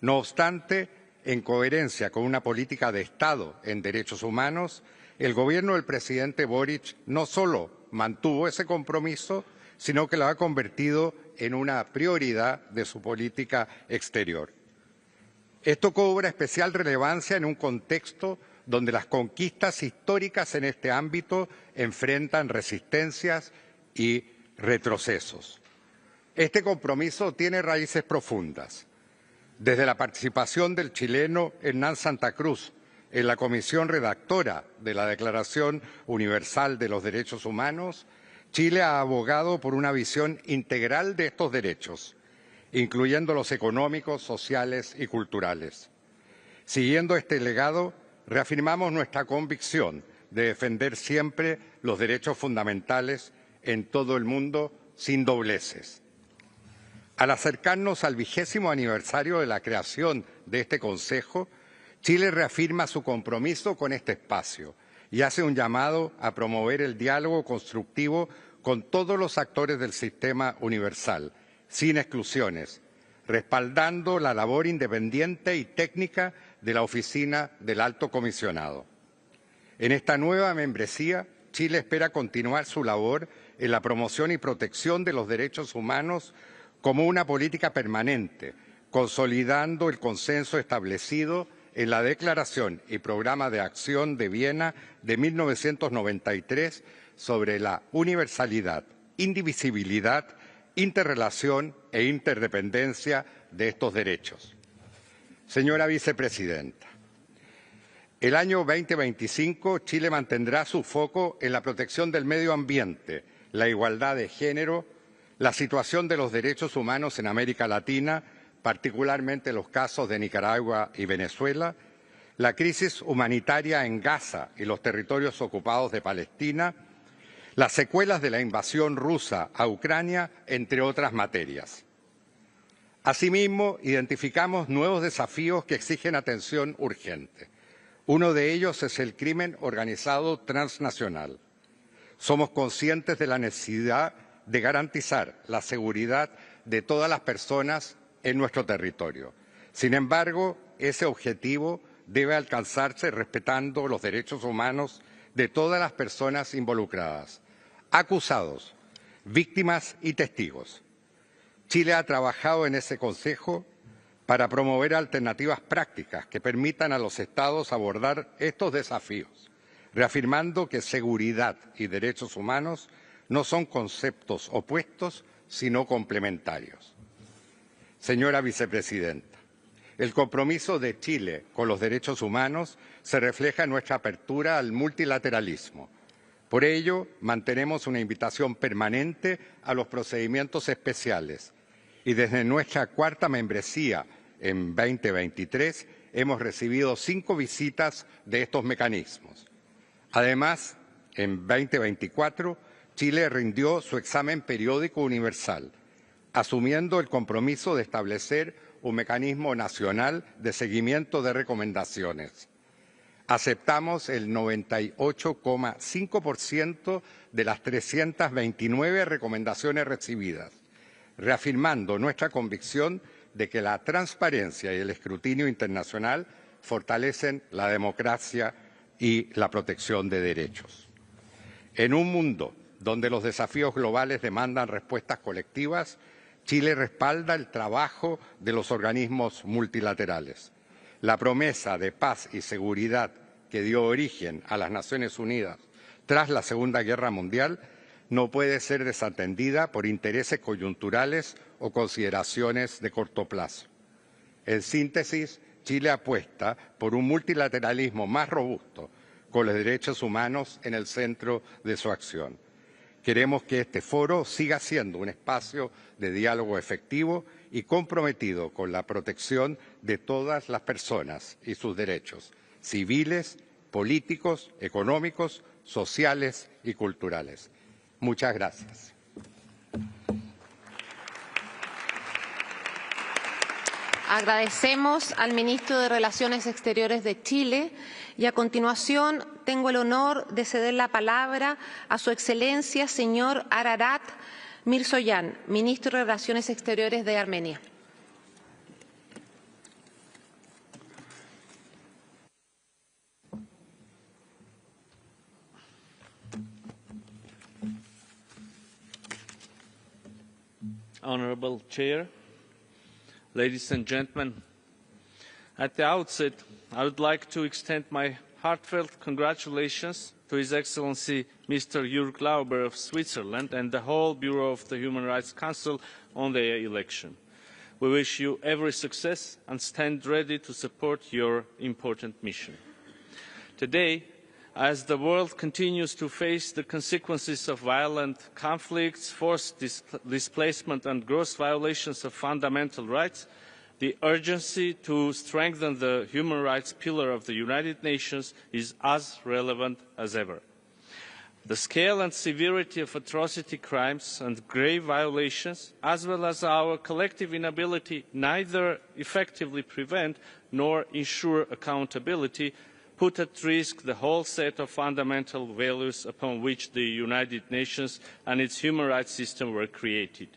No obstante, en coherencia con una política de Estado en derechos humanos, el gobierno del presidente Boric no solo mantuvo ese compromiso, sino que lo ha convertido en una prioridad de su política exterior. Esto cobra especial relevancia en un contexto donde las conquistas históricas en este ámbito enfrentan resistencias y retrocesos. Este compromiso tiene raíces profundas. Desde la participación del chileno Hernán Santa Cruz en la comisión redactora de la Declaración Universal de los Derechos Humanos, Chile ha abogado por una visión integral de estos derechos, incluyendo los económicos, sociales y culturales. Siguiendo este legado, reafirmamos nuestra convicción de defender siempre los derechos fundamentales en todo el mundo sin dobleces. Al acercarnos al 20º aniversario de la creación de este Consejo, Chile reafirma su compromiso con este espacio y hace un llamado a promover el diálogo constructivo con todos los actores del sistema universal, sin exclusiones, respaldando la labor independiente y técnica de la Oficina del Alto Comisionado. En esta nueva membresía, Chile espera continuar su labor en la promoción y protección de los derechos humanos como una política permanente, consolidando el consenso establecido en la Declaración y Programa de Acción de Viena de 1993 sobre la universalidad, indivisibilidad, interrelación e interdependencia de estos derechos. Señora vicepresidenta, El año 2025, Chile mantendrá su foco en la protección del medio ambiente, la igualdad de género, la situación de los derechos humanos en América Latina, particularmente los casos de Nicaragua y Venezuela, la crisis humanitaria en Gaza y los territorios ocupados de Palestina, las secuelas de la invasión rusa a Ucrania, entre otras materias. Asimismo, identificamos nuevos desafíos que exigen atención urgente. Uno de ellos es el crimen organizado transnacional. Somos conscientes de la necesidad de garantizar la seguridad de todas las personas en nuestro territorio. Sin embargo, ese objetivo debe alcanzarse respetando los derechos humanos de todas las personas involucradas, acusados, víctimas y testigos. Chile ha trabajado en ese Consejo para promover alternativas prácticas que permitan a los Estados abordar estos desafíos, reafirmando que seguridad y derechos humanos no son conceptos opuestos, sino complementarios. Señora Vicepresidenta, el compromiso de Chile con los derechos humanos se refleja en nuestra apertura al multilateralismo. Por ello, mantenemos una invitación permanente a los procedimientos especiales y desde nuestra cuarta membresía en 2023 hemos recibido 5 visitas de estos mecanismos. Además, en 2024, Chile rindió su examen periódico universal, asumiendo el compromiso de establecer un mecanismo nacional de seguimiento de recomendaciones. Aceptamos el 98,5% de las 329 recomendaciones recibidas, reafirmando nuestra convicción de que la transparencia y el escrutinio internacional fortalecen la democracia y la protección de derechos. En un mundo donde los desafíos globales demandan respuestas colectivas, Chile respalda el trabajo de los organismos multilaterales. La promesa de paz y seguridad que dio origen a las Naciones Unidas tras la Segunda Guerra Mundial no puede ser desatendida por intereses coyunturales o consideraciones de corto plazo. En síntesis, Chile apuesta por un multilateralismo más robusto, con los derechos humanos en el centro de su acción. Queremos que este foro siga siendo un espacio de diálogo efectivo y comprometido con la protección de todas las personas y sus derechos civiles, políticos, económicos, sociales y culturales. Muchas gracias. Agradecemos al ministro de Relaciones Exteriores de Chile y a continuación tengo el honor de ceder la palabra a su excelencia señor Ararat Mirzoyan, ministro de Relaciones Exteriores de Armenia. Honorable Chair, ladies and gentlemen, at the outset, I would like to extend my heartfelt congratulations to His Excellency Mr. Jürg Lauber of Switzerland and the whole Bureau of the Human Rights Council on their election. We wish you every success and stand ready to support your important mission. Today, as the world continues to face the consequences of violent conflicts, forced displacement and gross violations of fundamental rights, the urgency to strengthen the human rights pillar of the United Nations is as relevant as ever. The scale and severity of atrocity crimes and grave violations, as well as our collective inability neither effectively prevent nor ensure accountability, put at risk the whole set of fundamental values upon which the United Nations and its human rights system were created,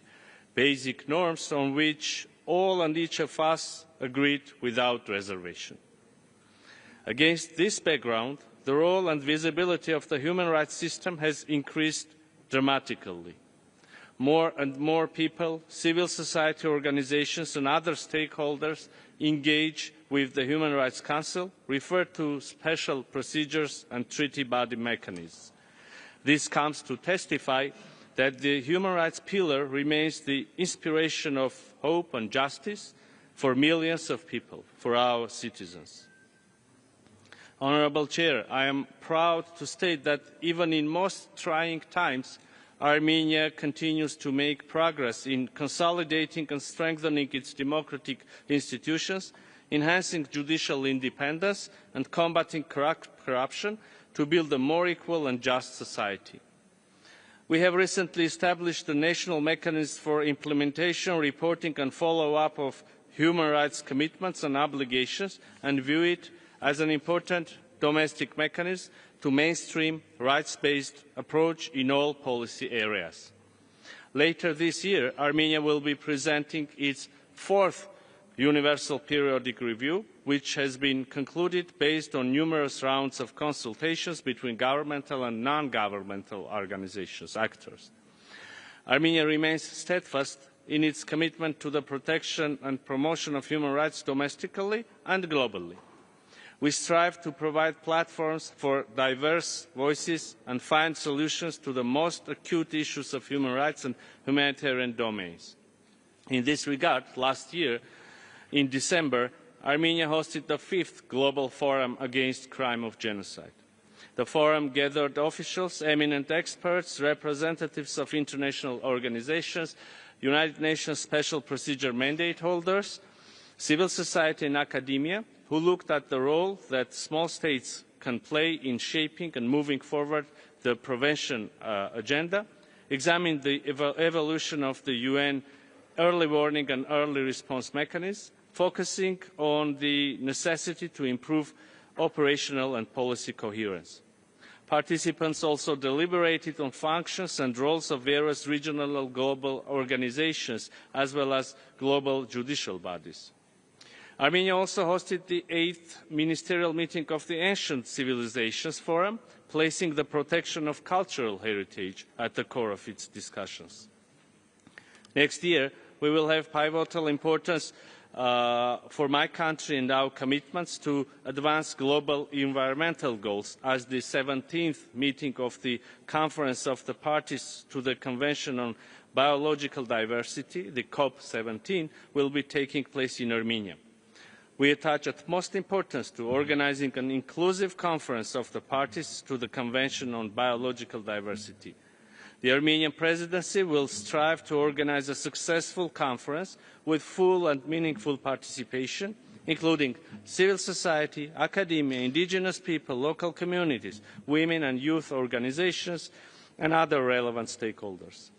basic norms on which all and each of us agreed without reservation. Against this background, the role and visibility of the human rights system has increased dramatically. More and more people, civil society organisations and other stakeholders engage with the Human Rights Council, refer to special procedures and treaty body mechanisms. This comes to testify that the human rights pillar remains the inspiration of hope and justice for millions of people, for our citizens. Honourable Chair, I am proud to state that even in most trying times, Armenia continues to make progress in consolidating and strengthening its democratic institutions, enhancing judicial independence and combating corruption to build a more equal and just society. We have recently established the National Mechanism for Implementation, Reporting and Follow-up of Human Rights Commitments and Obligations and view it as an important domestic mechanism to mainstream rights-based approach in all policy areas. Later this year, Armenia will be presenting its fourth Universal Periodic Review, which has been concluded based on numerous rounds of consultations between governmental and non-governmental organisations, actors. Armenia remains steadfast in its commitment to the protection and promotion of human rights domestically and globally. We strive to provide platforms for diverse voices and find solutions to the most acute issues of human rights and humanitarian domains. In this regard, last year, in December, Armenia hosted the 5th Global Forum Against Crime of Genocide. The forum gathered officials, eminent experts, representatives of international organisations, United Nations Special Procedure Mandate holders, civil society and academia, who looked at the role that small states can play in shaping and moving forward the prevention agenda, examined the evolution of the UN early warning and early response mechanism, focusing on the necessity to improve operational and policy coherence. Participants also deliberated on functions and roles of various regional and global organisations, as well as global judicial bodies. Armenia also hosted the 8th ministerial meeting of the Ancient Civilizations Forum, placing the protection of cultural heritage at the core of its discussions. Next year, we will have pivotal importance for my country and our commitments to advance global environmental goals, as the 17th meeting of the Conference of the Parties to the Convention on Biological Diversity, the COP17, will be taking place in Armenia. We attach utmost importance to organising an inclusive conference of the parties to the Convention on Biological Diversity. The Armenian presidency will strive to organise a successful conference with full and meaningful participation, including civil society, academia, indigenous people, local communities, women and youth organisations, and other relevant stakeholders.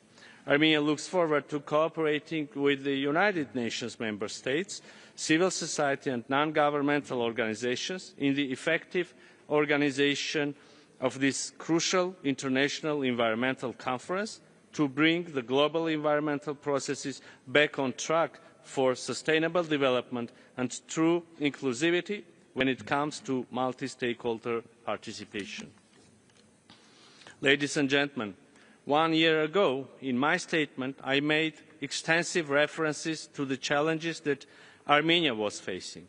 Armenia looks forward to cooperating with the United Nations member states, civil society and non-governmental organisations in the effective organisation of this crucial international environmental conference to bring the global environmental processes back on track for sustainable development and true inclusivity when it comes to multi-stakeholder participation. Ladies and gentlemen, 1 year ago, in my statement, I made extensive references to the challenges that Armenia was facing.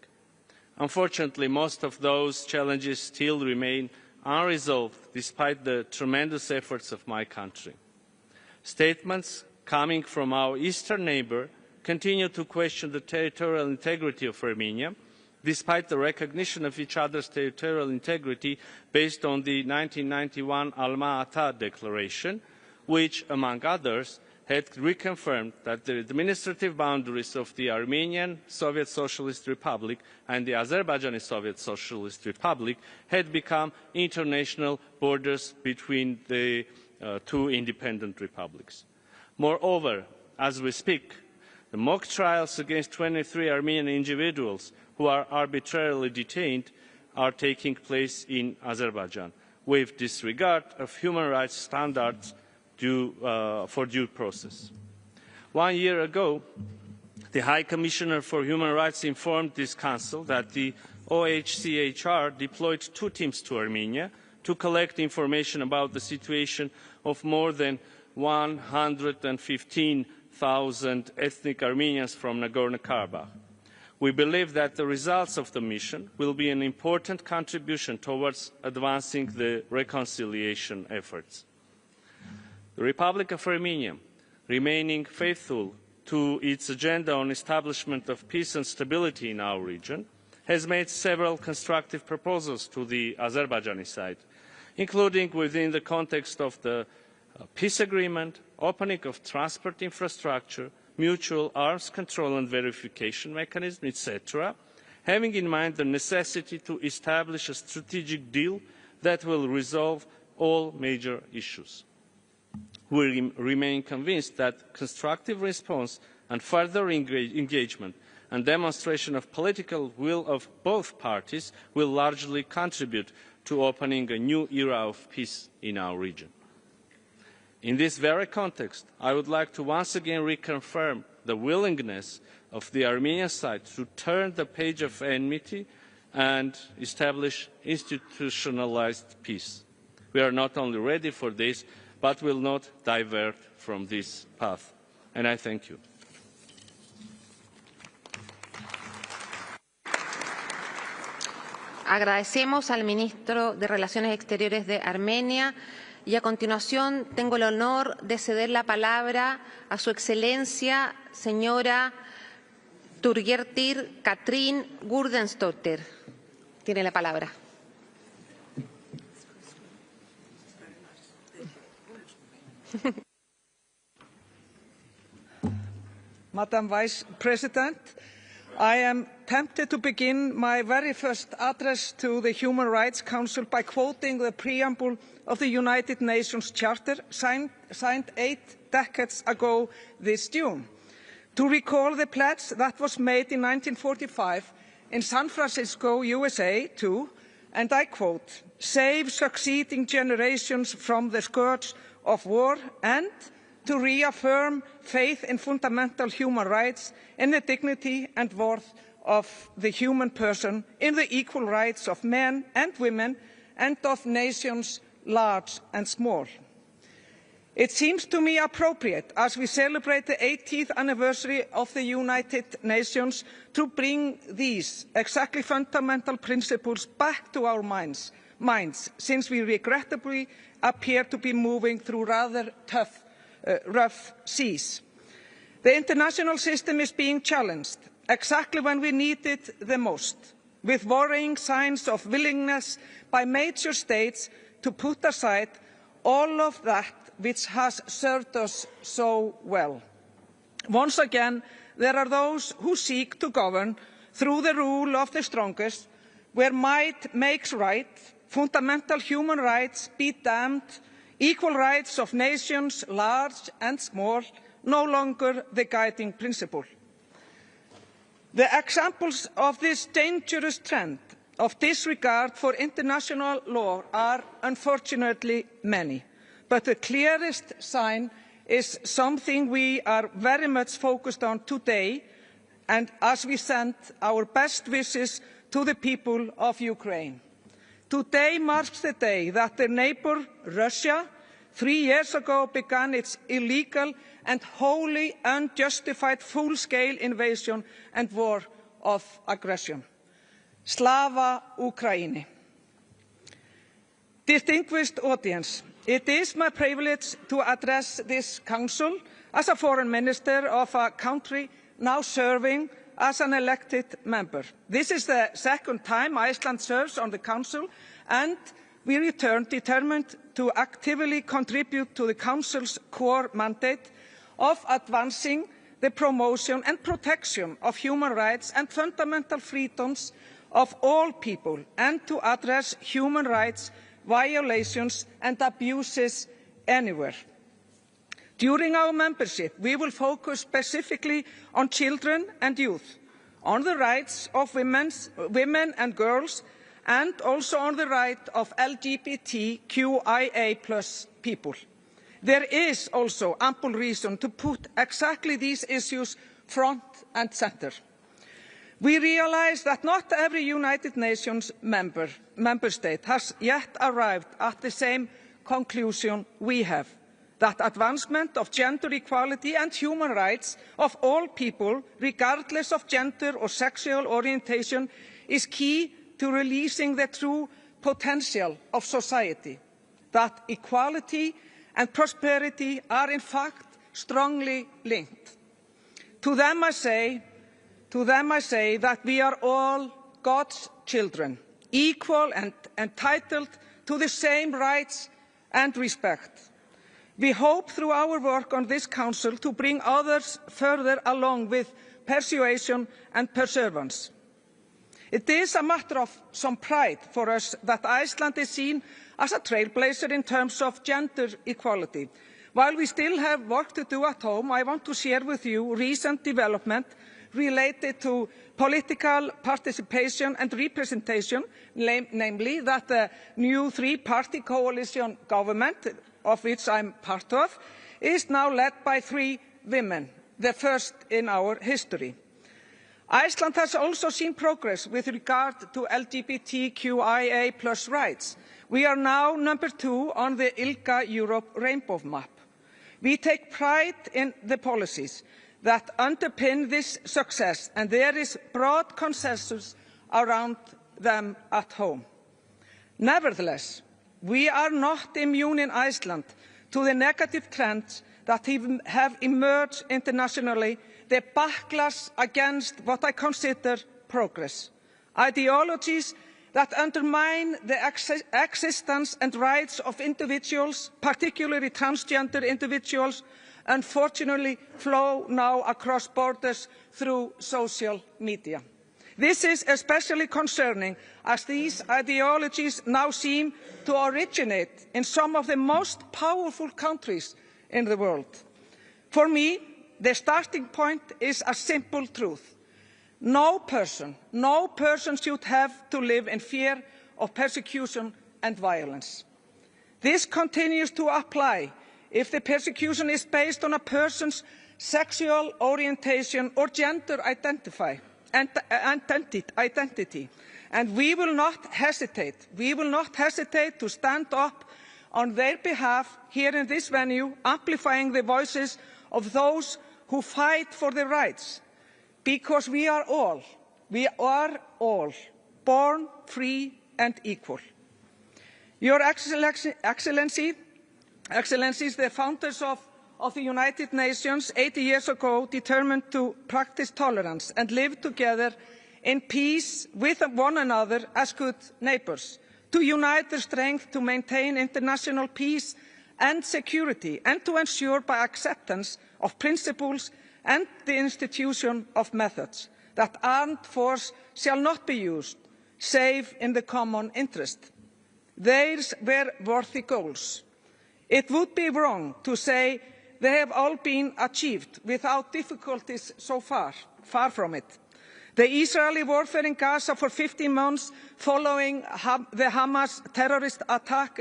Unfortunately, most of those challenges still remain unresolved despite the tremendous efforts of my country. Statements coming from our eastern neighbour continue to question the territorial integrity of Armenia, despite the recognition of each other's territorial integrity based on the 1991 Alma-Ata Declaration, which, among others, had reconfirmed that the administrative boundaries of the Armenian Soviet Socialist Republic and the Azerbaijani Soviet Socialist Republic had become international borders between the two independent republics. Moreover, as we speak, the mock trials against 23 Armenian individuals who are arbitrarily detained are taking place in Azerbaijan, with disregard of human rights standards for due process. 1 year ago, the High Commissioner for Human Rights informed this Council that the OHCHR deployed 2 teams to Armenia to collect information about the situation of more than 115,000 ethnic Armenians from Nagorno-Karabakh. We believe that the results of the mission will be an important contribution towards advancing the reconciliation efforts. The Republic of Armenia, remaining faithful to its agenda on establishment of peace and stability in our region, has made several constructive proposals to the Azerbaijani side, including within the context of the peace agreement, opening of transport infrastructure, mutual arms control and verification mechanism, etc., having in mind the necessity to establish a strategic deal that will resolve all major issues. We remain convinced that constructive response and further engagement and demonstration of political will of both parties will largely contribute to opening a new era of peace in our region. In this very context, I would like to once again reconfirm the willingness of the Armenian side to turn the page of enmity and establish institutionalized peace. We are not only ready for this, but will not divert from this path. And I thank you. Agradecemos al ministro de Relaciones Exteriores de Armenia y a continuación tengo el honor de ceder la palabra a su excelencia, señora Turgjertir Katrin Gurdensdottir. Tiene la palabra. Madam Vice President, I am tempted to begin my very first address to the Human Rights Council by quoting the preamble of the United Nations Charter signed 8 decades ago this June, to recall the pledge that was made in 1945 in San Francisco, USA, to, and I quote, save succeeding generations from the scourge of war and to reaffirm faith in fundamental human rights, in the dignity and worth of the human person, in the equal rights of men and women and of nations large and small. It seems to me appropriate, as we celebrate the 80th anniversary of the United Nations, to bring these exactly fundamental principles back to our minds, since we regrettably appear to be moving through rather rough seas. The international system is being challenged exactly when we need it the most, with worrying signs of willingness by major states to put aside all of that which has served us so well. Once again, there are those who seek to govern through the rule of the strongest, where might makes right, fundamental human rights be damned, equal rights of nations large and small, no longer the guiding principle. The examples of this dangerous trend of disregard for international law are unfortunately many, but the clearest sign is something we are very much focused on today, and as we send our best wishes to the people of Ukraine. Today marks the day that their neighbour, Russia, 3 years ago began its illegal and wholly unjustified full-scale invasion and war of aggression. Slava Ukraini. Distinguished audience, it is my privilege to address this Council as a foreign minister of a country now serving as an elected member. This is the second time Iceland serves on the Council, and we return determined to actively contribute to the Council's core mandate of advancing the promotion and protection of human rights and fundamental freedoms of all people, and to address human rights violations and abuses anywhere. During our membership, we will focus specifically on children and youth, on the rights of women and girls, and also on the right of LGBTQIA+ people. There is also ample reason to put exactly these issues front and centre. We realise that not every United Nations member state has yet arrived at the same conclusion we have, that advancement of gender equality and human rights of all people, regardless of gender or sexual orientation, is key to releasing the true potential of society, that equality and prosperity are in fact strongly linked. To them I say that we are all God's children, equal and entitled to the same rights and respect. We hope through our work on this Council to bring others further along with persuasion and perseverance. It is a matter of some pride for us that Iceland is seen as a trailblazer in terms of gender equality. While we still have work to do at home, I want to share with you recent development related to political participation and representation, namely that the new three-party coalition government, of which I am part of, is now led by 3 women, the first in our history. Iceland has also seen progress with regard to LGBTQIA+ rights. We are now number 2 on the ILGA Europe rainbow map. We take pride in the policies that underpin this success, and there is broad consensus around them at home. Nevertheless, we are not immune in Iceland to the negative trends that have emerged internationally, the backlash against what I consider progress. Ideologies that undermine the existence and rights of individuals, particularly transgender individuals, unfortunately flow now across borders through social media. This is especially concerning as these ideologies now seem to originate in some of the most powerful countries in the world. For me, the starting point is a simple truth. No person should have to live in fear of persecution and violence. This continues to apply if the persecution is based on a person's sexual orientation or gender identity. And we will not hesitate. We will not hesitate to stand up on their behalf here in this venue, amplifying the voices of those who fight for their rights. Because we are all born free and equal. Your Excellencies, the founders of the United Nations 80 years ago determined to practice tolerance and live together in peace with one another as good neighbours, to unite their strength to maintain international peace and security, and to ensure by acceptance of principles and the institution of methods that armed force shall not be used, save in the common interest. Theirs were worthy goals. It would be wrong to say they have all been achieved without difficulties so far. Far from it. The Israeli warfare in Gaza for 15 months following the Hamas terrorist attack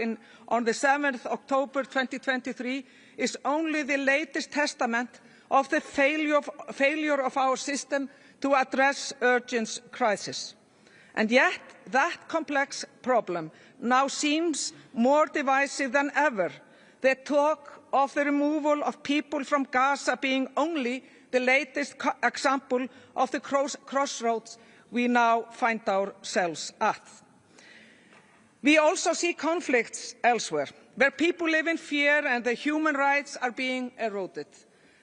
on the 7th October 2023 is only the latest testament of the failure of our system to address urgent crisis. And yet that complex problem now seems more divisive than ever, the talk of the removal of people from Gaza being only the latest example of the crossroads we now find ourselves at. We also see conflicts elsewhere, where people live in fear and their human rights are being eroded.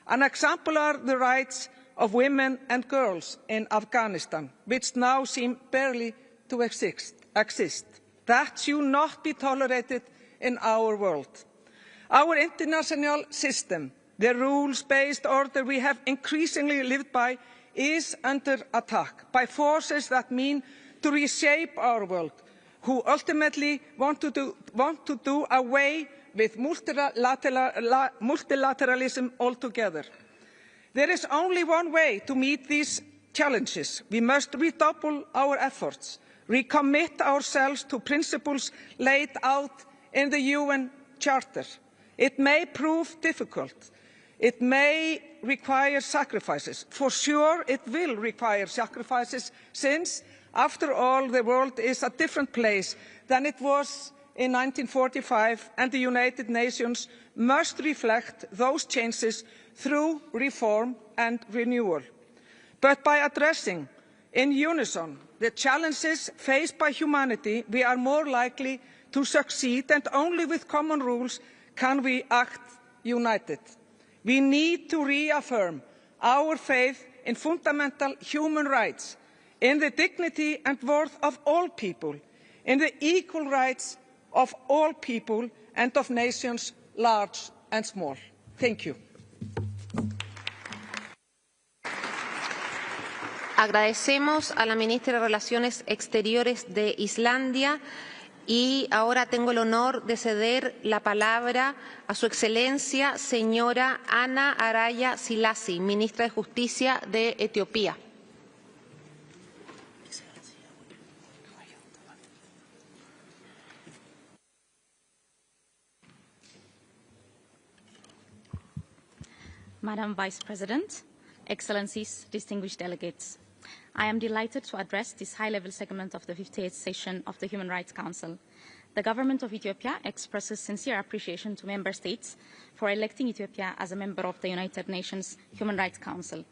An example are the rights of women and girls in Afghanistan, which now seem barely to exist. That should not be tolerated in our world. Our international system, the rules-based order we have increasingly lived by, is under attack by forces that mean to reshape our world, who ultimately want to do away with multilateralism altogether. There is only one way to meet these challenges. We must redouble our efforts, recommit ourselves to principles laid out in the UN Charter. It may prove difficult. It may require sacrifices. For sure, it will require sacrifices, since, after all, the world is a different place than it was in 1945, and the United Nations must reflect those changes through reform and renewal. But by addressing in unison the challenges faced by humanity, we are more likely to succeed, and only with common rules can we act united. We need to reaffirm our faith in fundamental human rights, in the dignity and worth of all people, in the equal rights of all people and of nations large and small. Thank you. Agradecemos a la ministra de Relaciones Exteriores de Islandia y ahora tengo el honor de ceder la palabra a su excelencia señora Ana Araya Silasi, ministra de Justicia de Etiopía. Madam Vice President, Excellencies, distinguished delegates, I am delighted to address this high-level segment of the 58th session of the Human Rights Council. The government of Ethiopia expresses sincere appreciation to member states for electing Ethiopia as a member of the United Nations Human Rights Council.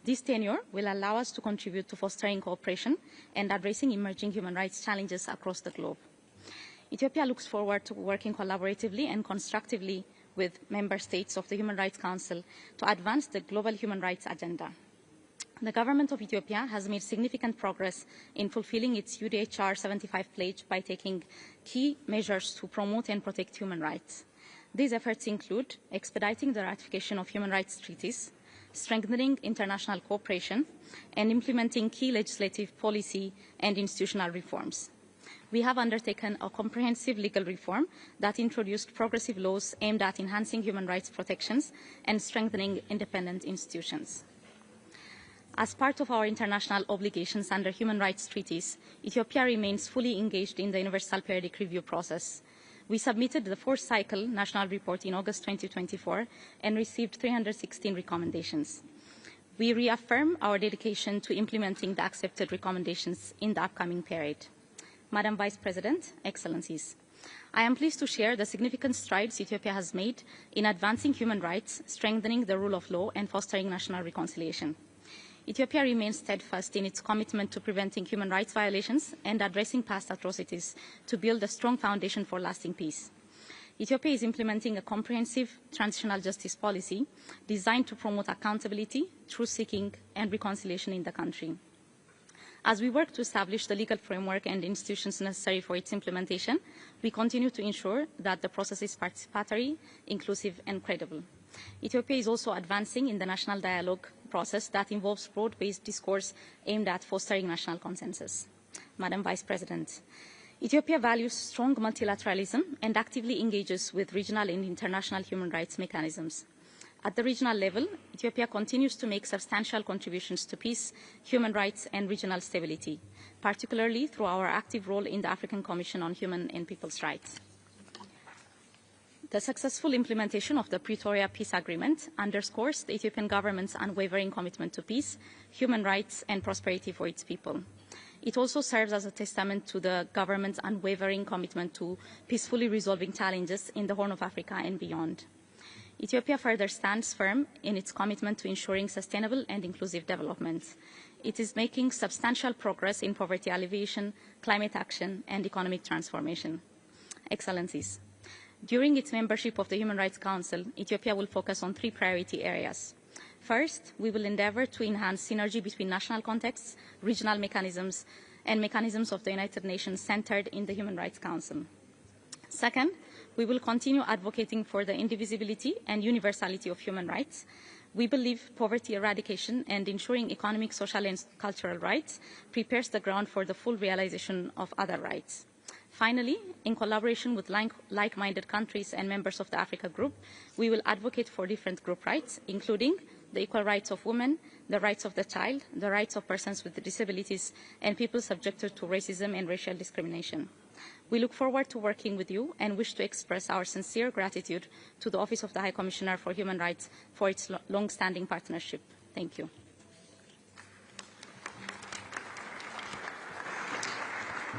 This tenure will allow us to contribute to fostering cooperation and addressing emerging human rights challenges across the globe. Ethiopia looks forward to working collaboratively and constructively with member states of the Human Rights Council to advance the global human rights agenda. The government of Ethiopia has made significant progress in fulfilling its UNHRC 75 pledge by taking key measures to promote and protect human rights. These efforts include expediting the ratification of human rights treaties, strengthening international cooperation, and implementing key legislative, policy, and institutional reforms. We have undertaken a comprehensive legal reform that introduced progressive laws aimed at enhancing human rights protections and strengthening independent institutions. As part of our international obligations under human rights treaties, Ethiopia remains fully engaged in the Universal Periodic Review process. We submitted the fourth cycle national report in August 2024 and received 316 recommendations. We reaffirm our dedication to implementing the accepted recommendations in the upcoming period. Madam Vice President, Excellencies, I am pleased to share the significant strides Ethiopia has made in advancing human rights, strengthening the rule of law, and fostering national reconciliation. Ethiopia remains steadfast in its commitment to preventing human rights violations and addressing past atrocities to build a strong foundation for lasting peace. Ethiopia is implementing a comprehensive transitional justice policy designed to promote accountability, truth-seeking, and reconciliation in the country. As we work to establish the legal framework and institutions necessary for its implementation, we continue to ensure that the process is participatory, inclusive, and credible. Ethiopia is also advancing in the national dialogue process that involves broad-based discourse aimed at fostering national consensus. Madam Vice President, Ethiopia values strong multilateralism and actively engages with regional and international human rights mechanisms. At the regional level, Ethiopia continues to make substantial contributions to peace, human rights, and regional stability, particularly through our active role in the African Commission on Human and People's Rights. The successful implementation of the Pretoria Peace Agreement underscores the Ethiopian government's unwavering commitment to peace, human rights, and prosperity for its people. It also serves as a testament to the government's unwavering commitment to peacefully resolving challenges in the Horn of Africa and beyond. Ethiopia further stands firm in its commitment to ensuring sustainable and inclusive development. It is making substantial progress in poverty alleviation, climate action, and economic transformation. Excellencies, during its membership of the Human Rights Council, Ethiopia will focus on three priority areas. First, we will endeavour to enhance synergy between national contexts, regional mechanisms, and mechanisms of the United Nations centred in the Human Rights Council. Second, we will continue advocating for the indivisibility and universality of human rights. We believe poverty eradication and ensuring economic, social, and cultural rights prepares the ground for the full realization of other rights. Finally, in collaboration with like-minded countries and members of the Africa Group, we will advocate for different group rights, including the equal rights of women, the rights of the child, the rights of persons with disabilities, and people subjected to racism and racial discrimination. We look forward to working with you and wish to express our sincere gratitude to the Office of the High Commissioner for Human Rights for its long-standing partnership. Thank you.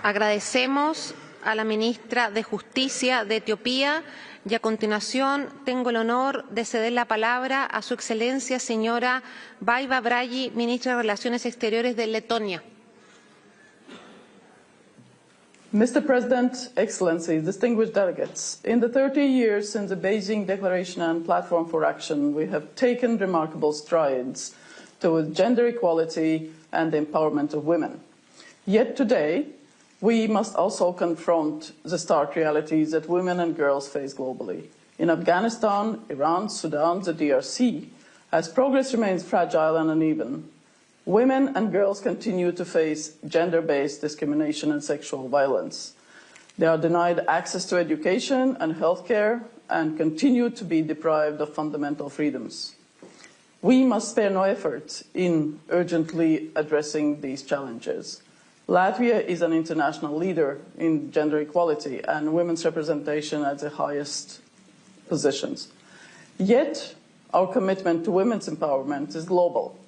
Agradecemos a la ministra de Justicia de Etiopía y a continuación tengo el honor de ceder la palabra a su excelencia señora Vaiva Bragi, ministra de Relaciones Exteriores de Letonia. Mr. President, Excellencies, distinguished delegates, in the 30 years since the Beijing Declaration and Platform for Action, we have taken remarkable strides towards gender equality and the empowerment of women. Yet today, we must also confront the stark realities that women and girls face globally. In Afghanistan, Iran, Sudan, the DRC, as progress remains fragile and uneven, women and girls continue to face gender-based discrimination and sexual violence. They are denied access to education and healthcare and continue to be deprived of fundamental freedoms. We must spare no effort in urgently addressing these challenges. Latvia is an international leader in gender equality and women's representation at the highest positions. Yet, our commitment to women's empowerment is global.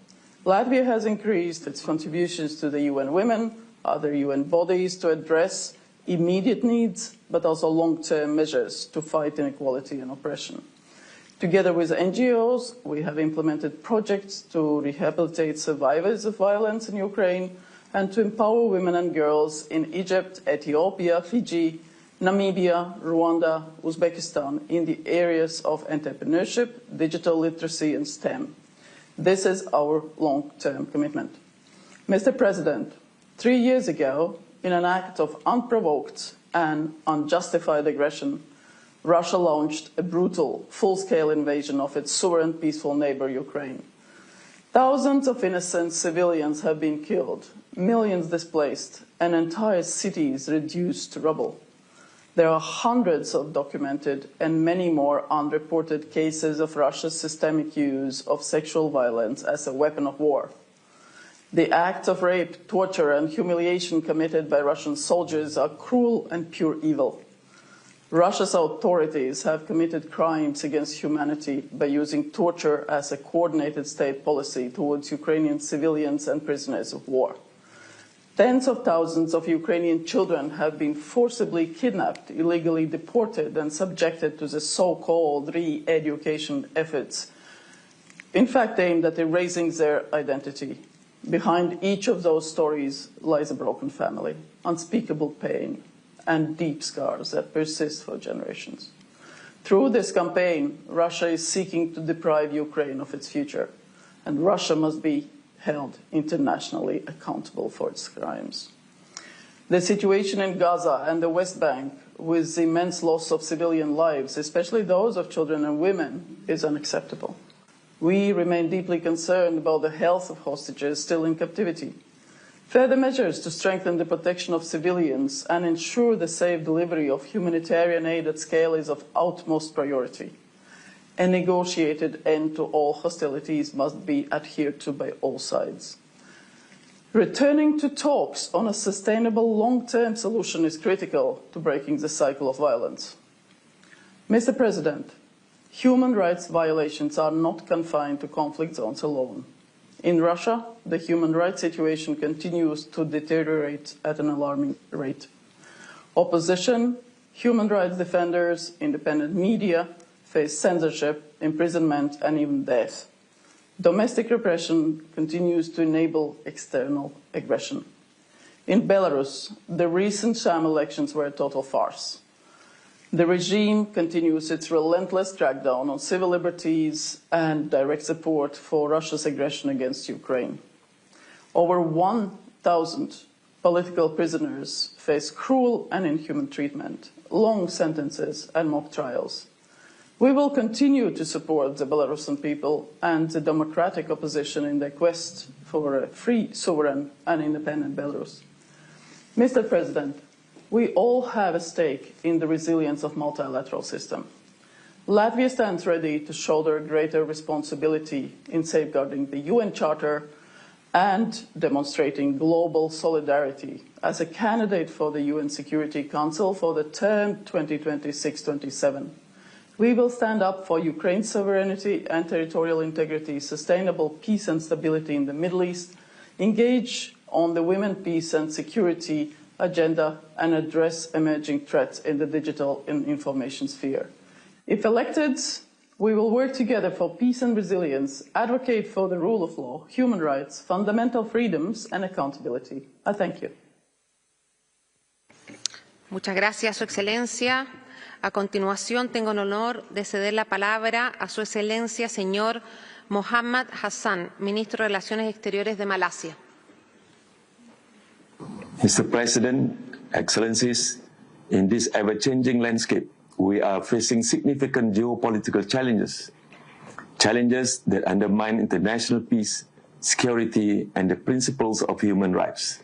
Latvia has increased its contributions to the UN Women, other UN bodies to address immediate needs, but also long-term measures to fight inequality and oppression. Together with NGOs, we have implemented projects to rehabilitate survivors of violence in Ukraine and to empower women and girls in Egypt, Ethiopia, Fiji, Namibia, Rwanda, Uzbekistan in the areas of entrepreneurship, digital literacy and STEM. This is our long-term commitment. Mr. President, 3 years ago, in an act of unprovoked and unjustified aggression, Russia launched a brutal, full-scale invasion of its sovereign, peaceful neighbor, Ukraine. Thousands of innocent civilians have been killed, millions displaced, and entire cities reduced to rubble. There are hundreds of documented and many more unreported cases of Russia's systemic use of sexual violence as a weapon of war. The acts of rape, torture, and humiliation committed by Russian soldiers are cruel and pure evil. Russia's authorities have committed crimes against humanity by using torture as a coordinated state policy towards Ukrainian civilians and prisoners of war. Tens of thousands of Ukrainian children have been forcibly kidnapped, illegally deported, and subjected to the so-called re-education efforts, in fact aimed at erasing their identity. Behind each of those stories lies a broken family, unspeakable pain, and deep scars that persist for generations. Through this campaign, Russia is seeking to deprive Ukraine of its future, and Russia must be held internationally accountable for its crimes. The situation in Gaza and the West Bank, with the immense loss of civilian lives, especially those of children and women, is unacceptable. We remain deeply concerned about the health of hostages still in captivity. Further measures to strengthen the protection of civilians and ensure the safe delivery of humanitarian aid at scale is of utmost priority. A negotiated end to all hostilities must be adhered to by all sides. Returning to talks on a sustainable long-term solution is critical to breaking the cycle of violence. Mr. President, human rights violations are not confined to conflict zones alone. In Russia, the human rights situation continues to deteriorate at an alarming rate. Opposition, human rights defenders, independent media face censorship, imprisonment, and even death. Domestic repression continues to enable external aggression. In Belarus, the recent sham elections were a total farce. The regime continues its relentless crackdown on civil liberties and direct support for Russia's aggression against Ukraine. Over 1,000 political prisoners face cruel and inhuman treatment, long sentences and mock trials. We will continue to support the Belarusian people and the democratic opposition in their quest for a free, sovereign and independent Belarus. Mr. President, we all have a stake in the resilience of the multilateral system. Latvia stands ready to shoulder greater responsibility in safeguarding the UN Charter and demonstrating global solidarity as a candidate for the UN Security Council for the term 2026-27. We will stand up for Ukraine's sovereignty and territorial integrity, sustainable peace and stability in the Middle East, engage on the women, peace and security agenda, and address emerging threats in the digital and information sphere. If elected, we will work together for peace and resilience, advocate for the rule of law, human rights, fundamental freedoms and accountability. I thank you. Muchas gracias, Su Excelencia. A continuación, tengo el honor de ceder la palabra a Su Excelencia, señor Mohammad Hassan, Ministro de Relaciones Exteriores de Malasia. Mr. President, Excellencies, in this ever-changing landscape, we are facing significant geopolitical challenges, challenges that undermine international peace, security, and the principles of human rights.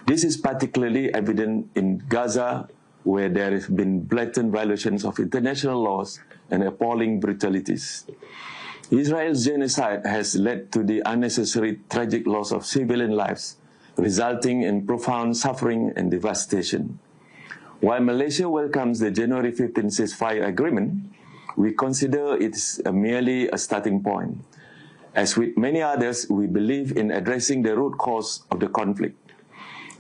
This is particularly evident in Gaza, where there have been blatant violations of international laws and appalling brutalities. Israel's genocide has led to the unnecessary tragic loss of civilian lives, resulting in profound suffering and devastation. While Malaysia welcomes the January 15 ceasefire agreement, we consider it merely a starting point. As with many others, we believe in addressing the root cause of the conflict.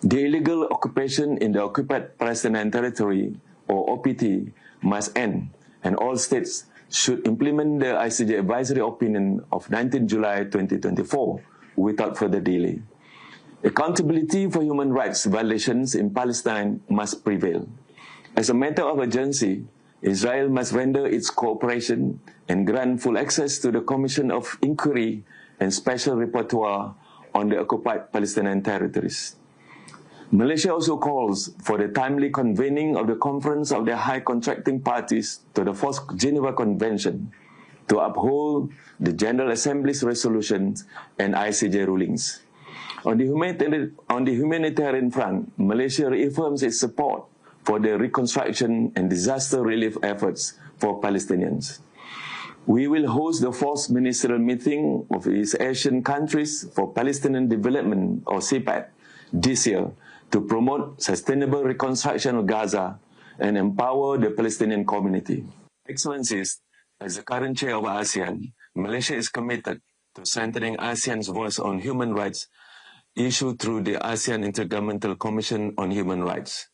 The illegal occupation in the occupied Palestinian territory, or OPT, must end, and all states should implement the ICJ advisory opinion of 19 July 2024 without further delay. Accountability for human rights violations in Palestine must prevail. As a matter of urgency, Israel must render its cooperation and grant full access to the Commission of Inquiry and Special Rapporteur on the occupied Palestinian territories. Malaysia also calls for the timely convening of the Conference of the High Contracting Parties to the Fourth Geneva Convention to uphold the General Assembly's resolutions and ICJ rulings. On the humanitarian front, Malaysia reaffirms its support for the reconstruction and disaster relief efforts for Palestinians. We will host the fourth ministerial meeting of East Asian countries for Palestinian Development, or CPAD, this year to promote sustainable reconstruction of Gaza and empower the Palestinian community. Excellencies, as the current chair of ASEAN, Malaysia is committed to strengthening ASEAN's voice on human rights issued through the ASEAN Intergovernmental Commission on Human Rights.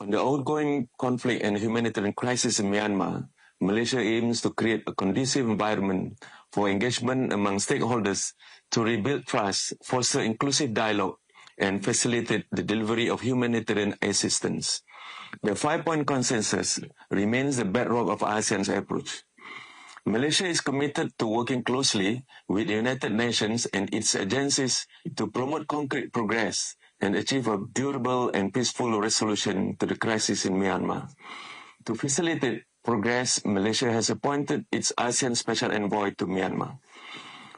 On the ongoing conflict and humanitarian crisis in Myanmar, Malaysia aims to create a conducive environment for engagement among stakeholders to rebuild trust, foster inclusive dialogue, and facilitate the delivery of humanitarian assistance. The five-point consensus remains the bedrock of ASEAN's approach. Malaysia is committed to working closely with the United Nations and its agencies to promote concrete progress and achieve a durable and peaceful resolution to the crisis in Myanmar. To facilitate progress, Malaysia has appointed its ASEAN Special Envoy to Myanmar.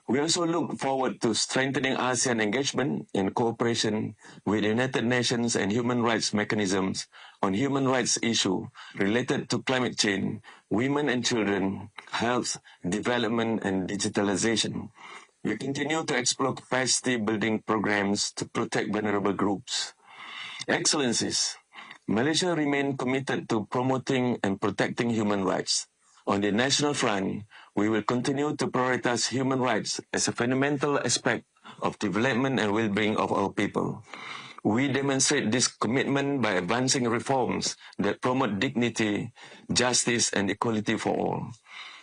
We also look forward to strengthening ASEAN engagement and cooperation with the United Nations and human rights mechanisms on human rights issues related to climate change, women and children, health, development, and digitalization. We continue to explore capacity-building programs to protect vulnerable groups. Excellencies, Malaysia remains committed to promoting and protecting human rights. On the national front, we will continue to prioritize human rights as a fundamental aspect of development and well-being of our people. We demonstrate this commitment by advancing reforms that promote dignity, justice, and equality for all.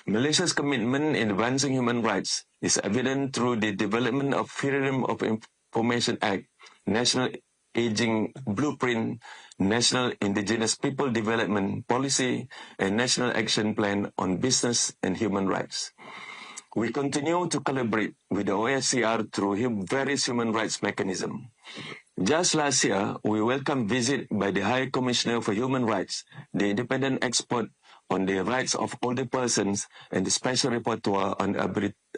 Malaysia's commitment in advancing human rights is evident through the development of Freedom of Information Act, National Aging Blueprint, National Indigenous People Development Policy, and National Action Plan on Business and Human Rights. We continue to collaborate with the OSCR through various human rights mechanisms. Just last year, we welcomed visit by the High Commissioner for Human Rights, the independent expert on the rights of older persons, and the Special Rapporteur on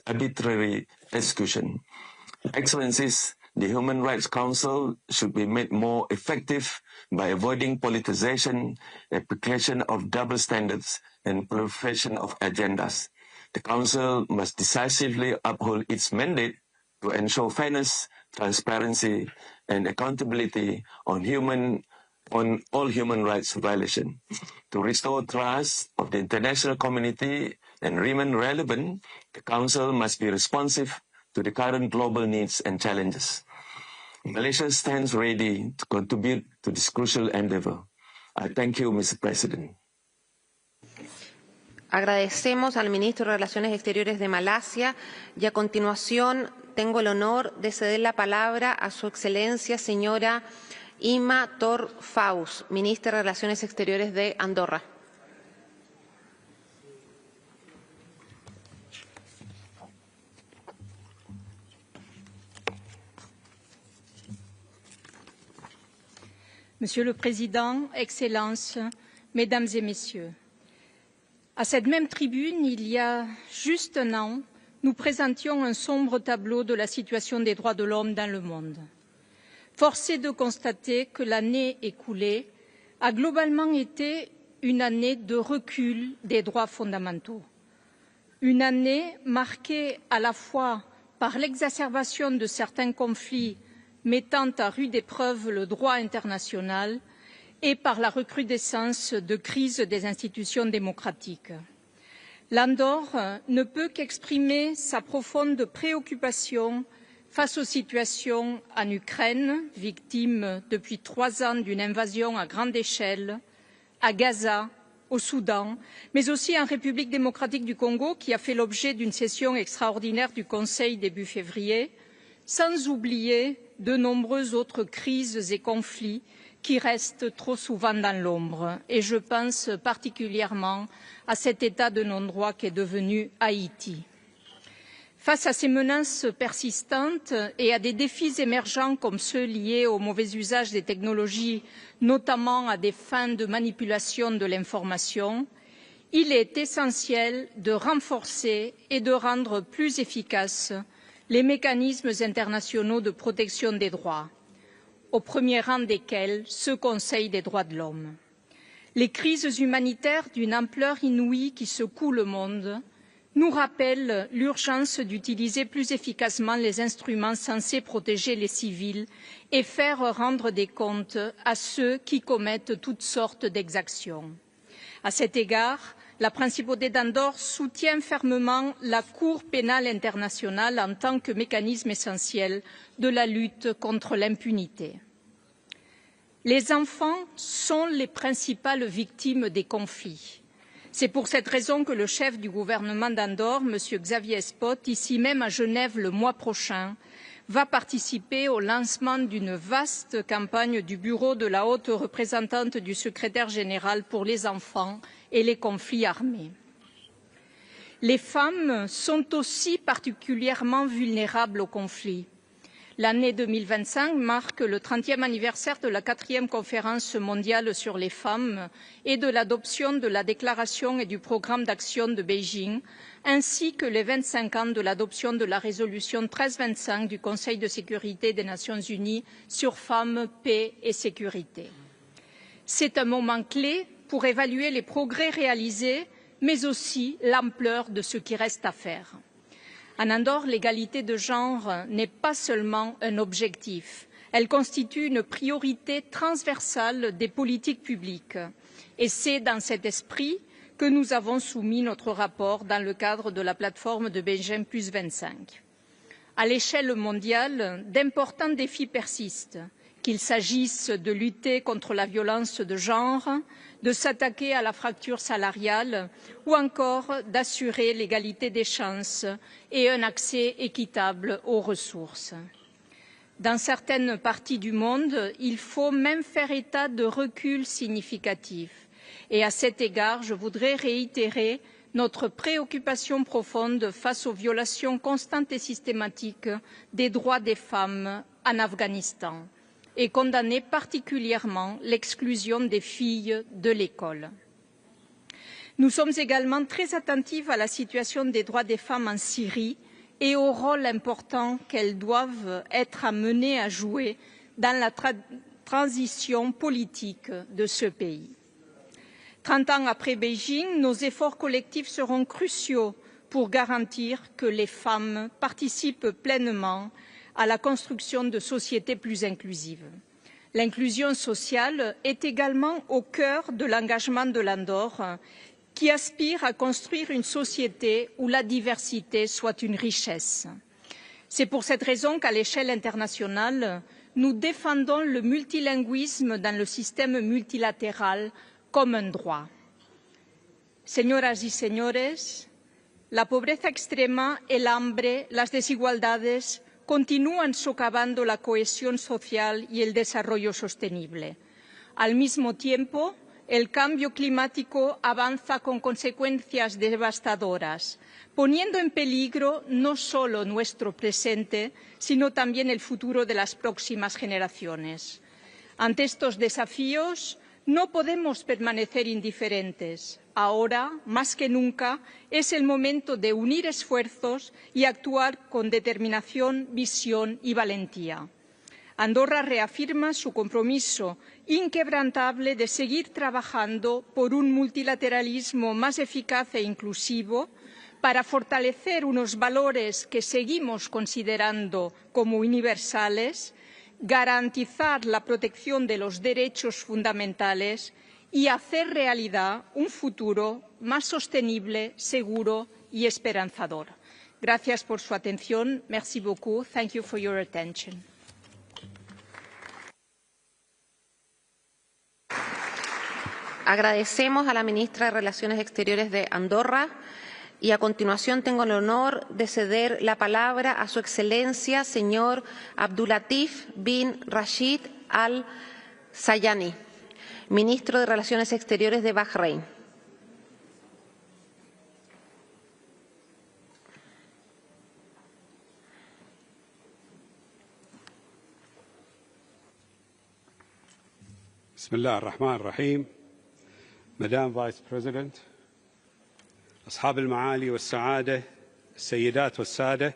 arbitrary execution. Excellencies, the Human Rights Council should be made more effective by avoiding politicization, application of double standards, and proliferation of agendas. The Council must decisively uphold its mandate to ensure fairness, transparency, and accountability on all human rights violations. To restore trust of the international community and remain relevant, the Council must be responsive to the current global needs and challenges. Malaysia stands ready to contribute to this crucial endeavor. I thank you, Mr. President. Agradecemos al Ministro de Relaciones Exteriores de Malasia y a continuación tengo el honor de ceder la palabra a Su Excelencia señora Ima Tor Faus, Ministra de Relaciones Exteriores de Andorra. Monsieur le Président, Excellences, Mesdames et Messieurs, à cette même tribune, il y a juste un an, nous présentions un sombre tableau de la situation des droits de l'homme dans le monde. Force est de constater que l'année écoulée a globalement été une année de recul des droits fondamentaux. Une année marquée à la fois par l'exacerbation de certains conflits mettant à rude épreuve le droit international et par la recrudescence de crises des institutions démocratiques. L'Andorre ne peut qu'exprimer sa profonde préoccupation face aux situations en Ukraine, victime depuis 3 ans d'une invasion à grande échelle, à Gaza, au Soudan, mais aussi en République démocratique du Congo, qui a fait l'objet d'une session extraordinaire du Conseil début février, sans oublier de nombreuses autres crises et conflits qui restent trop souvent dans l'ombre. Et je pense particulièrement à cet état de non-droit qu'est devenu Haïti. Face à ces menaces persistantes et à des défis émergents comme ceux liés au mauvais usage des technologies, notamment à des fins de manipulation de l'information, il est essentiel de renforcer et de rendre plus efficaces les mécanismes internationaux de protection des droits, au premier rang desquels ce Conseil des droits de l'homme. Les crises humanitaires d'une ampleur inouïe qui secouent le monde nous rappelle l'urgence d'utiliser plus efficacement les instruments censés protéger les civils et faire rendre des comptes à ceux qui commettent toutes sortes d'exactions. À cet égard, la Principauté d'Andorre soutient fermement la Cour pénale internationale en tant que mécanisme essentiel de la lutte contre l'impunité. Les enfants sont les principales victimes des conflits. C'est pour cette raison que le chef du gouvernement d'Andorre, M. Xavier Espot, ici même à Genève le mois prochain, va participer au lancement d'une vaste campagne du bureau de la haute représentante du secrétaire général pour les enfants et les conflits armés. Les femmes sont aussi particulièrement vulnérables aux conflits. L'année 2025 marque le 30e anniversaire de la 4e conférence mondiale sur les femmes et de l'adoption de la déclaration et du programme d'action de Beijing, ainsi que les 25 ans de l'adoption de la résolution 1325 du Conseil de sécurité des Nations unies sur femmes, paix et sécurité. C'est un moment clé pour évaluer les progrès réalisés, mais aussi l'ampleur de ce qui reste à faire. En Andorre, l'égalité de genre n'est pas seulement un objectif, elle constitue une priorité transversale des politiques publiques. Et c'est dans cet esprit que nous avons soumis notre rapport dans le cadre de la plateforme de Beijing plus 25. À l'échelle mondiale, d'importants défis persistent, qu'il s'agisse de lutter contre la violence de genre, de s'attaquer à la fracture salariale ou encore d'assurer l'égalité des chances et un accès équitable aux ressources. Dans certaines parties du monde, il faut même faire état de recul significatif. Et à cet égard, je voudrais réitérer notre préoccupation profonde face aux violations constantes et systématiques des droits des femmes en Afghanistan et condamner particulièrement l'exclusion des filles de l'école. Nous sommes également très attentifs à la situation des droits des femmes en Syrie et au rôle important qu'elles doivent être amenées à jouer dans la transition politique de ce pays. 30 ans après Beijing, nos efforts collectifs seront cruciaux pour garantir que les femmes participent pleinement à la construction de sociétés plus inclusives. L'inclusion sociale est également au cœur de l'engagement de l'Andorre, qui aspire à construire une société où la diversité soit une richesse. C'est pour cette raison qu'à l'échelle internationale, nous défendons le multilinguisme dans le système multilatéral comme un droit. Señoras y señores, la pobreza extrema, el hambre, las desigualdades continúan socavando la cohesión social y el desarrollo sostenible. Al mismo tiempo, el cambio climático avanza con consecuencias devastadoras, poniendo en peligro no solo nuestro presente, sino también el futuro de las próximas generaciones. Ante estos desafíos, no podemos permanecer indiferentes. Ahora, más que nunca, es el momento de unir esfuerzos y actuar con determinación, visión y valentía. Andorra reafirma su compromiso inquebrantable de seguir trabajando por un multilateralismo más eficaz e inclusivo, para fortalecer unos valores que seguimos considerando como universales, garantizar la protección de los derechos fundamentales y hacer realidad un futuro más sostenible, seguro y esperanzador. Gracias por su atención. Merci beaucoup. Thank you for your attention. Agradecemos a la ministra de Relaciones Exteriores de Andorra y a continuación tengo el honor de ceder la palabra a Su Excelencia, señor Abdulatif bin Rashid Al Sayani, ministro de Relaciones Exteriores de Bahrein. بسم الله الرحمن الرحيم. مدام فايس بريزيدنت، أصحاب المعالي والسعادة، السيدات والسادة،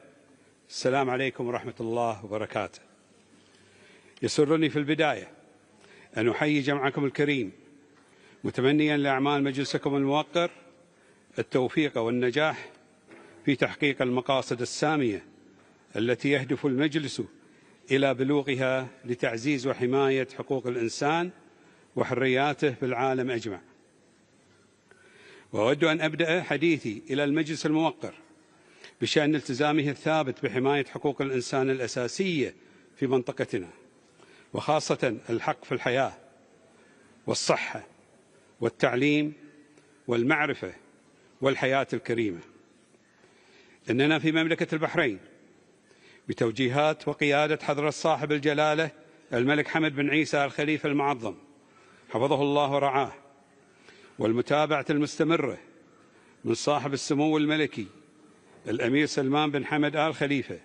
السلام عليكم ورحمة الله وبركاته. يسرني في البداية أن أحيي جمعكم الكريم، متمنيا لأعمال مجلسكم الموقر التوفيق والنجاح في تحقيق المقاصد السامية التي يهدف المجلس إلى بلوغها لتعزيز وحماية حقوق الإنسان وحرياته في العالم أجمع. وأود أن أبدأ حديثي إلى المجلس الموقر بشأن التزامه الثابت بحماية حقوق الإنسان الأساسية في منطقتنا، وخاصة الحق في الحياة والصحة والتعليم والمعرفة والحياة الكريمة. إننا في مملكة البحرين بتوجيهات وقيادة حضرة صاحب الجلالة الملك حمد بن عيسى الخليفة المعظم حفظه الله ورعاه، والمتابعة المستمرة من صاحب السمو الملكي الأمير سلمان بن حمد آل خليفة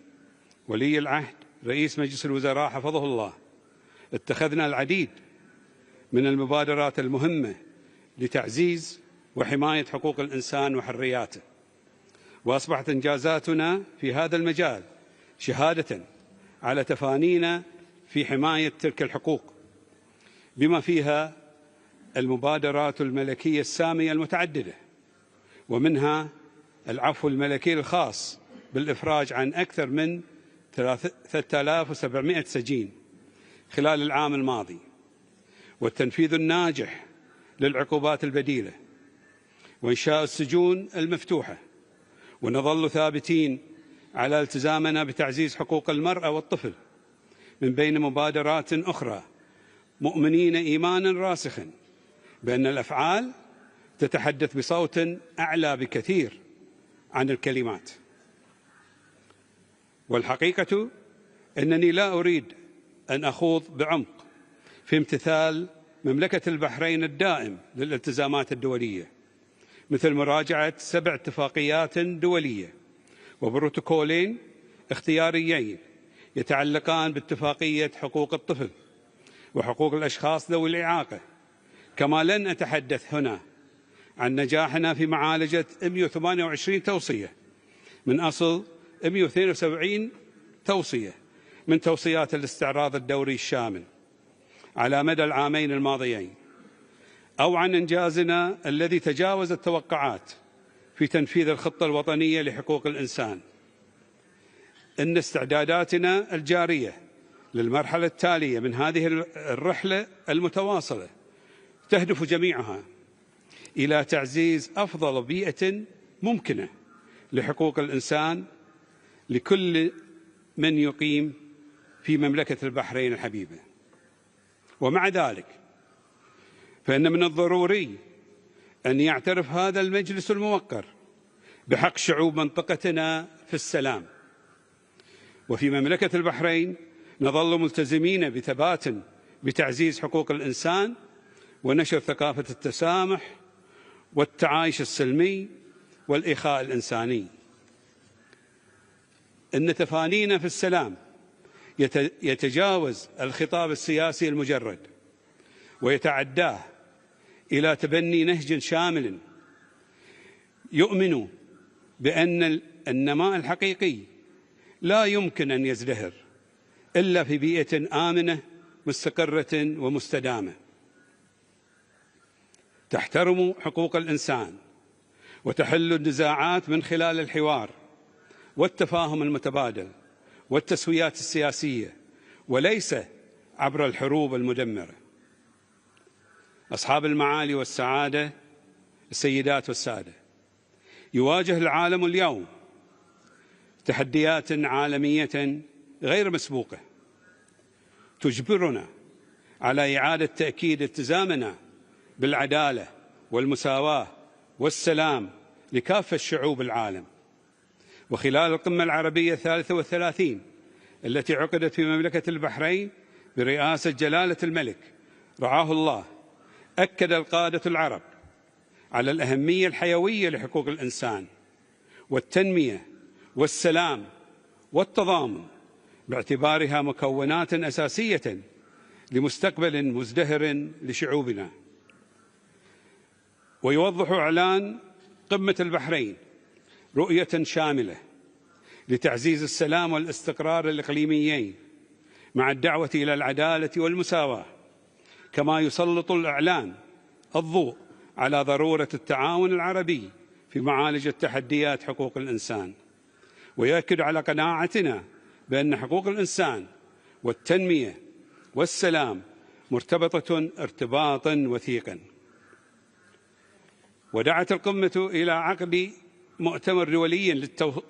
ولي العهد رئيس مجلس الوزراء حفظه الله، اتخذنا العديد من المبادرات المهمة لتعزيز وحماية حقوق الإنسان وحرياته، وأصبحت إنجازاتنا في هذا المجال شهادة على تفانينا في حماية تلك الحقوق، بما فيها المبادرات الملكية السامية المتعددة، ومنها العفو الملكي الخاص بالإفراج عن أكثر من 3700 سجين خلال العام الماضي، والتنفيذ الناجح للعقوبات البديلة، وإنشاء السجون المفتوحة. ونظل ثابتين على التزامنا بتعزيز حقوق المرأة والطفل من بين مبادرات أخرى، مؤمنين إيمانا راسخا بأن الأفعال تتحدث بصوت أعلى بكثير عن الكلمات. والحقيقة أنني لا أريد أن أخوض بعمق في امتثال مملكة البحرين الدائم للالتزامات الدولية، مثل مراجعة 7 اتفاقيات دولية وبروتوكولين اختياريين يتعلقان باتفاقية حقوق الطفل وحقوق الأشخاص ذوي الإعاقة. كما لن أتحدث هنا عن نجاحنا في معالجة 128 توصية من أصل 172 توصية من توصيات الاستعراض الدوري الشامل على مدى العامين الماضيين، أو عن إنجازنا الذي تجاوز التوقعات في تنفيذ الخطة الوطنية لحقوق الإنسان. إن استعداداتنا الجارية للمرحلة التالية من هذه الرحلة المتواصلة تهدف جميعها إلى تعزيز أفضل بيئة ممكنة لحقوق الإنسان لكل من يقيم في مملكة البحرين الحبيبة. ومع ذلك فإن من الضروري أن يعترف هذا المجلس الموقر بحق شعوب منطقتنا في السلام. وفي مملكة البحرين نظل ملتزمين بثبات بتعزيز حقوق الإنسان ونشر ثقافة التسامح والتعايش السلمي والإخاء الإنساني. إن تفانينا في السلام يتجاوز الخطاب السياسي المجرد ويتعداه إلى تبني نهج شامل يؤمن بأن النماء الحقيقي لا يمكن أن يزدهر إلا في بيئة آمنة مستقرة ومستدامة تحترم حقوق الإنسان وتحل النزاعات من خلال الحوار والتفاهم المتبادل والتسويات السياسية وليس عبر الحروب المدمرة. أصحاب المعالي والسعادة، السيدات والسادة، يواجه العالم اليوم تحديات عالمية غير مسبوقة تجبرنا على إعادة تأكيد التزامنا بالعدالة والمساواة والسلام لكافة شعوب العالم. وخلال القمة العربية 33 التي عقدت في مملكة البحرين برئاسة جلالة الملك رعاه الله، أكد القادة العرب على الأهمية الحيوية لحقوق الإنسان والتنمية والسلام والتضامن باعتبارها مكونات أساسية لمستقبل مزدهر لشعوبنا. ويوضح إعلان قمة البحرين رؤية شاملة لتعزيز السلام والاستقرار الإقليميين مع الدعوة إلى العدالة والمساواة، كما يسلط الإعلان الضوء على ضرورة التعاون العربي في معالجة تحديات حقوق الإنسان، ويؤكد على قناعتنا بأن حقوق الإنسان والتنمية والسلام مرتبطة ارتباطا وثيقا. ودعت القمة إلى عقد مؤتمر دولي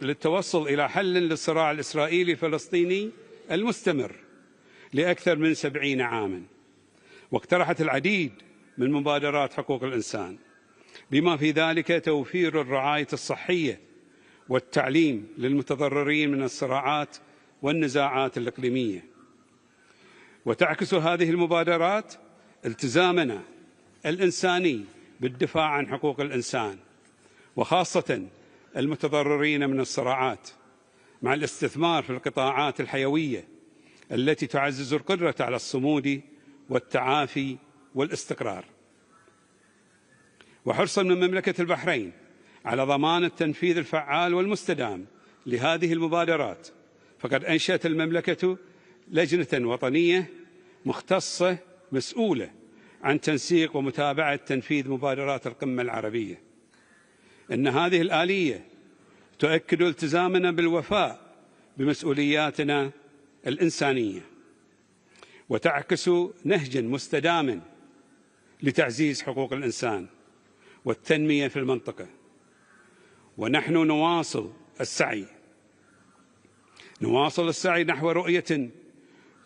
للتوصل إلى حل للصراع الإسرائيلي الفلسطيني المستمر لأكثر من 70 عاما، واقترحت العديد من مبادرات حقوق الإنسان بما في ذلك توفير الرعاية الصحية والتعليم للمتضررين من الصراعات والنزاعات الإقليمية. وتعكس هذه المبادرات التزامنا الإنساني بالدفاع عن حقوق الإنسان وخاصة المتضررين من الصراعات، مع الاستثمار في القطاعات الحيوية التي تعزز القدرة على الصمود والتعافي والاستقرار. وحرصا من مملكة البحرين على ضمان التنفيذ الفعال والمستدام لهذه المبادرات، فقد أنشأت المملكة لجنة وطنية مختصة مسؤولة عن تنسيق ومتابعة تنفيذ مبادرات القمة العربية. إن هذه الآلية تؤكد التزامنا بالوفاء بمسؤولياتنا الإنسانية وتعكس نهجا مستداما لتعزيز حقوق الإنسان والتنمية في المنطقة. ونحن نواصل السعي نحو رؤية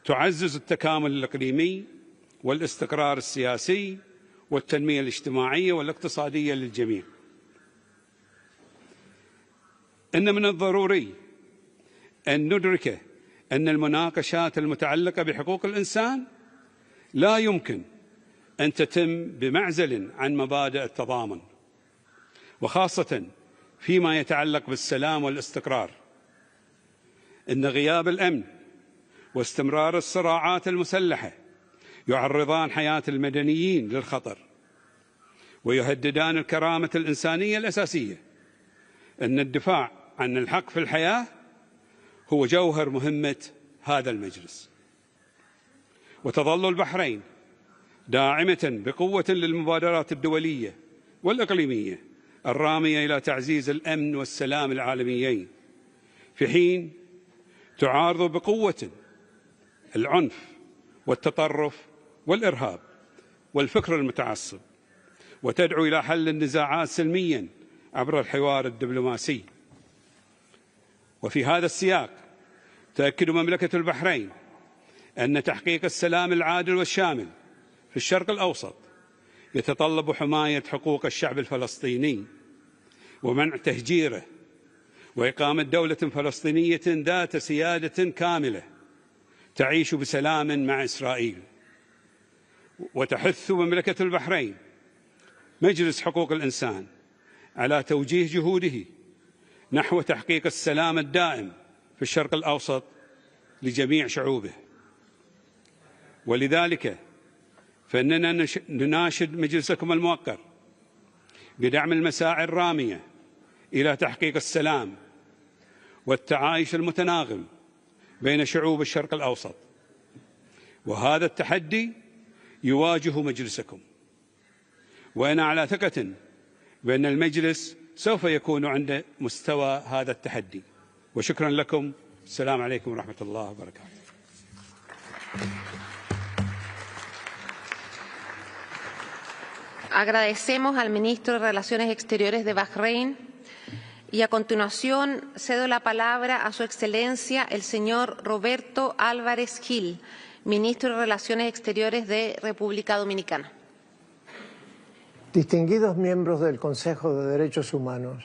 تعزز التكامل الإقليمي والاستقرار السياسي والتنمية الاجتماعية والاقتصادية للجميع. إن من الضروري أن ندرك أن المناقشات المتعلقة بحقوق الإنسان لا يمكن أن تتم بمعزل عن مبادئ التضامن، وخاصة فيما يتعلق بالسلام والاستقرار. إن غياب الأمن واستمرار الصراعات المسلحة يعرضان حياة المدنيين للخطر ويهددان الكرامة الإنسانية الأساسية. إن الدفاع عن الحق في الحياة هو جوهر مهمة هذا المجلس. وتظل البحرين داعمة بقوة للمبادرات الدولية والإقليمية الرامية إلى تعزيز الأمن والسلام العالميين، في حين تعارض بقوة العنف والتطرف والإرهاب والفكر المتعصب، وتدعو إلى حل النزاعات سلميا عبر الحوار الدبلوماسي. وفي هذا السياق تؤكد مملكة البحرين أن تحقيق السلام العادل والشامل في الشرق الأوسط يتطلب حماية حقوق الشعب الفلسطيني ومنع تهجيره، وإقامة دولة فلسطينية ذات سيادة كاملة تعيش بسلام مع إسرائيل. وتحث مملكة البحرين مجلس حقوق الإنسان على توجيه جهوده نحو تحقيق السلام الدائم في الشرق الأوسط لجميع شعوبه. ولذلك فإننا نناشد مجلسكم الموقر بدعم المساعي الرامية إلى تحقيق السلام والتعايش المتناغم بين شعوب الشرق الأوسط، وهذا التحدي يواجه مجلسكم، وأنا على ثقة بأن المجلس سوف يكون عند مستوى هذا التحدي. وشكرا لكم. السلام عليكم ورحمة الله وبركاته. Agradecemos al ministro de Relaciones Exteriores de Bahrein y a continuación cedo la palabra a su excelencia el señor Roberto Álvarez Gil, ministro de Relaciones Exteriores de República Dominicana. Distinguidos miembros del Consejo de Derechos Humanos,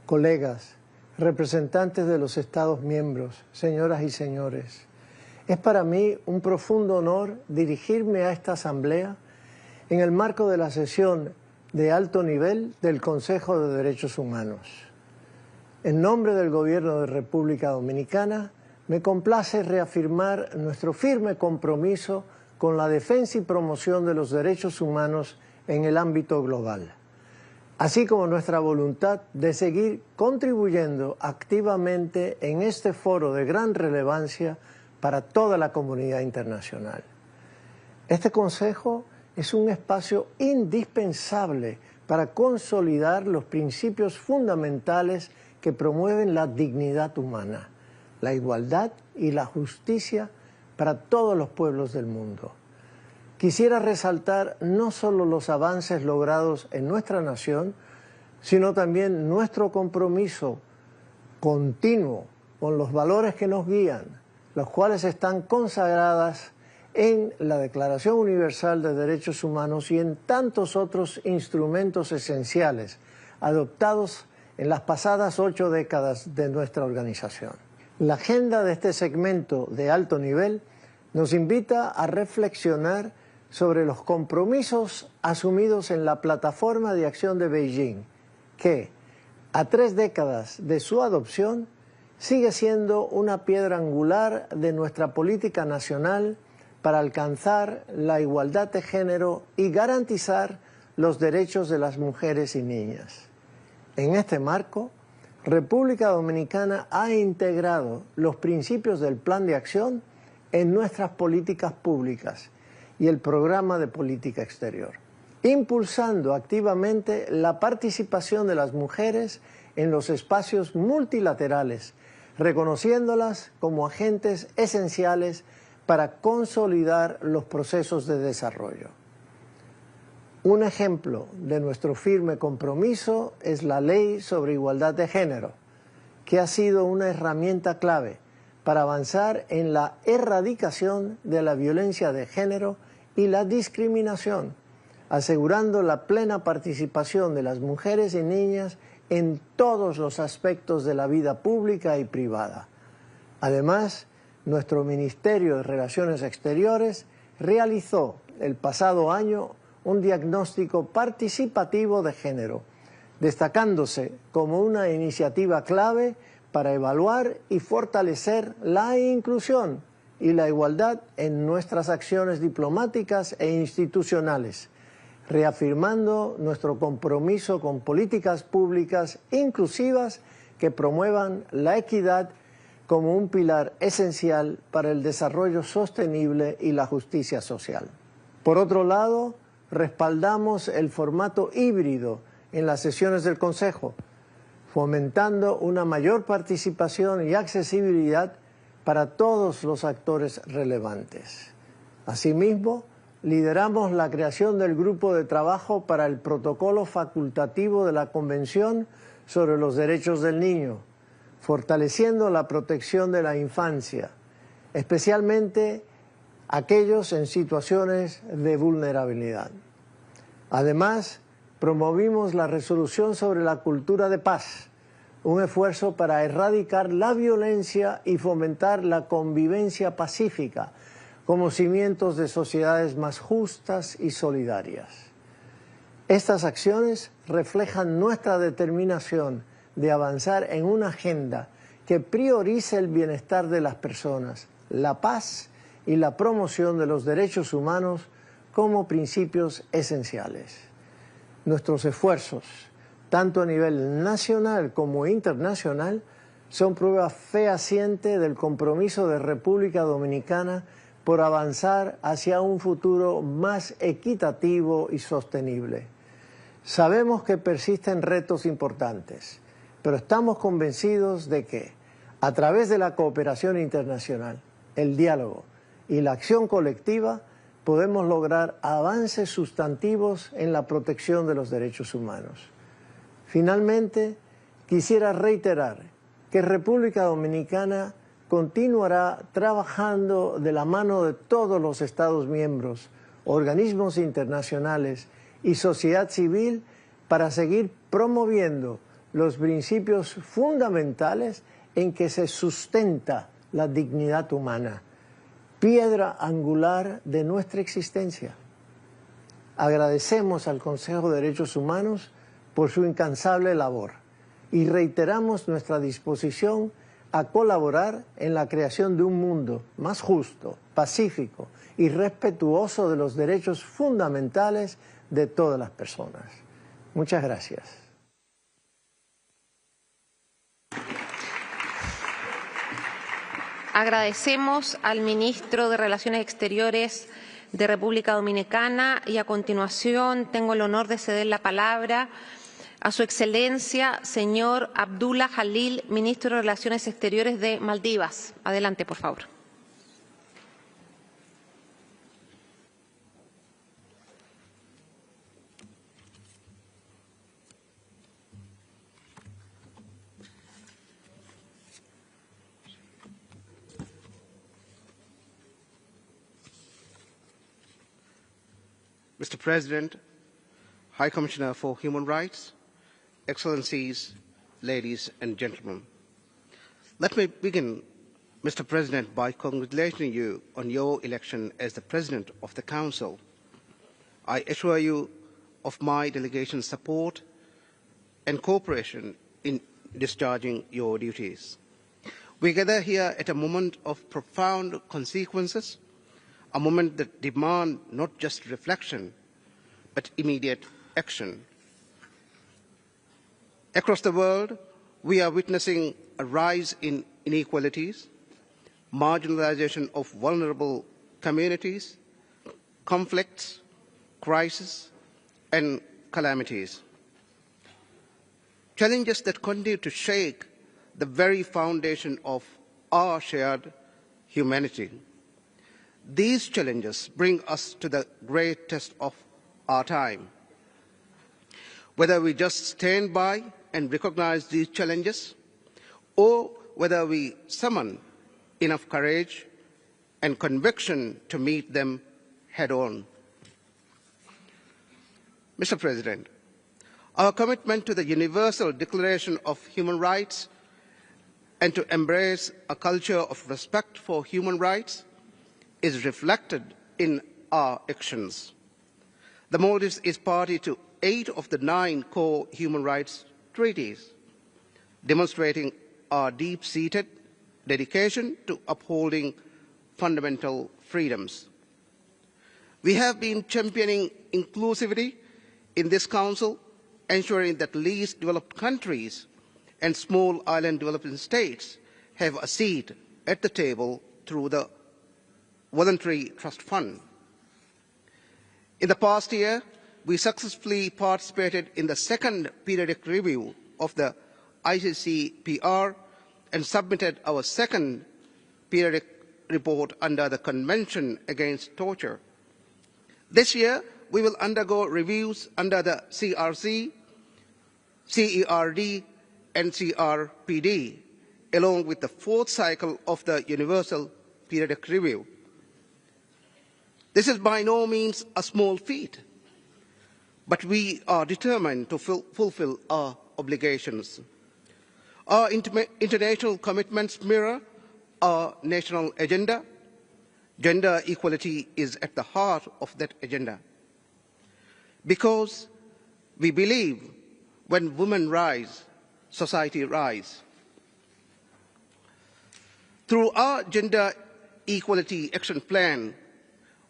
colegas, representantes de los Estados miembros, señoras y señores, es para mí un profundo honor dirigirme a esta asamblea en el marco de la sesión de alto nivel del Consejo de Derechos Humanos. En nombre del Gobierno de República Dominicana, me complace reafirmar nuestro firme compromiso con la defensa y promoción de los derechos humanos en el ámbito global, así como nuestra voluntad de seguir contribuyendo activamente en este foro de gran relevancia para toda la comunidad internacional. Este Consejo es un espacio indispensable para consolidar los principios fundamentales que promueven la dignidad humana, la igualdad y la justicia para todos los pueblos del mundo. Quisiera resaltar no solo los avances logrados en nuestra nación, sino también nuestro compromiso continuo con los valores que nos guían, los cuales están consagradas en la Declaración Universal de Derechos Humanos y en tantos otros instrumentos esenciales adoptados en las pasadas 8 décadas de nuestra organización. La agenda de este segmento de alto nivel nos invita a reflexionar sobre los compromisos asumidos en la Plataforma de Acción de Beijing, que, a 3 décadas de su adopción, sigue siendo una piedra angular de nuestra política nacional para alcanzar la igualdad de género y garantizar los derechos de las mujeres y niñas. En este marco, República Dominicana ha integrado los principios del Plan de Acción en nuestras políticas públicas y el Programa de Política Exterior, impulsando activamente la participación de las mujeres en los espacios multilaterales, reconociéndolas como agentes esenciales para consolidar los procesos de desarrollo. Un ejemplo de nuestro firme compromiso es la Ley sobre Igualdad de Género, que ha sido una herramienta clave para avanzar en la erradicación de la violencia de género y la discriminación, asegurando la plena participación de las mujeres y niñas en todos los aspectos de la vida pública y privada. Además, nuestro Ministerio de Relaciones Exteriores realizó el pasado año un diagnóstico participativo de género, destacándose como una iniciativa clave para evaluar y fortalecer la inclusión y la igualdad en nuestras acciones diplomáticas e institucionales, reafirmando nuestro compromiso con políticas públicas inclusivas que promuevan la equidad como un pilar esencial para el desarrollo sostenible y la justicia social. Por otro lado, respaldamos el formato híbrido en las sesiones del Consejo, fomentando una mayor participación y accesibilidad para todos los actores relevantes. Asimismo, lideramos la creación del Grupo de Trabajo para el Protocolo Facultativo de la Convención sobre los Derechos del Niño, fortaleciendo la protección de la infancia, especialmente aquellos en situaciones de vulnerabilidad. Además, promovimos la resolución sobre la cultura de paz, un esfuerzo para erradicar la violencia y fomentar la convivencia pacífica como cimientos de sociedades más justas y solidarias. Estas acciones reflejan nuestra determinación de avanzar en una agenda que priorice el bienestar de las personas, la paz y la promoción de los derechos humanos como principios esenciales. Nuestros esfuerzos, tanto a nivel nacional como internacional, son prueba fehaciente del compromiso de República Dominicana por avanzar hacia un futuro más equitativo y sostenible. Sabemos que persisten retos importantes, pero estamos convencidos de que, a través de la cooperación internacional, el diálogo y la acción colectiva, podemos lograr avances sustantivos en la protección de los derechos humanos. Finalmente, quisiera reiterar que República Dominicana continuará trabajando de la mano de todos los Estados miembros, organismos internacionales y sociedad civil para seguir promoviendo los principios fundamentales en que se sustenta la dignidad humana, piedra angular de nuestra existencia. Agradecemos al Consejo de Derechos Humanos por su incansable labor y reiteramos nuestra disposición a colaborar en la creación de un mundo más justo, pacífico y respetuoso de los derechos fundamentales de todas las personas. Muchas gracias. Agradecemos al ministro de Relaciones Exteriores de República Dominicana y a continuación tengo el honor de ceder la palabra a su excelencia, señor Abdullah Jalil, ministro de Relaciones Exteriores de Maldivas. Adelante, por favor. Mr. President, High Commissioner for Human Rights, Excellencies, ladies and gentlemen. Let me begin, Mr. President, by congratulating you on your election as the President of the Council. I assure you of my delegation's support and cooperation in discharging your duties. We gather here at a moment of profound consequences, a moment that demands not just reflection, but immediate action. Across the world, we are witnessing a rise in inequalities, marginalization of vulnerable communities, conflicts, crises, and calamities. Challenges that continue to shake the very foundation of our shared humanity. These challenges bring us to the great test of our time. Whether we just stand by and recognize these challenges, or whether we summon enough courage and conviction to meet them head-on. Mr. President, our commitment to the Universal Declaration of Human Rights and to embrace a culture of respect for human rights is reflected in our actions. The Maldives is party to 8 of the 9 core human rights treaties, demonstrating our deep-seated dedication to upholding fundamental freedoms. We have been championing inclusivity in this Council, ensuring that least developed countries and small island developing states have a seat at the table through the Voluntary Trust Fund. In the past year, we successfully participated in the second periodic review of the ICCPR and submitted our second periodic report under the Convention Against Torture. This year, we will undergo reviews under the CRC, CERD, and CRPD, along with the 4th cycle of the Universal Periodic Review. This is by no means a small feat, but we are determined to fulfill our obligations. Our international commitments mirror our national agenda. Gender equality is at the heart of that agenda. Because we believe when women rise, society rises. Through our gender Equality Action Plan,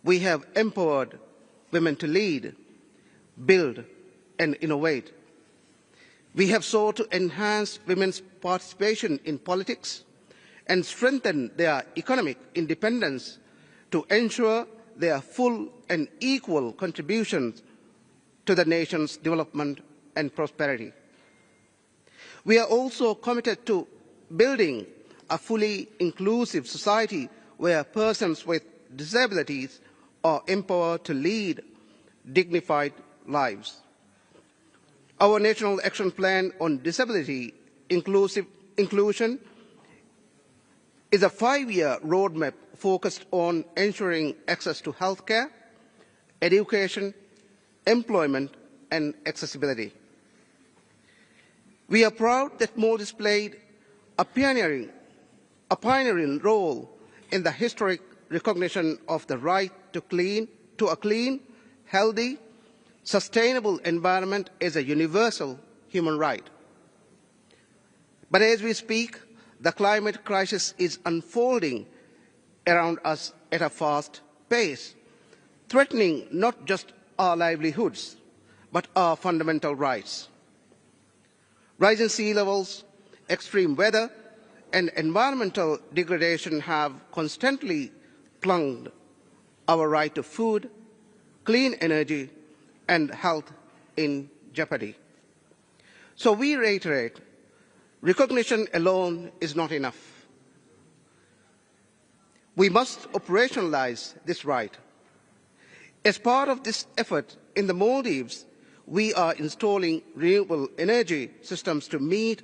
we have empowered women to lead, build, and innovate. We have sought to enhance women's participation in politics and strengthen their economic independence to ensure their full and equal contributions to the nation's development and prosperity. We are also committed to building a fully inclusive society where persons with disabilities are empowered to lead dignified lives. Our National Action Plan on Disability Inclusion is a 5-year roadmap focused on ensuring access to healthcare, education, employment, and accessibility. We are proud that Maldives played a pioneering role in the historic recognition of the right to a clean, healthy, sustainable environment as a universal human right. But as we speak, the climate crisis is unfolding around us at a fast pace, threatening not just our livelihoods, but our fundamental rights. Rising sea levels, extreme weather, and environmental degradation have constantly plunged our right to food, clean energy, and health in jeopardy. So we reiterate, recognition alone is not enough. We must operationalize this right. As part of this effort in the Maldives, we are installing renewable energy systems to meet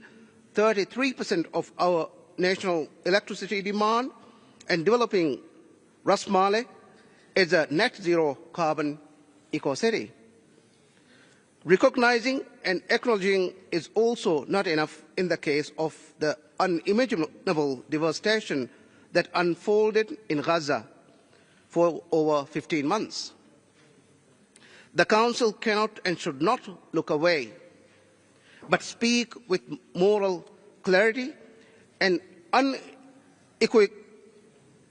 33% of our national electricity demand and developing Ras Male as a net zero carbon eco-city. Recognizing and acknowledging is also not enough in the case of the unimaginable devastation that unfolded in Gaza for over 15 months. The Council cannot and should not look away, but speak with moral clarity and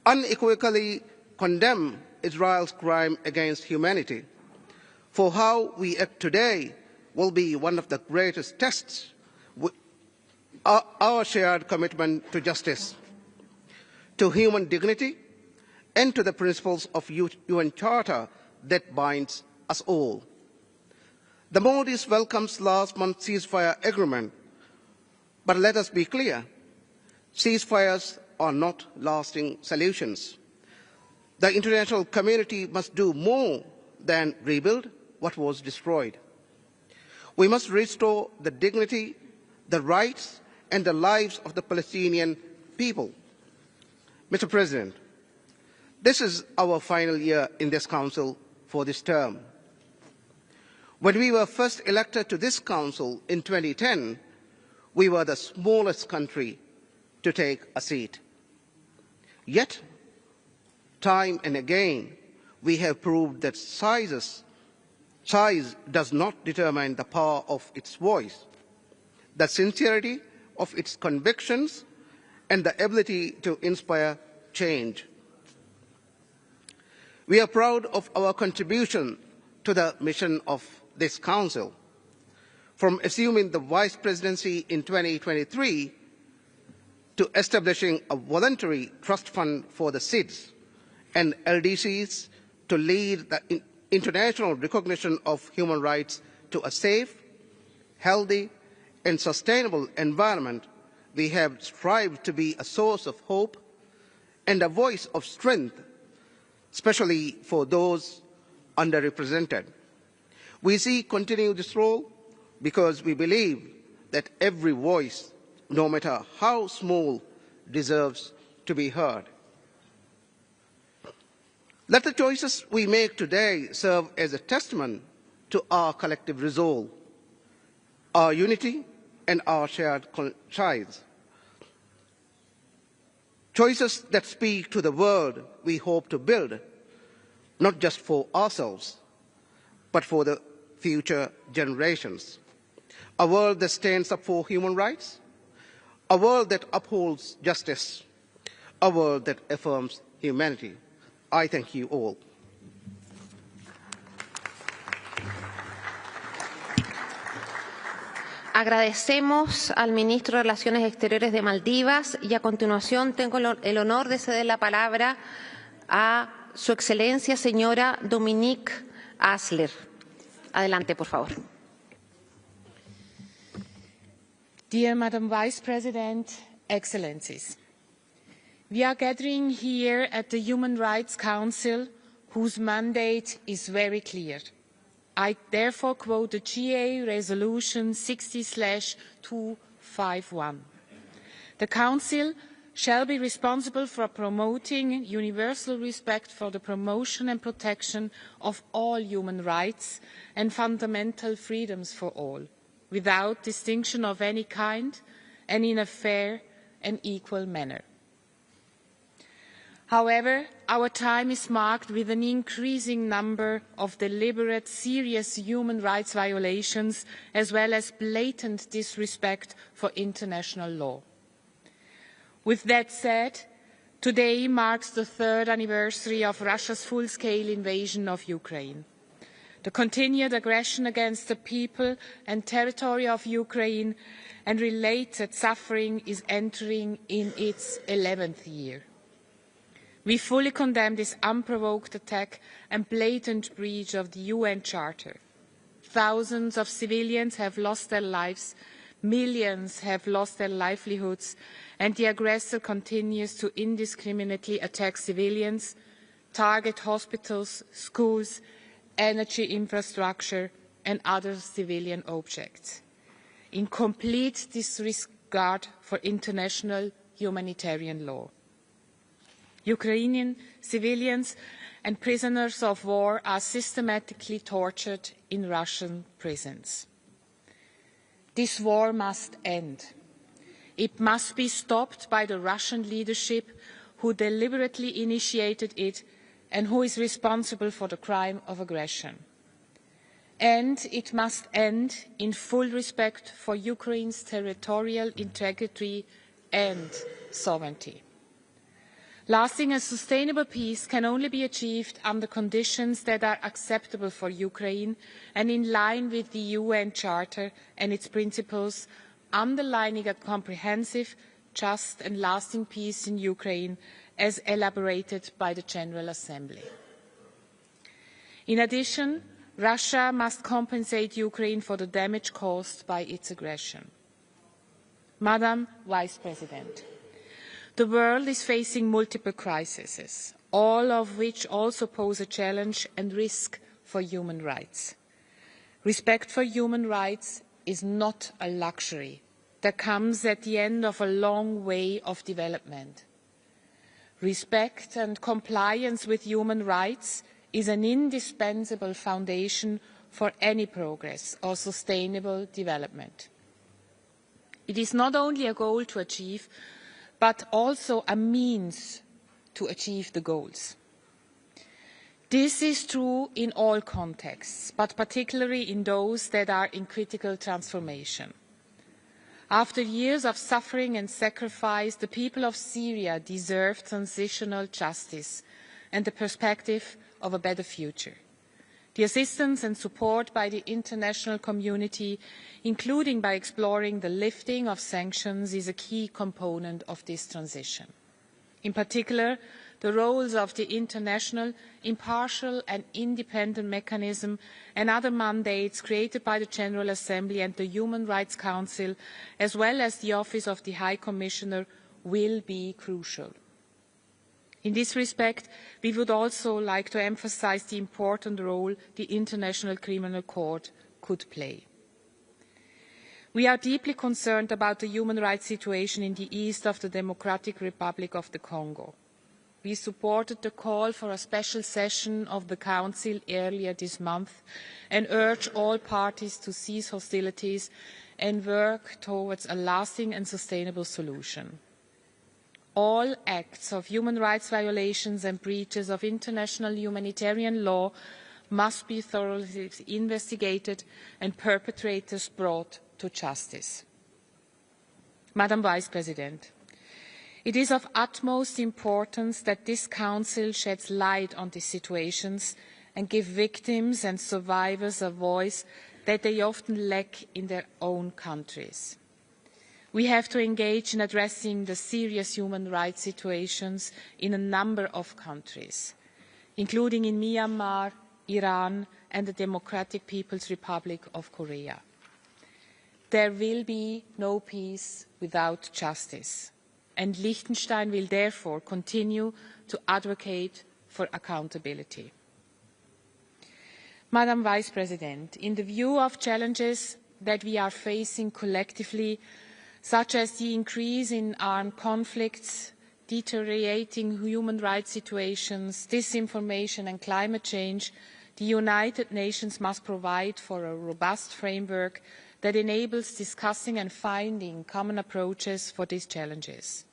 unequivocally condemn Israel's crime against humanity. For how we act today will be one of the greatest tests of our shared commitment to justice, to human dignity, and to the principles of UN Charter that binds us all. The Maldives welcomes last month's ceasefire agreement, but let us be clear, ceasefires are not lasting solutions. The international community must do more than rebuild what was destroyed. We must restore the dignity, the rights, and the lives of the Palestinian people. Mr. President, this is our final year in this Council for this term. When we were first elected to this Council in 2010, we were the smallest country to take a seat. Yet, time and again, we have proved that size does not determine the power of its voice, the sincerity of its convictions, and the ability to inspire change. We are proud of our contribution to the mission of this Council. From assuming the Vice Presidency in 2023 to establishing a voluntary trust fund for the SIDS and LDCs to lead the international recognition of human rights to a safe, healthy, and sustainable environment, we have strived to be a source of hope and a voice of strength, especially for those underrepresented. We continue this role because we believe that every voice, no matter how small, deserves to be heard. Let the choices we make today serve as a testament to our collective resolve, our unity, and our shared conscience. Choices that speak to the world we hope to build, not just for ourselves, but for the future generations. A world that stands up for human rights, a world that upholds justice, a world that affirms humanity. I thank you all. Agradecemos al ministro de Relaciones Exteriores de Maldivas y a continuación tengo el honor de ceder la palabra a Su Excelencia señora Dominique Asler. Adelante, por favor. Dear Madam Vice President, Excellencies, we are gathering here at the Human Rights Council, whose mandate is very clear. I therefore quote the GA Resolution 60/251. The Council shall be responsible for promoting universal respect for the promotion and protection of all human rights and fundamental freedoms for all, without distinction of any kind and in a fair and equal manner. However, our time is marked with an increasing number of deliberate, serious human rights violations, as well as blatant disrespect for international law. With that said, today marks the 3rd anniversary of Russia's full-scale invasion of Ukraine. The continued aggression against the people and territory of Ukraine and related suffering is entering in its 11th year. We fully condemn this unprovoked attack and blatant breach of the UN Charter. Thousands of civilians have lost their lives, millions have lost their livelihoods, and the aggressor continues to indiscriminately attack civilians, target hospitals, schools, energy infrastructure, and other civilian objects, in complete disregard for international humanitarian law. Ukrainian civilians and prisoners of war are systematically tortured in Russian prisons. This war must end. It must be stopped by the Russian leadership who deliberately initiated it and who is responsible for the crime of aggression. And it must end in full respect for Ukraine's territorial integrity and sovereignty. Lasting and sustainable peace can only be achieved under conditions that are acceptable for Ukraine and in line with the UN Charter and its principles, underlining a comprehensive, just and lasting peace in Ukraine as elaborated by the General Assembly. In addition, Russia must compensate Ukraine for the damage caused by its aggression. Madam Vice President, the world is facing multiple crises, all of which also pose a challenge and risk for human rights. Respect for human rights is not a luxury that comes at the end of a long way of development. Respect and compliance with human rights is an indispensable foundation for any progress or sustainable development. It is not only a goal to achieve, but also a means to achieve the goals. This is true in all contexts, but particularly in those that are in critical transformation. After years of suffering and sacrifice, the people of Syria deserve transitional justice and the perspective of a better future. The assistance and support by the international community, including by exploring the lifting of sanctions, is a key component of this transition. In particular, the roles of the international, impartial and independent mechanism and other mandates created by the General Assembly and the Human Rights Council, as well as the Office of the High Commissioner, will be crucial. In this respect, we would also like to emphasise the important role the International Criminal Court could play. We are deeply concerned about the human rights situation in the east of the Democratic Republic of the Congo. We supported the call for a special session of the Council earlier this month and urge all parties to cease hostilities and work towards a lasting and sustainable solution. All acts of human rights violations and breaches of international humanitarian law must be thoroughly investigated and perpetrators brought to justice. Madam Vice President, It is of utmost importance that this Council sheds light on these situations and gives victims and survivors a voice that they often lack in their own countries. We have to engage in addressing the serious human rights situations in a number of countries, including in Myanmar, Iran, and the Democratic People's Republic of Korea. There will be no peace without justice, and Liechtenstein will therefore continue to advocate for accountability. Madam Vice President, in the view of challenges that we are facing collectively, such as the increase in armed conflicts, deteriorating human rights situations, disinformation and climate change, the United Nations must provide for a robust framework that enables discussing and finding common approaches for these challenges.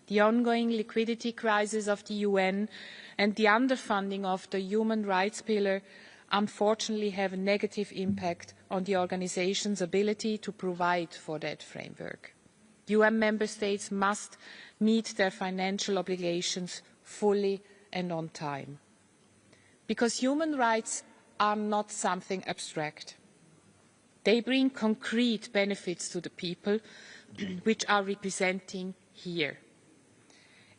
The ongoing liquidity crisis of the UN and the underfunding of the human rights pillar unfortunately have a negative impact on the organisation's ability to provide for that framework. UN member states must meet their financial obligations fully and on time. Because human rights are not something abstract. They bring concrete benefits to the people which are representing here.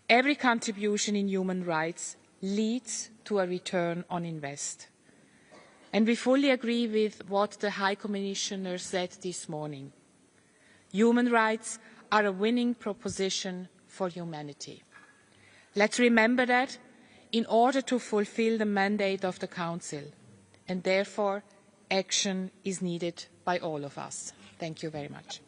Every contribution in human rights leads to a return on investment. And we fully agree with what the High Commissioner said this morning. Human rights are a winning proposition for humanity. Let's remember that in order to fulfil the mandate of the Council, and therefore action is needed by all of us. Thank you very much.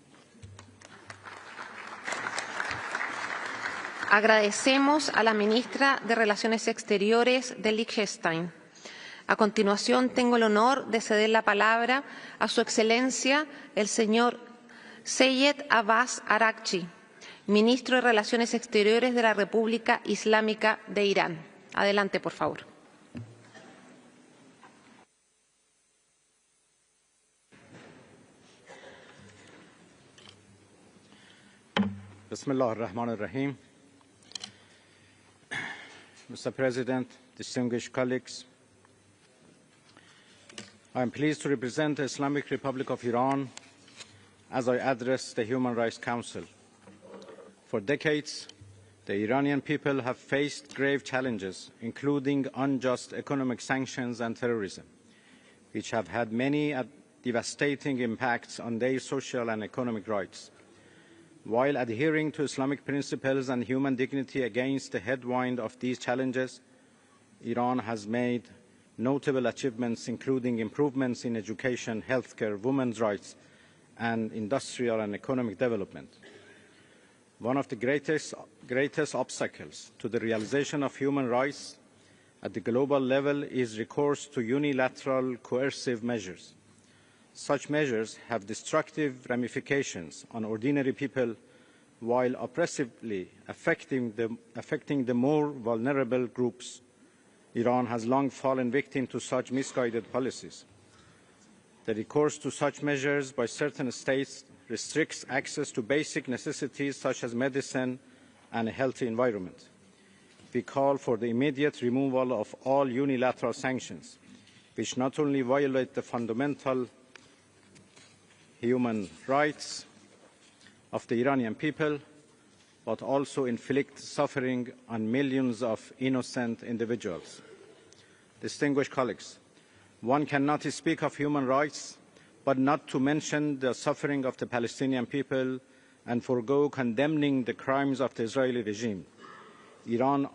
Agradecemos a la ministra de Relaciones Exteriores de Liechtenstein. A continuación, tengo el honor de ceder la palabra a Su Excelencia, el señor Seyed Abbas Araghchi, ministro de Relaciones Exteriores de la República Islámica de Irán. Adelante, por favor. Bismillah ar-Rahman ar-Rahim. Mr. President, distinguished colleagues, I am pleased to represent the Islamic Republic of Iran as I address the Human Rights Council. For decades, the Iranian people have faced grave challenges, including unjust economic sanctions and terrorism, which have had many devastating impacts on their social and economic rights. While adhering to Islamic principles and human dignity against the headwind of these challenges, Iran has made notable achievements, including improvements in education, healthcare, women's rights, and industrial and economic development. One of the greatest obstacles to the realization of human rights at the global level is recourse to unilateral coercive measures. Such measures have destructive ramifications on ordinary people while oppressively affecting the more vulnerable groups. Iran has long fallen victim to such misguided policies. The recourse to such measures by certain states restricts access to basic necessities such as medicine and a healthy environment. We call for the immediate removal of all unilateral sanctions, which not only violate the fundamental human rights of the Iranian people, but also inflict suffering on millions of innocent individuals. Distinguished colleagues, one cannot speak of human rights but not to mention the suffering of the Palestinian people and forego condemning the crimes of the Israeli regime. Iran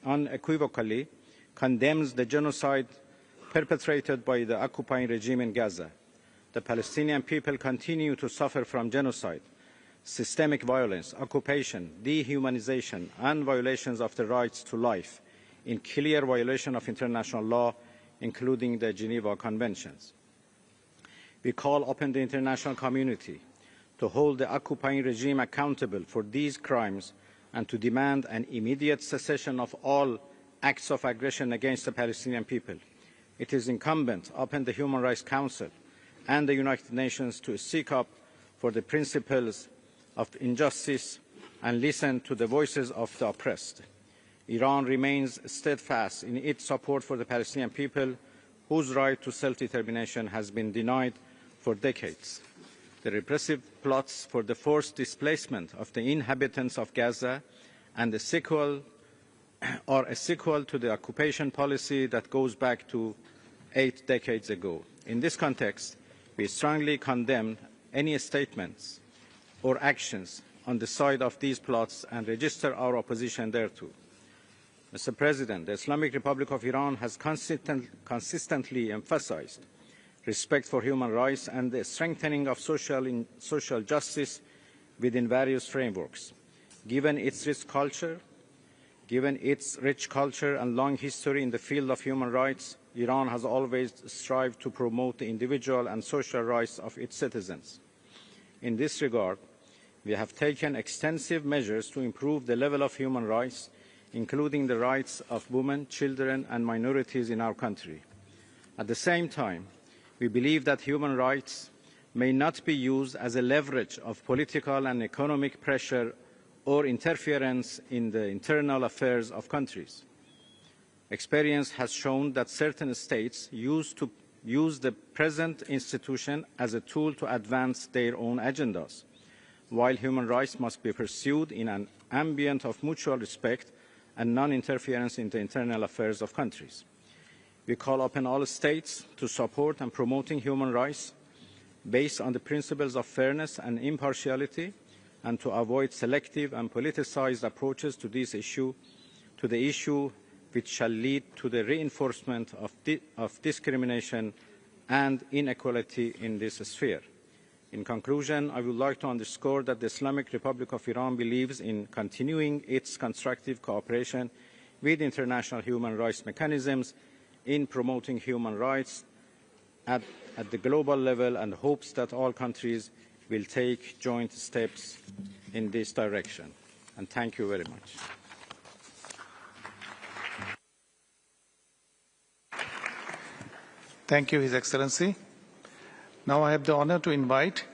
unequivocally condemns the genocide perpetrated by the occupying regime in Gaza. The Palestinian people continue to suffer from genocide, systemic violence, occupation, dehumanization, and violations of the rights to life, in clear violation of international law, including the Geneva Conventions. We call upon the international community to hold the occupying regime accountable for these crimes and to demand an immediate cessation of all acts of aggression against the Palestinian people. It is incumbent upon the Human Rights Council and the United Nations to seek up for the principles of injustice, and listen to the voices of the oppressed. Iran remains steadfast in its support for the Palestinian people, whose right to self-determination has been denied for decades. The repressive plots for the forced displacement of the inhabitants of Gaza and the sequel are a sequel to the occupation policy that goes back to 8 decades ago. In this context, we strongly condemn any statements or actions on the side of these plots and register our opposition thereto. Mr. President, the Islamic Republic of Iran has consistently emphasized respect for human rights and the strengthening of social justice within various frameworks. Given its rich culture and long history in the field of human rights, Iran has always strived to promote the individual and social rights of its citizens. In this regard, we have taken extensive measures to improve the level of human rights, including the rights of women, children, and minorities in our country. At the same time, we believe that human rights may not be used as a leverage of political and economic pressure or interference in the internal affairs of countries. Experience has shown that certain states use the present institution as a tool to advance their own agendas, while human rights must be pursued in an ambient of mutual respect and non-interference in the internal affairs of countries. We call upon all states to support and promoting human rights based on the principles of fairness and impartiality, and to avoid selective and politicized approaches to the issue which shall lead to the reinforcement of discrimination and inequality in this sphere. In conclusion, I would like to underscore that the Islamic Republic of Iran believes in continuing its constructive cooperation with international human rights mechanisms in promoting human rights at the global level, and hopes that all countries will take joint steps in this direction. And thank you very much. Thank you, His Excellency. Now I have the honor to invite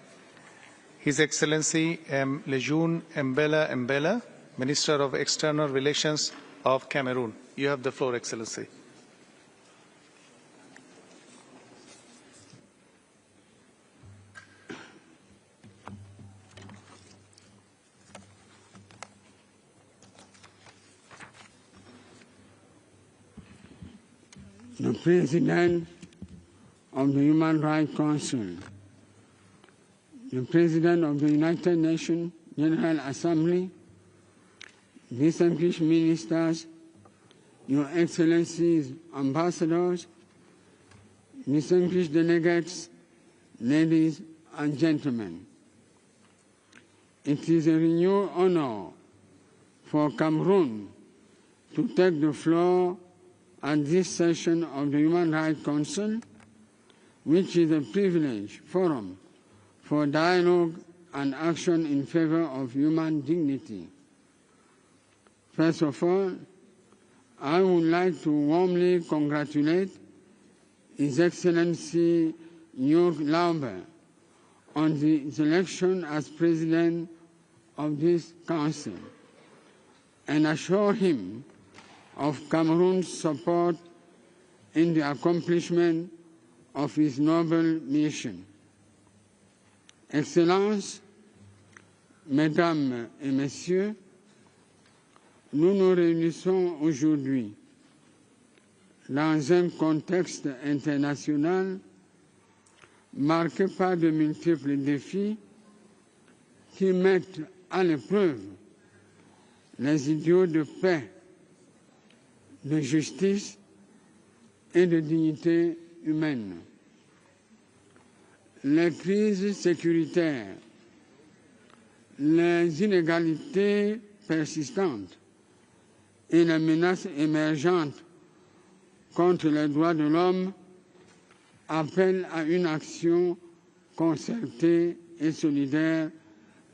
His Excellency Lejeune Mbela, Minister of External Relations of Cameroon. You have the floor, Excellency. The President of the Human Rights Council, the President of the United Nations General Assembly, distinguished ministers, Your Excellencies, ambassadors, distinguished delegates, ladies and gentlemen. It is a renewed honor for Cameroon to take the floor at this session of the Human Rights Council, which is a privileged forum for dialogue and action in favor of human dignity. First of all, I would like to warmly congratulate His Excellency Jörg Lauber on his election as President of this Council and assure him of Cameroon's support in the accomplishment of his noble mission. Excellences, Mesdames et Messieurs, nous nous réunissons aujourd'hui dans un contexte international marqué par de multiples défis qui mettent à l'épreuve les idéaux de paix, de justice et de dignité humaine. Les crises sécuritaires, les inégalités persistantes et les menaces émergentes contre les droits de l'homme appellent à une action concertée et solidaire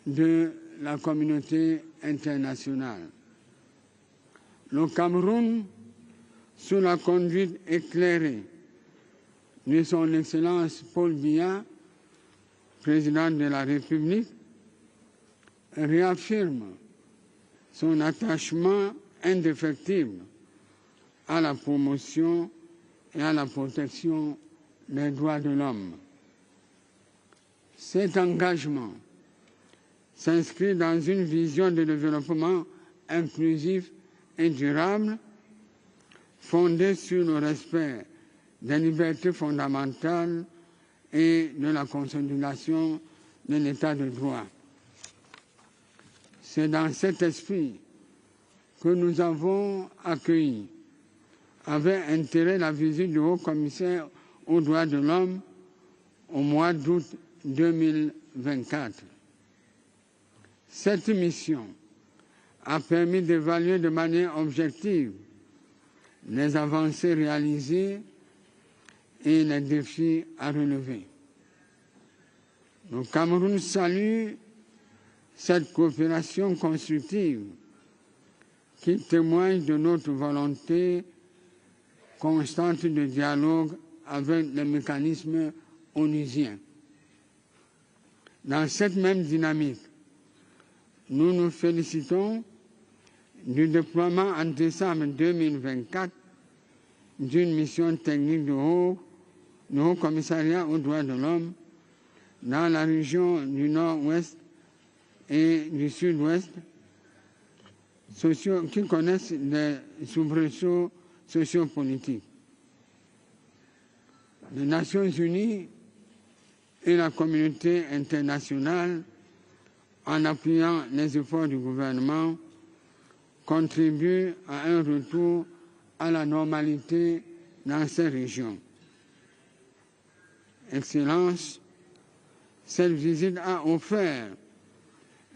de la communauté internationale. Le Cameroun, sous la conduite éclairée de son Excellence Paul Biya, président de la République, réaffirme son attachement indéfectible à la promotion et à la protection des droits de l'homme. Cet engagement s'inscrit dans une vision de développement inclusif et durable fondée sur le respect des libertés fondamentales et de la consolidation de l'état de droit. C'est dans cet esprit que nous avons accueilli avec intérêt la visite du haut-commissaire aux droits de l'homme au mois d'août 2024. Cette mission a permis d'évaluer de manière objective les avancées réalisées et les défis à relever. Le Cameroun salue cette coopération constructive qui témoigne de notre volonté constante de dialogue avec les mécanismes onusiens. Dans cette même dynamique, nous nous félicitons du déploiement en décembre 2024 d'une mission technique du Haut Commissariat aux droits de l'homme dans la région du Nord-Ouest et du Sud-Ouest, qui connaissent des soubresauts sociopolitiques. Les Nations Unies et la communauté internationale, en appuyant les efforts du gouvernement, contribuent à un retour à la normalité dans ces régions. Excellence, cette visite a offert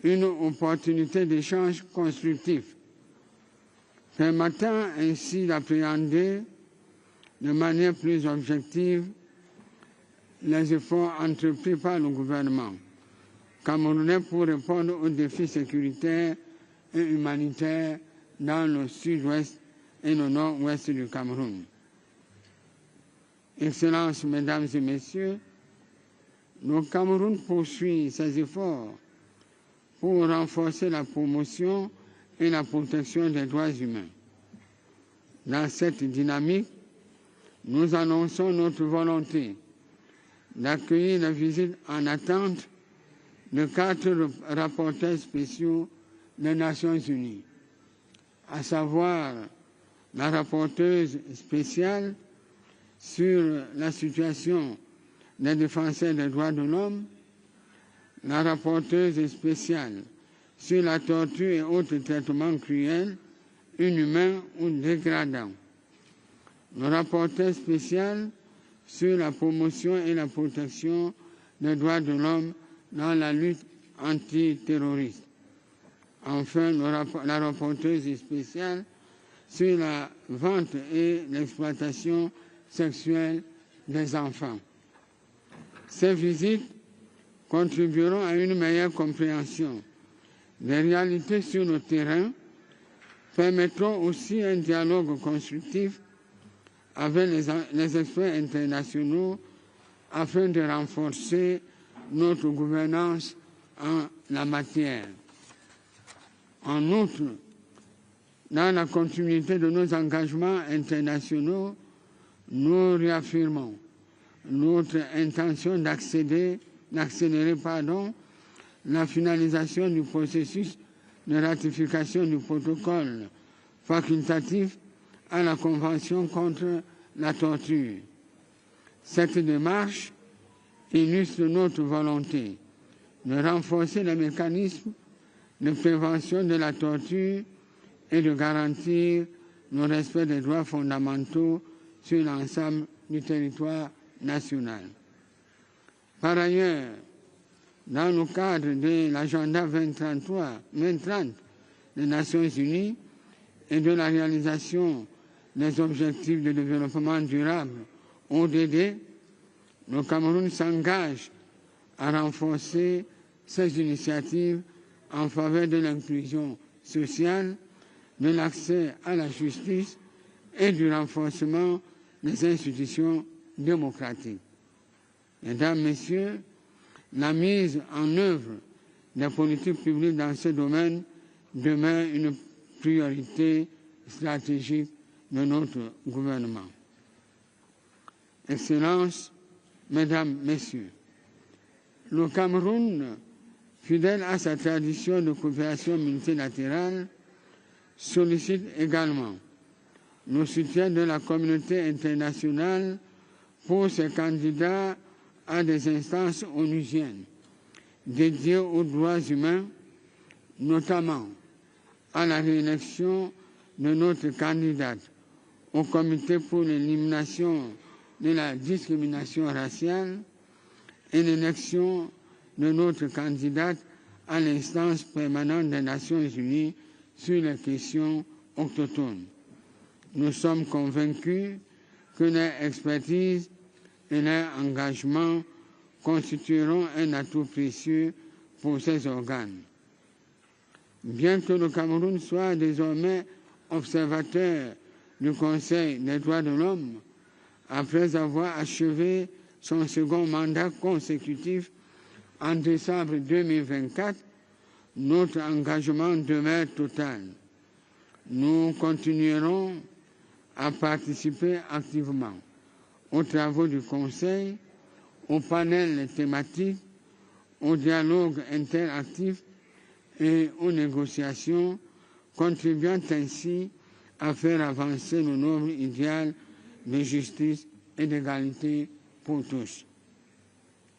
une opportunité d'échange constructif, permettant ainsi d'appréhender de manière plus objective les efforts entrepris par le gouvernement camerounais pour répondre aux défis sécuritaires et humanitaires dans le sud-ouest et le nord-ouest du Cameroun. Excellences, Mesdames et Messieurs, le Cameroun poursuit ses efforts pour renforcer la promotion et la protection des droits humains. Dans cette dynamique, nous annonçons notre volonté d'accueillir la visite en attente de 4 rapporteurs spéciaux des Nations Unies, à savoir la rapporteuse spéciale sur la situation des défenseurs des droits de l'homme, la rapporteuse spéciale sur la torture et autres traitements cruels, inhumains ou dégradants, le rapporteur spécial sur la promotion et la protection des droits de l'homme dans la lutte antiterroriste. Enfin, la rapporteuse spéciale sur la vente et l'exploitation sexuelle des enfants. Ces visites contribueront à une meilleure compréhension des réalités sur le terrain, permettront aussi un dialogue constructif avec les experts internationaux afin de renforcer notre gouvernance en la matière. En outre, dans la continuité de nos engagements internationaux, nous réaffirmons notre intention d'accélérer la finalisation du processus de ratification du protocole facultatif à la Convention contre la torture. Cette démarche illustre notre volonté de renforcer les mécanismes de prévention de la torture et de garantir le respect des droits fondamentaux sur l'ensemble du territoire national. Par ailleurs, dans le cadre de l'agenda 2030 des Nations Unies et de la réalisation des objectifs de développement durable, ODD, le Cameroun s'engage à renforcer ses initiatives en faveur de l'inclusion sociale, de l'accès à la justice et du renforcement des institutions démocratiques. Mesdames, Messieurs, la mise en œuvre des politiques publiques dans ce domaine demeure une priorité stratégique de notre gouvernement. Excellences, Mesdames, Messieurs, le Cameroun, fidèle à sa tradition de coopération multilatérale, sollicite également le soutien de la communauté internationale pour ses candidats à des instances onusiennes dédiées aux droits humains, notamment à la réélection de notre candidate au Comité pour l'élimination de la discrimination raciale et l'élection de notre candidate à l'instance permanente des Nations Unies sur les questions autochtones. Nous sommes convaincus que leur expertise et leur engagement constitueront un atout précieux pour ces organes. Bien que le Cameroun soit désormais observateur du Conseil des droits de l'homme, après avoir achevé son second mandat consécutif en décembre 2024, notre engagement demeure total. Nous continuerons à participer activement aux travaux du Conseil, aux panels thématiques, au dialogue interactif et aux négociations, contribuant ainsi à faire avancer le noble idéal de justice et d'égalité pour tous.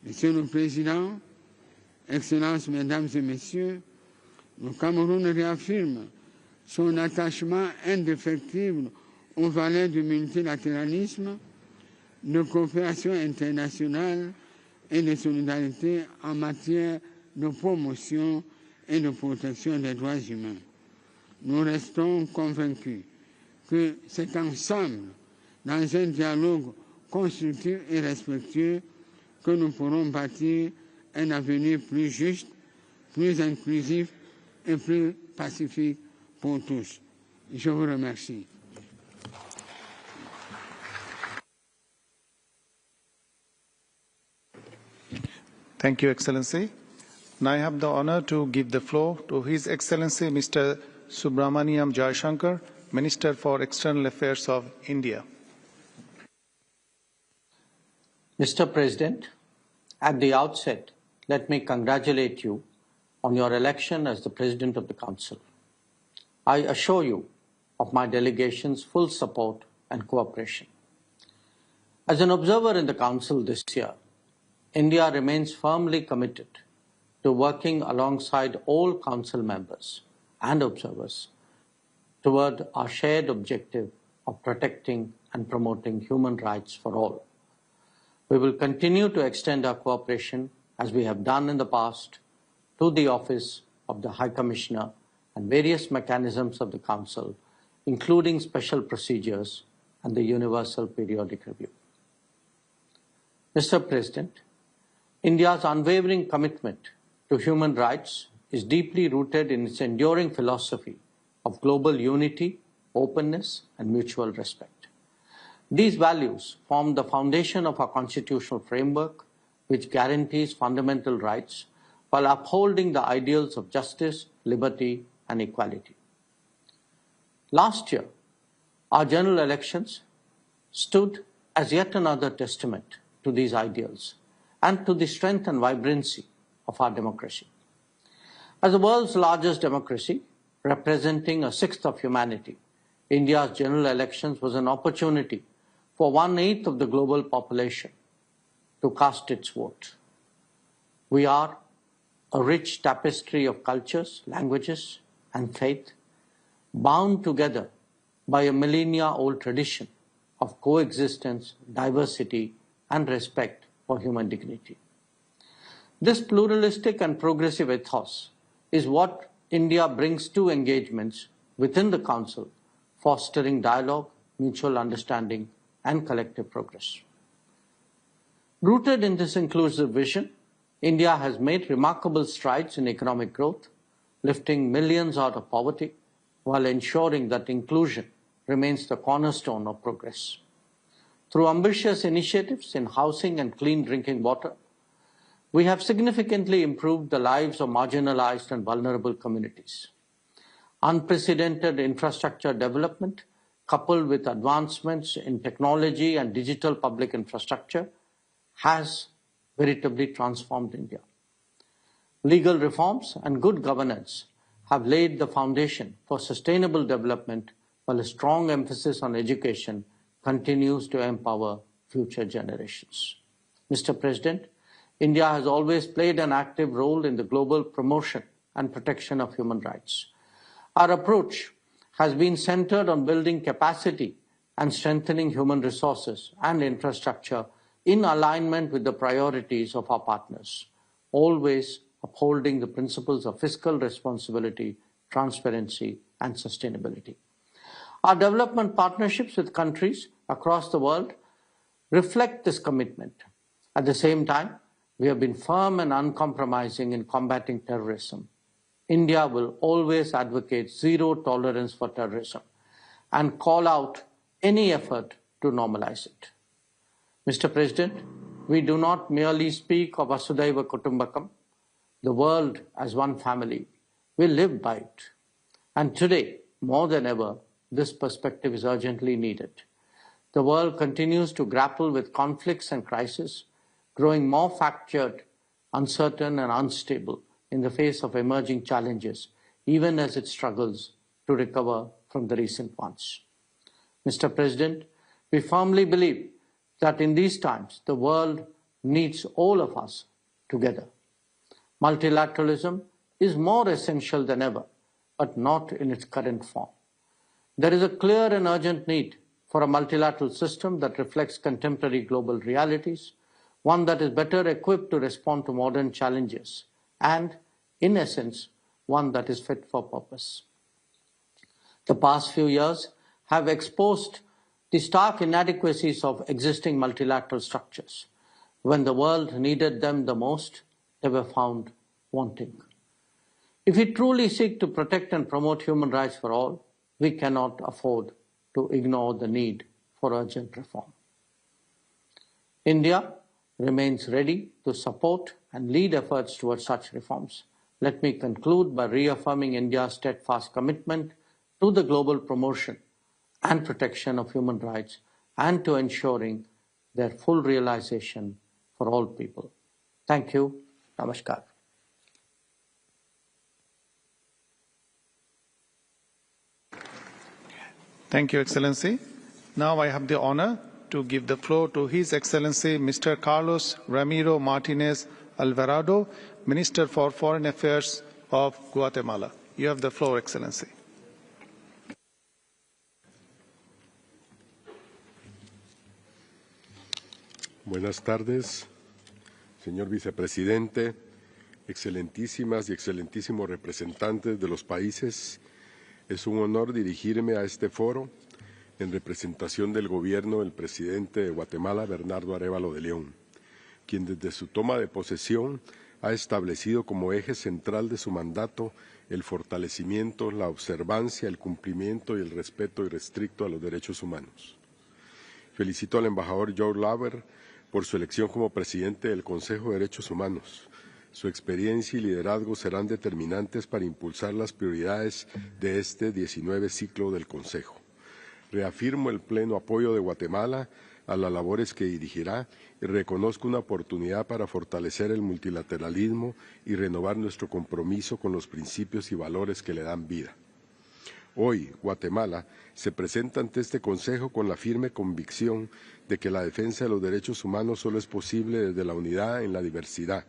Monsieur le Président, Excellences, Mesdames et Messieurs, le Cameroun réaffirme son attachement indéfectible aux valeurs du multilatéralisme, de coopération internationale et de solidarité en matière de promotion et de protection des droits humains. Nous restons convaincus que c'est ensemble, dans un dialogue constructif et respectueux, que nous pourrons bâtir un avenir plus juste, plus inclusif et plus pacifique pour tous. Je vous remercie. Thank you, Excellency. Now I have the honor to give the floor to His Excellency Mr. Subramaniam Jaishankar, Minister for External Affairs of India. Mr. President, at the outset, let me congratulate you on your election as the President of the Council. I assure you of my delegation's full support and cooperation. As an observer in the Council this year, India remains firmly committed to working alongside all Council members and observers toward our shared objective of protecting and promoting human rights for all. We will continue to extend our cooperation, as we have done in the past, to the Office of the High Commissioner and various mechanisms of the Council, including special procedures and the Universal Periodic Review. Mr. President, India's unwavering commitment to human rights is deeply rooted in its enduring philosophy of global unity, openness, and mutual respect. These values form the foundation of our constitutional framework, which guarantees fundamental rights while upholding the ideals of justice, liberty, and equality. Last year, our general elections stood as yet another testament to these ideals and to the strength and vibrancy of our democracy. As the world's largest democracy, representing a sixth of humanity, India's general elections was an opportunity for 1/8 of the global population to cast its vote. We are a rich tapestry of cultures, languages, and faith, bound together by a millennia-old tradition of coexistence, diversity, and respect for human dignity. This pluralistic and progressive ethos is what India brings to engagements within the Council, fostering dialogue, mutual understanding, and collective progress. Rooted in this inclusive vision, India has made remarkable strides in economic growth, lifting millions out of poverty, while ensuring that inclusion remains the cornerstone of progress. Through ambitious initiatives in housing and clean drinking water, we have significantly improved the lives of marginalized and vulnerable communities. Unprecedented infrastructure development, coupled with advancements in technology and digital public infrastructure, has veritably transformed India. Legal reforms and good governance have laid the foundation for sustainable development, while a strong emphasis on education continues to empower future generations. Mr. President, India has always played an active role in the global promotion and protection of human rights. Our approach has been centered on building capacity and strengthening human resources and infrastructure in alignment with the priorities of our partners, always upholding the principles of fiscal responsibility, transparency, and sustainability. Our development partnerships with countries across the world reflect this commitment. At the same time, we have been firm and uncompromising in combating terrorism. India will always advocate zero tolerance for terrorism and call out any effort to normalize it. Mr. President, we do not merely speak of Vasudhaiva Kutumbakam, the world as one family. We live by it. And today, more than ever, this perspective is urgently needed. The world continues to grapple with conflicts and crises, growing more fractured, uncertain, and unstable in the face of emerging challenges, even as it struggles to recover from the recent ones. Mr. President, we firmly believe that in these times, the world needs all of us together. Multilateralism is more essential than ever, but not in its current form. There is a clear and urgent need for a multilateral system that reflects contemporary global realities, one that is better equipped to respond to modern challenges, and, in essence, one that is fit for purpose. The past few years have exposed the stark inadequacies of existing multilateral structures. When the world needed them the most, they were found wanting. If we truly seek to protect and promote human rights for all, we cannot afford to ignore the need for urgent reform. India remains ready to support and lead efforts towards such reforms. Let me conclude by reaffirming India's steadfast commitment to the global promotion and protection of human rights and to ensuring their full realization for all people. Thank you. Namaskar. Thank you, Excellency. Now I have the honor to give the floor to His Excellency Mr. Carlos Ramiro Martinez Alvarado, Minister for Foreign Affairs of Guatemala. You have the floor, Excellency. Buenas tardes, señor vicepresidente, excelentísimas y excelentísimos representantes de los países. Es un honor dirigirme a este foro en representación del gobierno del presidente de Guatemala, Bernardo Arévalo de León, quien desde su toma de posesión ha establecido como eje central de su mandato el fortalecimiento, la observancia, el cumplimiento y el respeto irrestricto a los derechos humanos. Felicito al embajador George Lauer por su elección como presidente del Consejo de Derechos Humanos. Su experiencia y liderazgo serán determinantes para impulsar las prioridades de este 19 ciclo del Consejo. Reafirmo el pleno apoyo de Guatemala a las labores que dirigirá y reconozco una oportunidad para fortalecer el multilateralismo y renovar nuestro compromiso con los principios y valores que le dan vida. Hoy, Guatemala se presenta ante este Consejo con la firme convicción de que la defensa de los derechos humanos solo es posible desde la unidad en la diversidad.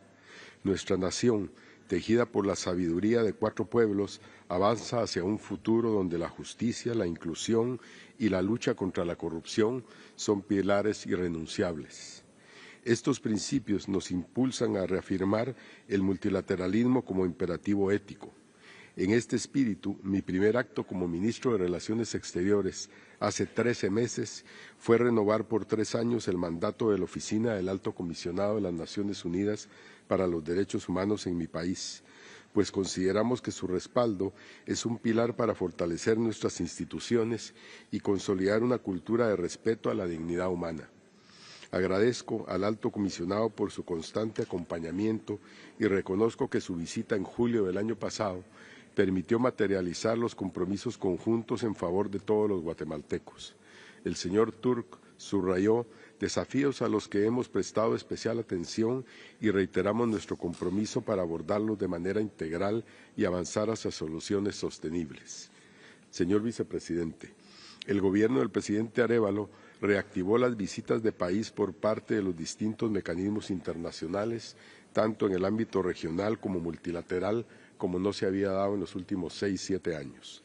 Nuestra nación, tejida por la sabiduría de 4 pueblos, avanza hacia un futuro donde la justicia, la inclusión y la lucha contra la corrupción son pilares irrenunciables. Estos principios nos impulsan a reafirmar el multilateralismo como imperativo ético. En este espíritu, mi primer acto como ministro de Relaciones Exteriores hace 13 meses fue renovar por 3 años el mandato de la Oficina del Alto Comisionado de las Naciones Unidas para los Derechos Humanos en mi país, pues consideramos que su respaldo es un pilar para fortalecer nuestras instituciones y consolidar una cultura de respeto a la dignidad humana. Agradezco al Alto Comisionado por su constante acompañamiento y reconozco que su visita en julio del año pasado permitió materializar los compromisos conjuntos en favor de todos los guatemaltecos. El señor Turk subrayó desafíos a los que hemos prestado especial atención y reiteramos nuestro compromiso para abordarlos de manera integral y avanzar hacia soluciones sostenibles. Señor Vicepresidente, el gobierno del presidente Arévalo reactivó las visitas de país por parte de los distintos mecanismos internacionales, tanto en el ámbito regional como multilateral, como no se había dado en los últimos 6-7 años.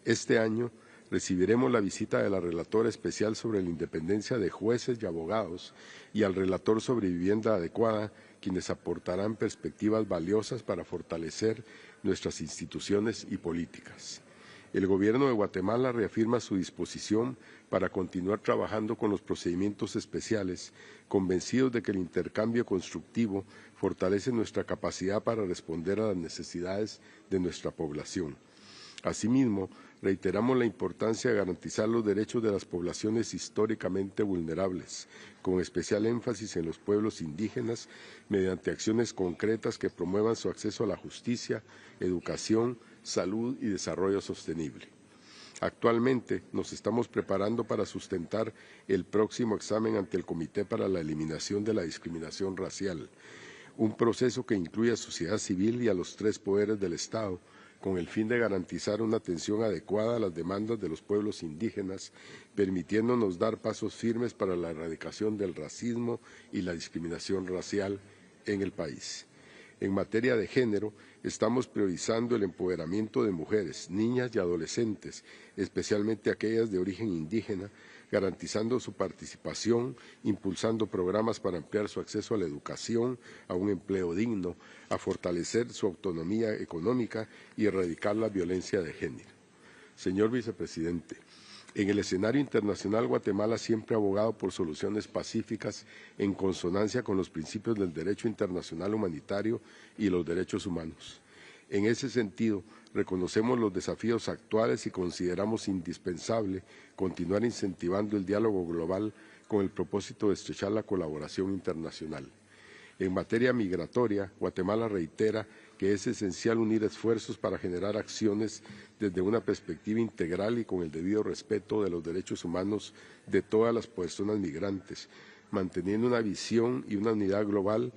Este año recibiremos la visita de la relatora especial sobre la independencia de jueces y abogados y al relator sobre vivienda adecuada, quienes aportarán perspectivas valiosas para fortalecer nuestras instituciones y políticas. El Gobierno de Guatemala reafirma su disposición para continuar trabajando con los procedimientos especiales, convencidos de que el intercambio constructivo fortalece nuestra capacidad para responder a las necesidades de nuestra población. Asimismo, reiteramos la importancia de garantizar los derechos de las poblaciones históricamente vulnerables, con especial énfasis en los pueblos indígenas, mediante acciones concretas que promuevan su acceso a la justicia, educación, salud y desarrollo sostenible. Actualmente nos estamos preparando para sustentar el próximo examen ante el Comité para la Eliminación de la Discriminación Racial, un proceso que incluye a sociedad civil y a los 3 poderes del Estado, con el fin de garantizar una atención adecuada a las demandas de los pueblos indígenas, permitiéndonos dar pasos firmes para la erradicación del racismo y la discriminación racial en el país. En materia de género, estamos priorizando el empoderamiento de mujeres, niñas y adolescentes, especialmente aquellas de origen indígena, garantizando su participación, impulsando programas para ampliar su acceso a la educación, a un empleo digno, a fortalecer su autonomía económica y erradicar la violencia de género. Señor Vicepresidente, en el escenario internacional, Guatemala siempre ha abogado por soluciones pacíficas en consonancia con los principios del derecho internacional humanitario y los derechos humanos. En ese sentido, reconocemos los desafíos actuales y consideramos indispensable continuar incentivando el diálogo global con el propósito de estrechar la colaboración internacional. En materia migratoria, Guatemala reitera que es esencial unir esfuerzos para generar acciones desde una perspectiva integral y con el debido respeto de los derechos humanos de todas las personas migrantes, manteniendo una visión y una unidad global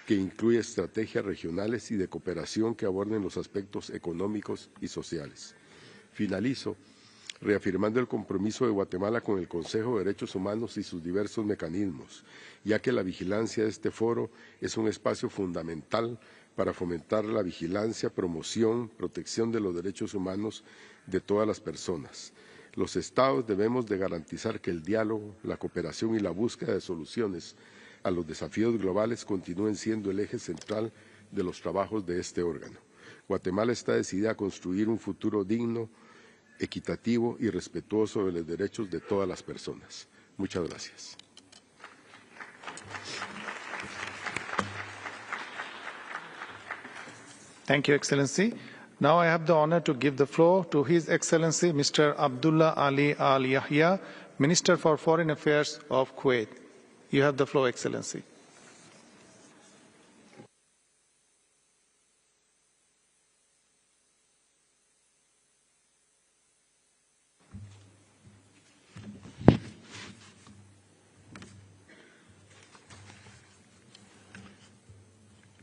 que incluye estrategias regionales y de cooperación que aborden los aspectos económicos y sociales. Finalizo reafirmando el compromiso de Guatemala con el Consejo de Derechos Humanos y sus diversos mecanismos, ya que la vigilancia de este foro es un espacio fundamental para fomentar la vigilancia, promoción, protección de los derechos humanos de todas las personas. Los Estados debemos de garantizar que el diálogo, la cooperación y la búsqueda de soluciones a los desafíos globales continúen siendo el eje central de los trabajos de este órgano. Guatemala está decidida a construir un futuro digno, equitativo y respetuoso de los derechos de todas las personas. Muchas gracias. Thank you, Excellency. Now I have the honor to give the floor to His Excellency Mr. Abdullah Ali Al Yahya, Minister for Foreign Affairs of Kuwait. You have the floor, Excellency.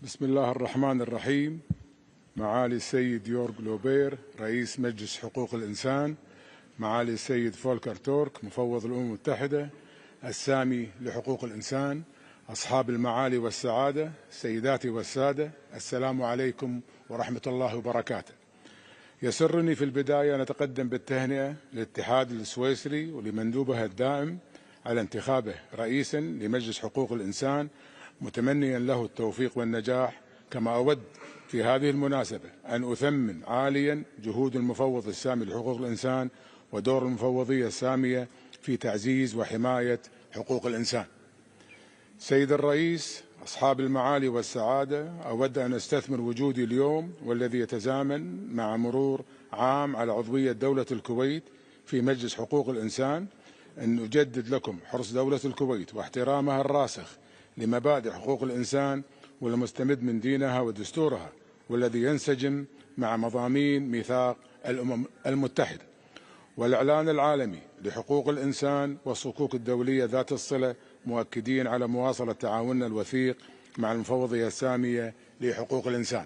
بسم الله الرحمن الرحيم. معالي السيد يورغ لوبير رئيس مجلس حقوق الإنسان، معالي السيد فولكر تورك مفوض الأمم المتحدة السامي لحقوق الإنسان، أصحاب المعالي والسعادة، سيداتي والسادة، السلام عليكم ورحمة الله وبركاته. يسرني في البداية أن أتقدم بالتهنئة للاتحاد السويسري ولمندوبه الدائم على انتخابه رئيسا لمجلس حقوق الإنسان، متمنيا له التوفيق والنجاح. كما أود في هذه المناسبة أن أثمن عاليا جهود المفوض السامي لحقوق الإنسان ودور المفوضية السامية في تعزيز وحماية حقوق الإنسان. سيد الرئيس، أصحاب المعالي والسعادة، أود أن أستثمر وجودي اليوم والذي يتزامن مع مرور عام على عضوية دولة الكويت في مجلس حقوق الإنسان أن أجدد لكم حرص دولة الكويت واحترامها الراسخ لمبادئ حقوق الإنسان والمستمد من دينها ودستورها، والذي ينسجم مع مضامين ميثاق الأمم المتحدة والإعلان العالمي لحقوق الإنسان والصكوك الدولية ذات الصلة، مؤكدين على مواصلة تعاوننا الوثيق مع المفوضية السامية لحقوق الإنسان.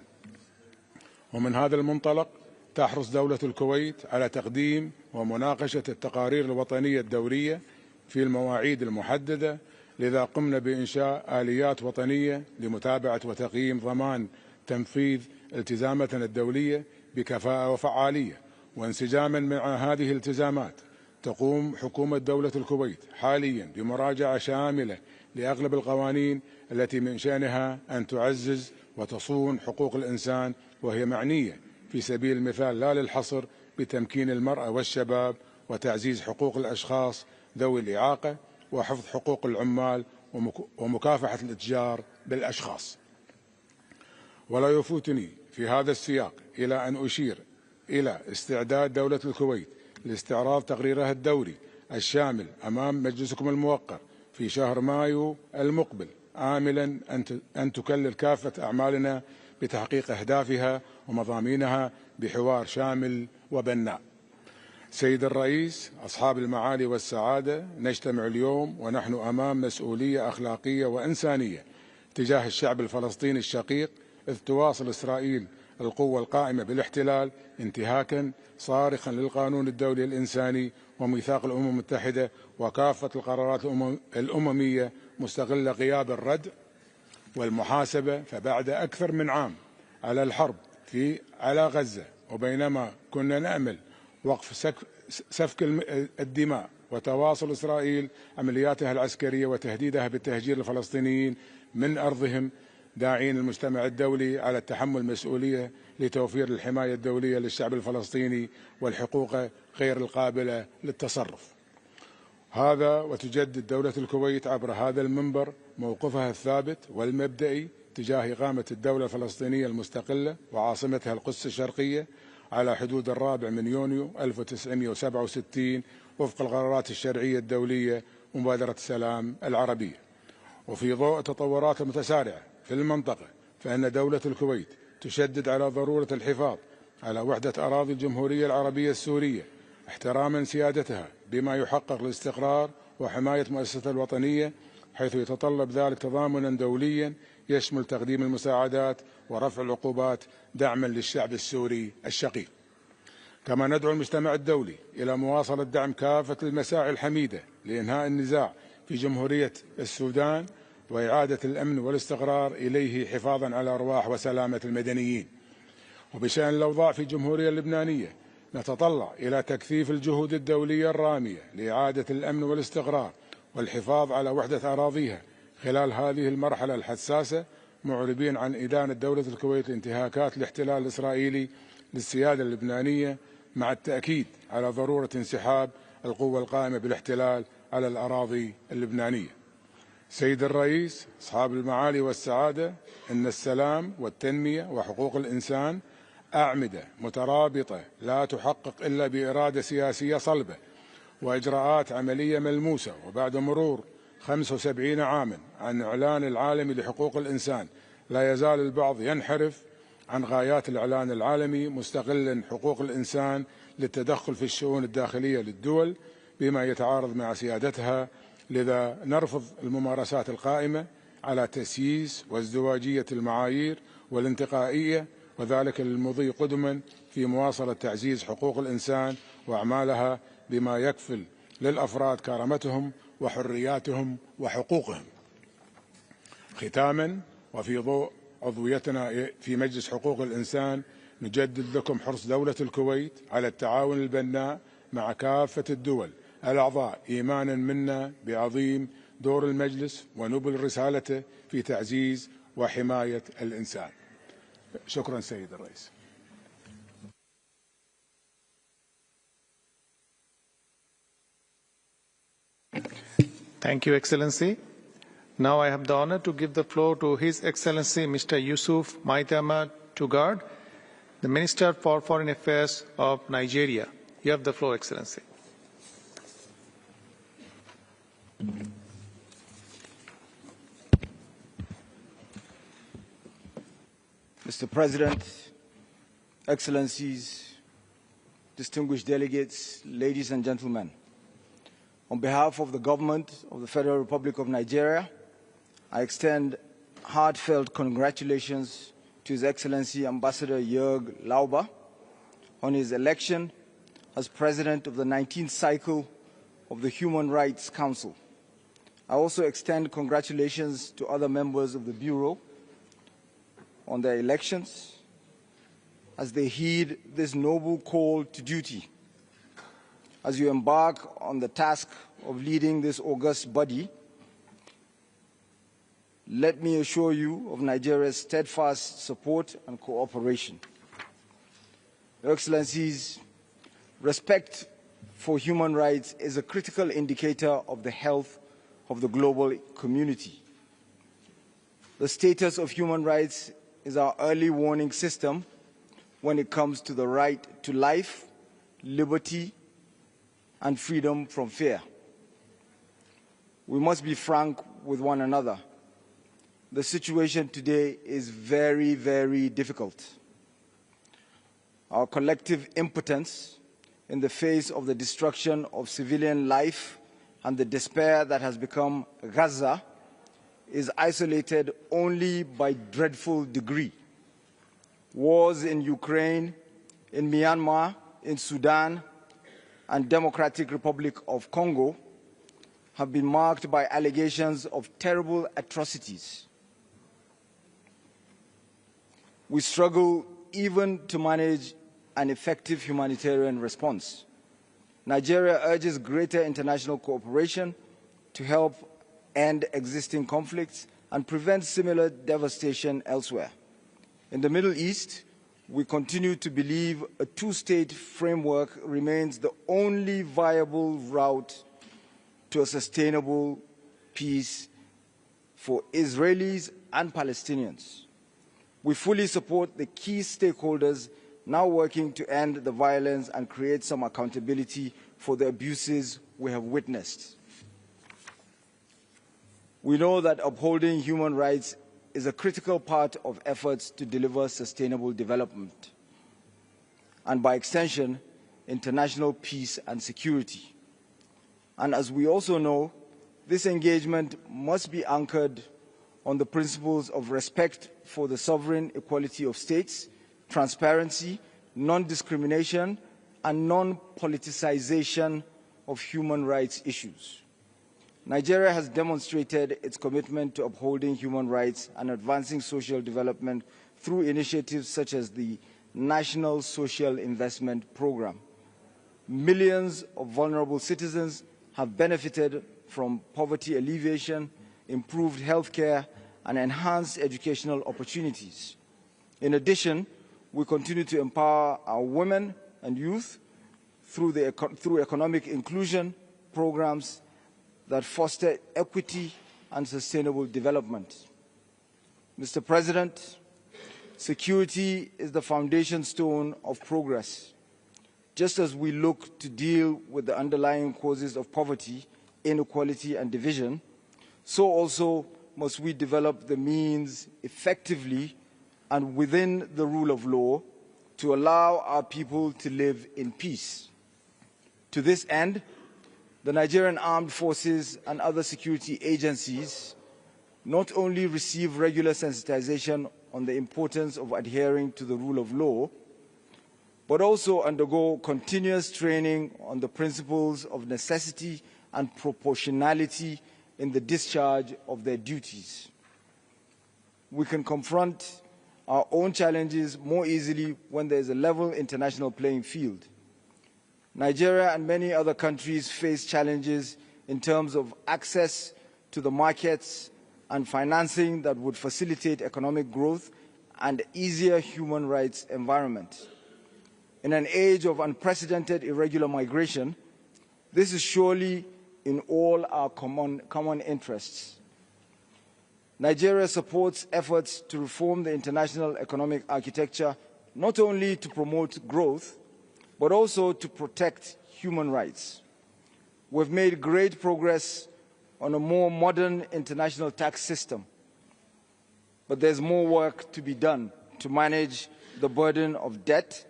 ومن هذا المنطلق تحرص دولة الكويت على تقديم ومناقشة التقارير الوطنية الدورية في المواعيد المحددة، لذا قمنا بإنشاء آليات وطنية لمتابعة وتقييم ضمان تنفيذ التزاماتنا الدولية بكفاءة وفعالية. وانسجاما مع هذه الالتزامات تقوم حكومة دولة الكويت حاليا بمراجعة شاملة لأغلب القوانين التي من شأنها أن تعزز وتصون حقوق الإنسان، وهي معنية في سبيل المثال لا للحصر بتمكين المرأة والشباب وتعزيز حقوق الأشخاص ذوي الإعاقة وحفظ حقوق العمال ومكافحة الإتجار بالأشخاص. ولا يفوتني في هذا السياق إلى أن أشير إلى استعداد دولة الكويت لاستعراض تقريرها الدوري الشامل أمام مجلسكم الموقر في شهر مايو المقبل، آملا أن تكلل كافة أعمالنا بتحقيق أهدافها ومضامينها بحوار شامل وبناء. سيد الرئيس، أصحاب المعالي والسعادة، نجتمع اليوم ونحن أمام مسؤولية أخلاقية وإنسانية تجاه الشعب الفلسطيني الشقيق، إذ تواصل إسرائيل القوة القائمة بالاحتلال انتهاكا صارخا للقانون الدولي الإنساني وميثاق الأمم المتحدة وكافة القرارات الأممية، مستغلة غياب الردع والمحاسبة. فبعد أكثر من عام على الحرب على غزة، وبينما كنا نأمل وقف سفك الدماء وتواصل إسرائيل عملياتها العسكرية وتهديدها بالتهجير الفلسطينيين من أرضهم، داعين المجتمع الدولي على التحمل مسؤولية لتوفير الحماية الدولية للشعب الفلسطيني والحقوق غير القابلة للتصرف. هذا وتجدد دولة الكويت عبر هذا المنبر موقفها الثابت والمبدئي تجاه إقامة الدولة الفلسطينية المستقلة وعاصمتها القدس الشرقية على حدود 4 يونيو 1967 وفق القرارات الشرعية الدولية ومبادرة السلام العربية. وفي ضوء التطورات المتسارعة في المنطقة، فإن دولة الكويت تشدد على ضرورة الحفاظ على وحدة أراضي الجمهورية العربية السورية احتراما سيادتها بما يحقق الاستقرار وحماية مؤسسة الوطنية، حيث يتطلب ذلك تضامنا دوليا يشمل تقديم المساعدات ورفع العقوبات دعما للشعب السوري الشقيق. كما ندعو المجتمع الدولي إلى مواصلة دعم كافة المساعي الحميدة لإنهاء النزاع في جمهورية السودان وإعادة الأمن والاستقرار إليه حفاظا على أرواح وسلامة المدنيين. وبشأن الأوضاع في الجمهورية اللبنانية، نتطلع إلى تكثيف الجهود الدولية الرامية لإعادة الأمن والاستقرار والحفاظ على وحدة أراضيها خلال هذه المرحلة الحساسة، معربين عن إدانة دولة الكويت لانتهاكات الاحتلال الإسرائيلي للسيادة اللبنانية، مع التأكيد على ضرورة انسحاب القوة القائمة بالاحتلال على الأراضي اللبنانية. سيد الرئيس، أصحاب المعالي والسعادة، إن السلام والتنمية وحقوق الإنسان أعمدة مترابطة لا تحقق إلا بإرادة سياسية صلبة وإجراءات عملية ملموسة. وبعد مرور 75 عاما عن إعلان العالمي لحقوق الإنسان، لا يزال البعض ينحرف عن غايات الإعلان العالمي، مستغلا حقوق الإنسان للتدخل في الشؤون الداخلية للدول بما يتعارض مع سيادتها. لذا نرفض الممارسات القائمة على تسييس وازدواجية المعايير والانتقائية، وذلك للمضي قدما في مواصلة تعزيز حقوق الإنسان وأعمالها بما يكفل للأفراد كرامتهم وحرياتهم وحقوقهم. ختاما، وفي ضوء عضويتنا في مجلس حقوق الإنسان، نجدد لكم حرص دولة الكويت على التعاون البناء مع كافة الدول الأعضاء، إيمانا منا بعظيم دور المجلس ونبل رسالته في تعزيز وحماية الإنسان. شكرا سيد الرئيس. Thank you, Excellency. Now I have the honor to give the floor to His Excellency Mr. Yusuf Maitama Tugard, the Minister for Foreign Affairs of Nigeria. You have the floor, Excellency. Mr. President, Excellencies, distinguished delegates, ladies and gentlemen, on behalf of the government of the Federal Republic of Nigeria, I extend heartfelt congratulations to His Excellency Ambassador Jörg Lauber on his election as President of the 19th cycle of the Human Rights Council. I also extend congratulations to other members of the Bureau on their elections as they heed this noble call to duty. As you embark on the task of leading this august body, let me assure you of Nigeria's steadfast support and cooperation. Your Excellencies, respect for human rights is a critical indicator of the health of the global community. The status of human rights is our early warning system when it comes to the right to life, liberty, and freedom from fear. We must be frank with one another. The situation today is very, very difficult. Our collective impotence in the face of the destruction of civilian life and the despair that has become Gaza is isolated only by dreadful degree. Wars in Ukraine, in Myanmar, in Sudan, and Democratic Republic of Congo have been marked by allegations of terrible atrocities. We struggle even to manage an effective humanitarian response. Nigeria urges greater international cooperation to help end existing conflicts and prevent similar devastation elsewhere. In the Middle East, we continue to believe a two-state framework remains the only viable route to a sustainable peace for Israelis and Palestinians. We fully support the key stakeholders now working to end the violence and create some accountability for the abuses we have witnessed. We know that upholding human rights is a critical part of efforts to deliver sustainable development and, by extension, international peace and security. And as we also know, this engagement must be anchored on the principles of respect for the sovereign equality of states, transparency, non-discrimination, and non-politicization of human rights issues. Nigeria has demonstrated its commitment to upholding human rights and advancing social development through initiatives such as the National Social Investment Programme. Millions of vulnerable citizens have benefited from poverty alleviation, improved health care, and enhanced educational opportunities. In addition, we continue to empower our women and youth through economic inclusion programs that foster equity and sustainable development. Mr. President, security is the foundation stone of progress. Just as we look to deal with the underlying causes of poverty, inequality, and division, so also must we develop the means effectively and within the rule of law to allow our people to live in peace. To this end, the Nigerian Armed Forces and other security agencies not only receive regular sensitization on the importance of adhering to the rule of law, but also undergo continuous training on the principles of necessity and proportionality in the discharge of their duties. We can confront our own challenges more easily when there is a level international playing field. Nigeria and many other countries face challenges in terms of access to the markets and financing that would facilitate economic growth and easier human rights environment. In an age of unprecedented irregular migration, this is surely in all our common interests. Nigeria supports efforts to reform the international economic architecture, not only to promote growth, but also to protect human rights. We've made great progress on a more modern international tax system, but there's more work to be done to manage the burden of debt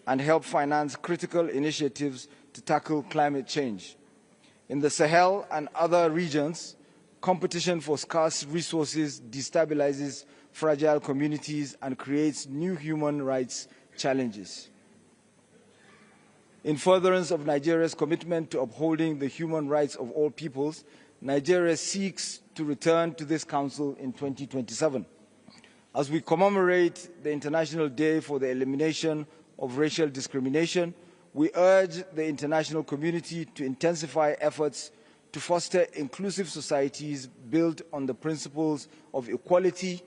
and help finance critical initiatives to tackle climate change. In the Sahel and other regions, competition for scarce resources destabilizes fragile communities and creates new human rights challenges. In furtherance of Nigeria's commitment to upholding the human rights of all peoples, Nigeria seeks to return to this Council in 2027. As we commemorate the International Day for the Elimination of Racial Discrimination, we urge the international community to intensify efforts to foster inclusive societies built on the principles of equality,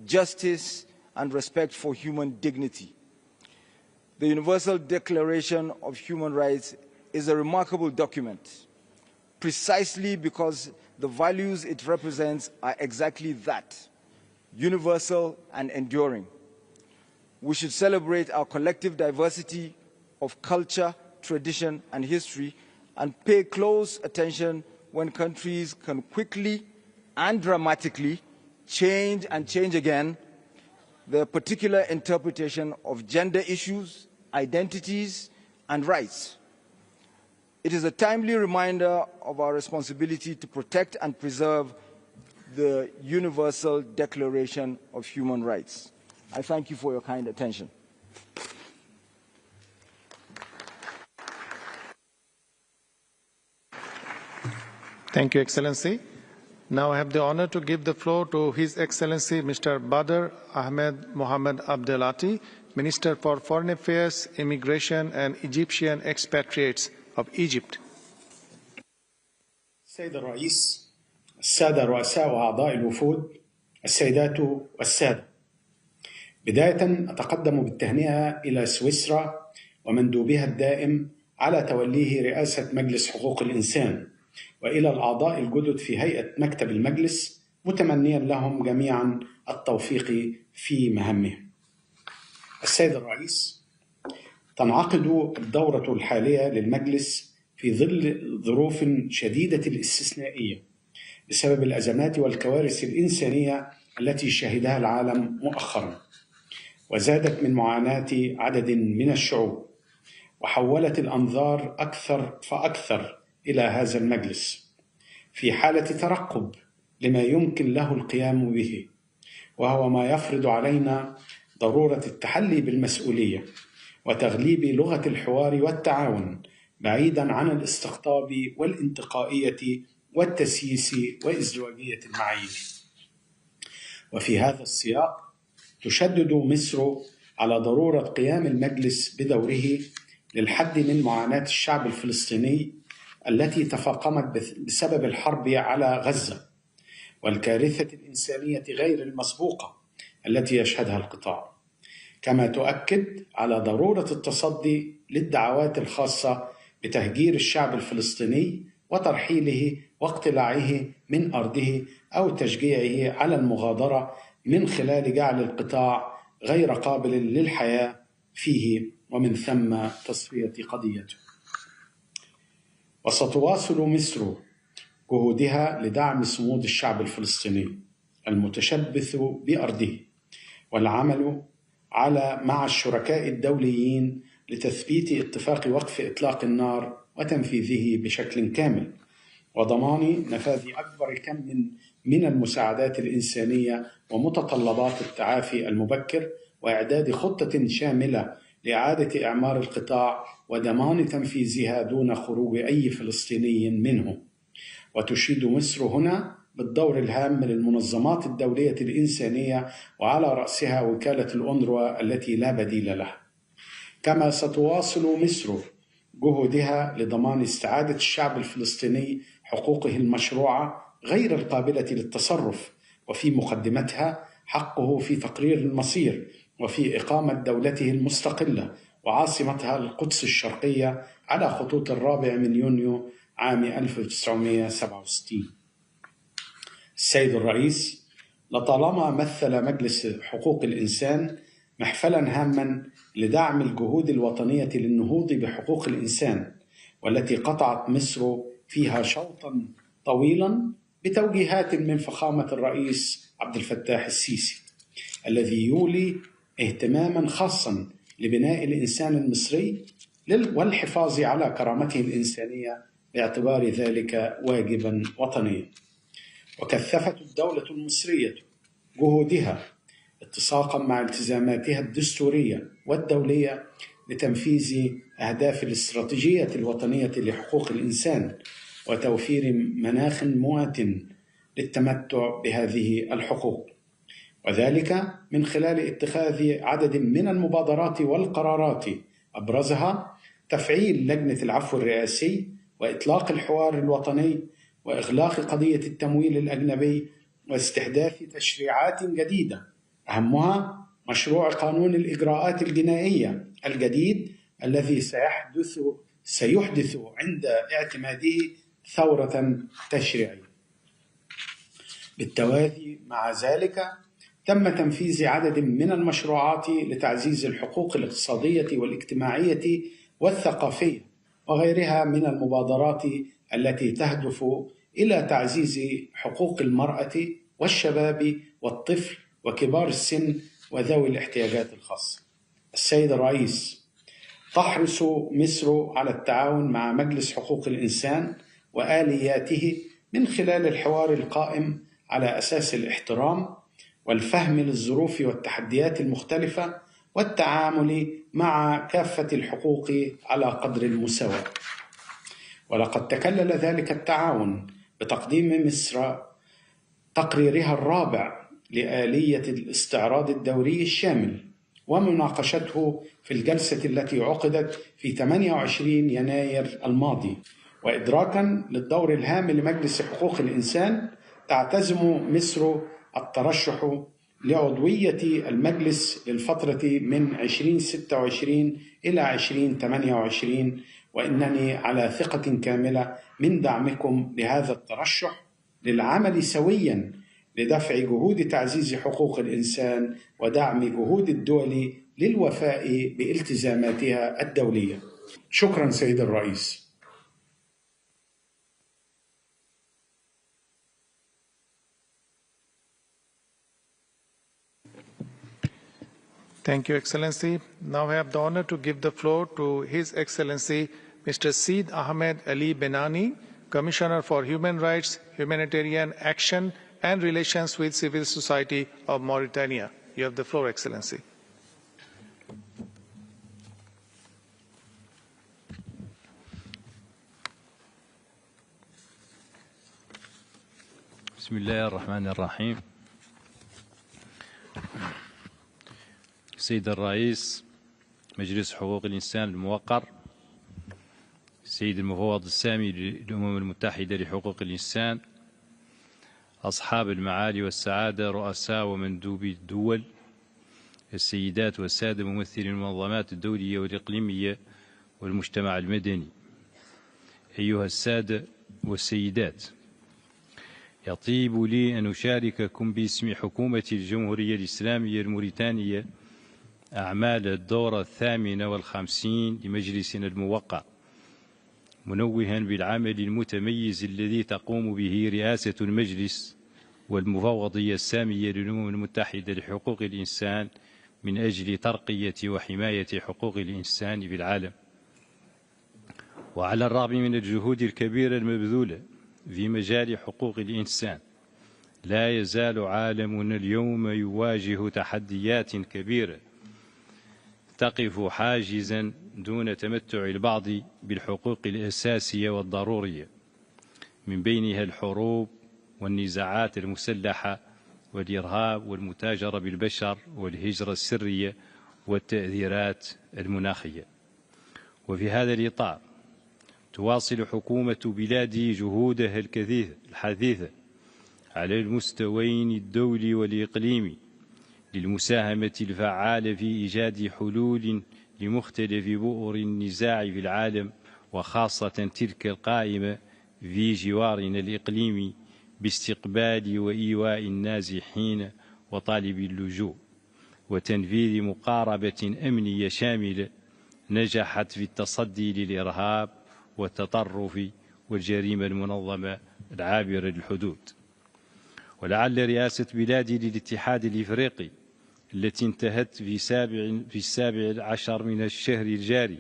justice, and respect for human dignity. The Universal Declaration of Human Rights is a remarkable document, precisely because the values it represents are exactly that, universal and enduring. We should celebrate our collective diversity of culture, tradition, and history, and pay close attention when countries can quickly and dramatically change and change again their particular interpretation of gender issues, identities, and rights. It is a timely reminder of our responsibility to protect and preserve the Universal Declaration of Human Rights. I thank you for your kind attention. Thank you, Excellency. Now I have the honor to give the floor to His Excellency Mr. Badr Ahmed Mohammed Abdelati, Minister for Foreign Affairs, Immigration and Egyptian Expatriates of Egypt. السيد الرئيس، السادة رؤساء وأعضاء الوفود، السيدات والسادة، بداية أتقدم بالتهنئة إلى سويسرا ومندوبها الدائم على توليه رئاسة مجلس حقوق الإنسان، وإلى الأعضاء الجدد في هيئة مكتب المجلس، متمنيا لهم جميعا التوفيق في مهامهم. السيد الرئيس، تنعقد الدورة الحالية للمجلس في ظل ظروف شديدة الاستثنائية بسبب الأزمات والكوارث الإنسانية التي شهدها العالم مؤخرا، وزادت من معاناة عدد من الشعوب، وحولت الأنظار أكثر فأكثر إلى هذا المجلس في حالة ترقب لما يمكن له القيام به، وهو ما يفرض علينا ضرورة التحلي بالمسؤولية وتغليب لغة الحوار والتعاون بعيداً عن الاستقطاب والانتقائية والتسييس وازدواجية المعايير. وفي هذا السياق تشدد مصر على ضرورة قيام المجلس بدوره للحد من معاناة الشعب الفلسطيني التي تفاقمت بسبب الحرب على غزة والكارثة الإنسانية غير المسبوقة التي يشهدها القطاع، كما تؤكد على ضرورة التصدي للدعوات الخاصة بتهجير الشعب الفلسطيني وترحيله واقتلاعه من أرضه أو تشجيعه على المغادرة من خلال جعل القطاع غير قابل للحياة فيه ومن ثم تصفية قضيته. وستواصل مصر جهودها لدعم صمود الشعب الفلسطيني المتشبث بأرضه والعمل مع الشركاء الدوليين لتثبيت اتفاق وقف إطلاق النار وتنفيذه بشكل كامل، وضمان نفاذ أكبر كم من المساعدات الإنسانية ومتطلبات التعافي المبكر، وإعداد خطة شاملة لإعادة إعمار القطاع وضمان تنفيذها دون خروج أي فلسطيني منه. وتشيد مصر هنا بالدور الهام للمنظمات الدولية الإنسانية وعلى رأسها وكالة الأونروا التي لا بديل لها. كما ستواصل مصر جهودها لضمان استعادة الشعب الفلسطيني حقوقه المشروعة غير القابلة للتصرف، وفي مقدمتها حقه في تقرير المصير وفي إقامة دولته المستقلة وعاصمتها القدس الشرقية على خطوط 4 يونيو عام 1967. السيد الرئيس، لطالما مثل مجلس حقوق الإنسان محفلا هاما لدعم الجهود الوطنية للنهوض بحقوق الإنسان، والتي قطعت مصر فيها شوطا طويلا بتوجيهات من فخامة الرئيس عبد الفتاح السيسي، الذي يولي اهتماما خاصا لبناء الإنسان المصري والحفاظ على كرامته الإنسانية باعتبار ذلك واجبا وطنيا. وكثفت الدولة المصرية جهودها اتساقا مع التزاماتها الدستورية والدولية لتنفيذ أهداف الاستراتيجية الوطنية لحقوق الإنسان وتوفير مناخ مواتٍ للتمتع بهذه الحقوق، وذلك من خلال اتخاذ عدد من المبادرات والقرارات أبرزها تفعيل لجنة العفو الرئاسي وإطلاق الحوار الوطني وإغلاق قضية التمويل الأجنبي واستحداث تشريعات جديدة، أهمها مشروع قانون الإجراءات الجنائية الجديد الذي سيحدث عند اعتماده ثورة تشريعية. بالتوازي مع ذلك تم تنفيذ عدد من المشروعات لتعزيز الحقوق الاقتصادية والاجتماعية والثقافية وغيرها من المبادرات التي تهدف إلى تعزيز حقوق المرأة والشباب والطفل وكبار السن وذوي الاحتياجات الخاصة. السيد الرئيس، تحرص مصر على التعاون مع مجلس حقوق الإنسان وآلياته من خلال الحوار القائم على أساس الاحترام والفهم للظروف والتحديات المختلفة والتعامل مع كافة الحقوق على قدر المساواة. ولقد تكلل ذلك التعاون بتقديم مصر تقريرها الرابع لآلية الاستعراض الدوري الشامل ومناقشته في الجلسة التي عقدت في 28 يناير الماضي. وإدراكا للدور الهام لمجلس حقوق الإنسان، تعتزم مصر الترشح لعضوية المجلس للفترة من 2026 إلى 2028، وإنني على ثقة كاملة من دعمكم لهذا الترشح للعمل سويا لدفع جهود تعزيز حقوق الإنسان ودعم جهود الدول للوفاء بالتزاماتها الدولية. شكرا سيد الرئيس. Thank you, Excellency. Now I have the honor to give the floor to His Excellency Mr. Seed Ahmed Ali Benani, Commissioner for Human Rights, Humanitarian Action and Relations with Civil Society of Mauritania. You have the floor, Excellency. بسم الله الرحمن الرحيم. سيد الرئيس مجلس حقوق الإنسان الموقر، السيد المفوض السامي للأمم المتحدة لحقوق الإنسان، أصحاب المعالي والسعادة، رؤساء ومندوبي الدول، السيدات والسادة ممثلي المنظمات الدولية والإقليمية والمجتمع المدني، أيها السادة والسيدات، يطيب لي أن أشارككم باسم حكومة الجمهورية الإسلامية الموريتانية أعمال الدورة 58 لمجلسنا الموقر، منوها بالعمل المتميز الذي تقوم به رئاسة المجلس والمفوضية السامية للأمم المتحدة لحقوق الإنسان من أجل ترقية وحماية حقوق الإنسان في العالم. وعلى الرغم من الجهود الكبيرة المبذولة في مجال حقوق الإنسان، لا يزال عالمنا اليوم يواجه تحديات كبيرة تقف حاجزا دون تمتع البعض بالحقوق الأساسية والضرورية، من بينها الحروب والنزاعات المسلحة والإرهاب والمتاجرة بالبشر والهجرة السرية والتأثيرات المناخية. وفي هذا الإطار تواصل حكومة بلادي جهودها الحثيثة على المستويين الدولي والإقليمي للمساهمة الفعالة في إيجاد حلول لمختلف بؤر النزاع في العالم، وخاصة تلك القائمة في جوارنا الإقليمي باستقبال وإيواء النازحين وطالبي اللجوء، وتنفيذ مقاربة أمنية شاملة نجحت في التصدي للإرهاب والتطرف والجريمة المنظمة العابرة للحدود. ولعل رئاسة بلادي للاتحاد الإفريقي التي انتهت في السابع عشر من الشهر الجاري،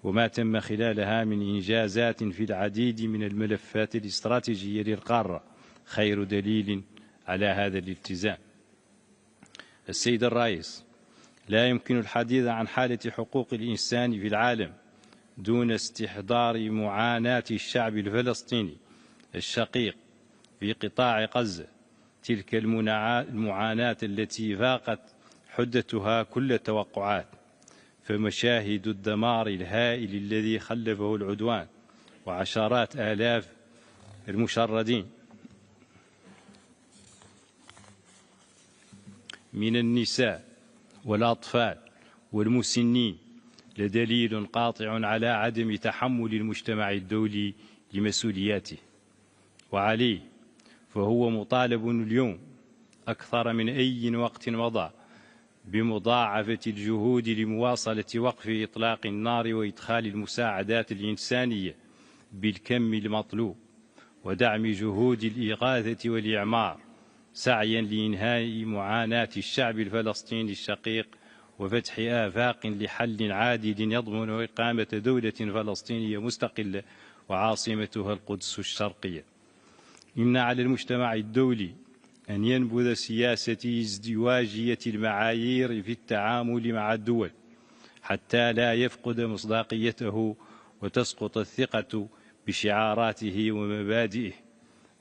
وما تم خلالها من إنجازات في العديد من الملفات الاستراتيجية للقارة خير دليل على هذا الالتزام. السيد الرئيس، لا يمكن الحديث عن حالة حقوق الإنسان في العالم دون استحضار معاناة الشعب الفلسطيني الشقيق في قطاع غزة، تلك المعاناة التي فاقت حدتها كل التوقعات، فمشاهد الدمار الهائل الذي خلفه العدوان وعشرات آلاف المشردين من النساء والأطفال والمسنين لدليل قاطع على عدم تحمل المجتمع الدولي لمسؤولياته، وعليه فهو مطالب اليوم أكثر من أي وقت مضى بمضاعفة الجهود لمواصلة وقف إطلاق النار وإدخال المساعدات الإنسانية بالكم المطلوب، ودعم جهود الإغاثة والإعمار سعيا لإنهاء معاناة الشعب الفلسطيني الشقيق وفتح آفاق لحل عادل يضمن إقامة دولة فلسطينية مستقلة وعاصمتها القدس الشرقية. إن على المجتمع الدولي أن ينبذ سياسة ازدواجية المعايير في التعامل مع الدول حتى لا يفقد مصداقيته وتسقط الثقة بشعاراته ومبادئه،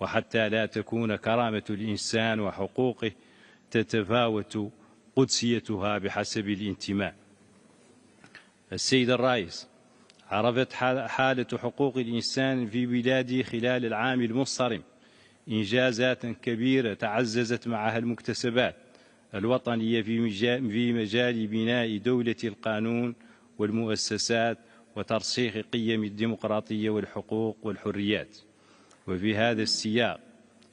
وحتى لا تكون كرامة الإنسان وحقوقه تتفاوت قدسيتها بحسب الانتماء. السيد الرئيس، عرفت حالة حقوق الإنسان في بلادي خلال العام المنصرم إنجازات كبيرة تعززت معها المكتسبات الوطنية في مجال بناء دولة القانون والمؤسسات وترسيخ قيم الديمقراطية والحقوق والحريات. وفي هذا السياق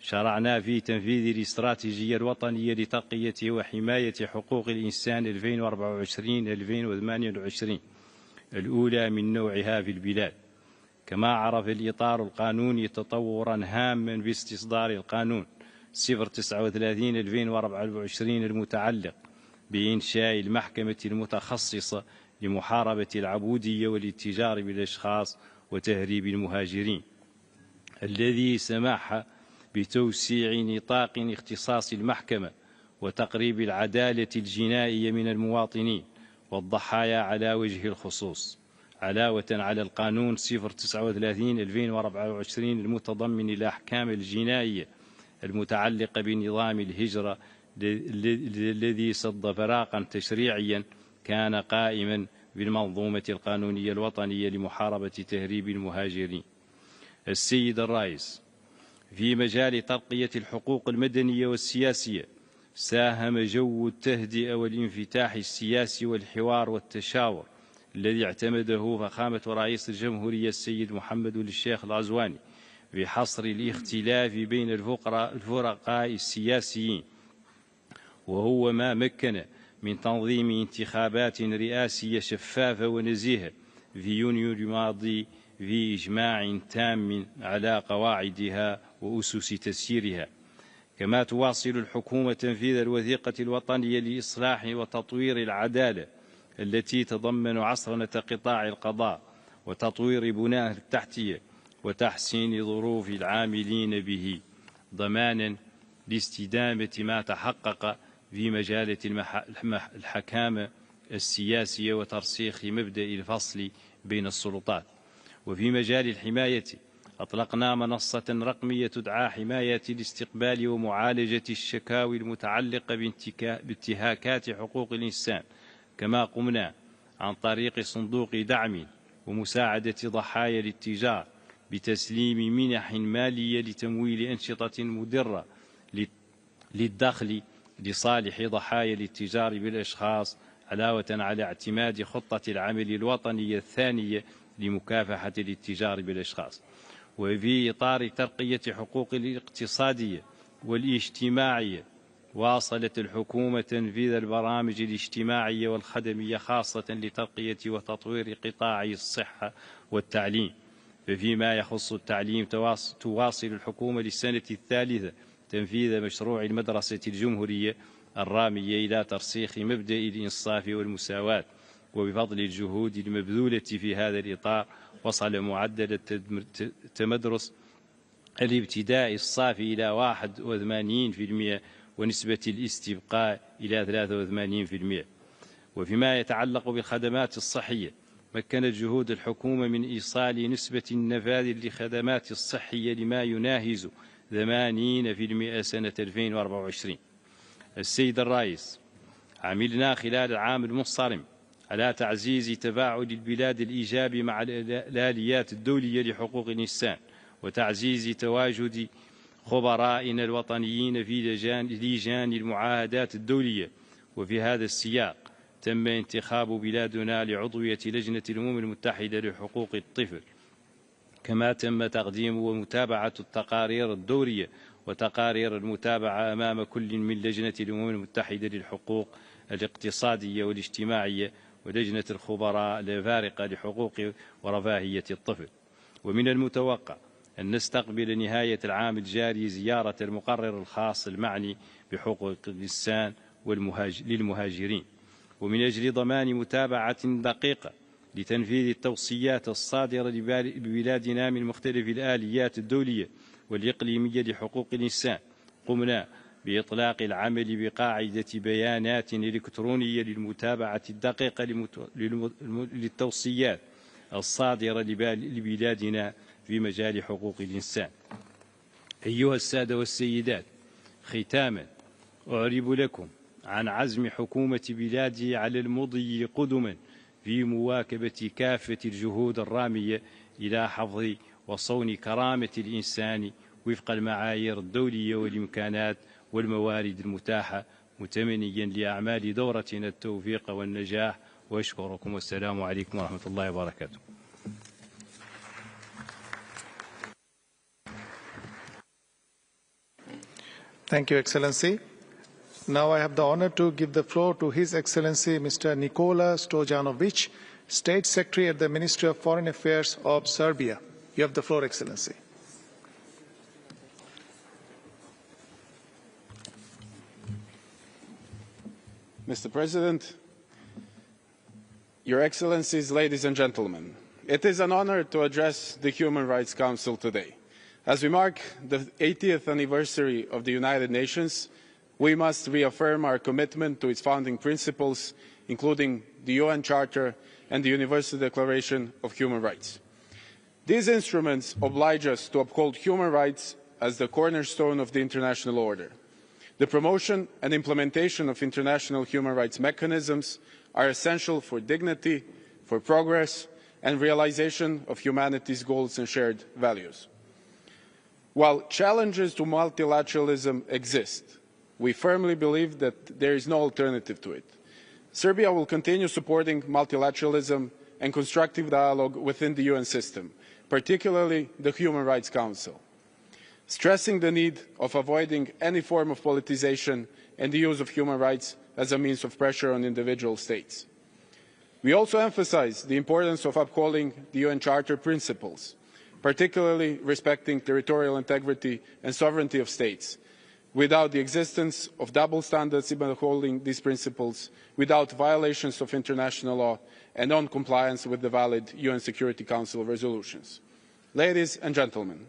شرعنا في تنفيذ الاستراتيجية الوطنية لترقية وحماية حقوق الإنسان 2024-2028 الأولى من نوعها في البلاد. كما عرف الإطار القانوني تطورا هاما باستصدار القانون 039/2024 المتعلق بإنشاء المحكمة المتخصصة لمحاربة العبودية والاتجار بالأشخاص وتهريب المهاجرين، الذي سمح بتوسيع نطاق اختصاص المحكمة وتقريب العدالة الجنائية من المواطنين والضحايا على وجه الخصوص، علاوة على القانون 039/2024 المتضمن الأحكام الجنائية المتعلقة بنظام الهجرة الذي سد فراغا تشريعيا كان قائما بالمنظومة القانونية الوطنية لمحاربة تهريب المهاجرين. السيد الرئيس، في مجال ترقية الحقوق المدنية والسياسية ساهم جو التهدئة والانفتاح السياسي والحوار والتشاور الذي اعتمده فخامة رئيس الجمهورية السيد محمد الشيخ الغزواني في حصر الاختلاف بين الفرقاء السياسيين، وهو ما مكن من تنظيم انتخابات رئاسية شفافة ونزيهة في يونيو الماضي في إجماع تام على قواعدها وأسس تسييرها. كما تواصل الحكومة تنفيذ الوثيقة الوطنية لإصلاح وتطوير العدالة التي تضمن عصرنة قطاع القضاء وتطوير بناء التحتية وتحسين ظروف العاملين به، ضمانا لاستدامة ما تحقق في مجال الحكامة السياسية وترسيخ مبدأ الفصل بين السلطات. وفي مجال الحماية أطلقنا منصة رقمية تدعى حماية الاستقبال ومعالجة الشكاوي المتعلقة بانتهاكات حقوق الإنسان. كما قمنا عن طريق صندوق دعم ومساعدة ضحايا الاتجار بتسليم منح مالية لتمويل أنشطة مدرة للدخل لصالح ضحايا الاتجار بالأشخاص، علاوة على اعتماد خطة العمل الوطنية الثانية لمكافحة الاتجار بالأشخاص. وفي إطار ترقية حقوق الاقتصادية والاجتماعية واصلت الحكومة تنفيذ البرامج الاجتماعية والخدمية خاصة لترقية وتطوير قطاع الصحة والتعليم. ففيما يخص التعليم تواصل الحكومة للسنة الثالثة تنفيذ مشروع المدرسة الجمهورية الرامية إلى ترسيخ مبدأ الإنصاف والمساواة. وبفضل الجهود المبذولة في هذا الإطار وصل معدل التمدرس الابتدائي الصافي إلى 81% ونسبة الاستبقاء إلى 83%. وفيما يتعلق بالخدمات الصحية، مكنت جهود الحكومة من إيصال نسبة النفاذ للخدمات الصحية لما يناهز 80% سنة 2024. السيد الرئيس، عملنا خلال العام المنصرم على تعزيز تفاعل البلاد الإيجابي مع الآليات الدولية لحقوق الإنسان، وتعزيز تواجد خبرائنا الوطنيين في لجان المعاهدات الدولية. وفي هذا السياق تم انتخاب بلادنا لعضوية لجنة الأمم المتحدة لحقوق الطفل، كما تم تقديم ومتابعة التقارير الدورية وتقارير المتابعة أمام كل من لجنة الأمم المتحدة للحقوق الاقتصادية والاجتماعية ولجنة الخبراء الفارقة لحقوق ورفاهية الطفل. ومن المتوقع أن نستقبل نهاية العام الجاري زيارة المقرر الخاص المعني بحقوق الإنسان للمهاجرين، ومن أجل ضمان متابعة دقيقة لتنفيذ التوصيات الصادرة ببلادنا من مختلف الآليات الدولية والإقليمية لحقوق الإنسان، قمنا بإطلاق العمل بقاعدة بيانات إلكترونية للمتابعة الدقيقة للتوصيات الصادرة لبلادنا في مجال حقوق الإنسان. أيها السادة والسيدات، ختاما أعرب لكم عن عزم حكومة بلادي على المضي قدما في مواكبة كافة الجهود الرامية إلى حفظ وصون كرامة الإنسان وفق المعايير الدولية والإمكانات والموارد المتاحة، متمنيا لأعمال دورتنا التوفيق والنجاح. وأشكركم، والسلام عليكم ورحمة الله وبركاته. Thank you, Excellency. Now I have the honor to give the floor to His Excellency Mr. Nikola Stojanovic, State Secretary at the Ministry of Foreign Affairs of Serbia. You have the floor, Excellency. Mr. President, Your Excellencies, ladies and gentlemen, it is an honor to address the Human Rights Council today. As we mark the 80th anniversary of the United Nations, we must reaffirm our commitment to its founding principles, including the UN Charter and the Universal Declaration of Human Rights. These instruments oblige us to uphold human rights as the cornerstone of the international order. The promotion and implementation of international human rights mechanisms are essential for dignity, for progress, and realization of humanity's goals and shared values. While challenges to multilateralism exist, we firmly believe that there is no alternative to it. Serbia will continue supporting multilateralism and constructive dialogue within the UN system, particularly the Human Rights Council, stressing the need of avoiding any form of politicization and the use of human rights as a means of pressure on individual states. We also emphasize the importance of upholding the UN Charter principles, particularly respecting territorial integrity and sovereignty of states, without the existence of double standards in upholding these principles, without violations of international law, and non-compliance with the valid UN Security Council resolutions. Ladies and gentlemen,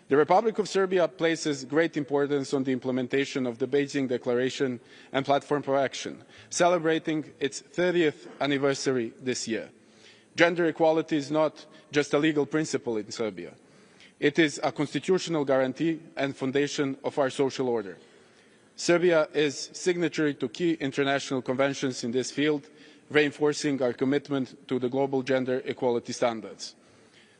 the Republic of Serbia places great importance on the implementation of the Beijing Declaration and Platform for Action, celebrating its 30th anniversary this year. Gender equality is not just a legal principle in Serbia. It is a constitutional guarantee and foundation of our social order. Serbia is signatory to key international conventions in this field, reinforcing our commitment to the global gender equality standards.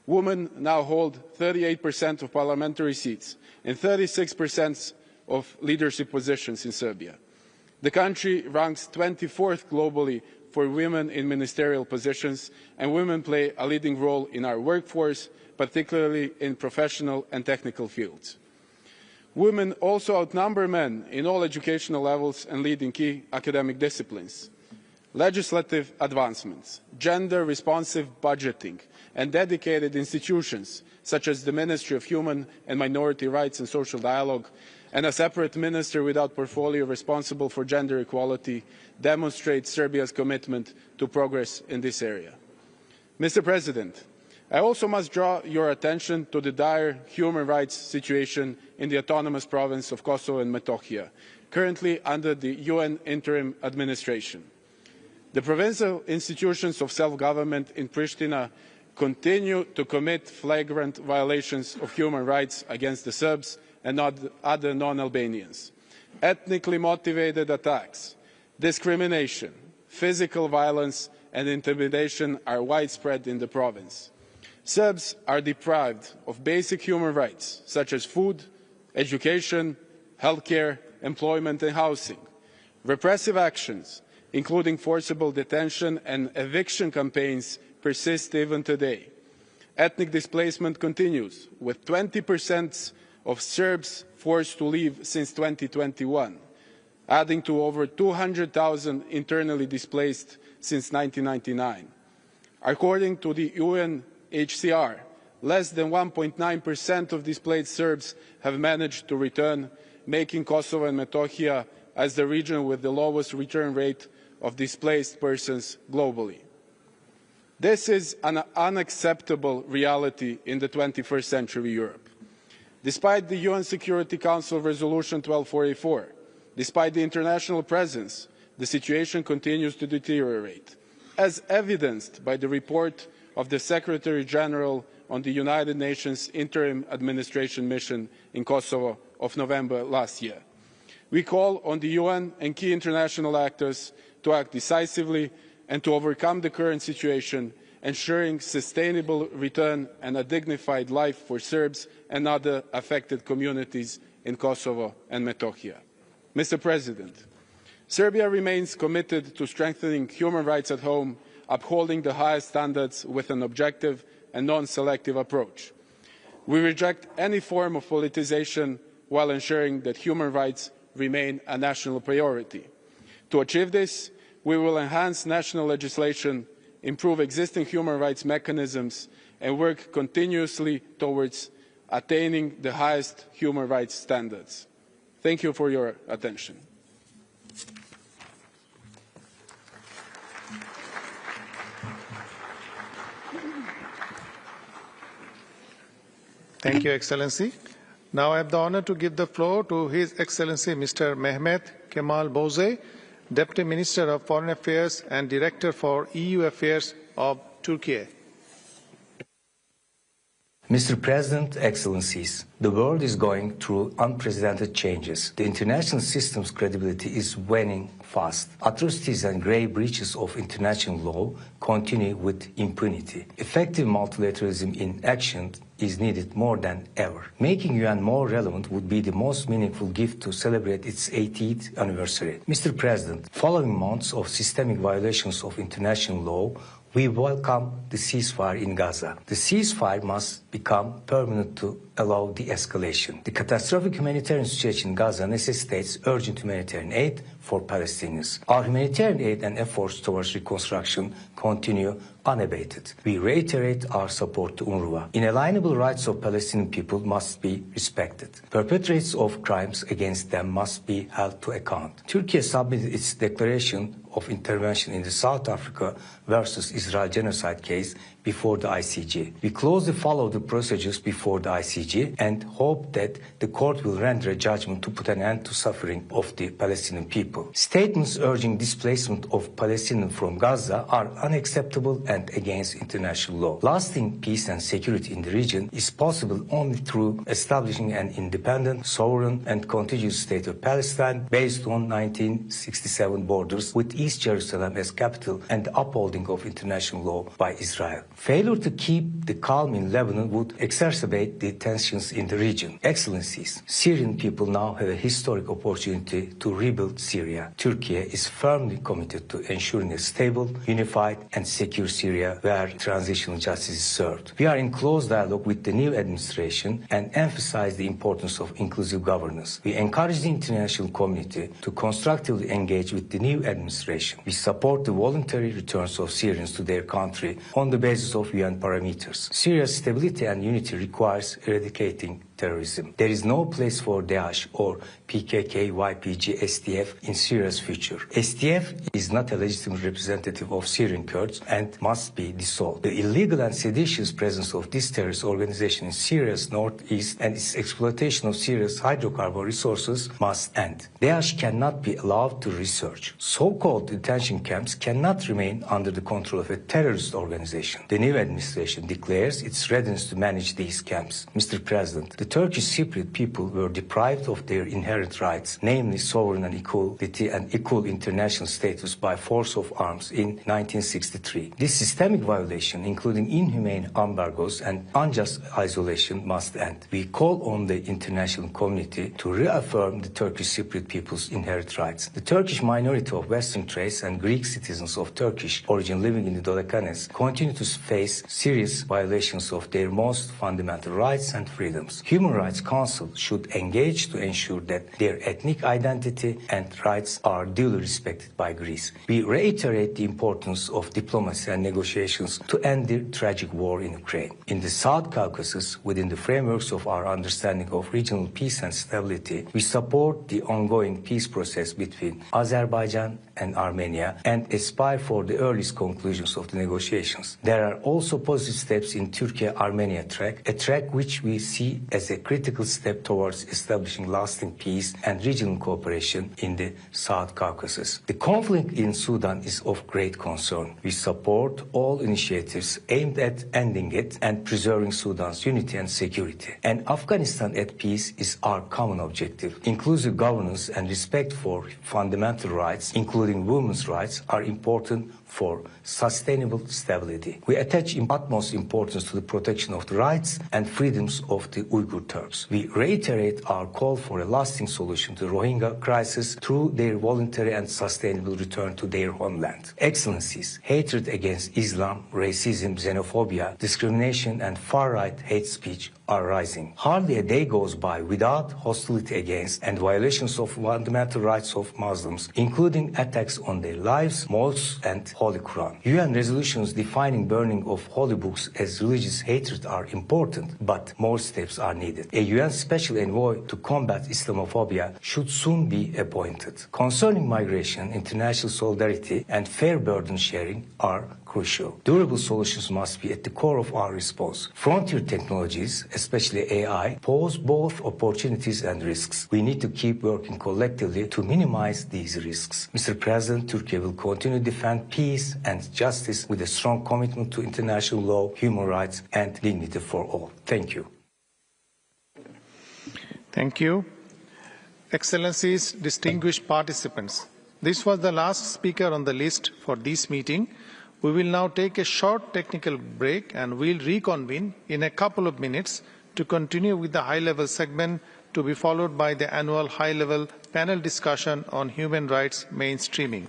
Women now hold 38% of parliamentary seats and 36% of leadership positions in Serbia. The country ranks 24th globally for women in ministerial positions, and women play a leading role in our workforce, particularly in professional and technical fields. Women also outnumber men in all educational levels and lead in key academic disciplines. Legislative advancements, gender-responsive budgeting, and dedicated institutions, such as the Ministry of Human and Minority Rights and Social Dialogue, and a separate minister without portfolio responsible for gender equality demonstrates Serbia's commitment to progress in this area. Mr. President, I also must draw your attention to the dire human rights situation in the autonomous province of Kosovo and Metohija, currently under the UN interim administration. The provincial institutions of self-government in Pristina continue to commit flagrant violations of human rights against the Serbs and other non-Albanians. Ethnically motivated attacks, discrimination, physical violence and intimidation are widespread in the province. Serbs are deprived of basic human rights such as food, education, healthcare, employment and housing. Repressive actions, including forcible detention and eviction campaigns, persist even today. Ethnic displacement continues, with 20% of Serbs forced to leave since 2021, adding to over 200,000 internally displaced since 1999. According to the UNHRC, less than 1.9% of displaced Serbs have managed to return, making Kosovo and Metohija as the region with the lowest return rate of displaced persons globally. This is an unacceptable reality in the 21st century Europe. Despite the UN Security Council Resolution 1244, despite the international presence, the situation continues to deteriorate, as evidenced by the report of the Secretary General on the United Nations Interim Administration Mission in Kosovo of November last year. We call on the UN and key international actors to act decisively and to overcome the current situation, ensuring sustainable return and a dignified life for Serbs and other affected communities in Kosovo and Metohija. Mr. President, Serbia remains committed to strengthening human rights at home, upholding the highest standards with an objective and non-selective approach. We reject any form of politicization while ensuring that human rights remain a national priority. To achieve this, we will enhance national legislation, improve existing human rights mechanisms, and work continuously towards attaining the highest human rights standards. Thank you for your attention. Thank you, Excellency. Now I have the honor to give the floor to His Excellency Mr. Mehmet Kemal Bozey, Deputy Minister of Foreign Affairs and Director for EU Affairs of Turkey. Mr. President, Excellencies, the world is going through unprecedented changes. The international system's credibility is waning fast. Atrocities and grave breaches of international law continue with impunity. Effective multilateralism in action is needed more than ever. Making UN more relevant would be the most meaningful gift to celebrate its 80th anniversary. Mr. President, following months of systemic violations of international law, we welcome the ceasefire in Gaza. The ceasefire must become permanent to allow de-escalation. The catastrophic humanitarian situation in Gaza necessitates urgent humanitarian aid for Palestinians. Our humanitarian aid and efforts towards reconstruction continue unabated. We reiterate our support to UNRWA. Inalienable rights of Palestinian people must be respected. Perpetrators of crimes against them must be held to account. Turkey submitted its declaration of intervention in the South Africa versus Israel genocide case before the ICJ. We closely follow the procedures before the ICJ and hope that the court will render a judgment to put an end to suffering of the Palestinian people. Statements urging displacement of Palestinians from Gaza are unacceptable and against international law. Lasting peace and security in the region is possible only through establishing an independent, sovereign and contiguous state of Palestine based on 1967 borders with East Jerusalem as capital and the upholding of international law by Israel. Failure to keep the calm in Lebanon would exacerbate the tensions in the region. Excellencies, Syrian people now have a historic opportunity to rebuild Syria. Turkey is firmly committed to ensuring a stable, unified and secure Syria where transitional justice is served. We are in close dialogue with the new administration and emphasize the importance of inclusive governance. We encourage the international community to constructively engage with the new administration. We support the voluntary returns of Syrians to their country on the basis of UN parameters. Syria's stability and unity requires eradicating terrorism. There is no place for Daesh or PKK, YPG, SDF in Syria's future. SDF is not a legitimate representative of Syrian Kurds and must be dissolved. The illegal and seditious presence of this terrorist organization in Syria's northeast and its exploitation of Syria's hydrocarbon resources must end. Daesh cannot be allowed to research. So-called detention camps cannot remain under the control of a terrorist organization. The new administration declares its readiness to manage these camps. Mr. President, the Turkish Cypriot people were deprived of their inherent rights, namely sovereign and equality and equal international status by force of arms in 1963. This systemic violation, including inhumane embargoes and unjust isolation, must end. We call on the international community to reaffirm the Turkish Cypriot people's inherent rights. The Turkish minority of Western Thrace and Greek citizens of Turkish origin living in the Dodecanese continue to face serious violations of their most fundamental rights and freedoms. Human Rights Council should engage to ensure that their ethnic identity and rights are duly respected by Greece. We reiterate the importance of diplomacy and negotiations to end the tragic war in Ukraine. In the South Caucasus, within the frameworks of our understanding of regional peace and stability, we support the ongoing peace process between Azerbaijan and Armenia and aspire for the earliest conclusions of the negotiations. There are also positive steps in Turkey-Armenia track, a track which we see as a critical step towards establishing lasting peace and regional cooperation in the South Caucasus. The conflict in Sudan is of great concern. We support all initiatives aimed at ending it and preserving Sudan's unity and security. And Afghanistan at peace is our common objective. Inclusive governance and respect for fundamental rights, including women's rights, are important for sustainable stability. We attach utmost importance to the protection of the rights and freedoms of the Uyghur Turks. We reiterate our call for a lasting solution to the Rohingya crisis through their voluntary and sustainable return to their homeland. Excellencies, hatred against Islam, racism, xenophobia, discrimination, and far-right hate speech are rising. Hardly a day goes by without hostility against and violations of fundamental rights of Muslims, including attacks on their lives, mosques, and Holy Quran. UN resolutions defining burning of holy books as religious hatred are important, but more steps are needed. A UN special envoy to combat Islamophobia should soon be appointed. Concerning migration, international solidarity and fair burden sharing are crucial. Durable solutions must be at the core of our response. Frontier technologies, especially AI, pose both opportunities and risks. We need to keep working collectively to minimize these risks. Mr. President, Turkey will continue to defend peace and justice with a strong commitment to international law, human rights, and dignity for all. Thank you. Thank you. Excellencies, distinguished participants, this was the last speaker on the list for this meeting. We will now take a short technical break and we'll reconvene in a couple of minutes to continue with the high-level segment to be followed by the annual high-level panel discussion on human rights mainstreaming.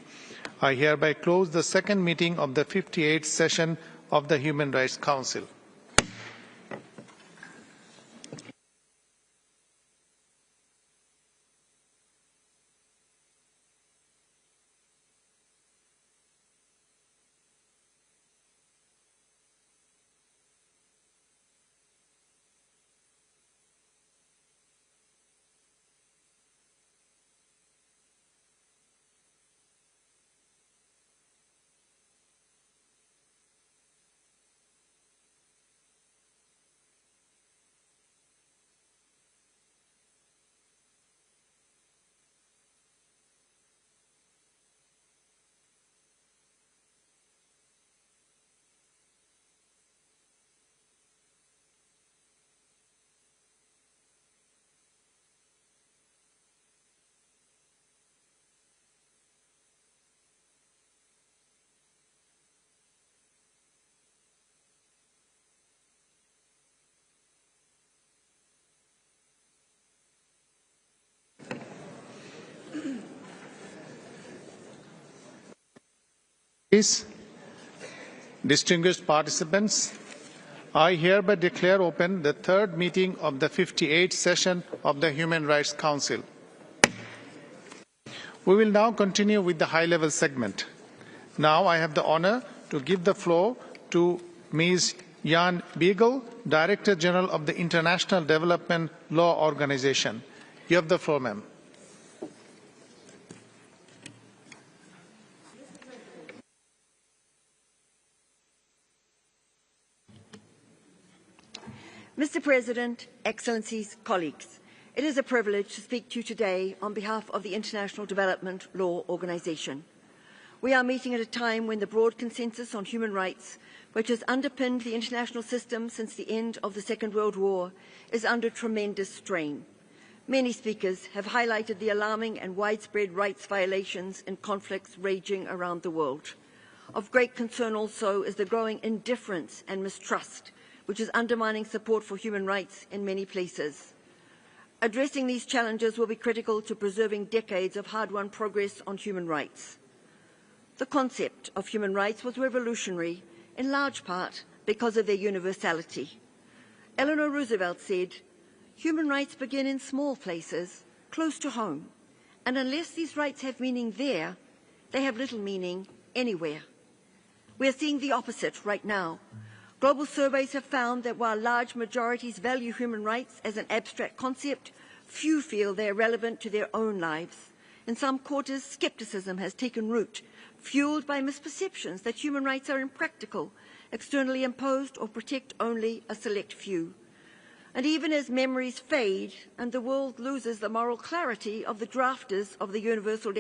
I hereby close the second meeting of the 58th session of the Human Rights Council. Distinguished participants, I hereby declare open the third meeting of the 58th session of the Human Rights Council. We will now continue with the high-level segment. Now I have the honor to give the floor to Ms. Jan Beagle, Director General of the International Development Law Organization. You have the floor, ma'am. Mr. President, Excellencies, colleagues, it is a privilege to speak to you today on behalf of the International Development Law Organization. We are meeting at a time when the broad consensus on human rights, which has underpinned the international system since the end of the Second World War, is under tremendous strain. Many speakers have highlighted the alarming and widespread rights violations in conflicts raging around the world. Of great concern also is the growing indifference and mistrust, which is undermining support for human rights in many places. Addressing these challenges will be critical to preserving decades of hard-won progress on human rights. The concept of human rights was revolutionary, in large part because of their universality. Eleanor Roosevelt said, "Human rights begin in small places, close to home, and unless these rights have meaning there, they have little meaning anywhere." We are seeing the opposite right now. Global surveys have found that while large majorities value human rights as an abstract concept, few feel they are relevant to their own lives. In some quarters, scepticism has taken root, fueled by misperceptions that human rights are impractical, externally imposed, or protect only a select few. And even as memories fade and the world loses the moral clarity of the drafters of the Universal